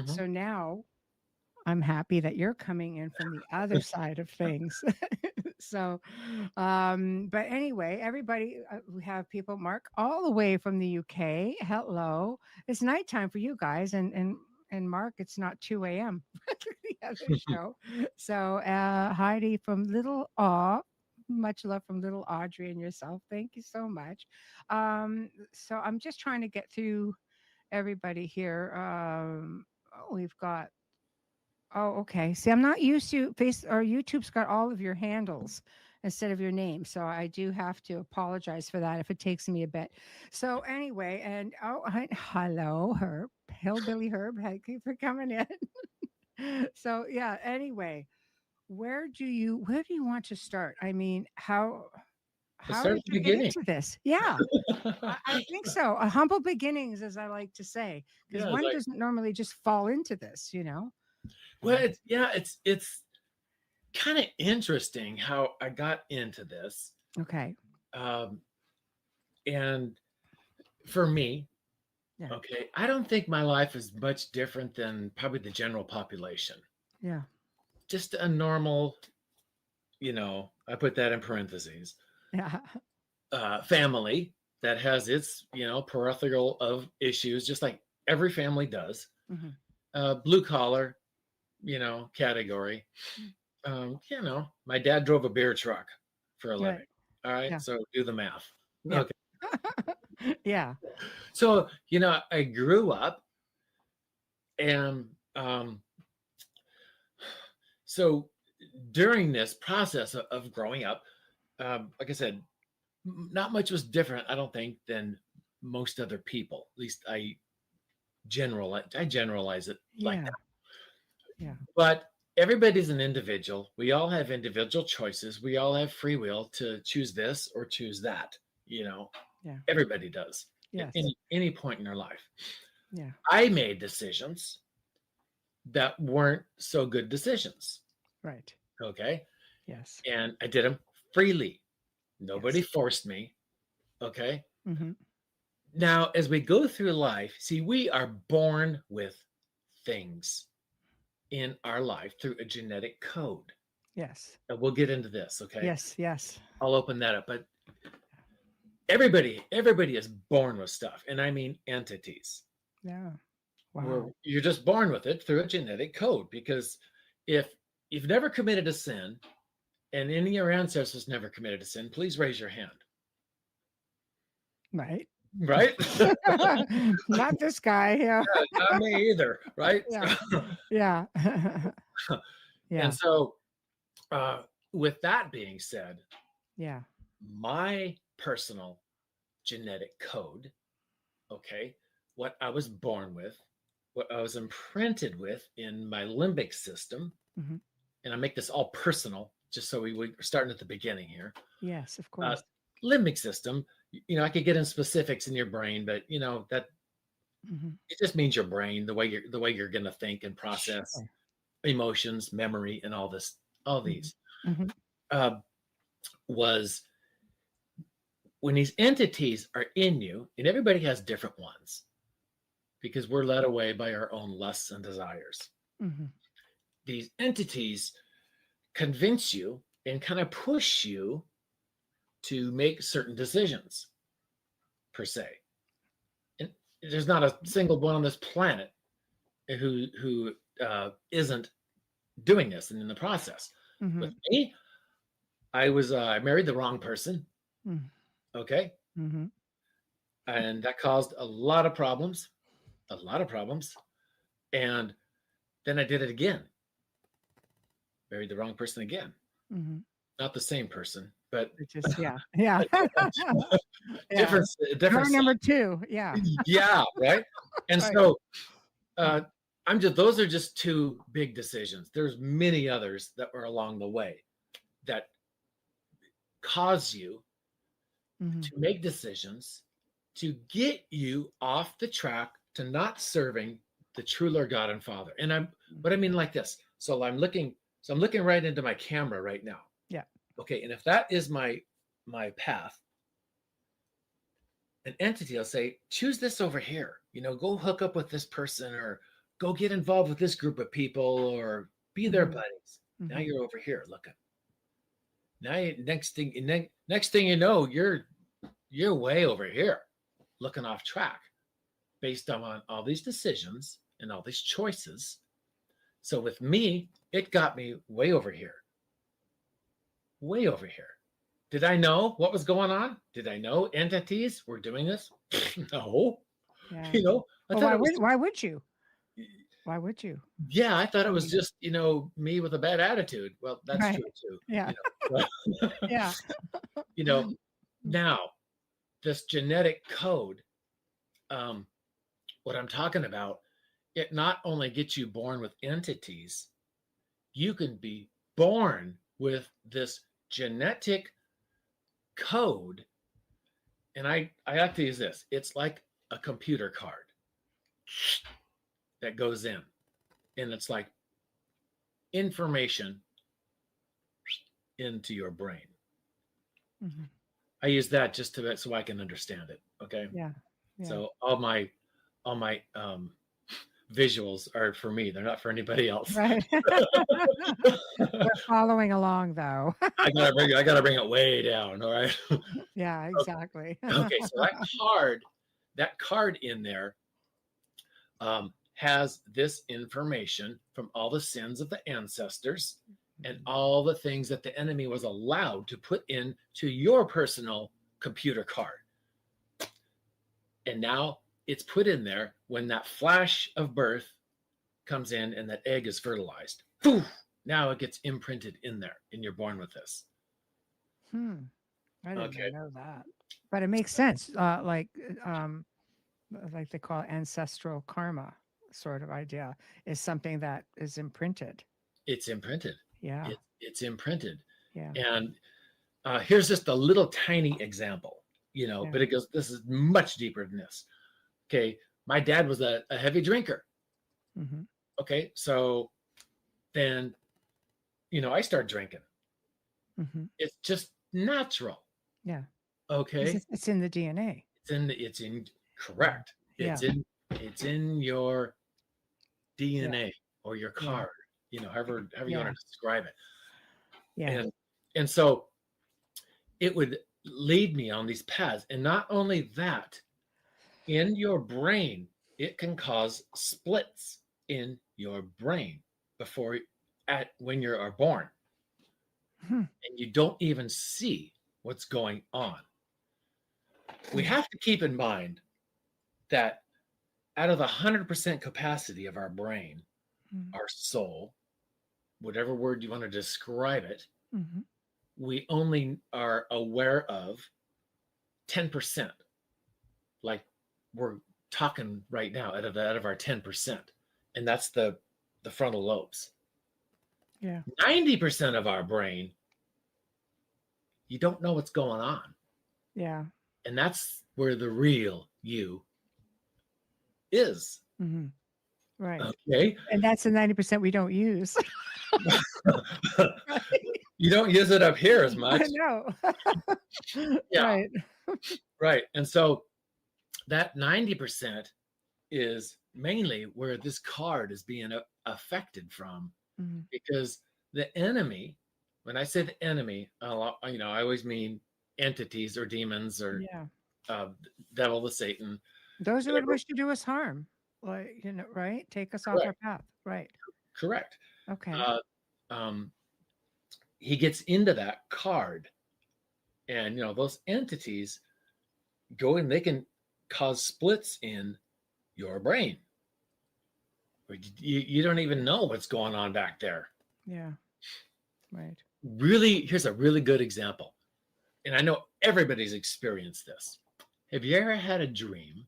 So now I'm happy that you're coming in from the other side of things. So, but anyway, everybody, we have people, Mark, all the way from the UK. Hello. It's nighttime for you guys. And Mark, it's not 2 a.m. the other show. So, Heidi from Little Aw, much love from Little Audrey and yourself. Thank you so much. So I'm just trying to get through everybody here. We've got, okay. See, I'm not used to YouTube's got all of your handles instead of your name. So I do have to apologize for that if it takes me a bit. So anyway, and hello, Herb, Hillbilly Herb. Thank you for coming in. So yeah, anyway, where do you want to start? I mean, how did you get into this? Yeah, I think so. Humble beginnings, as I like to say, because one doesn't normally just fall into this, Well, it's kind of interesting how I got into this. Okay. And for me, okay, I don't think my life is much different than probably the general population. Yeah. Just a normal, I put that in parentheses. Yeah. Family that has its, peripheral of issues, just like every family does. Blue collar, category. My dad drove a beer truck for a living. All right. Yeah. So do the math. Yeah. Okay. Yeah. So, I grew up and so during this process of growing up, like I said, not much was different, I don't think, than most other people. At least I generalize it like that. Yeah. But everybody's an individual. We all have individual choices. We all have free will to choose this or choose that. Yeah. Everybody does. Yes. At any point in their life. Yeah. I made decisions that weren't so good decisions. Right. Okay. Yes. And I did them freely. Nobody forced me. Okay. Now, as we go through life, see, we are born with things in our life through a genetic code. Yes. And we'll get into this. Okay. Yes. I'll open that up. But everybody is born with stuff. And I mean entities. Yeah. Wow. You're just born with it through a genetic code, because if you've never committed a sin and any of your ancestors never committed a sin, please raise your hand. Right. Not this guy. Yeah. Not me either. Right. Yeah. Yeah. Yeah. And so with that being said, my personal genetic code, okay, what I was born with, what I was imprinted with in my limbic system, and I make this all personal, just so we're starting at the beginning here. Yes, of course. Limbic system I could get in specifics in your brain, but that it just means your brain, the way you're going to think and process Sure. emotions, memory, and all these. Mm-hmm. Was when these entities are in you, and everybody has different ones because we're led away by our own lusts and desires. Mm-hmm. These entities convince you and kind of push you to make certain decisions, per se. And there's not a single one on this planet who isn't doing this and in the process. Mm-hmm. With me, I married the wrong person. Mm-hmm. Okay. Mm-hmm. And that caused a lot of problems. And then I did it again. Married the wrong person again. Mm-hmm. Not the same person, but it's just yeah. different. Number 2, yeah. Yeah, right. And Right. so those are just 2 big decisions. There's many others that were along the way that cause you to make decisions to get you off the track to not serving the true Lord God and Father. And what I mean like this. So I'm looking right into my camera right now. Yeah. Okay. And if that is my path, an entity will say, choose this over here, go hook up with this person, or go get involved with this group of people, or be their buddies. Now you're over here looking. Now next thing you know, you're way over here looking off track based on all these decisions and all these choices. So with me, it got me way over here. Did I know what was going on? Did I know entities were doing this? No. Yeah. Why would you? Why would you? Yeah, I thought it was just, me with a bad attitude. Well, that's right. true too. Yeah. Yeah. Now, this genetic code, what I'm talking about, it not only gets you born with entities, you can be born with this genetic code. And I like to use this. It's like a computer card that goes in, and it's like information into your brain. Mm-hmm. I use that just so I can understand it. Okay. Yeah. So all my visuals are for me. They're not for anybody else. Right. We're following along though. I gotta bring it way down. All right. Yeah, exactly. Okay. So that card in there has this information from all the sins of the ancestors and all the things that the enemy was allowed to put into your personal computer card. And now it's put in there when that flash of birth comes in and that egg is fertilized. Poof! Now it gets imprinted in there, and you're born with this. I didn't know that, but it makes sense. Like they call it ancestral karma, sort of idea, is something that is imprinted. It's imprinted. Yeah. It's imprinted. Yeah. And here's just a little tiny example, but it goes, this is much deeper than this. Okay. My dad was a heavy drinker. Mm-hmm. Okay. So then, I start drinking. Mm-hmm. It's just natural. Yeah. Okay. It's in the DNA. It's in correct. It's in your DNA or your card, however you want to describe it. Yeah. And so it would lead me on these paths. And not only that, in your brain, it can cause splits in your brain when you are born. And you don't even see what's going on. We have to keep in mind that out of the 100% capacity of our brain, our soul, whatever word you want to describe it, we only are aware of 10%. Like we're talking right now out of our 10%. And that's the frontal lobes. Yeah. 90% of our brain, you don't know what's going on. Yeah. And that's where the real you is. Mm-hmm. Right. Okay. And that's the 90% we don't use. You don't use it up here as much. I know. Yeah. Right. Right. And so that 90% is mainly where this card is being affected from, Mhm. because the enemy, when I say the enemy, I always mean entities or demons or devil, the Satan. Those who would wish to do us harm, like, right? Take us off our path. Right. Correct. Okay. He gets into that card, and those entities go and they can cause splits in your brain. You don't even know what's going on back there. Yeah. Right. Really, here's a really good example. And I know everybody's experienced this. Have you ever had a dream?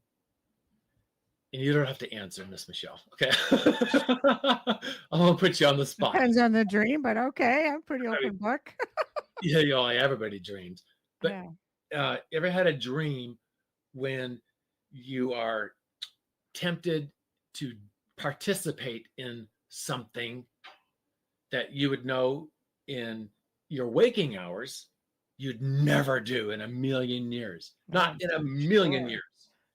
And you don't have to answer, Miss Michelle. Okay. I'm going to put you on the spot. Depends on the dream, but okay. I'm pretty open book. Yeah, everybody dreams. But you ever had a dream when you are tempted to participate in something that you would know in your waking hours you'd never do in a million years? Not in a million years.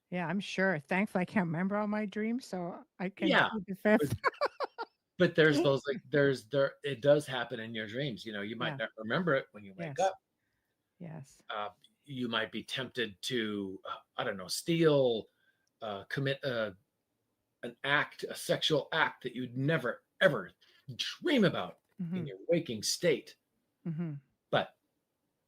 Yeah, I'm sure. Thankfully, I can't remember all my dreams, so I can plead the fifth. But there's those it does happen in your dreams. You might not remember it when you wake up. Yes. You might be tempted to, I don't know, steal, commit a sexual act that you'd never, ever dream about in your waking state. Mm-hmm. But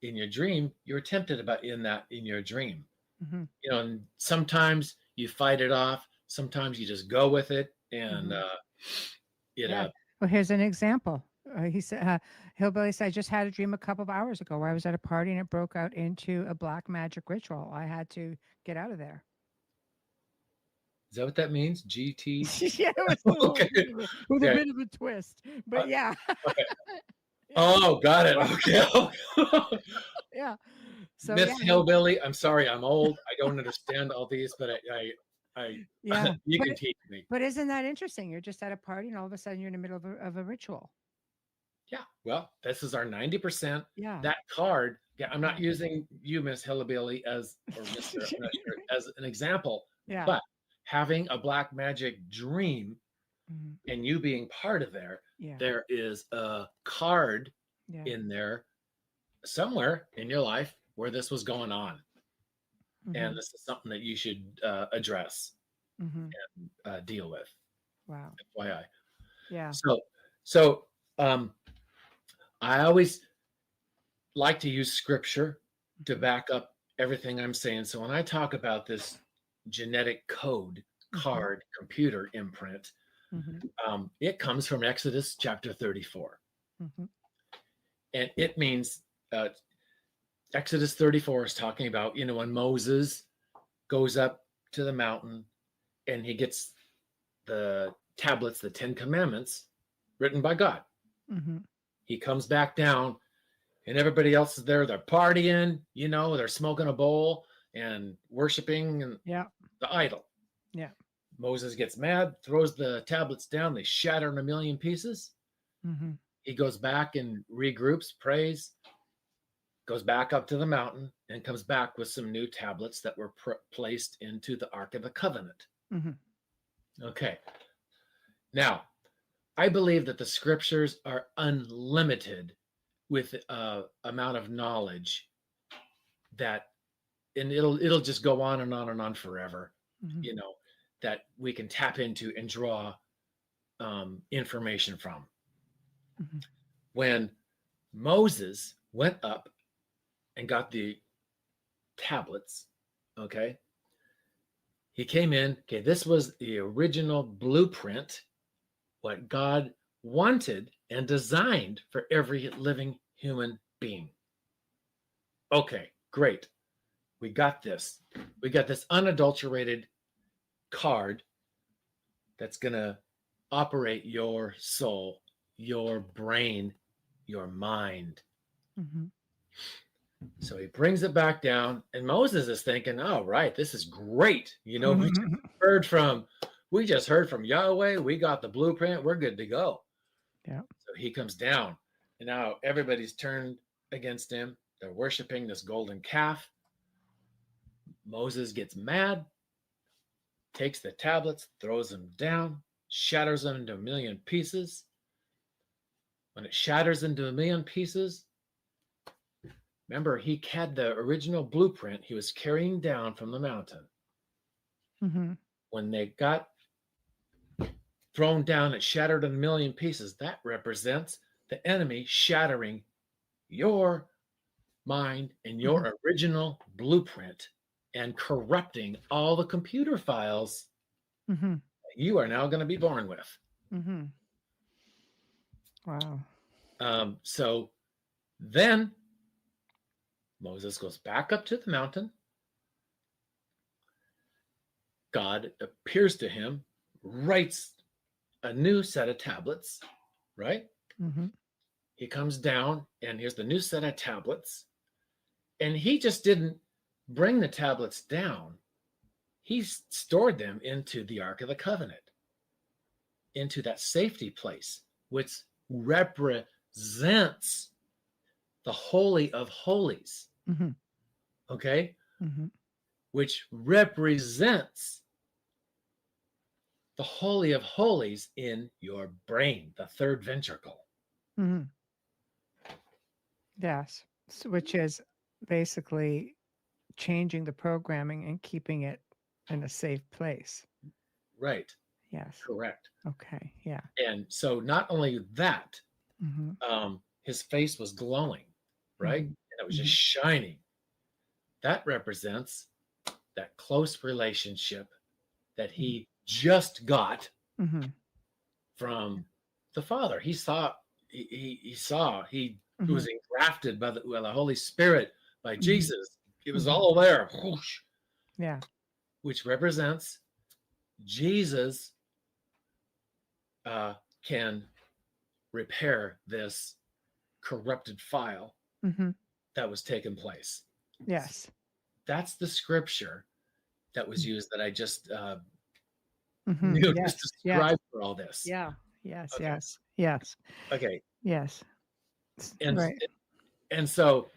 in your dream, you're tempted in your dream. Mm-hmm. And sometimes you fight it off. Sometimes you just go with it. And, Well, here's an example. He said, Hillbilly said, I just had a dream a couple of hours ago where I was at a party and it broke out into a black magic ritual. I had to get out of there. Is that what that means? GT? Yeah, it was with a bit of a twist. But yeah. Okay. Oh, got it. Okay. Yeah. So Miss Hillbilly, I'm sorry, I'm old. I don't understand all these, but I you can teach me. But isn't that interesting? You're just at a party and all of a sudden you're in the middle of a ritual. Yeah. Well, this is our 90%. Yeah. That card. Yeah, I'm not using you, Miss Hillbilly, as an example. Yeah. But having a black magic dream and you being part of there is a card in there somewhere in your life where this was going on. And this is something that you should address and deal with. Wow. FYI. Yeah. So I always like to use scripture to back up everything I'm saying. So when I talk about this genetic code, card, computer imprint, it comes from Exodus chapter 34. And it means Exodus 34 is talking about, when Moses goes up to the mountain and he gets the tablets, the 10 Commandments written by God. He comes back down and everybody else is there. They're partying, they're smoking a bowl and worshiping the idol. Yeah. Moses gets mad, throws the tablets down. They shatter in a million pieces. He goes back and regroups, prays, goes back up to the mountain and comes back with some new tablets that were placed into the Ark of the Covenant. Okay. Now, I believe that the scriptures are unlimited with amount of knowledge and it'll just go on and on and on forever, that we can tap into and draw information from. When Moses went up and got the tablets, okay, he came in, okay, this was the original blueprint, what God wanted and designed for every living human being. Okay, great. We got this. We got this unadulterated card that's going to operate your soul, your brain, your mind. So he brings it back down, and Moses is thinking, "Oh, right, this is great. You know, we just heard from Yahweh. We got the blueprint. We're good to go." Yeah. So he comes down, and now everybody's turned against him. They're worshiping this golden calf. Moses gets mad, takes the tablets, throws them down, shatters them into a million pieces. When it shatters into a million pieces, remember, he had the original blueprint he was carrying down from the mountain. Mm-hmm. When they got thrown down, it shattered in a million pieces. That represents the enemy shattering your mind and your original blueprint and corrupting all the computer files you are now going to be born with. Mm-hmm. Wow. So then Moses goes back up to the mountain. God appears to him, writes a new set of tablets, right? Mm-hmm. He comes down, and here's the new set of tablets. And he just didn't bring the tablets down. He stored them into the Ark of the Covenant, into that safety place, which represents the Holy of Holies. Mm-hmm. Okay? Mm-hmm. Which represents the Holy of Holies in your brain, the third ventricle. Mm-hmm. Yes. Which is basically changing the programming and keeping it in a safe place. Right. Yes. Correct. Okay. Yeah. And so not only that, Mm-hmm. His face was glowing, right? And it was just shining. That represents that close relationship that he just got from the Father. He was engrafted by the Holy Spirit, by Jesus. It was all there. Whoosh. Yeah. Which represents Jesus can repair this corrupted file that was taking place. Yes. That's the scripture that was used that I just Yes. just described for all this. Yeah. Yes. Okay. Yes. Yes. Okay. Yes. And right. And so,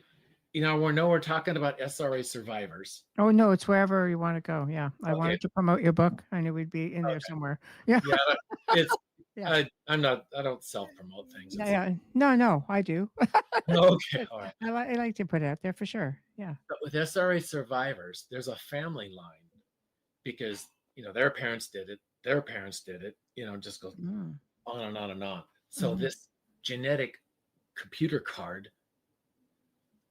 we're talking about SRA survivors. Oh no, it's wherever you want to go. Yeah, I wanted to promote your book. I knew we'd be in there somewhere. Yeah. Yeah, it's. Yeah. I don't self-promote things. Yeah. No, I do. Okay, all right. I like to put it out there for sure. Yeah. But with SRA survivors, there's a family line because their parents did it, their parents did it. Just goes on and on and on. So this genetic computer card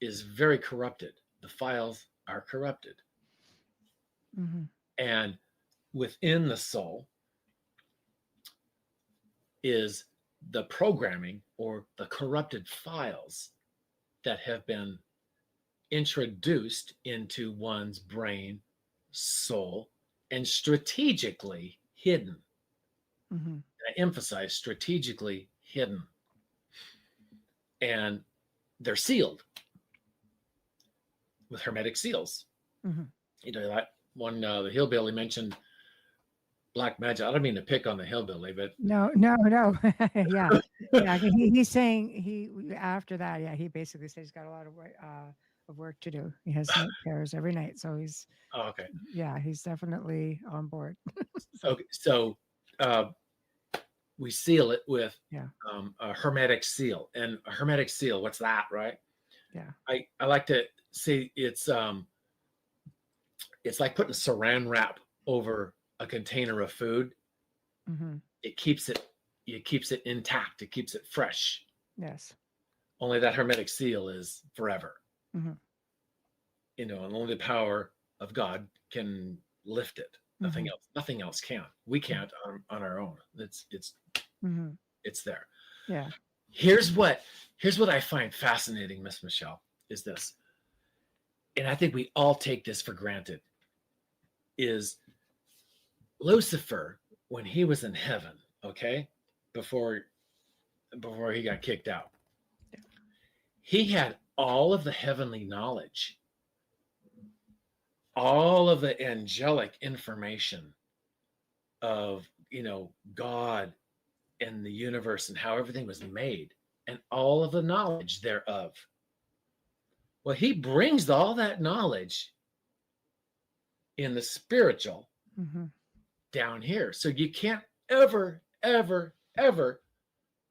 is very corrupted. The files are corrupted. And within the soul is the programming or the corrupted files that have been introduced into one's brain, soul, and strategically hidden. And I emphasize strategically hidden. And they're sealed with hermetic seals. That one, the hillbilly mentioned black magic. I don't mean to pick on the hillbilly, but no. Yeah. He's saying after that. Yeah, he basically said he's got a lot of work to do. He has night terrors every night, so he's. Oh, okay. Yeah, he's definitely on board. Okay, so we seal it with Yeah. A hermetic seal, and a hermetic seal. What's that, right? Yeah. I like to say it's like putting saran wrap over a container of food. It keeps it intact. It keeps it fresh. Yes. Only that hermetic seal is forever. Mm-hmm. And only the power of God can lift it. Nothing else can. We can't on our own. It's there. Yeah. Here's what I find fascinating, Miss Michelle, is this. And I think we all take this for granted, is Lucifer, when he was in heaven, okay, before he got kicked out, he had all of the heavenly knowledge, all of the angelic information of, God and the universe and how everything was made and all of the knowledge thereof. Well, he brings all that knowledge in the spiritual down here. So you can't ever, ever, ever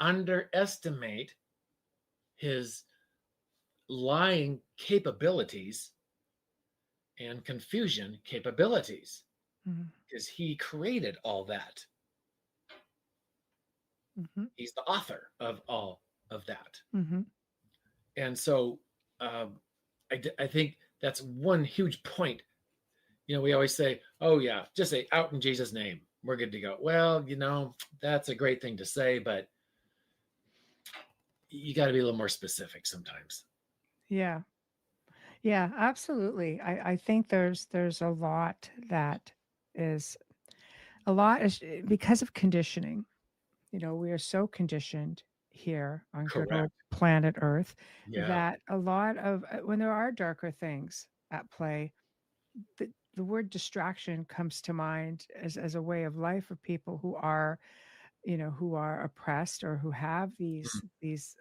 underestimate his lying capabilities and confusion capabilities, because he created all that. He's the author of all of that. And so I think that's one huge point. We always say, oh yeah, just say out in Jesus' name, we're good to go. Well, that's a great thing to say, but you got to be a little more specific sometimes. Yeah. Yeah, absolutely. I think there's a lot that is because of conditioning. We are so conditioned here on good old Correct. planet Earth Yeah. that a lot of when there are darker things at play, the word distraction comes to mind as a way of life for people who are oppressed or who have these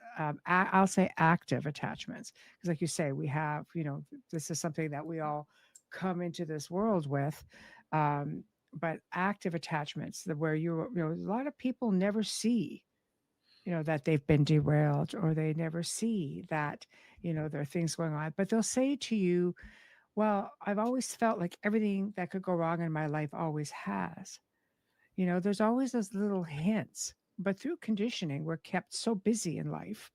I'll say active attachments, because like you say, we have, this is something that we all come into this world with, but active attachments where a lot of people never see that they've been derailed, or they never see that there are things going on, but they'll say to you, well, I've always felt like everything that could go wrong in my life always has. There's always those little hints, but through conditioning, we're kept so busy in life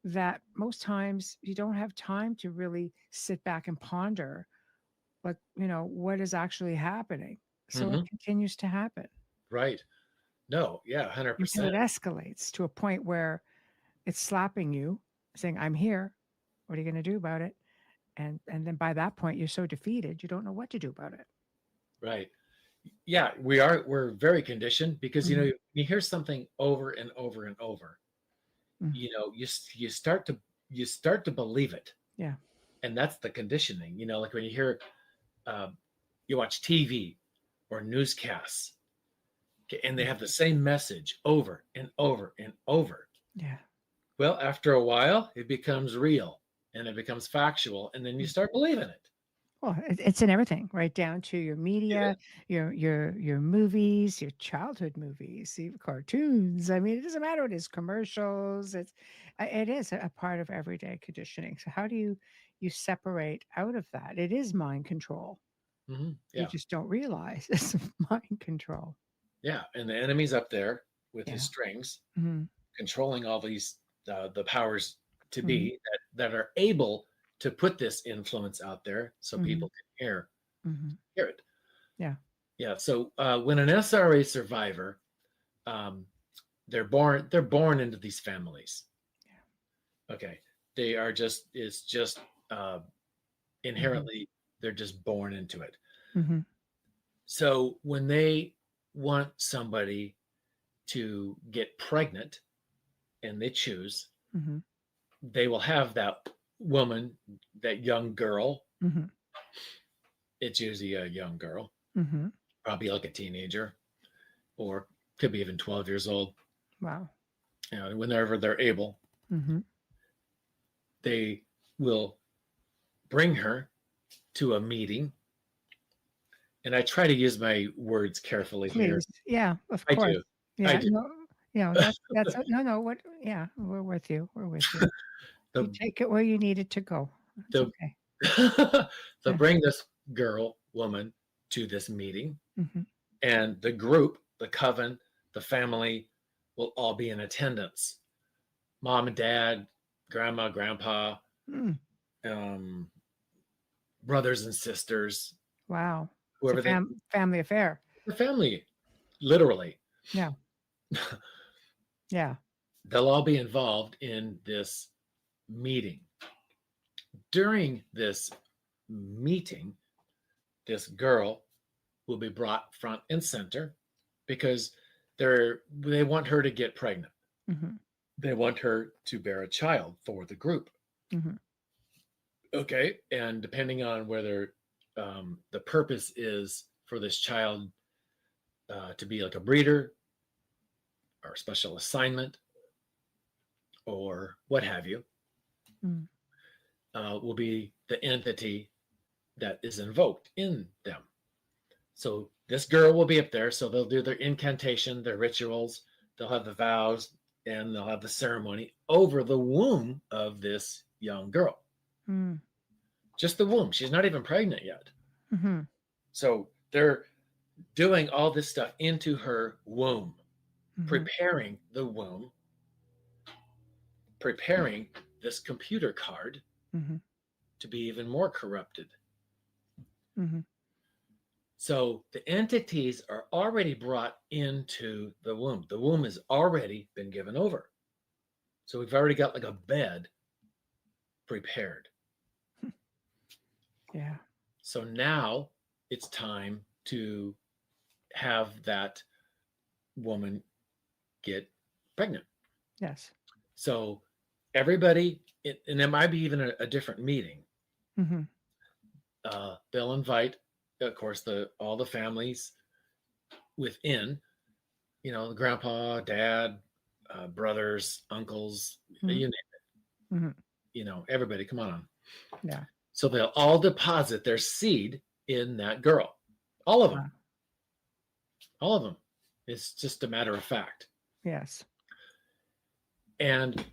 that most times you don't have time to really sit back and ponder, like, what is actually happening. So it continues to happen. Right. No, yeah, 100%. Until it escalates to a point where it's slapping you, saying, I'm here. What are you going to do about it? And then by that point, you're so defeated, you don't know what to do about it. Right. Yeah, we're very conditioned because, you hear something over and over and over, you start to believe it. Yeah. And that's the conditioning, like when you hear, you watch TV or newscasts, and they have the same message over and over and over. Yeah. Well, after a while, it becomes real and it becomes factual, and then you start believing it. Well, it's in everything, right down to your media, your movies, your childhood movies, even cartoons. I mean, it doesn't matter what it is, commercials. It is a part of everyday conditioning. So how do you separate out of that? It is mind control. Yeah. You just don't realize it's mind control. Yeah, and the enemy's up there with his strings, controlling all these the powers to be that are able to put this influence out there so people can hear it. Yeah. So when an SRA survivor, they're born into these families. Okay, they are it's just inherently they're just born into it. So when they want somebody to get pregnant and they choose, they will have that woman, that young girl. It's usually a young girl, probably like a teenager, or could be even 12 years old. Wow. Whenever they're able, they will bring her to a meeting. And I try to use my words carefully. Please. Here. Yeah, of course. I do. Yeah, I do. No, that's no. What? Yeah, we're with you. We're with you. You take it where you need it to go. It's okay. They'll bring this woman to this meeting, and the group, the coven, the family will all be in attendance. Mom and dad, grandma, grandpa, brothers and sisters. Wow. Whoever it's a family affair. The family, literally. Yeah. Yeah. They'll all be involved in this meeting. During this meeting, this girl will be brought front and center because they want her to get pregnant. They want her to bear a child for the group. Okay, and depending on whether the purpose is for this child to be like a breeder or a special assignment or what have you, Mm. will be the entity that is invoked in them. So this girl will be up there, so they'll do their incantation, their rituals, they'll have the vows, and they'll have the ceremony over the womb of this young girl. Mm. Just the womb. She's not even pregnant yet. Mm-hmm. So they're doing all this stuff into her womb, Mm-hmm. preparing the womb, preparing this computer card Mm-hmm. to be even more corrupted. Mm-hmm. So the entities are already brought into the womb. The womb has already been given over. So we've already got like a bed prepared. Yeah. So now it's time to have that woman get pregnant. Yes. So everybody, and it might be even a different meeting. Mm-hmm. They'll invite, of course, all the families within, the grandpa, dad, brothers, uncles, Mm-hmm. you name it. Mm-hmm. Everybody, come on. Yeah. So they'll all deposit their seed in that girl. All of them. Wow. All of them. It's just a matter of fact. Yes. And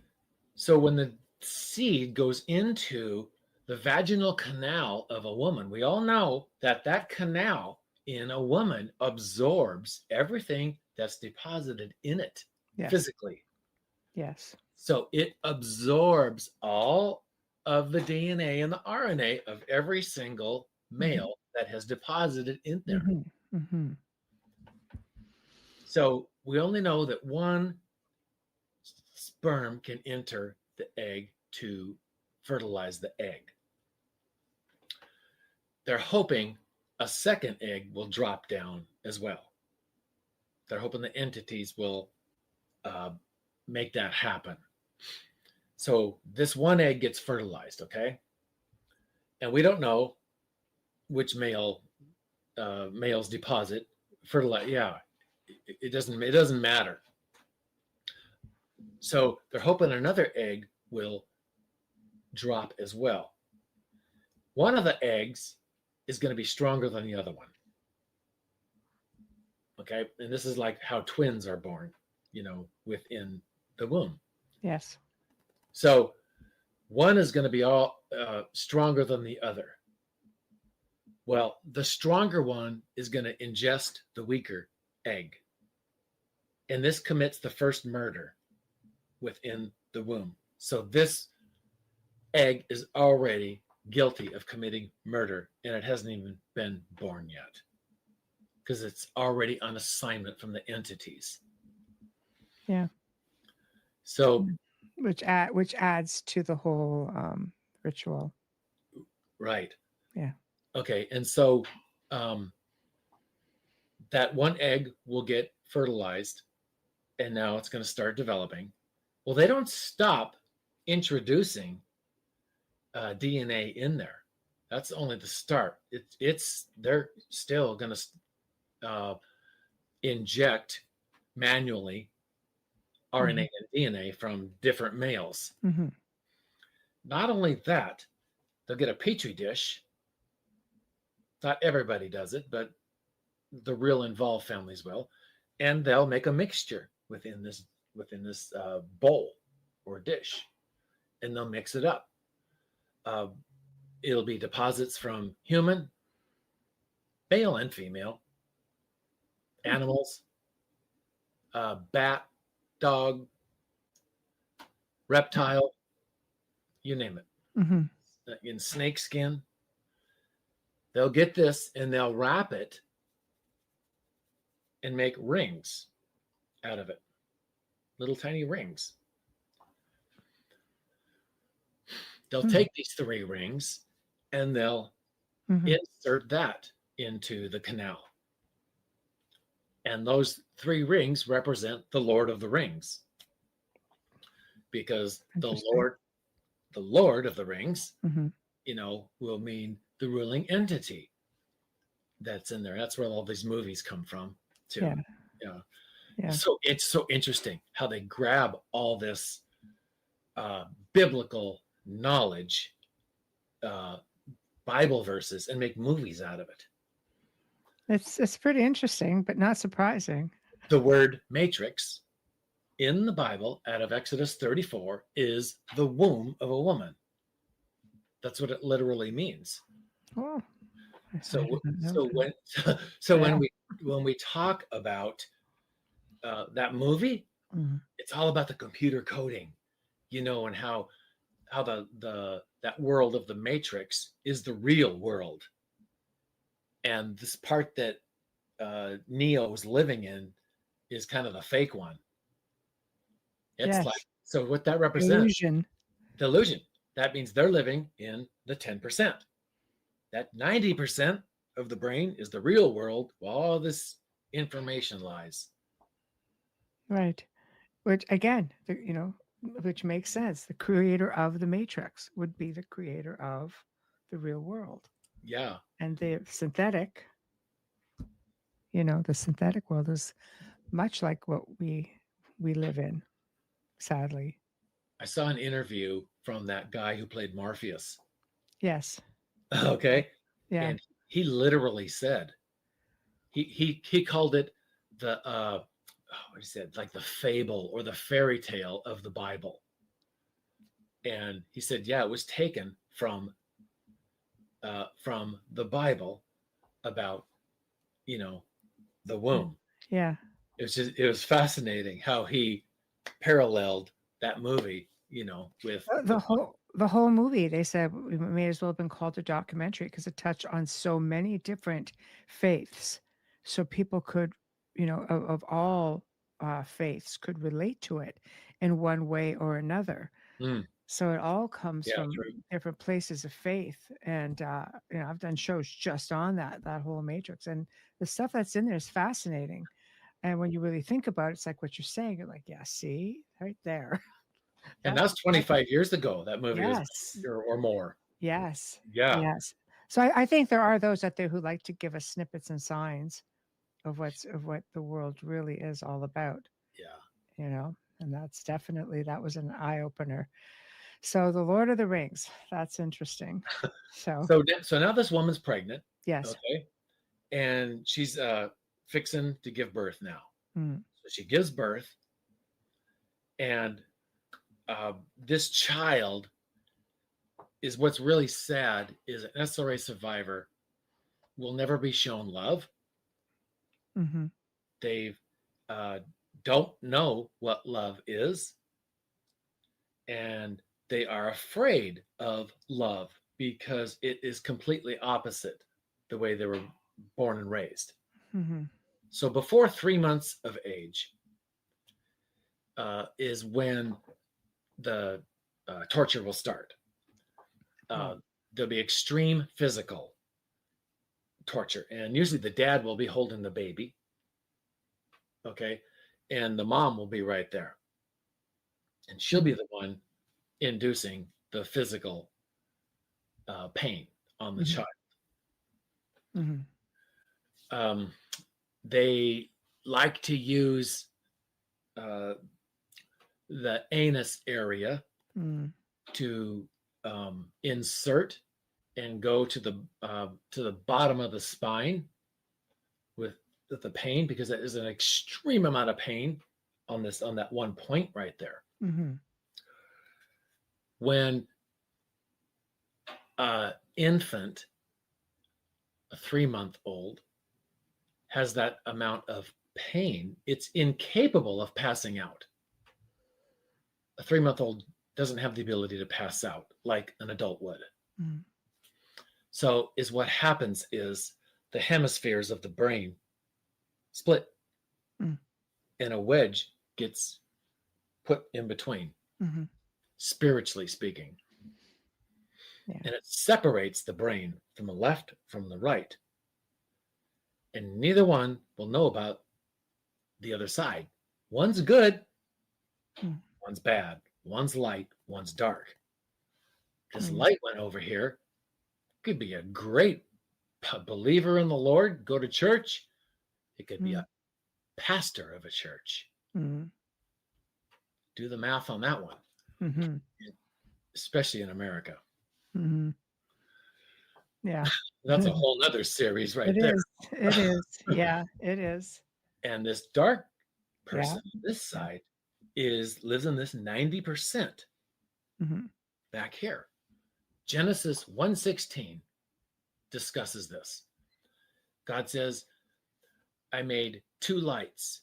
so when the seed goes into the vaginal canal of a woman, we all know that canal in a woman absorbs everything that's deposited in it. Yes. Physically. Yes. So it absorbs all of the DNA and the RNA of every single male that has deposited in there. Mm-hmm. Mm-hmm. So we only know that one sperm can enter the egg to fertilize the egg. They're hoping a second egg will drop down as well. They're hoping the entities will make that happen. So this one egg gets fertilized, okay? And we don't know which males deposit fertilize. Yeah, it doesn't matter. So they're hoping another egg will drop as well. One of the eggs is going to be stronger than the other one. Okay, and this is like how twins are born, within the womb. Yes. So one is going to be all stronger than the other. Well, the stronger one is going to ingest the weaker egg. And this commits the first murder within the womb. So this egg is already guilty of committing murder, and it hasn't even been born yet because it's already on assignment from the entities. Yeah. So which adds to the whole ritual. Right. Yeah. Okay. And so that one egg will get fertilized, and now it's going to start developing. Well, they don't stop introducing DNA in there. That's only the start. They're still going to inject manually RNA and DNA from different males. Mm-hmm. Not only that, they'll get a petri dish. Not everybody does it, but the real involved families will, and they'll make a mixture within this bowl or dish, and they'll mix it up. It'll be deposits from human, male and female, animals, bat, dog, reptile, you name it. Mm-hmm. In snake skin. They'll get this and they'll wrap it and make rings out of it. Little tiny rings. They'll take these 3 rings and they'll insert that into the canal. And those 3 rings represent the Lord of the Rings. Because the Lord of the Rings will mean the ruling entity that's in there. That's where all these movies come from, too. Yeah. Yeah. Yeah. So it's so interesting how they grab all this biblical knowledge, Bible verses, and make movies out of it. It's pretty interesting, but not surprising. The word matrix in the Bible out of Exodus 34 is the womb of a woman. That's what it literally means. Oh, So Yeah. when we talk about that movie, Mhm. it's all about the computer coding, and how that world of the matrix is the real world, and this part that Neo was living in is kind of the fake one. It's Yes. like, so what that represents, Illusion. delusion. That means they're living in the 10%. That 90% of the brain is the real world, while all this information lies. Right. Which again, which makes sense. The creator of the Matrix would be the creator of the real world. Yeah. And the synthetic, the synthetic world is much like what we live in, sadly. I saw an interview from that guy who played Morpheus. Yes. Okay. Yeah. And he literally said, he called it the what he said, like the fable or the fairy tale of the Bible. And he said, yeah, it was taken from the Bible about, the womb. Yeah. It was fascinating how he paralleled that movie, with the whole movie. They said it may as well have been called a documentary because it touched on so many different faiths, so people could, of all faiths could relate to it in one way or another. Mm. So it all comes Yeah, from true. different places of faith, and I've done shows just on that whole matrix, and the stuff that's in there is fascinating. And when you really think about it, it's like what you're saying. You're like, yeah, see, right there. And that's 25 years ago. That movie was, Yes. or more. Yes. Yeah. Yes. So I think there are those out there who like to give us snippets and signs of what the world really is all about. Yeah. And that was an eye opener. So the Lord of the Rings, that's interesting. So So now this woman's pregnant. Yes. Okay. And she's fixing to give birth now. Mm. So she gives birth, and this child is, what's really sad is an SRA survivor will never be shown love. Mhm. They don't know what love is, and they are afraid of love because it is completely opposite the way they were born and raised. Mhm. So before 3 months of age is when the torture will start. There'll be extreme physical torture, and usually the dad will be holding the baby, okay, and the mom will be right there, and she'll be the one inducing the physical pain on the child. Mhm. They like to use the anus area Mm. to insert and go to the bottom of the spine with the pain, because that is an extreme amount of pain on that one point right there. Mhm. When infant, a 3-month-old, has that amount of pain, it's incapable of passing out. A 3-month-old doesn't have the ability to pass out like an adult would. Mm. So what happens is the hemispheres of the brain split, Mm. and a wedge gets put in between, Mhm. spiritually speaking. Yeah. And it separates the brain from the left from the right. And neither one will know about the other side. One's good, one's bad, one's light, one's dark. This light went over here, Could be a great believer in the Lord, go to church. It could be a pastor of a church. Mm-hmm. Do the math on that one. Mm-hmm. Especially in America. Mm-hmm. Yeah. That's a whole nother series right there. It is. Yeah, it is. And this dark person on this side lives in this 90% back here. Genesis 1:16 discusses this. God says, I made two lights,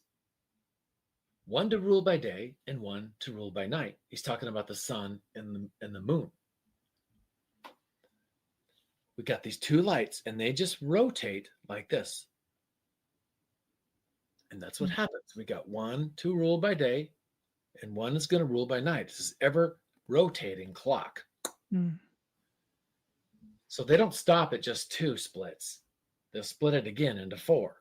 one to rule by day and one to rule by night. He's talking about the sun and the moon. We got these two lights and they just rotate like this. And that's what happens. We got one to rule by day and one is going to rule by night. This is ever rotating clock. So they don't stop at just two splits. They'll split it again into four.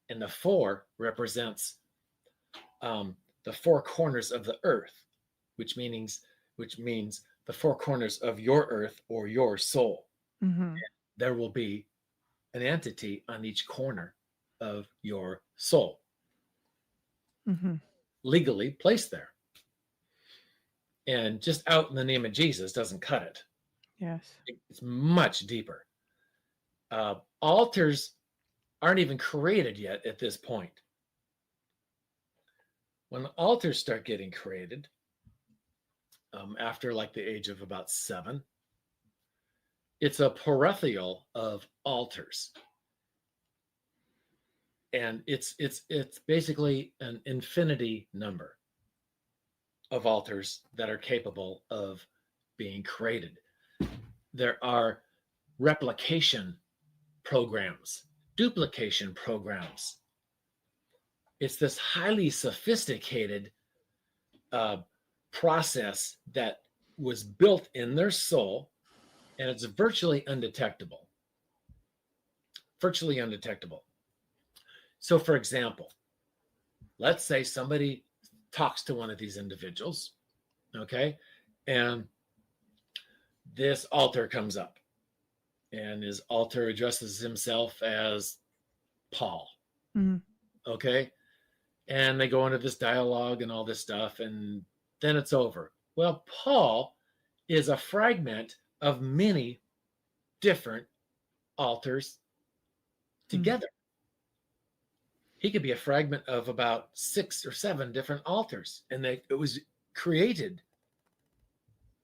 And the four represents the four corners of the earth, which means the four corners of your earth or your soul. There will be an entity on each corner of your soul, legally placed there. And just out in the name of Jesus doesn't cut it. Yes. It's much deeper. Altars aren't even created yet at this point. When the altars start getting created, after like the age of about 7, it's a parenthetial of altars. And it's basically an infinity number of altars that are capable of being created. There are replication programs, duplication programs. It's this highly sophisticated process that was built in their soul, and it's virtually undetectable. Virtually undetectable. So, for example, let's say somebody talks to one of these individuals, okay, and this altar comes up, and his altar addresses himself as Paul, okay, and they go into this dialogue and all this stuff, and then it's over. Well, Paul is a fragment of many different altars together. He could be a fragment of about 6 or 7 different altars, and it was created.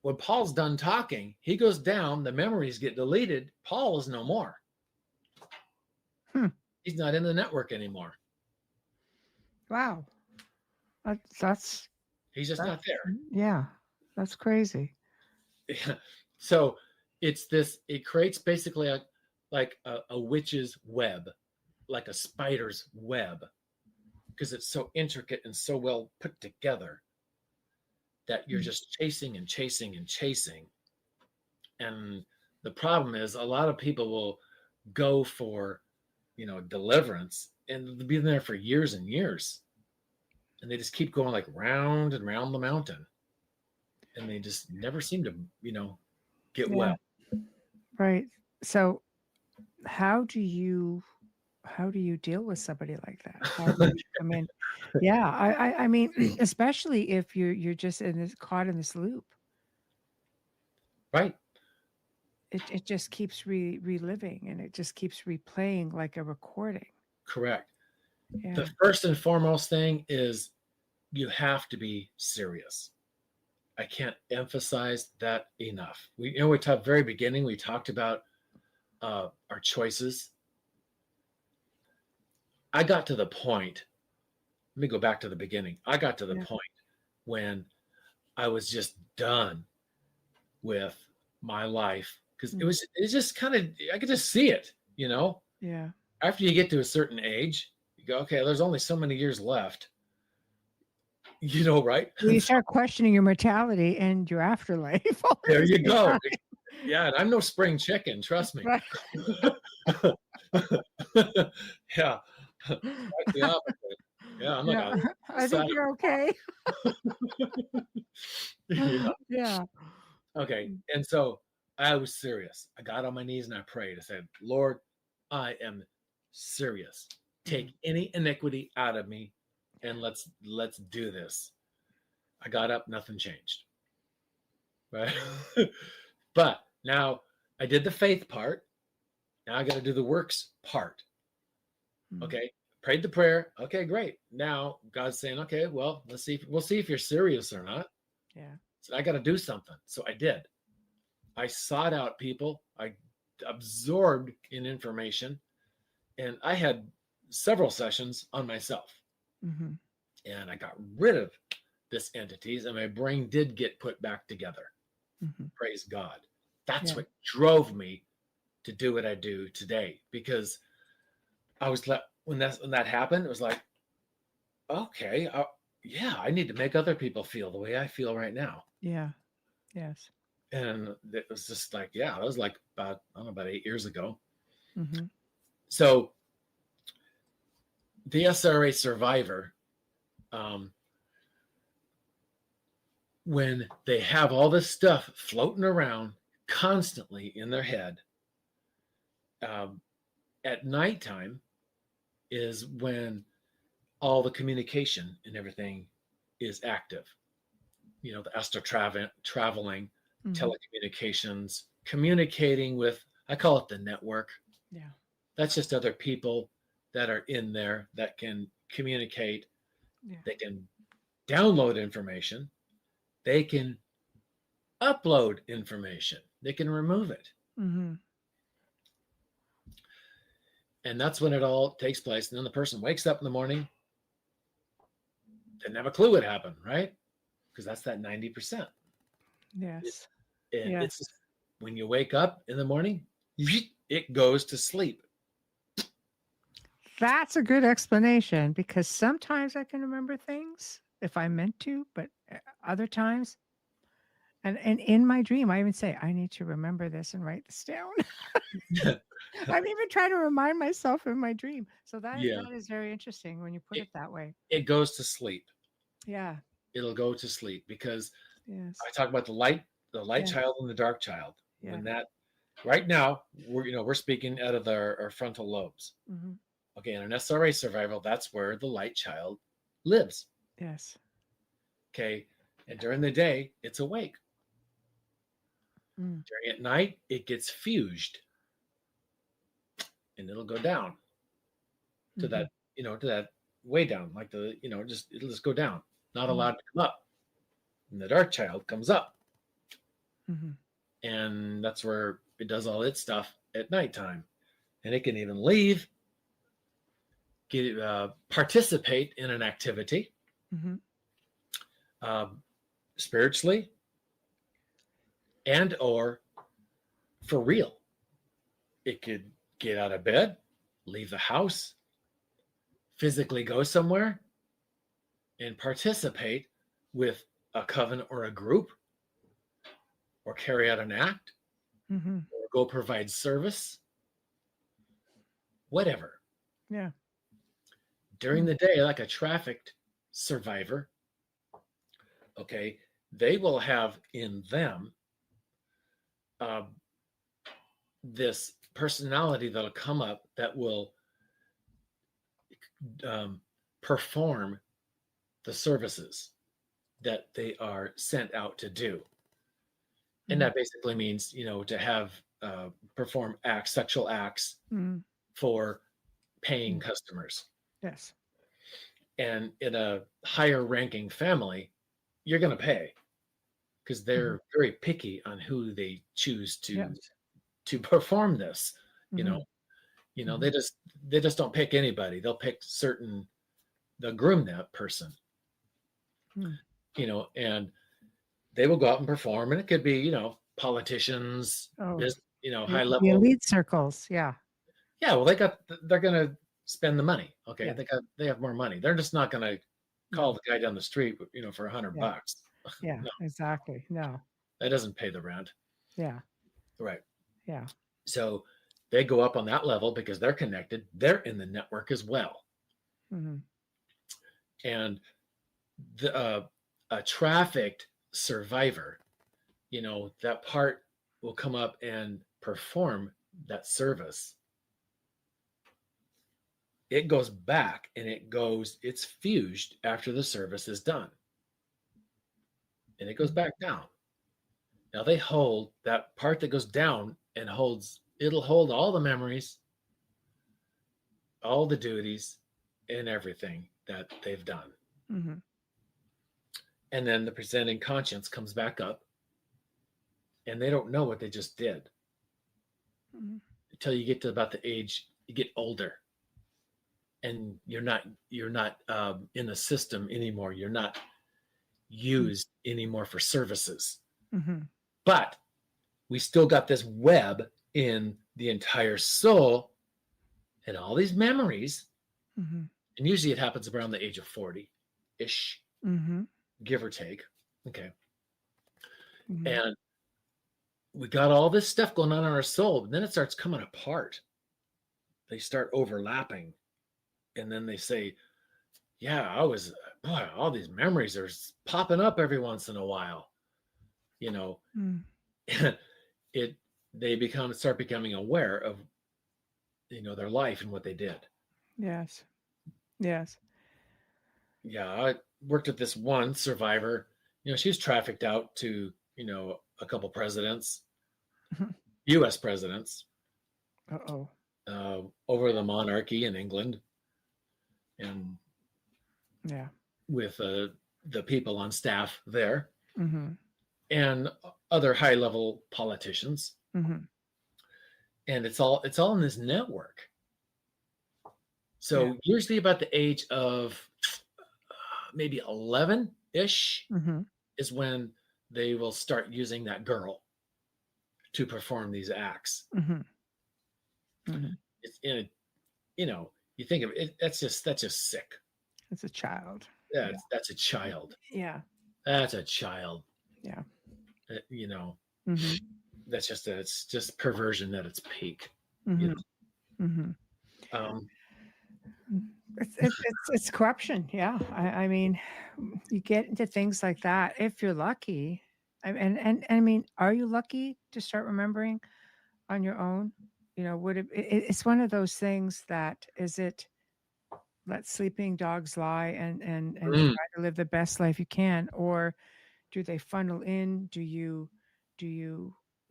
When Paul's done talking, he goes down, the memories get deleted. Paul is no more. He's not in the network anymore. Wow. That's he's just not there. Yeah, that's crazy. So it's this, it creates basically a witch's web, like a spider's web, because it's so intricate and so well put together that you're just chasing and chasing and chasing. And the problem is a lot of people will go for, deliverance, and they'll be there for years and years. And they just keep going like round and round the mountain. And they just never seem to, get well. Right. So how do you deal with somebody like that? I mean, yeah, I mean, especially if you're just caught in this loop. Right. It just keeps reliving, and it just keeps replaying like a recording. Correct. Yeah. The first and foremost thing is you have to be serious. I can't emphasize that enough. We talked very beginning, we talked about our choices. I got to the point, let me go back to the beginning. I got to the point when I was just done with my life, because it's just kind of, I could just see it, Yeah. After you get to a certain age, you go, okay, there's only so many years left. Right? Well, you start questioning your mortality and your afterlife. There you go. Yeah, and I'm no spring chicken, trust me. Right. Yeah. Quite the opposite. Yeah, I'm like I think you're okay. Yeah. Yeah. Okay. And so I was serious. I got on my knees and I prayed. I said, Lord, I am serious. Take any iniquity out of me and let's do this. I got up, nothing changed. Right? But now I did the faith part. Now I got to do the works part. Okay. Prayed the prayer. Okay, great. Now God's saying, okay, well, we'll see if you're serious or not. Yeah. So I got to do something. So I did. I sought out people. I absorbed in information, and I had several sessions on myself. Mm-hmm. And I got rid of this entities, and my brain did get put back together. Mm-hmm. Praise God. That's Yeah. what drove me to do what I do today, because I was when that happened, it was like, okay, yeah, I need to make other people feel the way I feel right now. Yeah. Yes. And it was just like, yeah, it was like about 8 years ago. Mm-hmm. So the SRA survivor, when they have all this stuff floating around constantly in their head, at nighttime is when all the communication and everything is active. You know, the astral traveling, telecommunications, communicating with, I call it the network. Yeah. That's just other people that are in there that can communicate. Yeah. They can download information. They can upload information. They can remove it. Mm-hmm. And that's when it all takes place. And then the person wakes up in the morning, didn't have a clue what happened, right? Because that's that 90%. Yes. It's when you wake up in the morning, it goes to sleep. That's a good explanation, because sometimes I can remember things if I meant to, but other times, and in my dream, I even say, I need to remember this and write this down. I'm even trying to remind myself in my dream. So that is very interesting when you put it that way. It goes to sleep. Yeah. It'll go to sleep because yes. I talk about the light child and the dark child. Yeah. When that right now we're speaking out of our frontal lobes. Mm-hmm. Okay, in an SRA survival, that's where the light child lives. Yes. Okay, and during the day, it's awake. During at night, it gets fused, and it'll go down to that, to that way down, like it'll just go down, not allowed to come up. And the dark child comes up, and that's where it does all its stuff at nighttime, and it can even leave. Participate in an activity, spiritually and or for real. It could get out of bed, leave the house, physically go somewhere, and participate with a coven or a group, or carry out an act, or go provide service, whatever. Yeah. During the day, like a trafficked survivor, okay, they will have in them this personality that'll come up that will perform the services that they are sent out to do. And that basically means, to have perform sexual acts for paying customers. Yes. And in a higher ranking family, you're going to pay, because they're very picky on who they choose to perform this. They just don't pick anybody. They'll pick they'll groom that person. And they will go out and perform, and it could be, politicians, high level, the elite circles. Yeah. Yeah. Well, they're going to spend the money. Okay. Yeah. They have more money. They're just not going to call the guy down the street, for $100. Yeah, no. Exactly. No. That doesn't pay the rent. Yeah. Right. Yeah. So they go up on that level because they're connected. They're in the network as well. And a trafficked survivor, that part will come up and perform that service, it goes back and it's fused after the service is done. And it goes back down. Now they hold that part that goes down and it'll hold all the memories, all the duties, and everything that they've done. Mm-hmm. And then the presenting conscience comes back up and they don't know what they just did until you get to about the age, you get older and you're not in the system anymore. You're not used anymore for services. Mm-hmm. But we still got this web in the entire soul and all these memories. Mm-hmm. And usually it happens around the age of 40-ish, give or take. Okay. Mm-hmm. And we got all this stuff going on in our soul, and then it starts coming apart. They start overlapping. And then they say, yeah, all these memories are popping up every once in a while. You know, they start becoming aware of, their life and what they did. Yes. Yeah, I worked with this one survivor. She was trafficked out to, a couple presidents, U.S. presidents. Over the monarchy in England. And with the people on staff there. Mm-hmm. And other high-level politicians. Mm-hmm. And it's all in this network. So usually about the age of maybe 11-ish is when they will start using that girl to perform these acts. It's in you think of it, that's just sick. It's a child. That's a child. Yeah. That's a child. Yeah. It's just perversion at its peak. It's corruption. Yeah. I mean, you get into things like that if you're lucky. And I mean, are you lucky to start remembering on your own? It's one of those things that let sleeping dogs lie and try to live the best life you can, or do they funnel in? Do you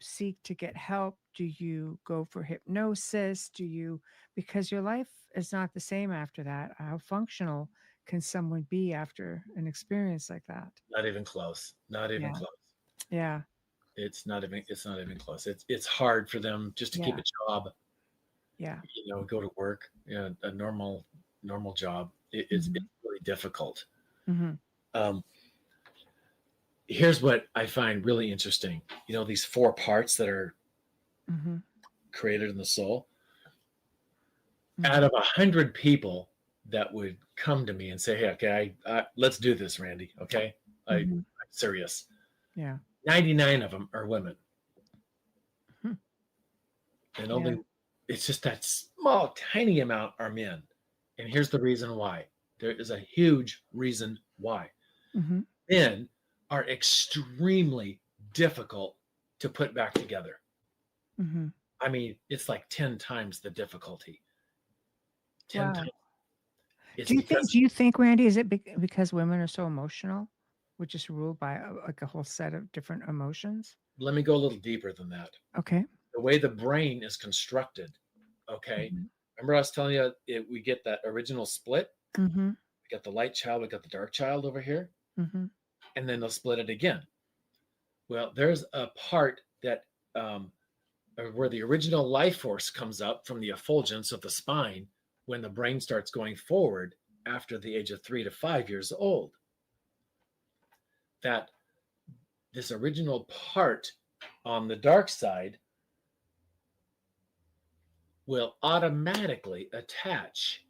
seek to get help? Do you go for hypnosis? Because your life is not the same after that. How functional can someone be after an experience like that? Not even close. Not even close. Yeah. It's not even close. It's hard for them just to keep a job. Yeah. Go to work, a normal job. It's really difficult. Here's what I find really interesting. These 4 parts that are created in the soul. Out of 100 people that would come to me and say, "Hey, okay, let's do this, Randy. Okay, I'm serious." Yeah. 99 of them are women, and only it's just that small, tiny amount are men. And here's the reason why. There is a huge reason why. Men are extremely difficult to put back together. I mean, it's like 10 times the difficulty. 10 times. Do you think, Randy, is it because women are so emotional? We're just ruled by a whole set of different emotions? Let me go a little deeper than that. Okay. The way the brain is constructed. Okay. Remember I was telling you we get that original split? We got the light child, we got the dark child over here. And then they'll split it again. Well, there's a part that where the original life force comes up from the effulgence of the spine when the brain starts going forward after the age of 3 to 5 years old. That this original part on the dark side will automatically attach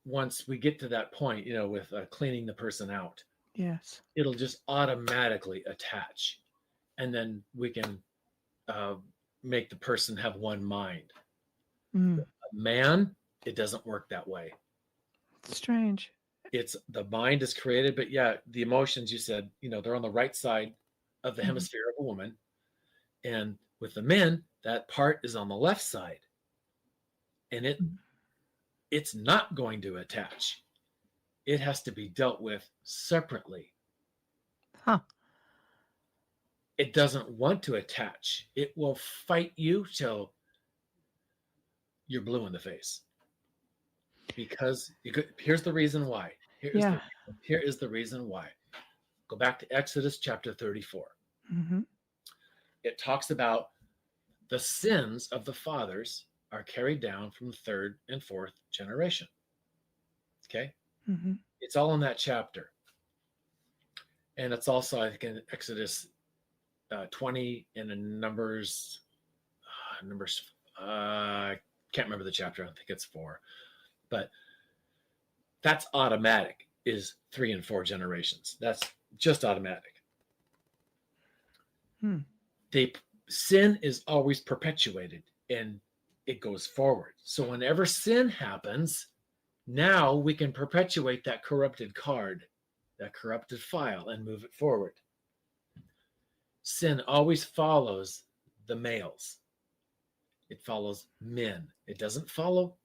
once we get to that point, with cleaning the person out. Yes. It'll just automatically attach. And then we can make the person have one mind. A man, it doesn't work that way. Strange. It's the mind is created, but the emotions you said, they're on the right side of the hemisphere of a woman. And with the men, that part is on the left side. And it's not going to attach. It has to be dealt with separately. Huh. It doesn't want to attach. It will fight you till you're blue in the face. Because here's the reason why. Here is the reason why. Go back to Exodus chapter 34. Mm-hmm. It talks about the sins of the fathers are carried down from the third and fourth generation. Okay? Mm-hmm. It's all in that chapter. And it's also, I think, in Exodus 20 and in Numbers, I can't remember the chapter. I think it's 4. But that's automatic, is 3 and 4 generations. That's just automatic. Sin is always perpetuated and it goes forward. So whenever sin happens, now we can perpetuate that corrupted card, that corrupted file, and move it forward. Sin always follows the males. It follows men. It doesn't follow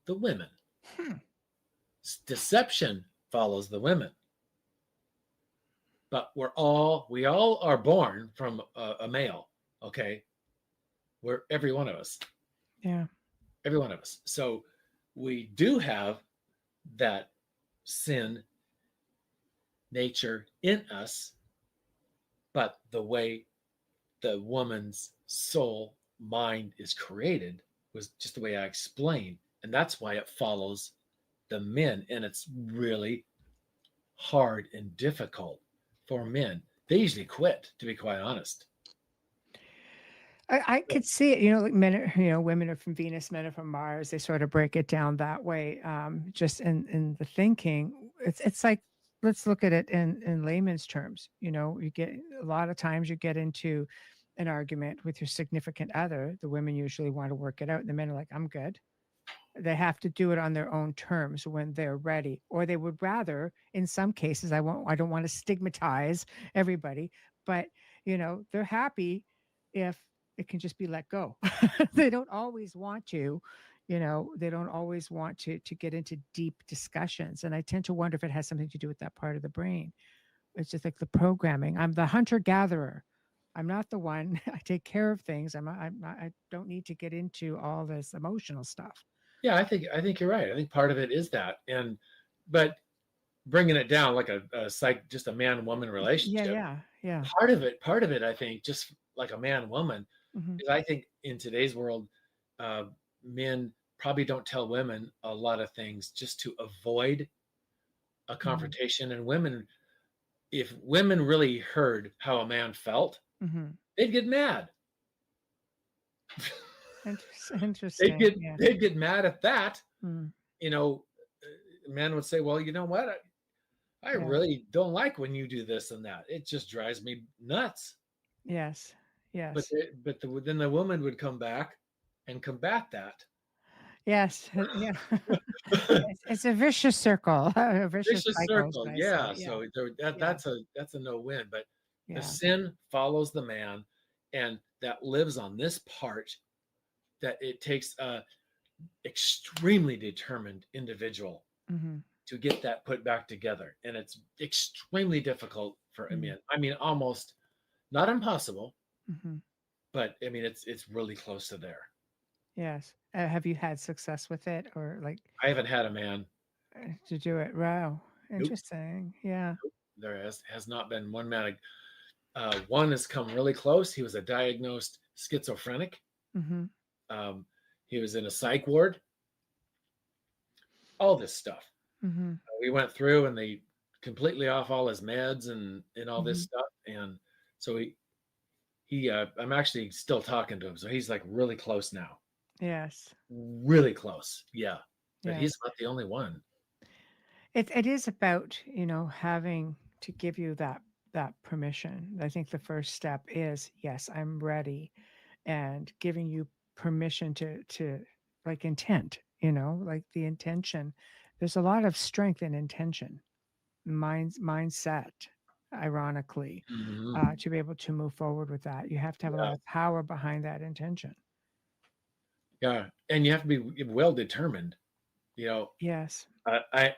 the women. Deception follows the women. But we all are born from a male, okay? We're every one of us. Yeah. Every one of us. So we do have that sin nature in us, but the way the woman's soul mind is created was just the way I explained. And that's why it follows the men. And it's really hard and difficult for men. They usually quit, to be quite honest. I could see it, like men, women are from Venus, men are from Mars. They sort of break it down that way. Just in the thinking, it's like, let's look at it in layman's terms. You get a lot of times you get into an argument with your significant other. The women usually want to work it out, and the men are like, "I'm good." They have to do it on their own terms when they're ready, or they would rather, in some cases, I don't want to stigmatize everybody, but they're happy if it can just be let go. They don't always want to, they don't always want to get into deep discussions. And I tend to wonder if it has something to do with that part of the brain. It's just like the programming. I'm the hunter gatherer. I'm not the one. I take care of things. I don't need to get into all this emotional stuff. Yeah, I think you're right. I think part of it is that, but bringing it down like just a man-woman relationship. Yeah. Part of it, I think, just like a man-woman, Mm-hmm. is I think in today's world, men probably don't tell women a lot of things just to avoid a confrontation. And women, if women really heard how a man felt, they'd get mad. Interesting. They'd get mad at that. Mm. Men would say, "Well, you know what? I really don't like when you do this and that. It just drives me nuts." Yes. Then the woman would come back and combat that. Yes. Yeah. It's a vicious circle. A vicious circle. Yeah. So that's a no-win. But the sin follows the man, and that lives on this part. That it takes a extremely determined individual to get that put back together, and it's extremely difficult for a man. I mean, almost not impossible, but I mean, it's really close to there. Yes. Have you had success with it, or like? I haven't had a man to do it. Wow, interesting. Nope. Yeah. Nope. There has not been one man. One has come really close. He was a diagnosed schizophrenic. He was in a psych ward. All this stuff. We went through, and they completely off all his meds and all this stuff. And so he I'm actually still talking to him. So he's like really close now. Yes. Really close. Yeah. But he's not the only one. It is about, having to give you that permission. I think the first step is, yes, I'm ready, and giving you permission to like intent, like the intention. There's a lot of strength in intention, mindset. ironically, to be able to move forward with that. You have to have a lot of power behind that intention. Yeah, and you have to be well determined. Yes. I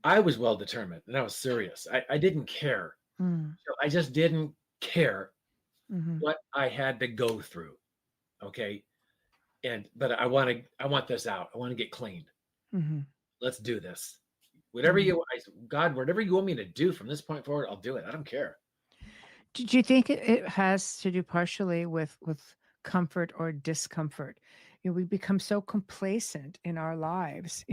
I was well determined and I was serious. I didn't care. I just didn't care what I had to go through. Okay. But I want this out. I want to get cleaned. Let's do this. Whatever God, whatever you want me to do from this point forward, I'll do it. I don't care. Do you think it has to do partially with comfort or discomfort? We become so complacent in our lives.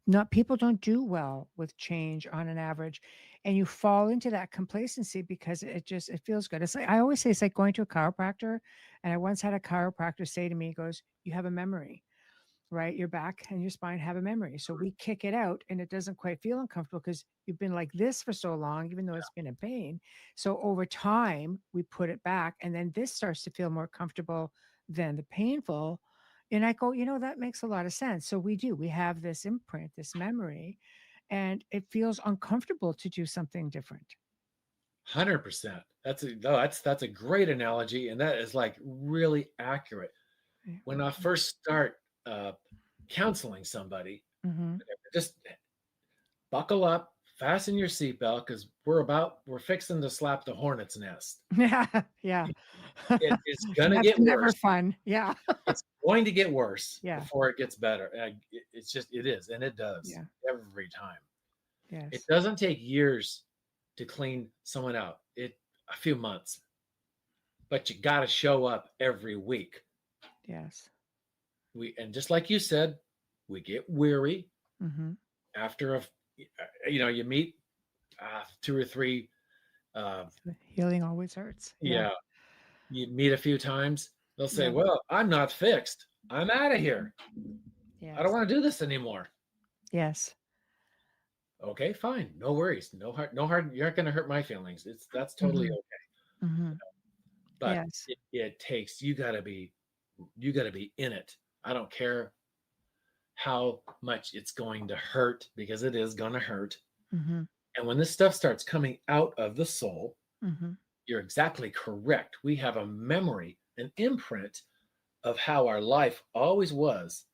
Not people don't do well with change on an average, and you fall into that complacency because it feels good. It's like I always say, it's like going to a chiropractor. And I once had a chiropractor say to me, he goes, "You have a memory. Right? Your back and your spine have a memory. So we kick it out and it doesn't quite feel uncomfortable because you've been like this for so long, even though it's been in pain. So over time, we put it back and then this starts to feel more comfortable than the painful." And I go, that makes a lot of sense. So we have this imprint, this memory, and it feels uncomfortable to do something different. 100%. That's a great analogy. And that is like really accurate. When I first start counseling somebody, just buckle up, fasten your seatbelt, because we're fixing to slap the hornet's nest. Yeah. It's gonna That's get never worse. fun. Yeah. It's going to get worse Yeah. before it gets better. It is, and it does every time. Yes. It doesn't take years to clean someone out. A few months, but you got to show up every week. Yes. And just like you said, we get weary after you meet 2 or 3. Healing always hurts. Yeah. You meet a few times, they'll say, Yeah. "Well, I'm not fixed. I'm out of here. Yes. I don't want to do this anymore." Yes. Okay, fine. No worries. No hard. You're not going to hurt my feelings. That's totally okay. But Yes. it takes, you got to be in it. I don't care how much it's going to hurt, because it is going to hurt. And when this stuff starts coming out of the soul, you're exactly correct. We have a memory, an imprint of how our life always was.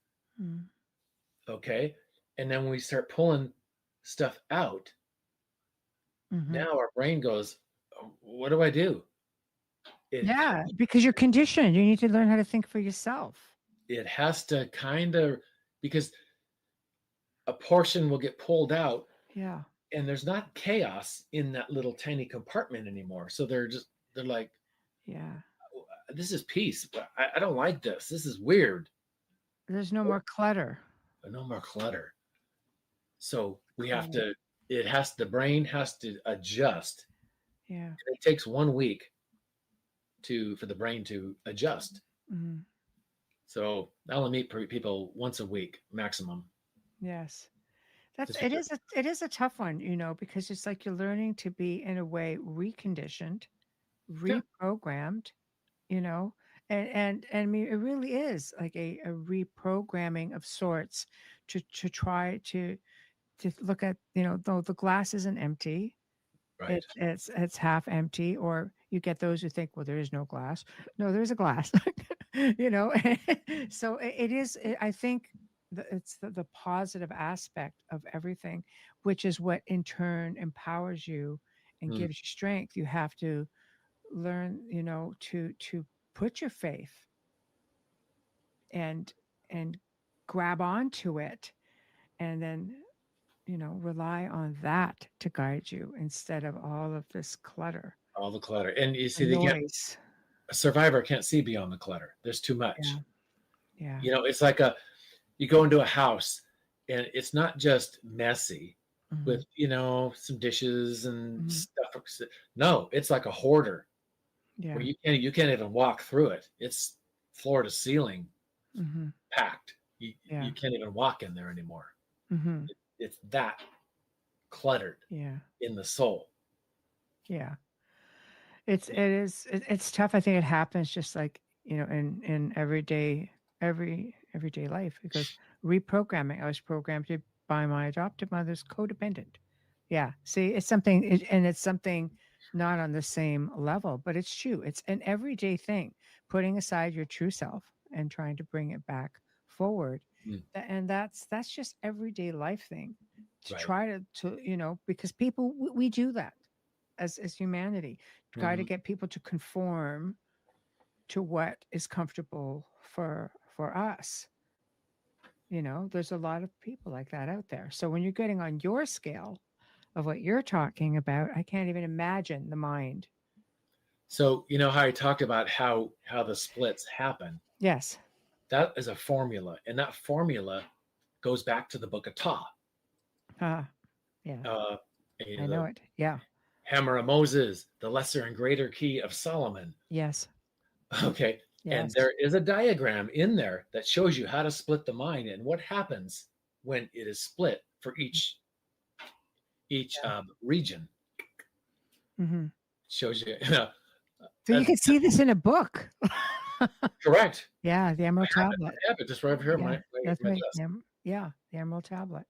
Okay. And then when we start pulling stuff out, now our brain goes, "What do I do?" Because you're conditioned. You need to learn how to think for yourself. It has to kind of, because a portion will get pulled out. Yeah. And there's not chaos in that little tiny compartment anymore. So they're like, this is peace. I don't like this. This is weird. There's no more clutter. No more clutter. So we have to, the brain has to adjust. Yeah. And it takes 1 week for the brain to adjust. So I only meet people once a week maximum. Yes. It is a tough one, because it's like you're learning to be, in a way, reconditioned, reprogrammed, and I mean, it really is like a reprogramming of sorts to try to look at, though the glass isn't empty, right? It's half empty. Or you get those who think, well, there is no glass. No, there's a glass. So it is. I think it's the positive aspect of everything, which is what in turn empowers you and gives you strength. You have to learn, to put your faith and grab onto it, and then rely on that to guide you instead of all of this clutter. All the clutter. And you see, a survivor can't see beyond the clutter. There's too much. Yeah. It's like you go into a house and it's not just messy with, some dishes and stuff. No, it's like a hoarder where you can't even walk through it. It's floor to ceiling packed. You can't even walk in there anymore. It's that cluttered in the soul. Yeah. It's tough. I think it happens just like, in everyday life, because reprogramming, I was programmed by my adoptive mother's codependent, Yeah. See, it's something, and it's something not on the same level, but it's true. It's an everyday thing, putting aside your true self and trying to bring it back forward. Mm. And that's just everyday life thing to Right. try to, because people, we do that as humanity, try to Mhm. get people to conform to what is comfortable for us. There's a lot of people like that out there. So when you're getting on your scale of what you're talking about, I can't even imagine the mind. So you know how I talked about how the splits happen. Yes. That is a formula, and that formula goes back to the Book of Ta. Yeah. I know it. Yeah. Hammer of Moses, the lesser and greater key of Solomon. Yes. Okay. And Yes. there is a diagram in there that shows you how to split the mind and what happens when it is split for each region. Mm-hmm. Shows you. So you can see this in a book. Correct. Yeah, the Emerald I Tablet. have it just right over here. Yeah, that's my right. desk. Yeah, the Emerald Tablet.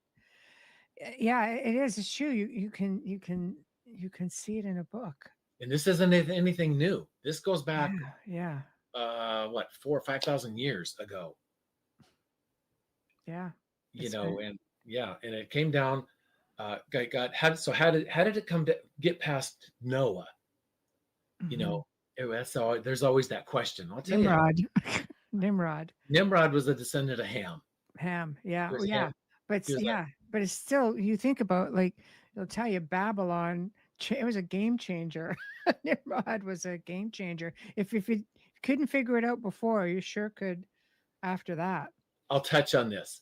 Yeah, it is. It's true. You can see it in a book. And this isn't anything new. This goes back. Yeah. What, 4,000 or 5,000 years ago? Yeah. And it came down. How did it come to get past Noah? Mm-hmm. So there's always that question. I'll tell Nimrod. you. Nimrod was a descendant of Ham. Ham. Yeah. It was Yeah. Ham. But He was like, but it's still, you think about, like, they'll tell you Babylon, it was a game changer. Nimrod was a game changer. If you couldn't figure it out before, you sure could after that. I'll touch on this.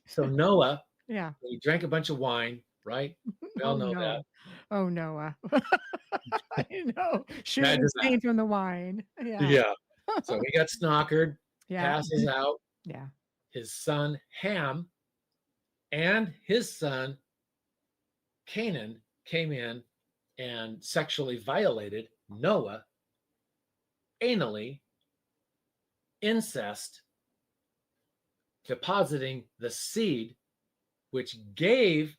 So Noah, Yeah. he drank a bunch of wine, right? We all know that. Oh, Noah. I know. Sure, Imagine was that. stain from the wine. Yeah. Yeah. So he got snockered, Yeah. passes out. Yeah. His son Ham and his son Canaan came in and sexually violated Noah, anally, incest, depositing the seed which gave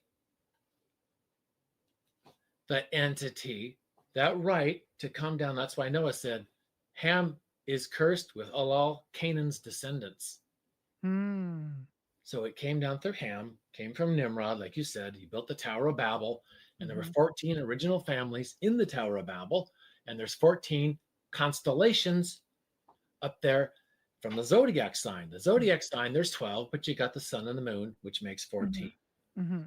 the entity that right to come down. That's why Noah said, Ham is cursed with all Canaan's descendants. So it came down through Ham, came from Nimrod, like you said. He built the Tower of Babel, and there were 14 original families in the Tower of Babel, and there's 14 constellations up there from the zodiac sign. The zodiac sign, there's 12, but you got the sun and the moon, which makes 14. Mm-hmm.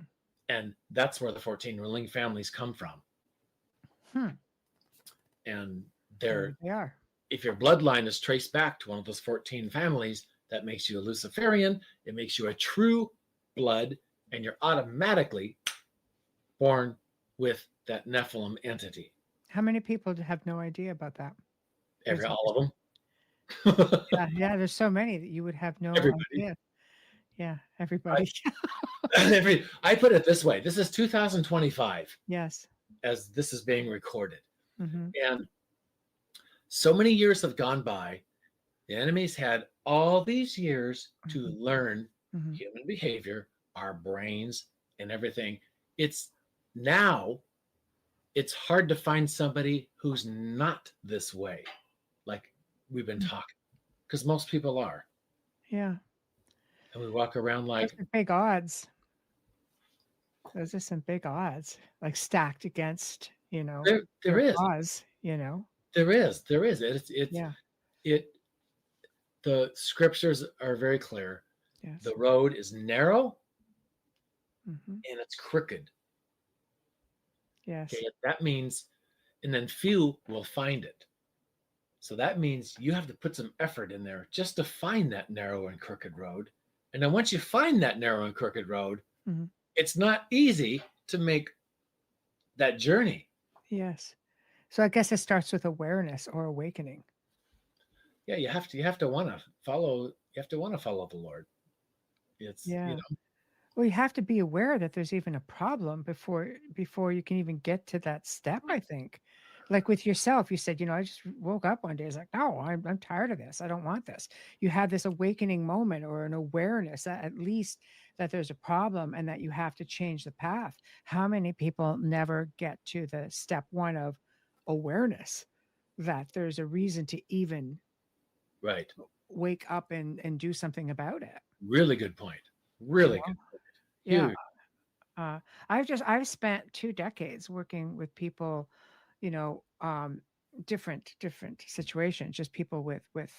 And that's where the 14 ruling families come from. And They are. if your bloodline is traced back to one of those 14 families, that makes you a Luciferian. It makes you a true blood, and you're automatically born with that Nephilim entity. How many people have no idea about that? All of them. Yeah, there's so many that you would have no Everybody. idea. Yeah, everybody. I put it this way. This is 2025 Yes. as this is being recorded. Mm-hmm. And so many years have gone by. The enemy's had all these years to learn human behavior, our brains, and everything. It's hard to find somebody who's not this way, like we've been talking, because most people are. Yeah. And we walk around like Those are big odds. Those are some big odds, like stacked against, there your is. cause, There is. The scriptures are very clear. Yes. The road is narrow Mm-hmm. and it's crooked. Yes. Okay, that means, and then few will find it. So that means you have to put some effort in there just to find that narrow and crooked road. And then once you find that narrow and crooked road, it's not easy to make that journey. Yes. So I guess it starts with awareness or awakening. Yeah, you have to want to follow. You have to want to follow the Lord. It's Well, you have to be aware that there's even a problem before you can even get to that step, I think. Like with yourself, you said, I just woke up one day. It's like, no, I'm tired of this. I don't want this. You have this awakening moment or an awareness that at least that there's a problem and that you have to change the path. How many people never get to the step one of awareness that there's a reason to even right wake up and do something about it? Really good point. Really good point. Yeah. Huge. I've spent 2 decades working with people, different situations, just people with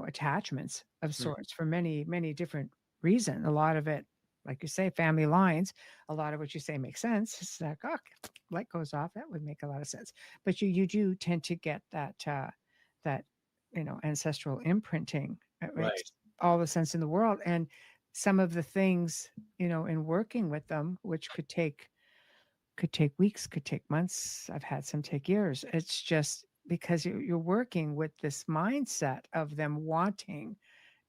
attachments of sorts for many different reasons. A lot of it, like you say, family lines. A lot of what you say makes sense. It's like, oh, light goes off. That would make a lot of sense. But you do tend to get that ancestral imprinting. It Right. makes all the sense in the world. And some of the things, in working with them, which could take weeks, could take months. I've had some take years. It's just because you're working with this mindset of them wanting.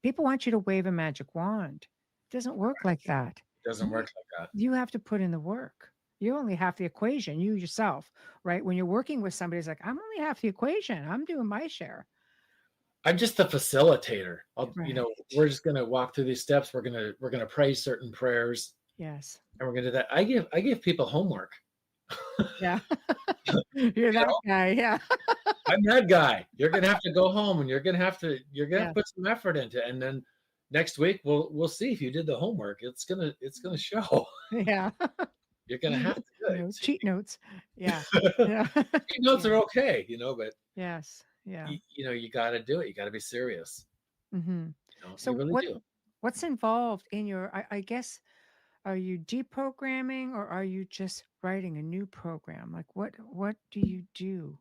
People want you to wave a magic wand. It doesn't work like that. It doesn't work like that. You have to put in the work. You're only half the equation, you yourself, right? When you're working with somebody, it's like, I'm only half the equation. I'm doing my share. I'm just the facilitator. Right. We're just gonna walk through these steps. We're gonna pray certain prayers. Yes. And we're gonna do that. I give people homework. Yeah. You're that guy. Yeah. I'm that guy. You're gonna have to go home and you're gonna have to Yeah. put some effort into it. And then next week we'll see if you did the homework. It's gonna show. Yeah. You're gonna have to do it. Cheat notes. Yeah. Yeah. Cheat notes are okay, but Yes. Yeah. you got to do it. You got to be serious. Mm-hmm. So you really do. what's involved in your, I guess, are you deprogramming or are you just writing a new program? Like what do you do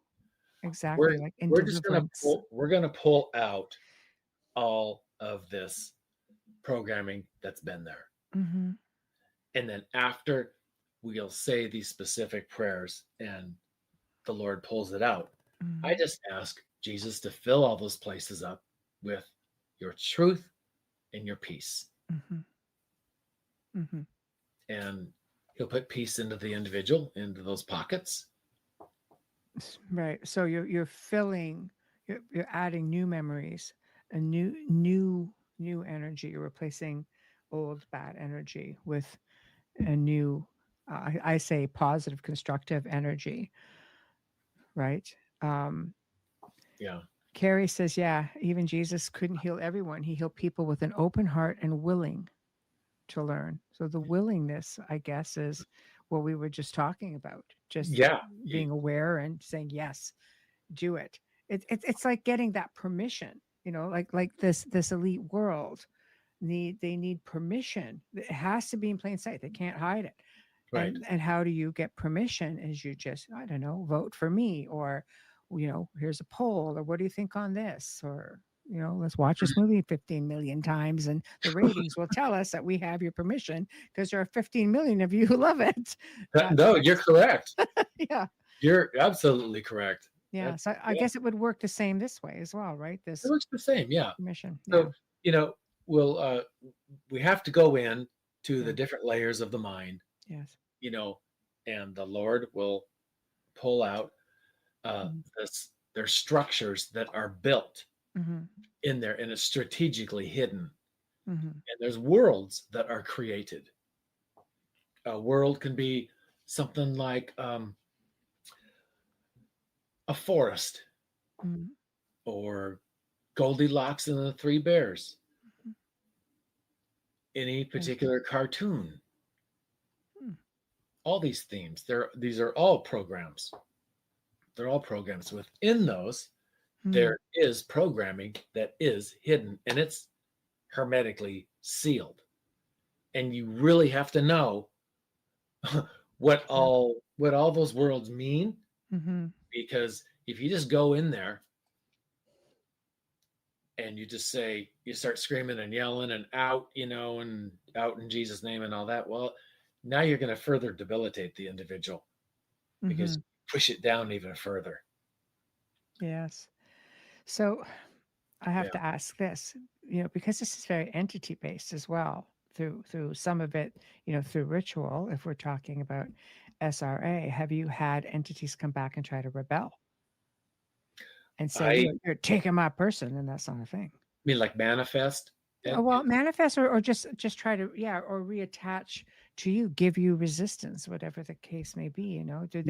exactly? Like in We're just deliverance? gonna pull out all of this programming that's been there. Mm-hmm. And then after we'll say these specific prayers and the Lord pulls it out. Mm-hmm. I just ask Jesus to fill all those places up with your truth and your peace. Mm-hmm. Mm-hmm. And he'll put peace into the individual, into those pockets. Right. So you're filling, you're adding new memories, a new energy. You're replacing old bad energy with a new, I say positive, constructive energy. Right. Yeah. Carrie says, yeah, even Jesus couldn't heal everyone. He healed people with an open heart and willing to learn. So the willingness, I guess, is what we were just talking about. Just being aware and saying, yes, do it. It's like getting that permission, like this elite world they need permission. It has to be in plain sight. They can't hide it. Right. And how do you get permission? Is you just, I don't know, vote for me, or, here's a poll, or what do you think on this? Or, let's watch this movie 15 million times and the ratings will tell us that we have your permission because there are 15 million of you who love it. No, you're correct. Yeah. You're absolutely correct. Yeah. So I guess it would work the same this way as well, right? It works the same. Yeah. Permission. So, we have to go in to the different layers of the mind. Yes. And the Lord will pull out there's structures that are built in there and it's strategically hidden. And there's worlds that are created. A world can be something like a forest or Goldilocks and the Three Bears. Any particular cartoon. All these themes, these are all programs. They're all programs. Within those, there is programming that is hidden and it's hermetically sealed. And you really have to know what all those worlds mean. Because if you just go in there and you start screaming and yelling and out, and out in Jesus' name and all that, well, now you're going to further debilitate the individual because you push it down even further. Yes. So I have to ask this, because this is very entity based as well, through some of it, through ritual. If we're talking about SRA, have you had entities come back and try to rebel and say you're taking my person, and that's not a thing? I mean, like manifest? Well, manifest or just try to, yeah, or reattach to you, give you resistance, whatever the case may be. You know, do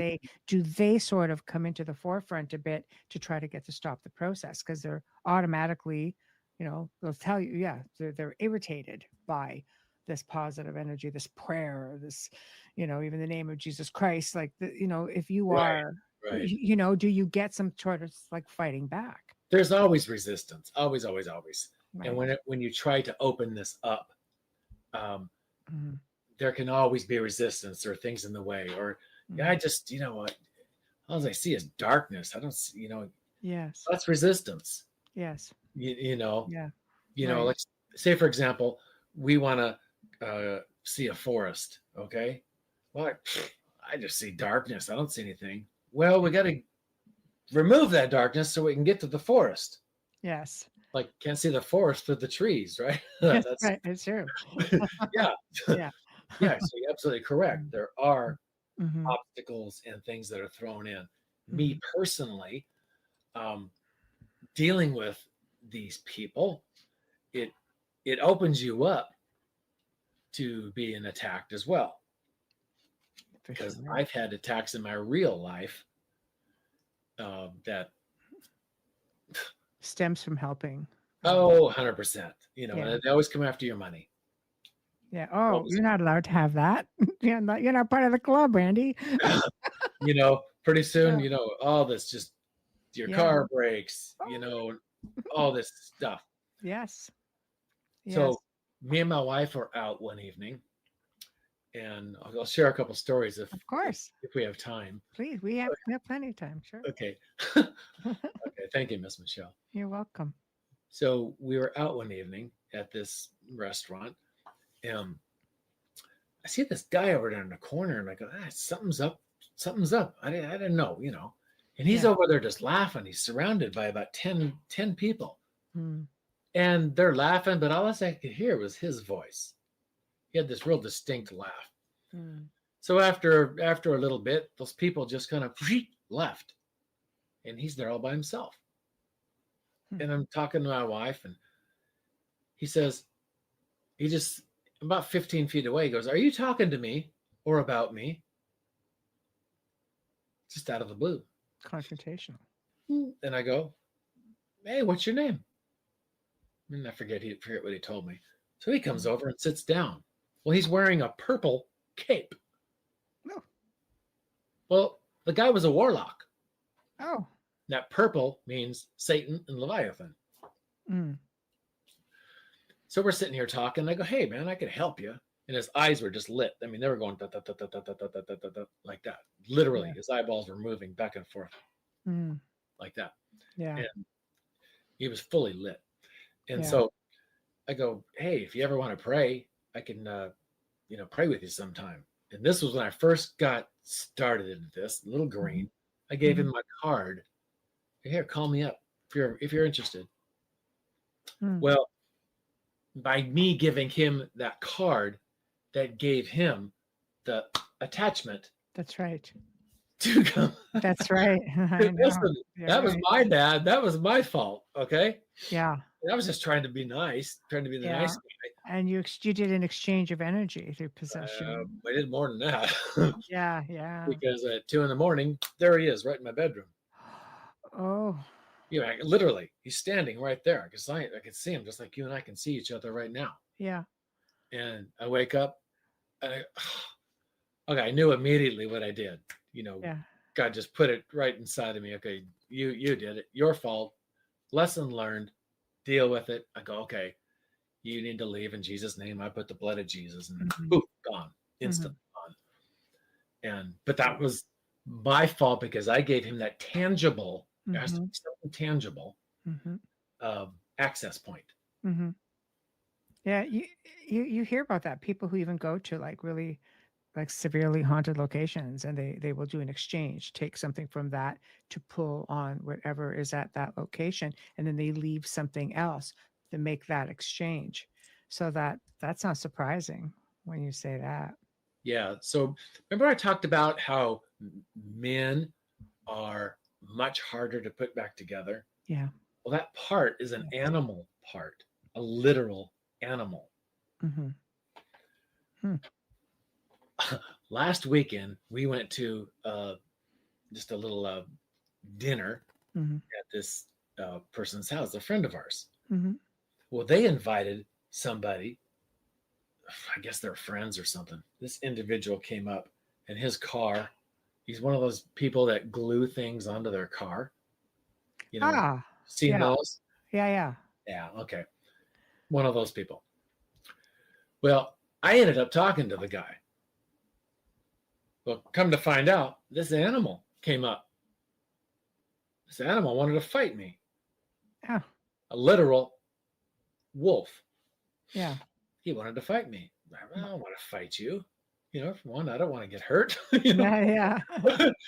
they sort of come into the forefront a bit to try to get to stop the process, because they're automatically, you know, they'll tell you, yeah, they're irritated by this positive energy, this prayer, this, you know, even the name of Jesus Christ. Like, you know, if you are, right. you know, do you get some sort of like fighting back? There's always resistance, always. Right. And when you try to open this up, there can always be resistance or things in the way. Or I just, you know what, all I see is darkness. I don't see, you know. Yes. That's resistance. Yes. You know. Yeah. You know, like say for example, we want to see a forest. Okay. Well, I just see darkness. I don't see anything. Well, we got to remove that darkness so we can get to the forest. Yes. Like, can't see the forest through the trees, right? That's right. It's true. Yeah. Yeah. Yeah. So you're absolutely correct. There are obstacles and things that are thrown in. Me personally, dealing with these people, it opens you up to being attacked as well. Because I've had attacks in my real life that stems from helping. 100%. You know, Yeah. and they always come after your money. Yeah. Oh, you're not allowed to have that. You're not part of the club, Randy. You know, pretty soon, you know, all this just your Yeah. car breaks, you know, all this stuff. Yes. So me and my wife were out one evening, and I'll share a couple stories Of course. if we have time. Please, we have plenty of time. Sure. Okay. Okay. Thank you, Miss Michelle. You're welcome. So we were out one evening at this restaurant, and I see this guy over there in the corner, and I go, something's up. Something's up. I didn't know, you know. And he's over there just laughing. He's surrounded by about 10 people. And they're laughing, but all I could hear was his voice. He had this real distinct laugh. So after a little bit, those people just kind of left. And he's there all by himself. And I'm talking to my wife, and he says, he just about 15 feet away, he goes, "Are you talking to me or about me?" Just out of the blue. Confrontational. And I go, "Hey, what's your name?" And I forget what he told me. So he comes over and sits down. Well, he's wearing a purple cape. Oh. Well, the guy was a warlock. Oh. That purple means Satan and Leviathan. So we're sitting here talking. And I go, "Hey, man, I could help you." And his eyes were just lit. I mean, they were going da, da, da, da, da, da, da, da, da, da, like that. Literally, his eyeballs were moving back and forth like that. Yeah. And he was fully lit. And so I go, "Hey, if you ever want to pray, I can, pray with you sometime." And this was when I first got started into this, little green. I gave him my card. "Here, call me up if you're interested." Well, by me giving him that card, that gave him the attachment. That's right. To come. That's right. Listen, that was my bad. That was my fault. Okay. Yeah. I was just trying to be nice, trying to be the nice guy. And you did an exchange of energy through possession. I did more than that. Yeah. Because at 2 a.m, there he is, right in my bedroom. Oh. Yeah, literally, he's standing right there. I can see him just like you and I can see each other right now. Yeah. And I wake up, and I knew immediately what I did. You know, God just put it right inside of me. Okay, you did it. Your fault. Lesson learned. Deal with it. I go, okay, you need to leave in Jesus' name. I put the blood of Jesus, and boom, gone, instantly gone. But that was my fault because I gave him that tangible, there has to be something tangible access point. Yeah, you hear about that. People who even go to like really like severely haunted locations, and they will do an exchange, take something from that to pull on whatever is at that location, and then they leave something else to make that exchange. So that's not surprising when you say that. Yeah. So remember I talked about how men are much harder to put back together. Yeah. Well, that part is an animal part, a literal animal. Mm-hmm. Last weekend, we went to just a little dinner Mm-hmm. at this person's house, a friend of ours. Mm-hmm. Well, they invited somebody, I guess they're friends or something. This individual came up and his car, he's one of those people that glue things onto their car. You know, seen yeah. those? Yeah. Yeah, okay. One of those people. Well, I ended up talking to the guy. Well, come to find out, this animal came up. This animal wanted to fight me. Oh. A literal wolf. Yeah. He wanted to fight me. I don't want to fight you. You know, for one, I don't want to get hurt. You know? Yeah.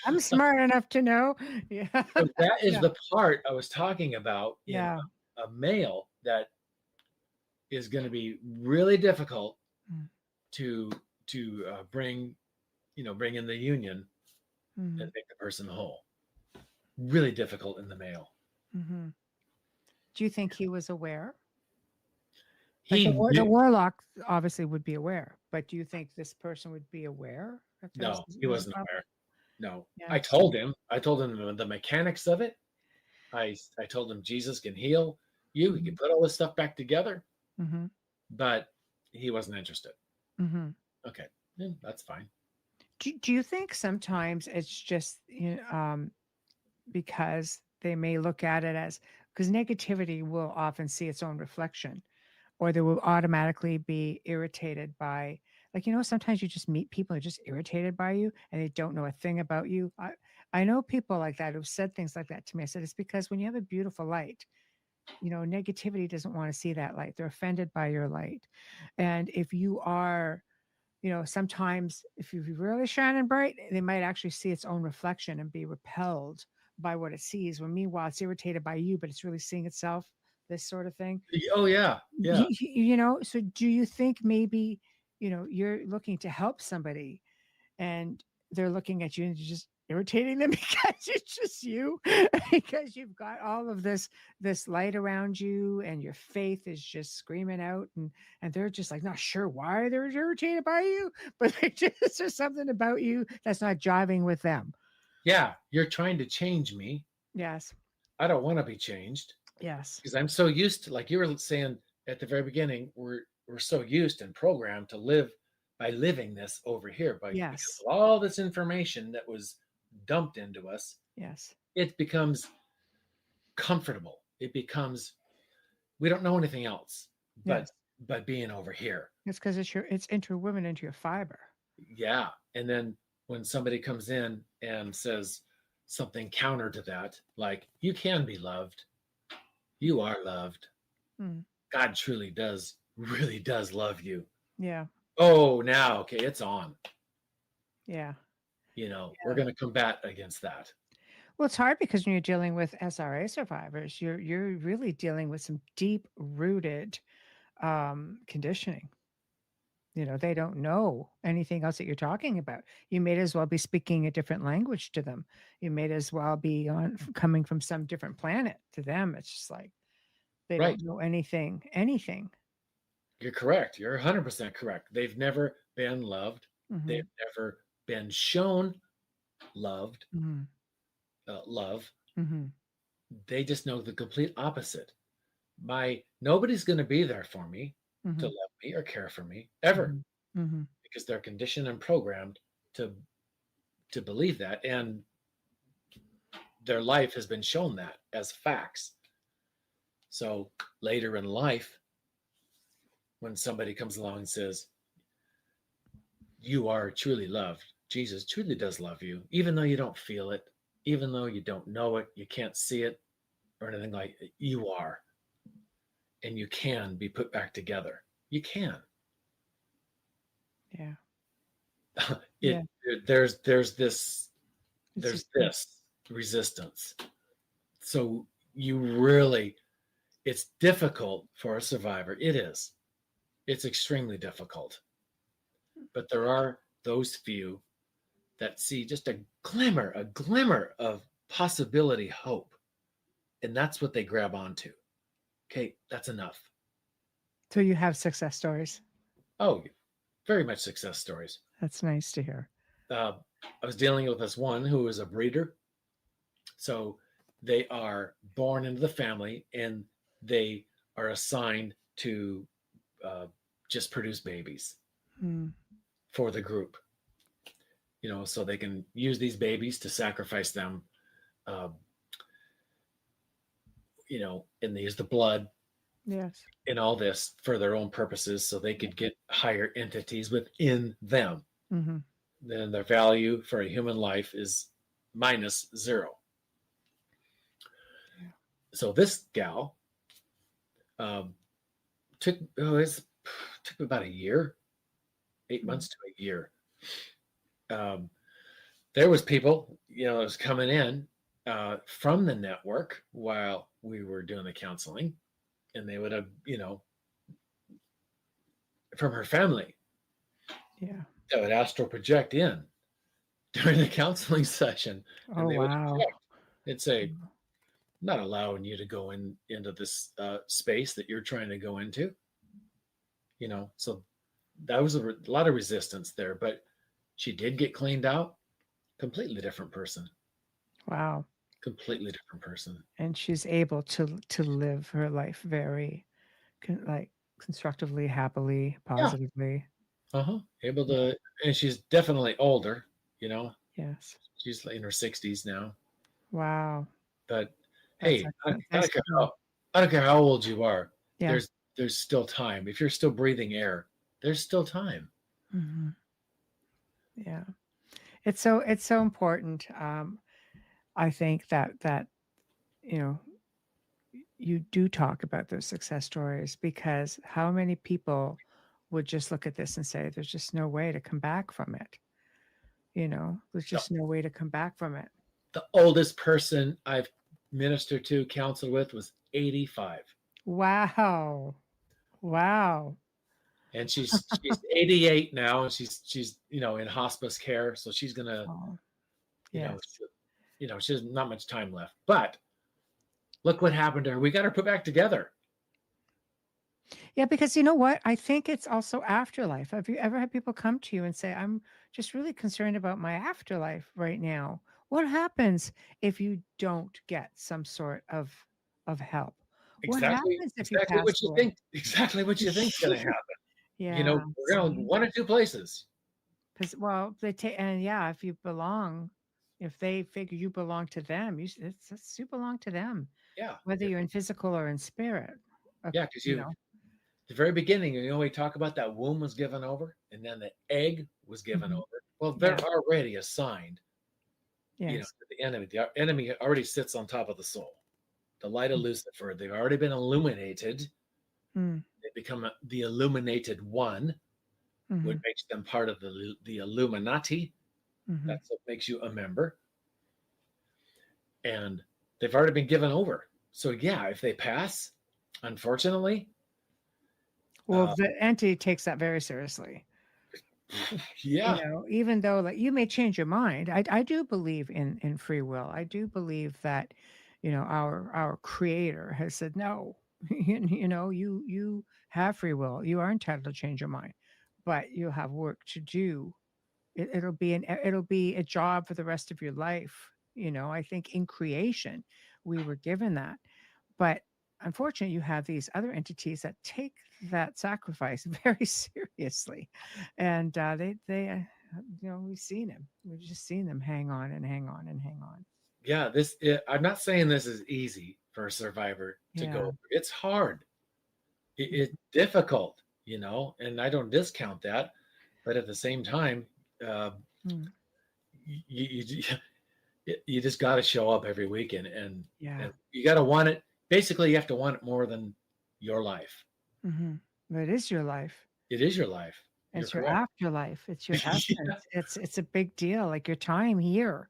I'm smart enough to know. Yeah. So that is Yeah. the part I was talking about in Yeah. a male that is going to be really difficult to bring in the union and make the person whole. Really difficult in the male. Mm-hmm. Do you think he was aware? He Like the knew- warlock obviously would be aware, but do you think this person would be aware? If there No, was he a wasn't problem? aware. No, Yeah. I told him the mechanics of it. I told him Jesus can heal you. He can put all this stuff back together, Mm-hmm. but he wasn't interested. Mm-hmm. Okay, yeah, that's fine. Do you think sometimes it's just because they may look at it as, because negativity will often see its own reflection, or they will automatically be irritated by, like, sometimes you just meet people who are just irritated by you and they don't know a thing about you. I know people like that who've said things like that to me. I said, it's because when you have a beautiful light, negativity doesn't want to see that light. They're offended by your light. And if you are, sometimes if you're really shining bright, they might actually see its own reflection and be repelled by what it sees. When meanwhile, it's irritated by you, but it's really seeing itself, this sort of thing. Oh, yeah. Yeah. So do you think maybe, you're looking to help somebody and they're looking at you and you're just irritating them because it's just you, because you've got all of this light around you and your faith is just screaming out, and they're just like not sure why they're irritated by you, but there's something about you that's not jiving with them. Yeah, you're trying to change me. Yes. I don't want to be changed. Yes. Because I'm so used to, like you were saying at the very beginning, we're so used and programmed to live by living this over here. Because of all this information that was dumped into us. Yes. It becomes comfortable. It becomes, we don't know anything else but being over here. It's because it's interwoven into your fiber. Yeah. And then when somebody comes in and says something counter to that, like, you can be loved. You are loved. God truly really does love you. Yeah. Oh, now, okay, it's on. Yeah. We're going to combat against that. Well, it's hard because when you're dealing with SRA survivors, you're really dealing with some deep-rooted conditioning. They don't know anything else that you're talking about. You may as well be speaking a different language to them. You may as well be coming from some different planet. To them, it's just like they don't know anything. You're correct. You're 100% correct. They've never been loved. Mm-hmm. They've never been shown love. Mm-hmm. They just know the complete opposite. Nobody's going to be there for me to love me or care for me ever, because they're conditioned and programmed to believe that, and their life has been shown that as facts. So later in life, when somebody comes along and says, you are truly loved, Jesus truly does love you, even though you don't feel it, even though you don't know it, you can't see it or anything like it, you are. And you can be put back together. You can. Yeah. There's this resistance. So it's difficult for a survivor. It is. It's extremely difficult. But there are those few that see just a glimmer of possibility, hope. And that's what they grab onto. Okay, that's enough. So you have success stories. Oh, very much success stories. That's nice to hear. I was dealing with this one who was a breeder. So they are born into the family and they are assigned to just produce babies for the group. So they can use these babies to sacrifice them, and they use the blood. Yes. And all this for their own purposes so they could get higher entities within them. Mm-hmm. Then their value for a human life is -0. Yeah. So this gal took about a year, 8 months to a year. There was people, that was coming in from the network while we were doing the counseling, and they would have, from her family. Yeah. That would astral project in during the counseling session. And they would project. They'd say, not allowing you to go into this space that you're trying to go into. So that was a lot of resistance there, but she did get cleaned out. Completely different person. Wow. Completely different person. And she's able to live her life very constructively, happily, positively. Able to, and she's definitely older, Yes. She's in her 60s now. Wow. But hey, I don't care how old you are. Yeah. There's still time. If you're still breathing air, there's still time. Mm-hmm. Yeah. It's so important. I think that you do talk about those success stories, because how many people would just look at this and say, there's just no way to come back from it. There's just no way to come back from it. The oldest person I've ministered to, counseled with, was 85. Wow. And she's 88 now, and she's in hospice care, so she's gonna she has not much time left. But look what happened to her. We got her put back together. Yeah, because you know what? I think it's also afterlife. Have you ever had people come to you and say, I'm just really concerned about my afterlife right now? What happens if you don't get some sort of help? What happens if you pass what you away? think? Exactly what you think's going to happen. Yeah. We're going one or two places. Because they take, and if you belong, if they figure you belong to them, you belong to them. Yeah. Whether you're in physical or in spirit. Yeah, because the very beginning, we talk about that womb was given over, and then the egg was given over. Well, they're already assigned. Yes. To the enemy. The enemy already sits on top of the soul. The light of Lucifer. They've already been illuminated. They become the illuminated one, which makes them part of the Illuminati. That's what makes you a member. And they've already been given over. So if they pass, unfortunately. Well, the entity takes that very seriously. Yeah. Even though you may change your mind. I do believe in free will. I do believe that, our creator has said, no, you have free will. You are entitled to change your mind, but you have work to do. It'll be a job for the rest of your life. I think in creation, we were given that, but unfortunately, you have these other entities that take that sacrifice very seriously, and they we've seen them. We've just seen them hang on and hang on and hang on. Yeah, I'm not saying this is easy for a survivor to go over. It's hard. It's difficult, and I don't discount that, but at the same time, you just got to show up every weekend, and you got to want it. Basically, you have to want it more than your life. But it is your life. It is your life. It's your afterlife. It's your essence. It's a big deal. Like your time here,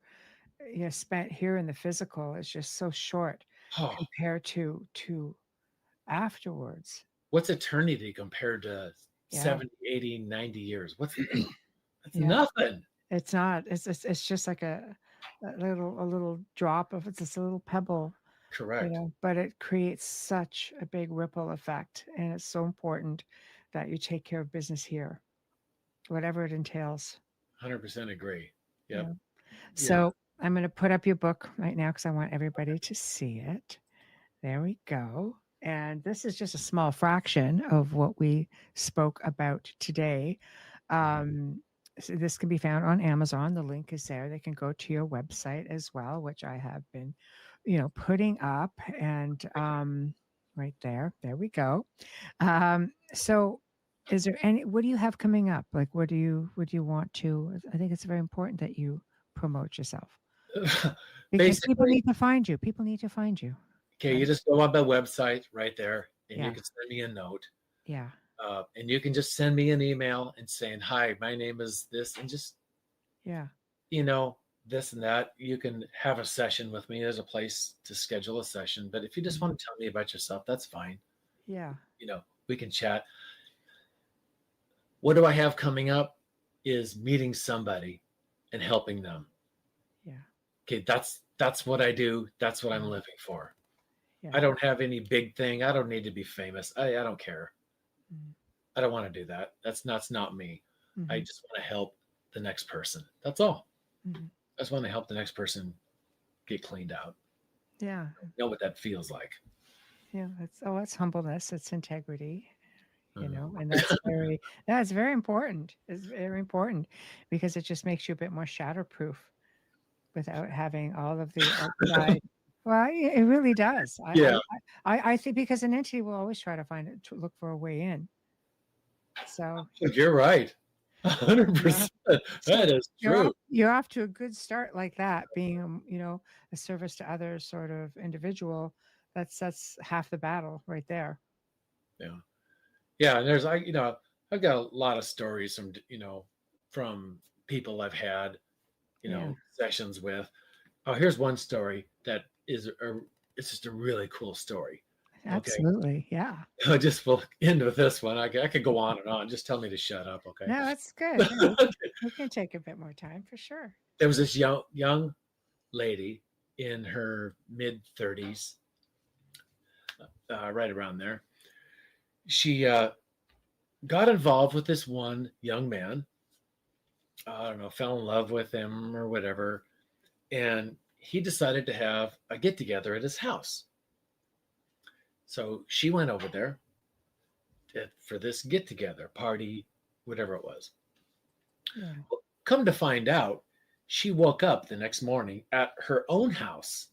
spent here in the physical is just so short compared to afterwards. What's eternity compared to 70, 80, 90 years? It's nothing. It's not. It's just like a little drop of it's just a little pebble Correct. But it creates such a big ripple effect, and it's so important that you take care of business here, whatever it entails. 100% agree. Yep. Yeah. So I'm going to put up your book right now because I want everybody to see it. There we go. And this is just a small fraction of what we spoke about today. So this can be found on Amazon. The link is there. They can go to your website as well, which I have been, putting up. And right there, there we go. So, is there what do you have coming up? Like, what do you want to? I think it's very important that you promote yourself because people need to find you. People need to find you. Okay, you just go on the website right there, and Yeah. you can send me a note. Yeah. And you can just send me an email and saying, "Hi, my name is this," and just Yeah. This and that. You can have a session with me. There's a place to schedule a session. But if you just want to tell me about yourself, that's fine. Yeah. We can chat. What do I have coming up is meeting somebody and helping them. Yeah. Okay, that's what I do. That's what I'm living for. Yeah. I don't have any big thing. I don't need to be famous. I don't care. I don't want to do that. That's not me. I just want to help the next person. That's all. I just want to help the next person get cleaned out. Yeah. Know what that feels like. Yeah. It's humbleness. It's integrity. And that's very important. It's very important because it just makes you a bit more shatterproof without having all of the outside. Well, it really does. I think because an entity will always try to look for a way in. So you're right. 100%. That is true. You're off to a good start like that, being a service to others sort of individual. That's half the battle right there. Yeah, and there's I've got a lot of stories from people I've had sessions with. Oh, here's one story that it's just a really cool story. Absolutely, yeah. I just will end with this one. I could go on and on. Just tell me to shut up, okay? No, that's good. We can take a bit more time for sure. There was this young lady in her mid-30s, right around there. She got involved with this one young man. I don't know, fell in love with him or whatever. And he decided to have a get-together at his house. So she went over there for this get-together party, whatever it was. Yeah. Well, come to find out, she woke up the next morning at her own house.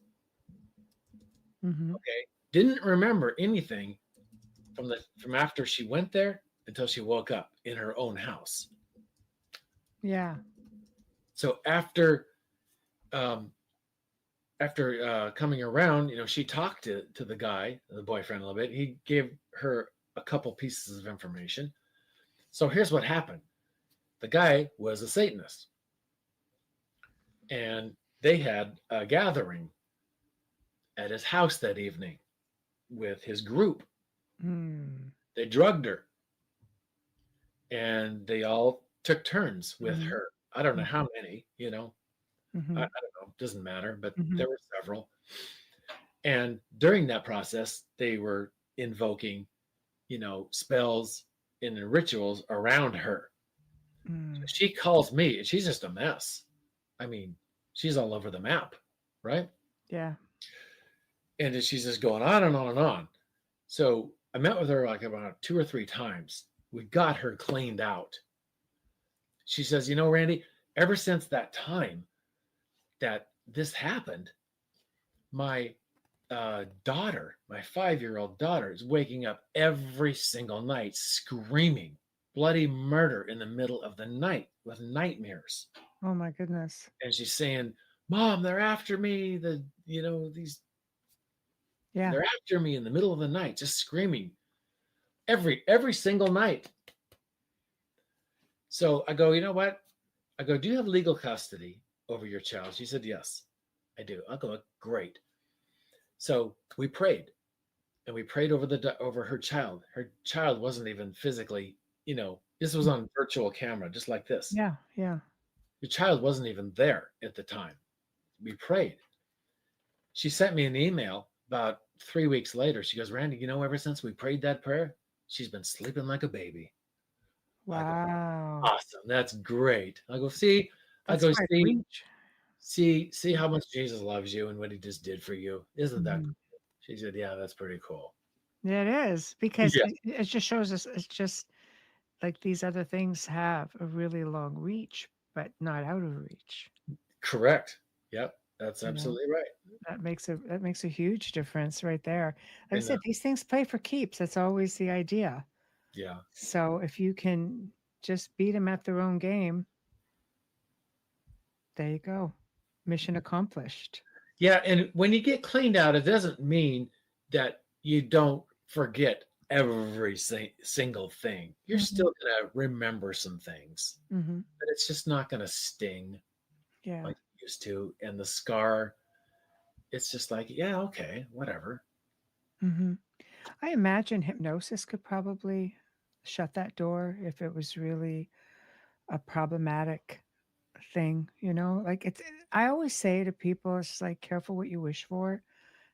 Okay. Didn't remember anything from after she went there until she woke up in her own house. Yeah. So after coming around, she talked to the guy, the boyfriend, a little bit. He gave her a couple pieces of information. So here's what happened. The guy was a Satanist. And they had a gathering at his house that evening with his group. They drugged her. And they all took turns with her. I don't know how many, I don't know. Doesn't matter, but there were several. And during that process, they were invoking, spells and rituals around her. So she calls me, and she's just a mess. I mean, she's all over the map, right? Yeah. And she's just going on and on and on. So I met with her like about 2 or 3 times. We got her cleaned out. She says, Randy, ever since that time that this happened, my daughter, my 5-year-old daughter, is waking up every single night screaming bloody murder in the middle of the night with nightmares. Oh my goodness. And she's saying, Mom, they're after me. They're after me in the middle of the night, just screaming every single night. So I go, you know what? I go, do you have legal custody over your child? She said, yes, I do. I go, great. So we prayed, and we prayed over her child. Her child wasn't even physically, this was on virtual camera, just like this. Yeah, yeah. Your child wasn't even there at the time. We prayed. She sent me an email about 3 weeks later, she goes, Randy, ever since we prayed that prayer, she's been sleeping like a baby. Wow. Awesome. That's great. I go, see, That's quite reach. see how much Jesus loves you and what he just did for you. Isn't that Mhm. cool? She said, yeah, that's pretty cool. Yeah, it is, because Yeah. it just shows us it's just like these other things have a really long reach, but not out of reach. Correct. Yep. That's You know, absolutely right. that makes a huge difference right there. Like I I know. said, these things play for keeps. That's always the idea. Yeah. So if you can just beat them at their own game, there you go. Mission accomplished. Yeah. And when you get cleaned out, it doesn't mean that you don't forget every single thing. You're Mhm. still going to remember some things, Mhm. but it's just not going to sting Yeah. like it used to. And the scar, it's just like, yeah, okay, whatever. hmm I imagine hypnosis could probably shut that door if it was really a problematic thing, like I always say to people, it's like careful what you wish for,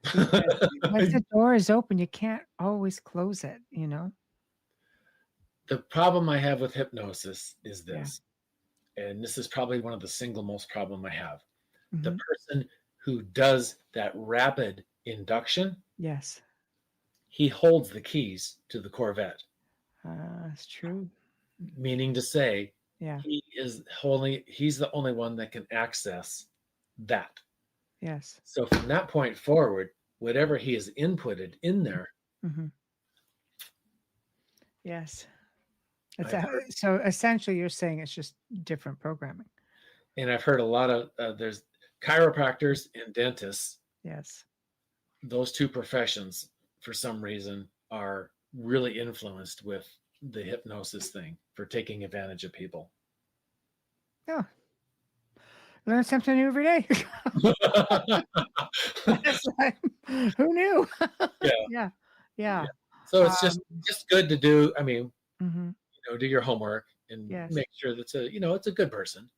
because once the door is open, you can't always close it. The problem I have with hypnosis is Yeah. this, and this is probably one of the single most problem I have. The Mhm. person who does that rapid induction, Yes. he holds the keys to the Corvette, That's true. meaning to say Yeah. he's the only one that can access that. Yes. So from that point forward, whatever he has inputted in there, hmm Yes. I've heard, So essentially, you're saying it's just different programming. and I've heard a lot of there's chiropractors and dentists. Yes. Those two professions, for some reason, are really influenced with the hypnosis thing for taking advantage of people. Oh, learn something new every day. It's like, who knew? Yeah. Yeah. Yeah. So it's just good to do. I mean, Mhm. do your homework and Yes. make sure that's it's a good person.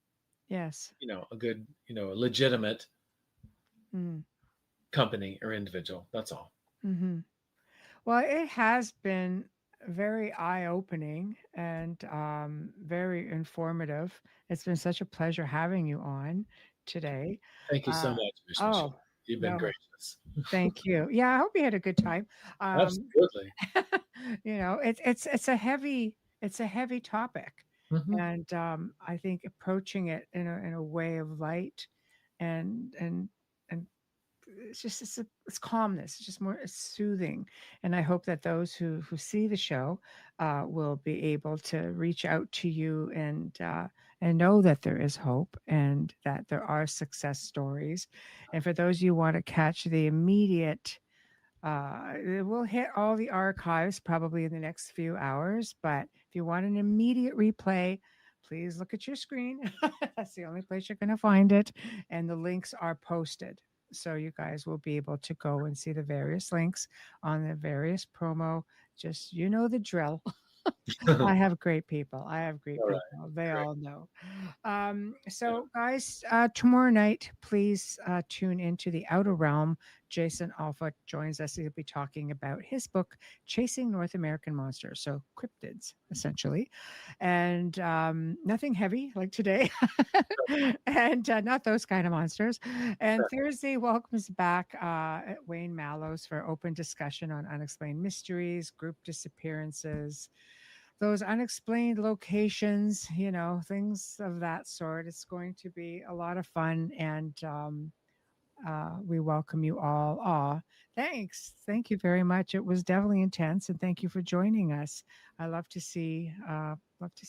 Yes. A good, a legitimate Mm. company or individual. That's all. hmm Well, it has been very eye-opening and very informative. It's been such a pleasure having you on today. Thank you so much, Miss Oh, Michelle. You've been no, gracious. thank you. Yeah, I hope you had a good time. Absolutely. It's a heavy topic, Mhm. and I think approaching it in a way of light and it's calmness. It's just more it's soothing, and I hope that those who see the show will be able to reach out to you and know that there is hope and that there are success stories. And for those of you who want to catch the immediate, we'll hit all the archives probably in the next few hours. But if you want an immediate replay, please look at your screen. That's the only place you're going to find it. And the links are posted. So you guys will be able to go and see the various links on the various promo. Just, the drill. I have great people. All right. They Great. all know. So, guys, tomorrow night, please tune into the Outer Realm. Jason Alpha joins us. He'll be talking about his book, Chasing North American Monsters. So, cryptids, essentially. And nothing heavy like today, and not those kind of monsters. And Thursday welcomes back Wayne Mallows for open discussion on unexplained mysteries, group disappearances, those unexplained locations, things of that sort. It's going to be a lot of fun, and we welcome you all. Thanks. Thank you very much. It was definitely intense, and thank you for joining us. I love to see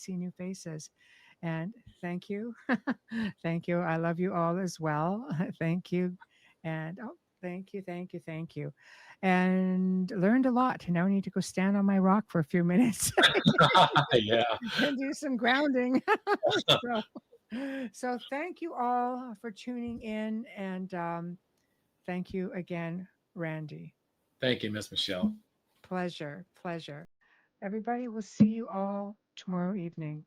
new faces, and thank you, thank you. I love you all as well. Thank you, and thank you, and learned a lot. Now I need to go stand on my rock for a few minutes. Yeah. And do some grounding. so thank you all for tuning in, and thank you again, Randy. Thank you, Miss Michelle. Pleasure. Everybody, we'll see you all tomorrow evening.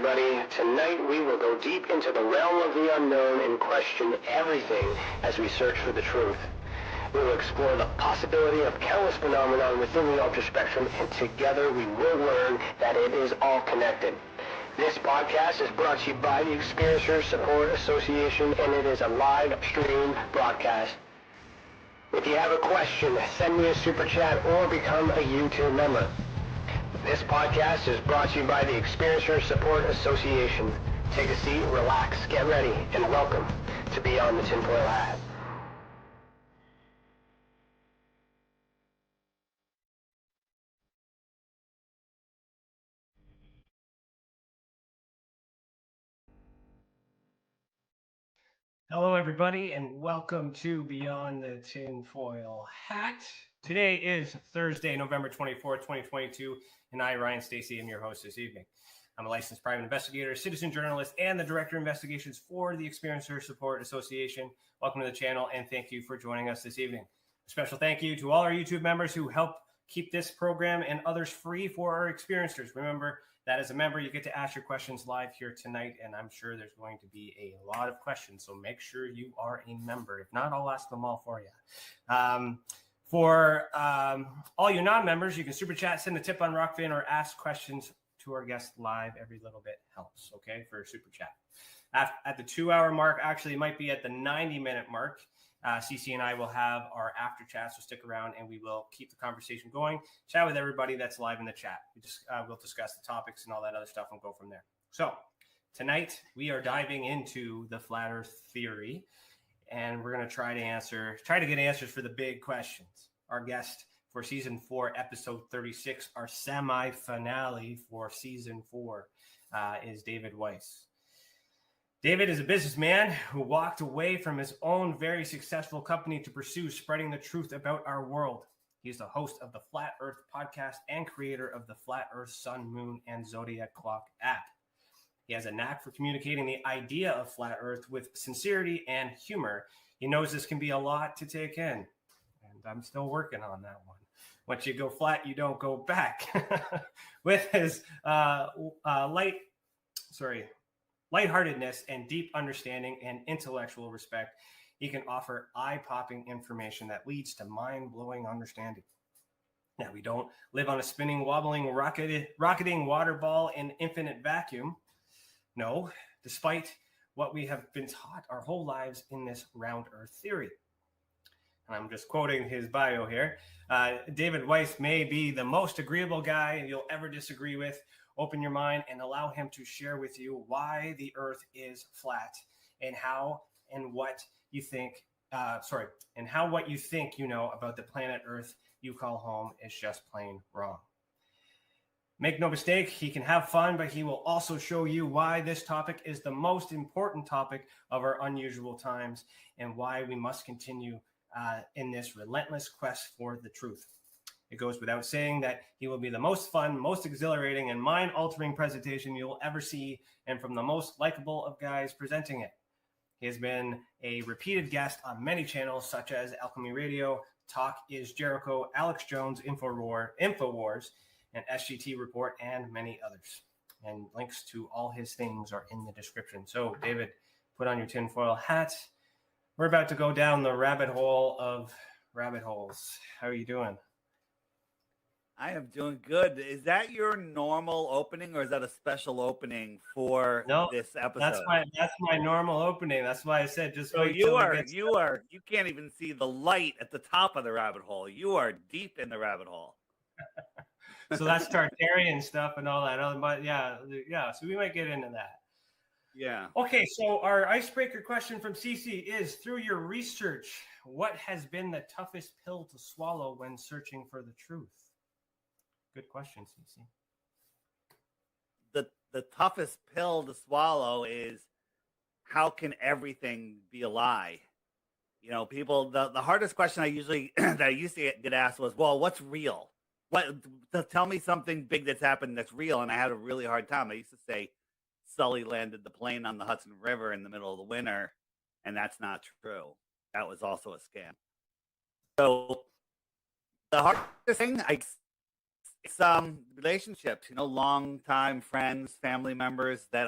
everybody. Tonight we will go deep into the realm of the unknown and question everything as we search for the truth. We will explore the possibility of countless phenomena within the ultra spectrum, and together we will learn that it is all connected. This podcast is brought to you by the Experiencers Support Association, and it is a live stream broadcast. If you have a question, send me a super chat or become a YouTube member. This podcast is brought to you by the Experiencers Support Association. Take a seat, relax, get ready, and welcome to Beyond the Tinfoil Hat. Hello, everybody, and welcome to Beyond the Tinfoil Hat. Today is Thursday, November 24th, 2022, and I, Ryan Stacy, am your host this evening. I'm a licensed private investigator, citizen journalist, and the director of investigations for the Experiencer Support Association. Welcome to the channel, and thank you for joining us this evening. A special thank you to all our YouTube members who help keep this program and others free for our experiencers. Remember, that as a member, you get to ask your questions live here tonight, and I'm sure there's going to be a lot of questions, so make sure you are a member. If not, I'll ask them all for you. For all you non-members, you can super chat, send a tip on Rockfin, or ask questions to our guests live. Every little bit helps, okay, for super chat. At the 2-hour mark, actually, it might be at the 90-minute mark, CC and I will have our after chat, so stick around and we will keep the conversation going. Chat with everybody that's live in the chat. We'll discuss the topics and all that other stuff and go from there. So tonight we are diving into the flat Earth theory, and we're going to try to get answers for the big questions. Our guest for season 4, episode 36, our semi-finale for season 4, is David Weiss. David is a businessman who walked away from his own very successful company to pursue spreading the truth about our world. He's the host of the Flat Earth podcast and creator of the Flat Earth Sun, Moon, and Zodiac Clock app. He has a knack for communicating the idea of flat Earth with sincerity and humor. He knows this can be a lot to take in, and I'm still working on that one. Once you go flat, you don't go back. With his lightheartedness and deep understanding and intellectual respect, he can offer eye-popping information that leads to mind-blowing understanding. Now, we don't live on a spinning, wobbling, rocketing water ball in infinite vacuum. No, despite what we have been taught our whole lives in this round Earth theory. And I'm just quoting his bio here. David Weiss may be the most agreeable guy you'll ever disagree with. Open your mind and allow him to share with you why the Earth is flat and what you think you know about the planet Earth you call home is just plain wrong. Make no mistake, he can have fun, but he will also show you why this topic is the most important topic of our unusual times and why we must continue in this relentless quest for the truth. It goes without saying that he will be the most fun, most exhilarating, and mind-altering presentation you'll ever see, and from the most likable of guys presenting it. He has been a repeated guest on many channels such as Alchemy Radio, Talk is Jericho, Alex Jones, InfoWars, and SGT Report, and many others. And links to all his things are in the description. So, David, put on your tinfoil hat. We're about to go down the rabbit hole of rabbit holes. How are you doing? I am doing good. Is that your normal opening, or is that a special opening for this episode? That's my normal opening. That's why I said just so wait you till you can't even see the light at the top of the rabbit hole. You are deep in the rabbit hole. So that's Targaryen stuff and all that. But yeah. So we might get into that. Yeah. Okay. So our icebreaker question from CC is: through your research, what has been the toughest pill to swallow when searching for the truth? Good question, CC. The toughest pill to swallow is, how can everything be a lie? You know, people. The hardest question I used to get asked was, "Well, what's real? Tell me something big that's happened that's real." And I had a really hard time. I used to say, Sully landed the plane on the Hudson River in the middle of the winter, and that's not true. That was also a scam. So the hardest thing relationships, long time friends, family members that